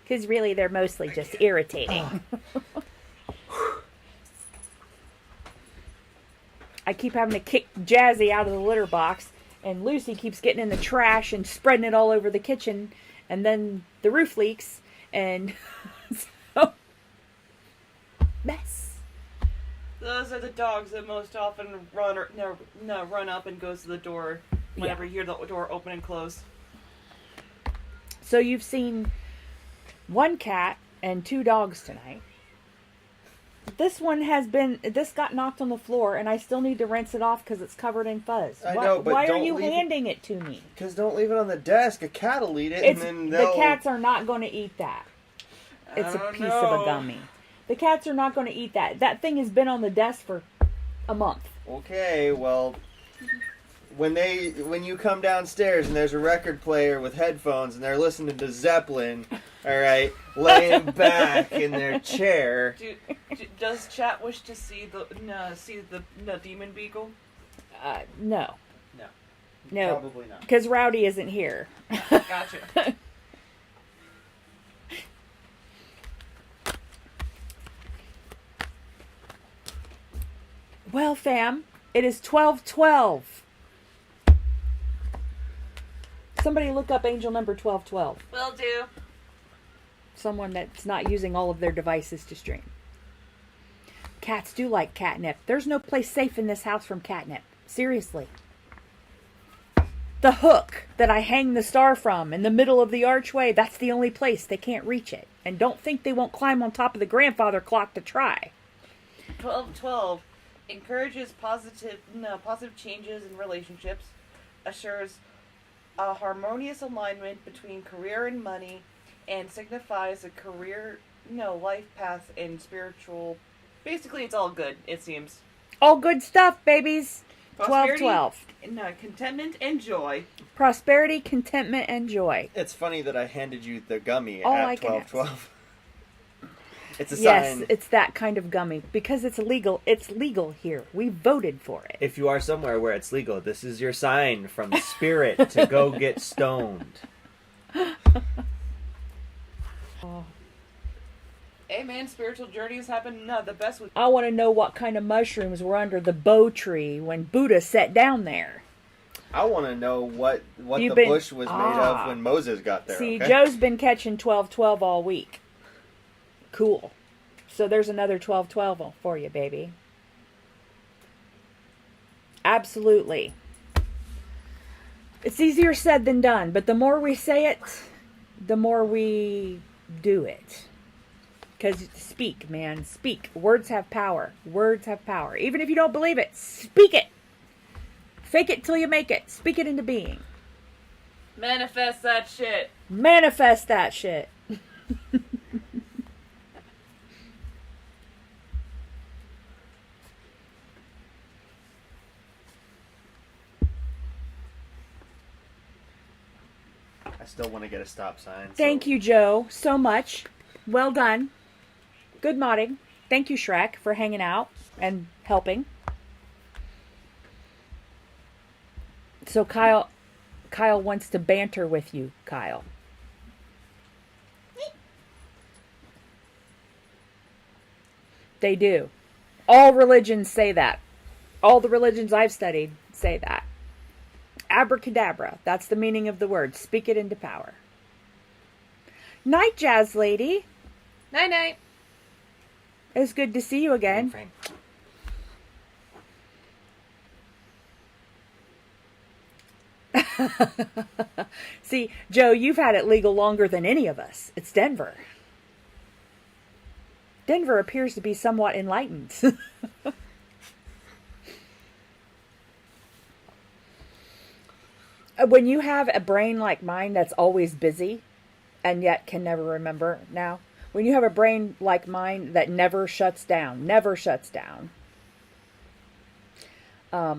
Because really, they're mostly just irritating. I keep having to kick Jazzy out of the litter box, and Lucy keeps getting in the trash and spreading it all over the kitchen, and then the roof leaks, and so mess.
Those are the dogs that most often run up and goes to the door whenever you hear the door open and close.
So you've seen one cat and 2 dogs tonight. This got knocked on the floor, and I still need to rinse it off because it's covered in fuzz.
I know, but
why are
don't
you
leave
handing it to me?
Because don't leave it on the desk. A cat will eat it, and then
The cats are not going to eat that. It's a piece of a gummy. The cats are not going to eat that. That thing has been on the desk for a month.
Okay, well, when you come downstairs and there's a record player with headphones and they're listening to Zeppelin, all right, laying back in their chair.
Does chat wish to see the demon beagle?
No.
No.
No.
Probably not.
Because Rowdy isn't here.
Gotcha.
Well, fam, it is 12:12. Somebody look up angel number 1212.
Will do.
Someone that's not using all of their devices to stream. Cats do like catnip. There's no place safe in this house from catnip. Seriously. The hook that I hang the star from in the middle of the archway, that's the only place they can't reach it. And don't think they won't climb on top of the grandfather clock to try.
12:12 encourages positive changes in relationships, assures a harmonious alignment between career and money, and signifies a career, life path and spiritual. Basically, it's all good, it seems.
All good stuff, babies.
Prosperity,
12:12.
Contentment and joy.
Prosperity, contentment, and joy.
It's funny that I handed you the gummy
All
at
I can
12:12. It's a
Yes,
sign.
it's that kind of gummy. Because it's illegal. It's legal here. We voted for it.
If you are somewhere where it's legal, this is your sign from spirit to go get stoned.
Oh.
Hey man, spiritual journeys happen the best with.
I want to know what kind of mushrooms were under the bo tree when Buddha sat down there.
I want to know what
You've
the
been-
bush was made of when Moses got there.
See,
okay?
Joe's been catching 12:12 all week. Cool. So there's another 12:12 for you, baby. Absolutely. It's easier said than done, but the more we say it, the more we do it. Because speak, man, speak. Words have power. Words have power. Even if you don't believe it, speak it. Fake it till you make it. Speak it into being.
Manifest that shit.
Manifest that shit.
I still want to get a stop sign.
Thank you, Joe, so much. Well done. Good modding. Thank you, Shrek, for hanging out and helping. So Kyle wants to banter with you, Kyle. They do. All religions say that. All the religions I've studied say that. Abracadabra. That's the meaning of the word. Speak it into power. Night, Jazz Lady.
Night night.
It was good to see you again.
Frank.
See, Joe, you've had it legal longer than any of us. It's Denver. Denver appears to be somewhat enlightened. When you have a brain like mine that's always busy and yet can never remember now, when you have a brain like mine that never shuts down,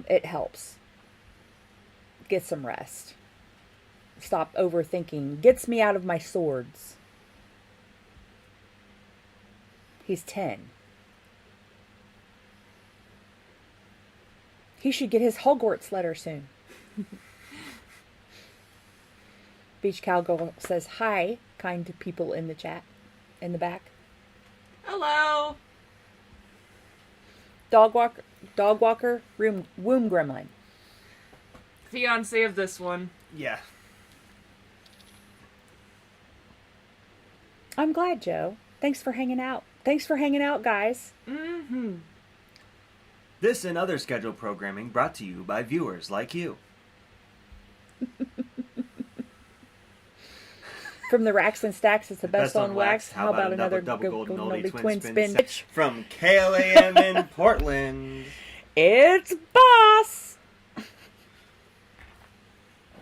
it helps. Get some rest. Stop overthinking. Gets me out of my swords. He's 10. He should get his Hogwarts letter soon. Beach Cowgirl says hi, kind to people in the chat, in the back.
Hello.
Dog walker, womb gremlin.
Fiance of this one.
Yeah.
I'm glad, Joe. Thanks for hanging out. Thanks for hanging out, guys.
Mm-hmm.
This and other scheduled programming brought to you by viewers like you.
From the Racks and Stacks, it's the best on wax.
How about another
double
golden
oldie
oldie
twin spin?
From KLAM in Portland.
It's Boss!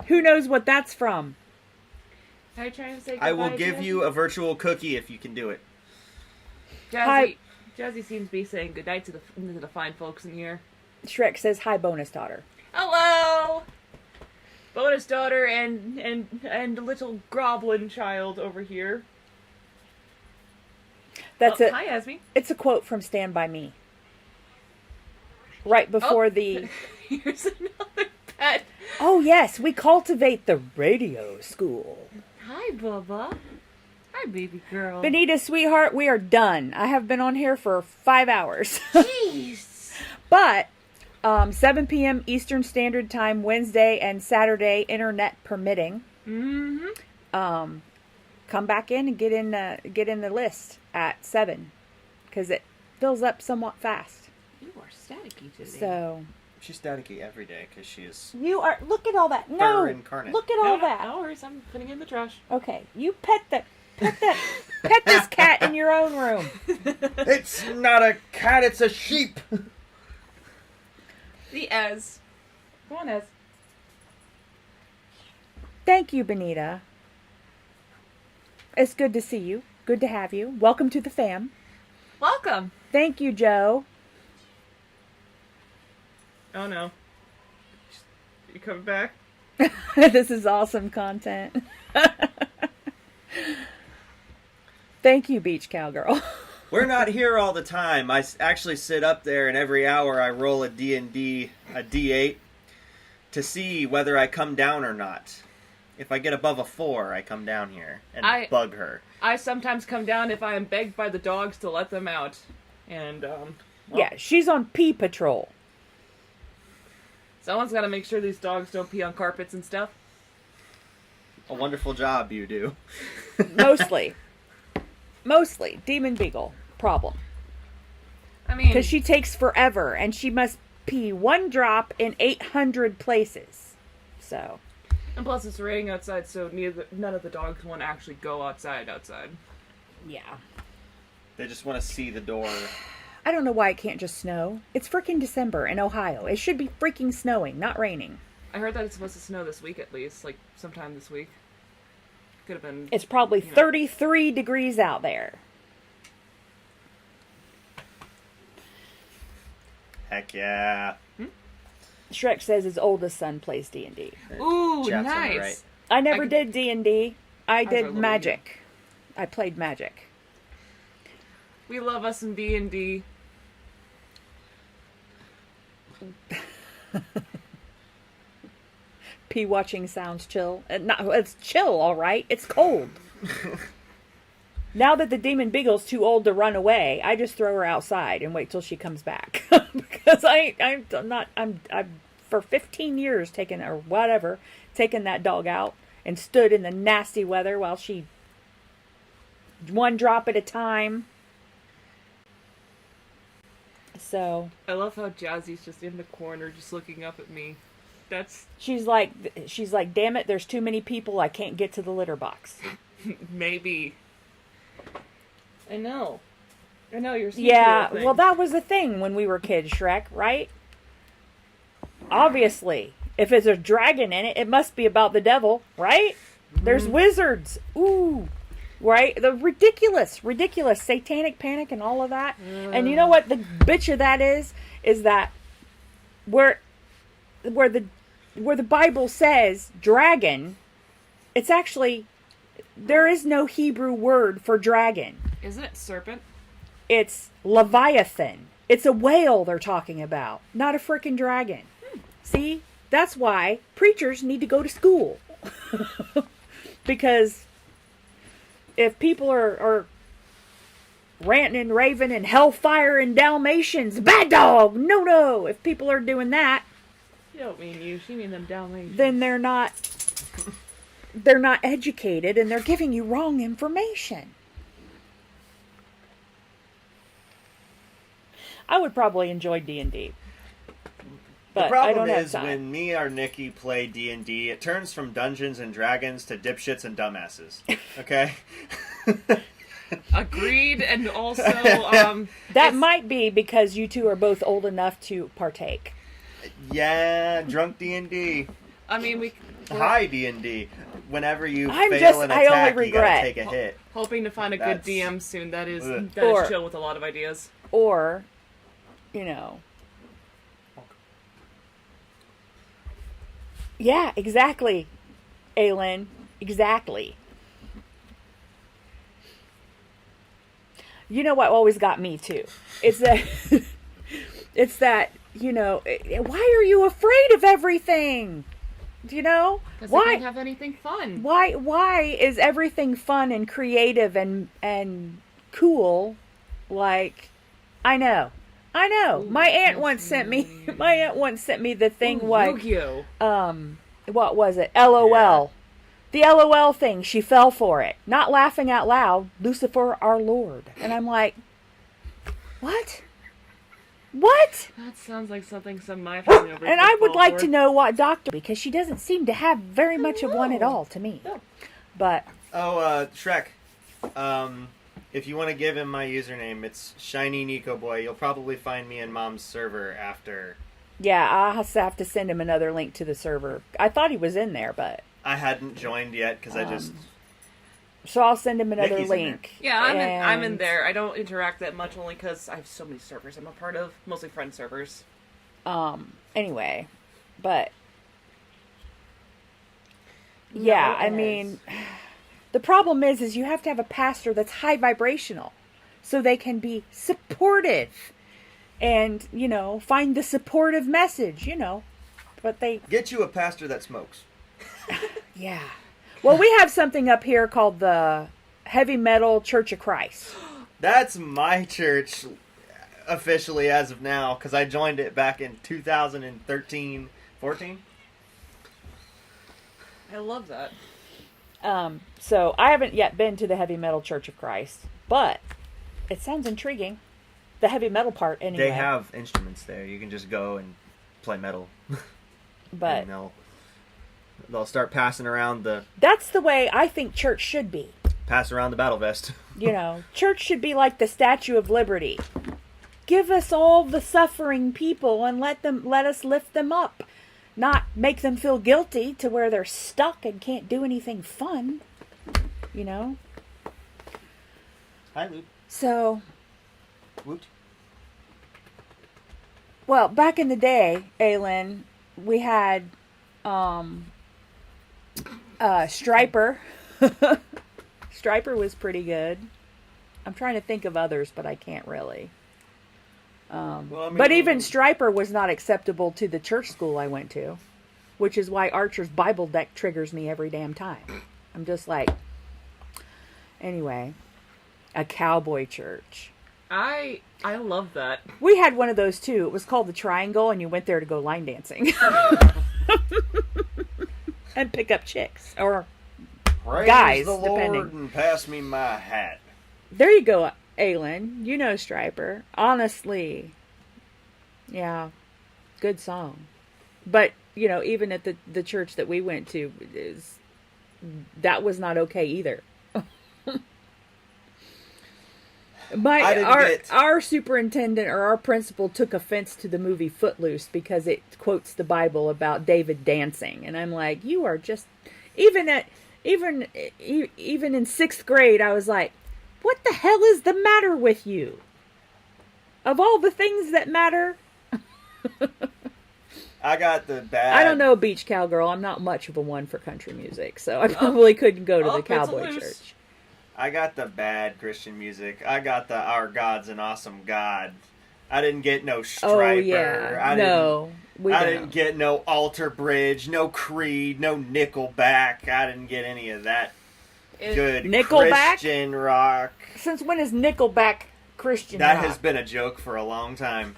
Who knows what that's from?
Are you trying to say goodbye,
I will give
Jazzy?
you a virtual cookie if you can do it.
Jazzy, Jazzy seems to be saying goodnight to the fine folks in here.
Shrek says, hi, bonus daughter.
Hello! Bonus daughter and little goblin child over here.
That's it.
Hi, Esme.
It's a quote from Stand By Me. Right before the...
Here's another pet.
Oh, yes, we cultivate the radio school.
Hi, Bubba. Hi, baby girl.
Benita, sweetheart, we are done. I have been on here for 5 hours.
Jeez.
But 7 p.m. Eastern Standard Time, Wednesday and Saturday, internet permitting.
Mm-hmm.
Come back in and get in the list at 7, because it fills up somewhat fast.
You are staticky today.
So
She's staticky every day because she is
you are. Look at all that. No,
fur incarnate.
look at all
No,
that.
no worries, I'm putting it in the trash.
Okay, you pet this cat in your own room.
It's not a cat, it's a sheep.
The Ez. Come on, Ez.
Thank you, Benita. It's good to see you. Good to have you. Welcome to the fam.
Welcome.
Thank you, Joe.
Oh no. You coming back?
This is awesome content. Thank you, Beach Cowgirl.
We're not here all the time. I actually sit up there, and every hour I roll a D&D, a D8, to see whether I come down or not. If I get above a 4, I come down here and bug her.
I sometimes come down if I am begged by the dogs to let them out. And,
Yeah, she's on pee patrol.
someone's got to make sure these dogs don't pee on carpets and stuff.
A wonderful job you do.
Mostly. Mostly. Demon Beagle. Problem.
I mean...
Because she takes forever, and she must pee 1 drop in 800 places. So...
And plus it's raining outside, so none of the dogs want to actually go outside.
Yeah.
They just want to see the door.
I don't know why it can't just snow. It's freaking December in Ohio. It should be freaking snowing, not raining.
I heard that it's supposed to snow this week at least, like sometime this week. Could have been...
It's probably 33 degrees out there.
Heck yeah.
Shrek says his oldest son plays D&D.
Ooh,
Chat's on the
nice.
right.
I never did D&D. I
are
did
little
Magic. I played Magic.
We love us some D&D.
Pee watching sounds chill. It's chill, all right. It's cold. Now that the Demon Beagle's too old to run away, I just throw her outside and wait till she comes back. Because I'm for 15 years taking that dog out and stood in the nasty weather while she 1 drop at a time. So
I love how Jazzy's just in the corner, just looking up at me.
she's like, damn it, there's too many people. I can't get to the litter box.
Maybe. I know, you're
Yeah, well, that was the thing when we were kids, Shrek, right? Obviously, if there's a dragon in it, it must be about the devil, right? There's wizards. Ooh. Right? The ridiculous satanic panic and all of that. And you know what the bitch of that is that where the Bible says dragon, it's actually, there is no Hebrew word for dragon.
Isn't it serpent?
It's Leviathan. It's a whale they're talking about, not a frickin' dragon. See? That's why preachers need to go to school. Because if people are ranting and raving and hellfire and Dalmatians, bad dog, no. If people are doing that,
You don't mean you. She mean them Dalmatians.
then they're not educated and they're giving you wrong information. I would probably enjoy D&D.
The
But I
problem
don't have
is
time.
when me or Nikki play D&D, it turns from Dungeons and Dragons to dipshits and dumbasses. Okay?
Agreed, and also,
That might be because you two are both old enough to partake.
Yeah, drunk D&D.
I mean, we're
High D&D. Whenever you
I'm
fail
just-
an
I only
attack, you
regret-
gotta take a hit.
hoping to find a
That's-
good DM soon. That is
Ugh.
Or-
chill with a lot of ideas.
Or, you know. Yeah, exactly, Aylin. Exactly. You know what always got me too? It's that, it's that, you know, why are you afraid of everything? You know?
Because
Why?
they can't have anything fun.
Why is everything fun and creative and cool? Like, I know.
Ooh,
My aunt
yes,
once sent me the thing.
Ooh,
What
Yu-Gi-Oh!
What was it? LOL. The LOL thing. She fell for it. Not laughing out loud. Lucifer, our Lord. And I'm like, what? What?
That sounds like something some of my family members
And I would
fall
like
for.
to know what doctor, because she doesn't seem to have very much of one at all to me.
No.
But
Oh, Shrek. If you want to give him my username, it's Shiny Nico Boy. You'll probably find me in Mom's server after.
yeah, I'll have to send him another link to the server. I thought he was in there, but
I hadn't joined yet because I just.
so I'll send him another
Nikki's in there.
link.
Yeah, I'm in
And,
there. I don't interact that much only because I have so many servers I'm a part of, mostly friend servers.
Anyway, but yeah, I
Nice.
mean, the problem is you have to have a pastor that's high vibrational, so they can be supportive, and you know, find the supportive message. You know, but they
Get you a pastor that smokes.
yeah. Well, we have something up here called the Heavy Metal Church of Christ.
That's my church officially as of now because I joined it back in 2013, 14.
I love that.
So I haven't yet been to the Heavy Metal Church of Christ, but it sounds intriguing. The heavy metal part, anyway.
They have instruments there. You can just go and play metal.
but
And they'll start passing around the
that's the way I think church should be.
battle vest.
You know, church should be like the Statue of Liberty. Give us all the suffering people and let us lift them up. Not make them feel guilty to where they're stuck and can't do anything fun. You know?
Hi, Luke.
So,
Woot.
well, back in the day, Aylin, we had Striper. Striper was pretty good. I'm trying to think of others, but I can't really.
Well, I mean,
But even Striper was not acceptable to the church school I went to, which is why Archer's Bible deck triggers me every damn time. I'm just like, anyway, a cowboy church.
I love that.
We had one of those too. It was called the Triangle, and you went there to go line dancing and pick up chicks or
Praise
guys,
the Lord
depending.
and pass me my hat.
There you go, Aylin. You know Striper. Honestly. Yeah. Good song. But, you know, even at the church that we went to, that was not okay either. Our superintendent or our principal took offense to the movie Footloose because it quotes the Bible about David dancing. And I'm like, you are just... Even in 6th grade, I was like, what the hell is the matter with you? Of all the things that matter.
I got the bad.
I don't know, Beach Cowgirl. I'm not much of a one for country music, so I probably couldn't go to the
it's
cowboy
loose.
church.
I got the bad Christian music. I got the Our God's an Awesome God. I didn't get no
Oh
Striper.
yeah. No.
I didn't get no Alter Bridge, no Creed, no Nickelback. I didn't get any of that good
Nickelback?
Christian rock.
Since when is Nickelback Christian
That
rock?
has been a joke for a long time.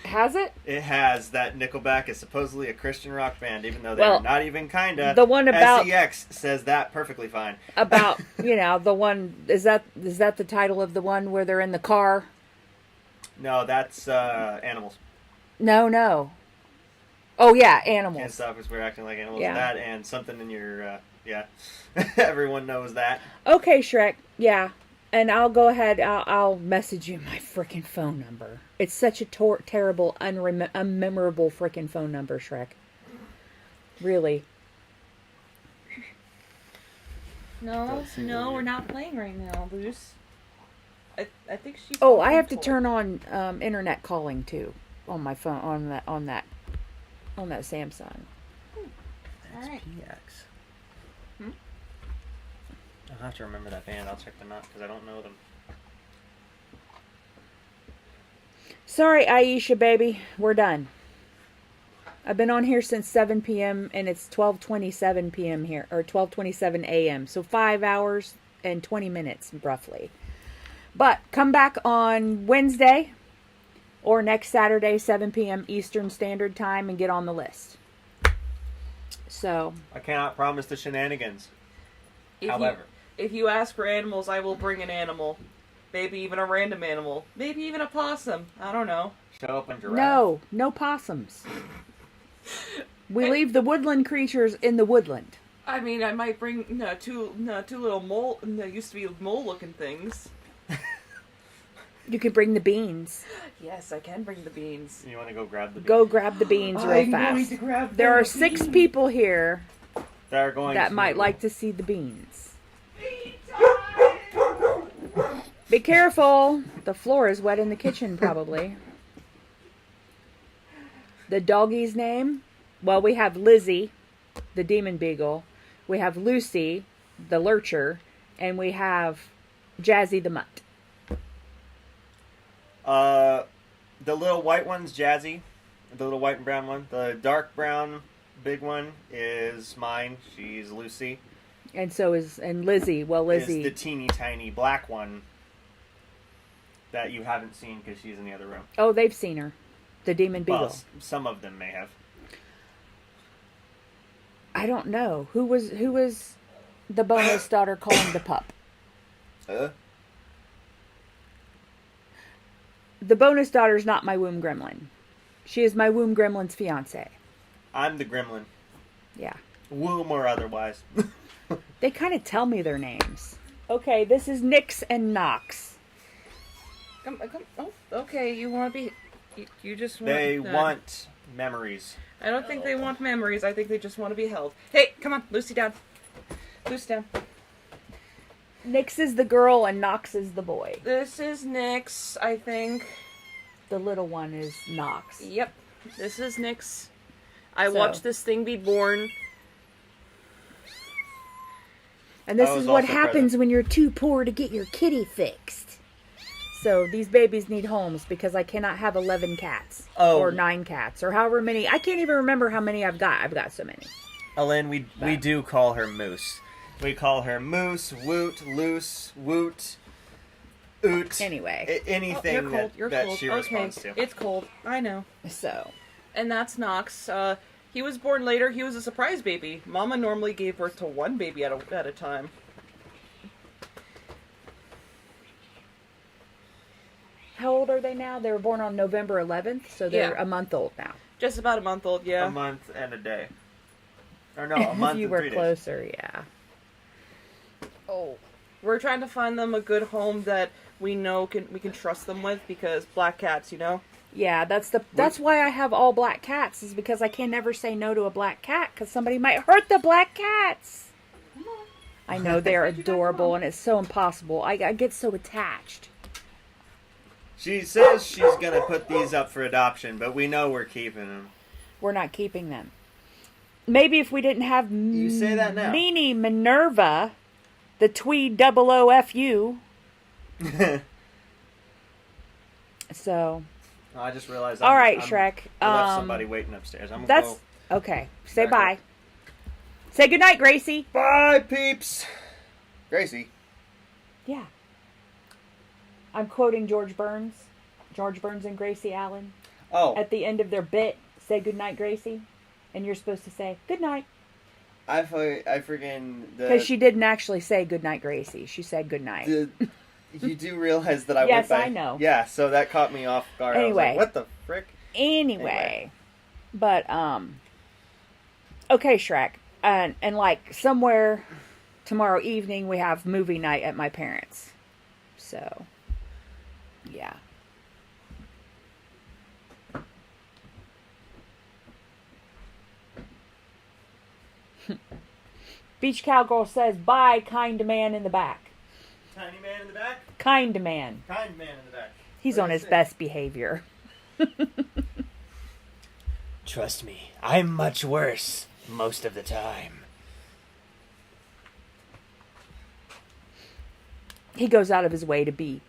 Has it?
It has. That Nickelback is supposedly a Christian rock band, even though they're not even kinda.
The one about
SEX says that perfectly fine.
About the one is that the title of the one where they're in the car?
No, that's Animals.
No. Oh yeah, Animals.
Can't stop us. We're acting like animals.
Yeah.
That and something in your Everyone knows that.
Okay, Shrek. Yeah. And I'll go ahead. I'll message you my freaking phone number. It's such a terrible, unmemorable freaking phone number, Shrek. Really.
No, we're not playing right now, Bruce. I think she's.
Oh, I have to turn on internet calling too on my phone on that Samsung.
That's
Alright.
PX. I'll have to remember that band. I'll check them out because I don't know them.
Sorry, Aisha, baby. We're done. I've been on here since 7 p.m. and it's 12:27 p.m. here, or 12:27 a.m. So 5 hours and 20 minutes, roughly. But come back on Wednesday or next Saturday, 7 p.m. Eastern Standard Time, and get on the list. So
I cannot promise the shenanigans. However,
If you ask for animals, I will bring an animal. Maybe even a random animal. Maybe even a possum. I don't know.
show up in giraffe.
no possums. We leave the woodland creatures in the woodland.
I mean, I might bring two little mole. There used to be mole-looking things.
You could bring the beans.
Yes, I can bring the beans.
You want to go grab the beans?
Go grab the beans real
I'm going
fast.
to grab
There
the
are 6 people here
that are going
that
to
might like to see the beans. Be careful. The floor is wet in the kitchen, probably. The doggie's name? Well, we have Lizzie, the demon beagle. We have Lucy, the lurcher. And we have Jazzy the mutt.
The little white one's Jazzy. The little white and brown one. The dark brown big one is mine. She's Lucy.
And so is Lizzie. Well, Lizzie
is the teeny tiny black one that you haven't seen because she's in the other room.
Oh, they've seen her. The demon beagle.
Well, some of them may have.
I don't know. Who was the bonus daughter calling the pup? The bonus daughter's not my womb gremlin. She is my womb gremlin's fiance.
I'm the gremlin.
Yeah.
Womb or otherwise.
They kind of tell me their names. Okay, this is Nix and Knox.
Come. Oh, okay. You want to be? You just want.
They want memories.
I don't think they want memories. I think they just want to be held. Hey, come on, Lucy down. Lucy down.
Nix is the girl and Knox is the boy.
This is Nyx, I think.
The little one is Knox.
Yep, this is Nyx. I
So-
watched this thing be born.
And this
I was
is what
also
happens
present.
when you're too poor to get your kitty fixed. So these babies need homes because I cannot have 11 cats.
Oh.
Or 9 cats. Or however many. I can't even remember how many I've got. I've got so many.
Ellen, we do call her Moose. We call her Moose, Woot, Loose, Woot, Oot.
Anyway.
Anything
You're cold. You're
that
cold.
she
Okay,
responds to.
it's cold. I know.
So.
And that's Knox. He was born later. He was a surprise baby. Mama normally gave birth to one baby at a time.
How old are they now? They were born on November 11th. So they're
Yeah.
a month old now.
Just about a month old, yeah.
A month and a day. Or no, a month
If you
and
were
3 days.
closer, yeah.
Oh. We're trying to find them a good home that we know we can trust them with because black cats, you know?
Yeah, that's why I have all black cats, is because I can never say no to a black cat because somebody might hurt the black cats. I know they're adorable and it's so impossible. I get so attached.
She says she's gonna put these up for adoption, but we know we're keeping them.
We're not keeping them. Maybe if we didn't have
You say that now.
Meanie Minerva, the Tweed OOFU. So,
No, I just realized.
All right, Shrek.
I left somebody waiting upstairs. I'm gonna
That's
go.
okay. Say
Back
bye.
up.
Say goodnight, Gracie.
Bye, peeps. Gracie.
Yeah. I'm quoting George Burns. George Burns and Gracie Allen.
Oh,
At the end of their bit, say goodnight, Gracie. And you're supposed to say goodnight.
I freaking
Because she didn't actually say goodnight, Gracie. She said goodnight.
You do realize that I
Yes,
went by.
I know.
Yeah, so that caught me off guard.
Anyway.
I was like, what the frick?
Anyway. But, okay, Shrek. And like, somewhere tomorrow evening, we have movie night at my parents'. So, yeah. Beach Cowgirl says, bye, kind man in the back.
Tiny man in the back?
Kind man.
Kind man in the back.
He's
What
on
did
his
it say?
best behavior.
Trust me, I'm much worse most of the time.
He goes out of his way to be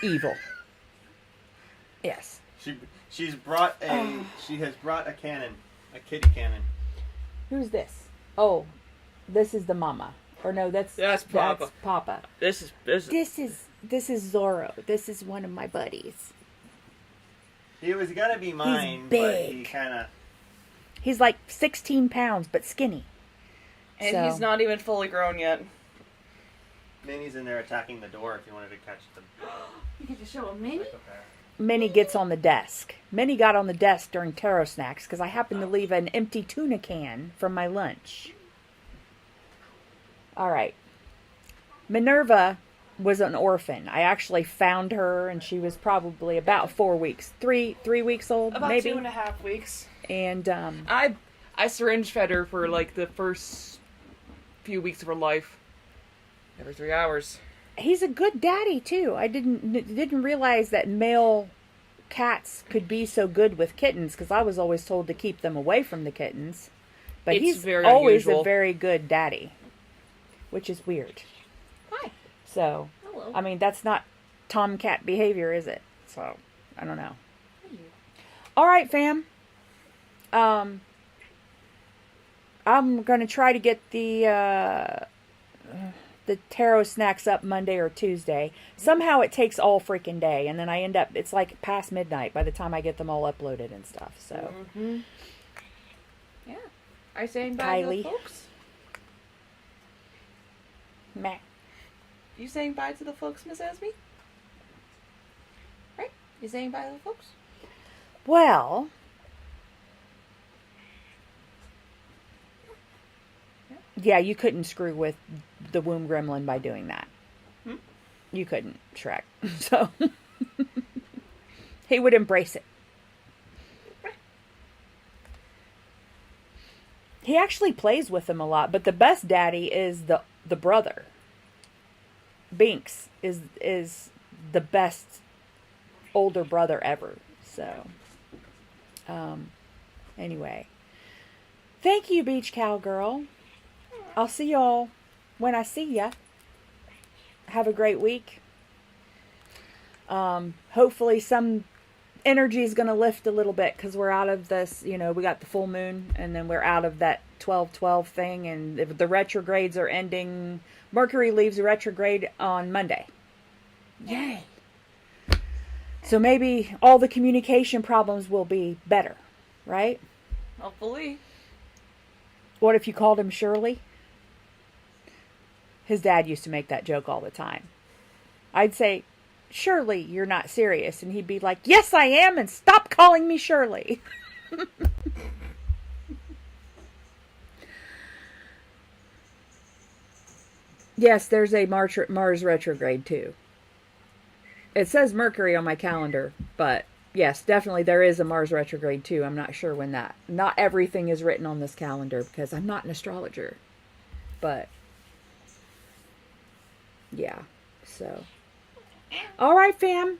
evil. Yes.
She has brought a cannon, a kitty cannon.
Who's this? Oh, this is the mama. Or no, that's
Papa.
That's Papa.
This is
This is Zorro. This is one of my buddies.
He was gonna be mine, but
big.
he kind of.
He's like 16 pounds, but skinny.
and
So-
he's not even fully grown yet.
Minnie's in there attacking the door if you wanted to catch them.
You get to show a mini?
Minnie gets on the desk. Minnie got on the desk during taro snacks because I happened to leave an empty tuna can from my lunch. All right. Minerva was an orphan. I actually found her, and she was probably about 4 weeks, 3 weeks old,
About
maybe.
2.5 weeks.
And
I syringe fed her for like the first few weeks of her life. Every 3 hours.
he's a good daddy too. I didn't realize that male cats could be so good with kittens because I was always told to keep them away from the kittens. But
It's
he's
very
always
unusual.
a very good daddy, which is weird.
Hi.
So,
Hello.
I mean, that's not tomcat behavior, is it? So, I don't know. All right, fam. I'm going to try to get the taro snacks up Monday or Tuesday. Somehow it takes all freaking day, and then I end up, it's like past midnight by the time I get them all uploaded and stuff. So,
Yeah. Are you saying bye to
Kylie.
the folks?
meh.
You saying bye to the folks, Miss Esme? Right? You saying bye to the folks?
Well, yeah, you couldn't screw with the womb gremlin by doing that. You couldn't, Shrek. So, he would embrace it. He actually plays with them a lot, but the best daddy is the brother. Binks is the best older brother ever. So, anyway. Thank you, Beach Cowgirl. I'll see y'all when I see ya. Have a great week. Hopefully some energy is going to lift a little bit because we're out of this, we got the full moon and then we're out of that 12-12 thing, and if the retrogrades are ending. Mercury leaves retrograde on Monday. Yay. So maybe all the communication problems will be better, right?
Hopefully.
What if you called him Shirley? His dad used to make that joke all the time. I'd say, Shirley, you're not serious. And he'd be like, yes, I am, and stop calling me Shirley. Yes, there's a Mars retrograde too. It says Mercury on my calendar, but yes, definitely there is a Mars retrograde too. I'm not sure when that. Not everything is written on this calendar because I'm not an astrologer. But yeah, so. All right, fam.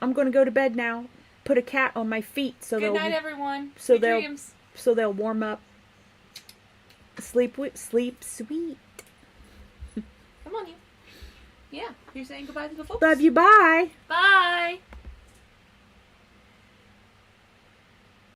I'm going to go to bed now. Put a cat on my feet so
Good night, everyone.
so
Sweet
they'll-
dreams.
they'll warm up. Sleep sweet.
Come on, you. Yeah. You're saying goodbye to the folks?
Love you. Bye.
Bye.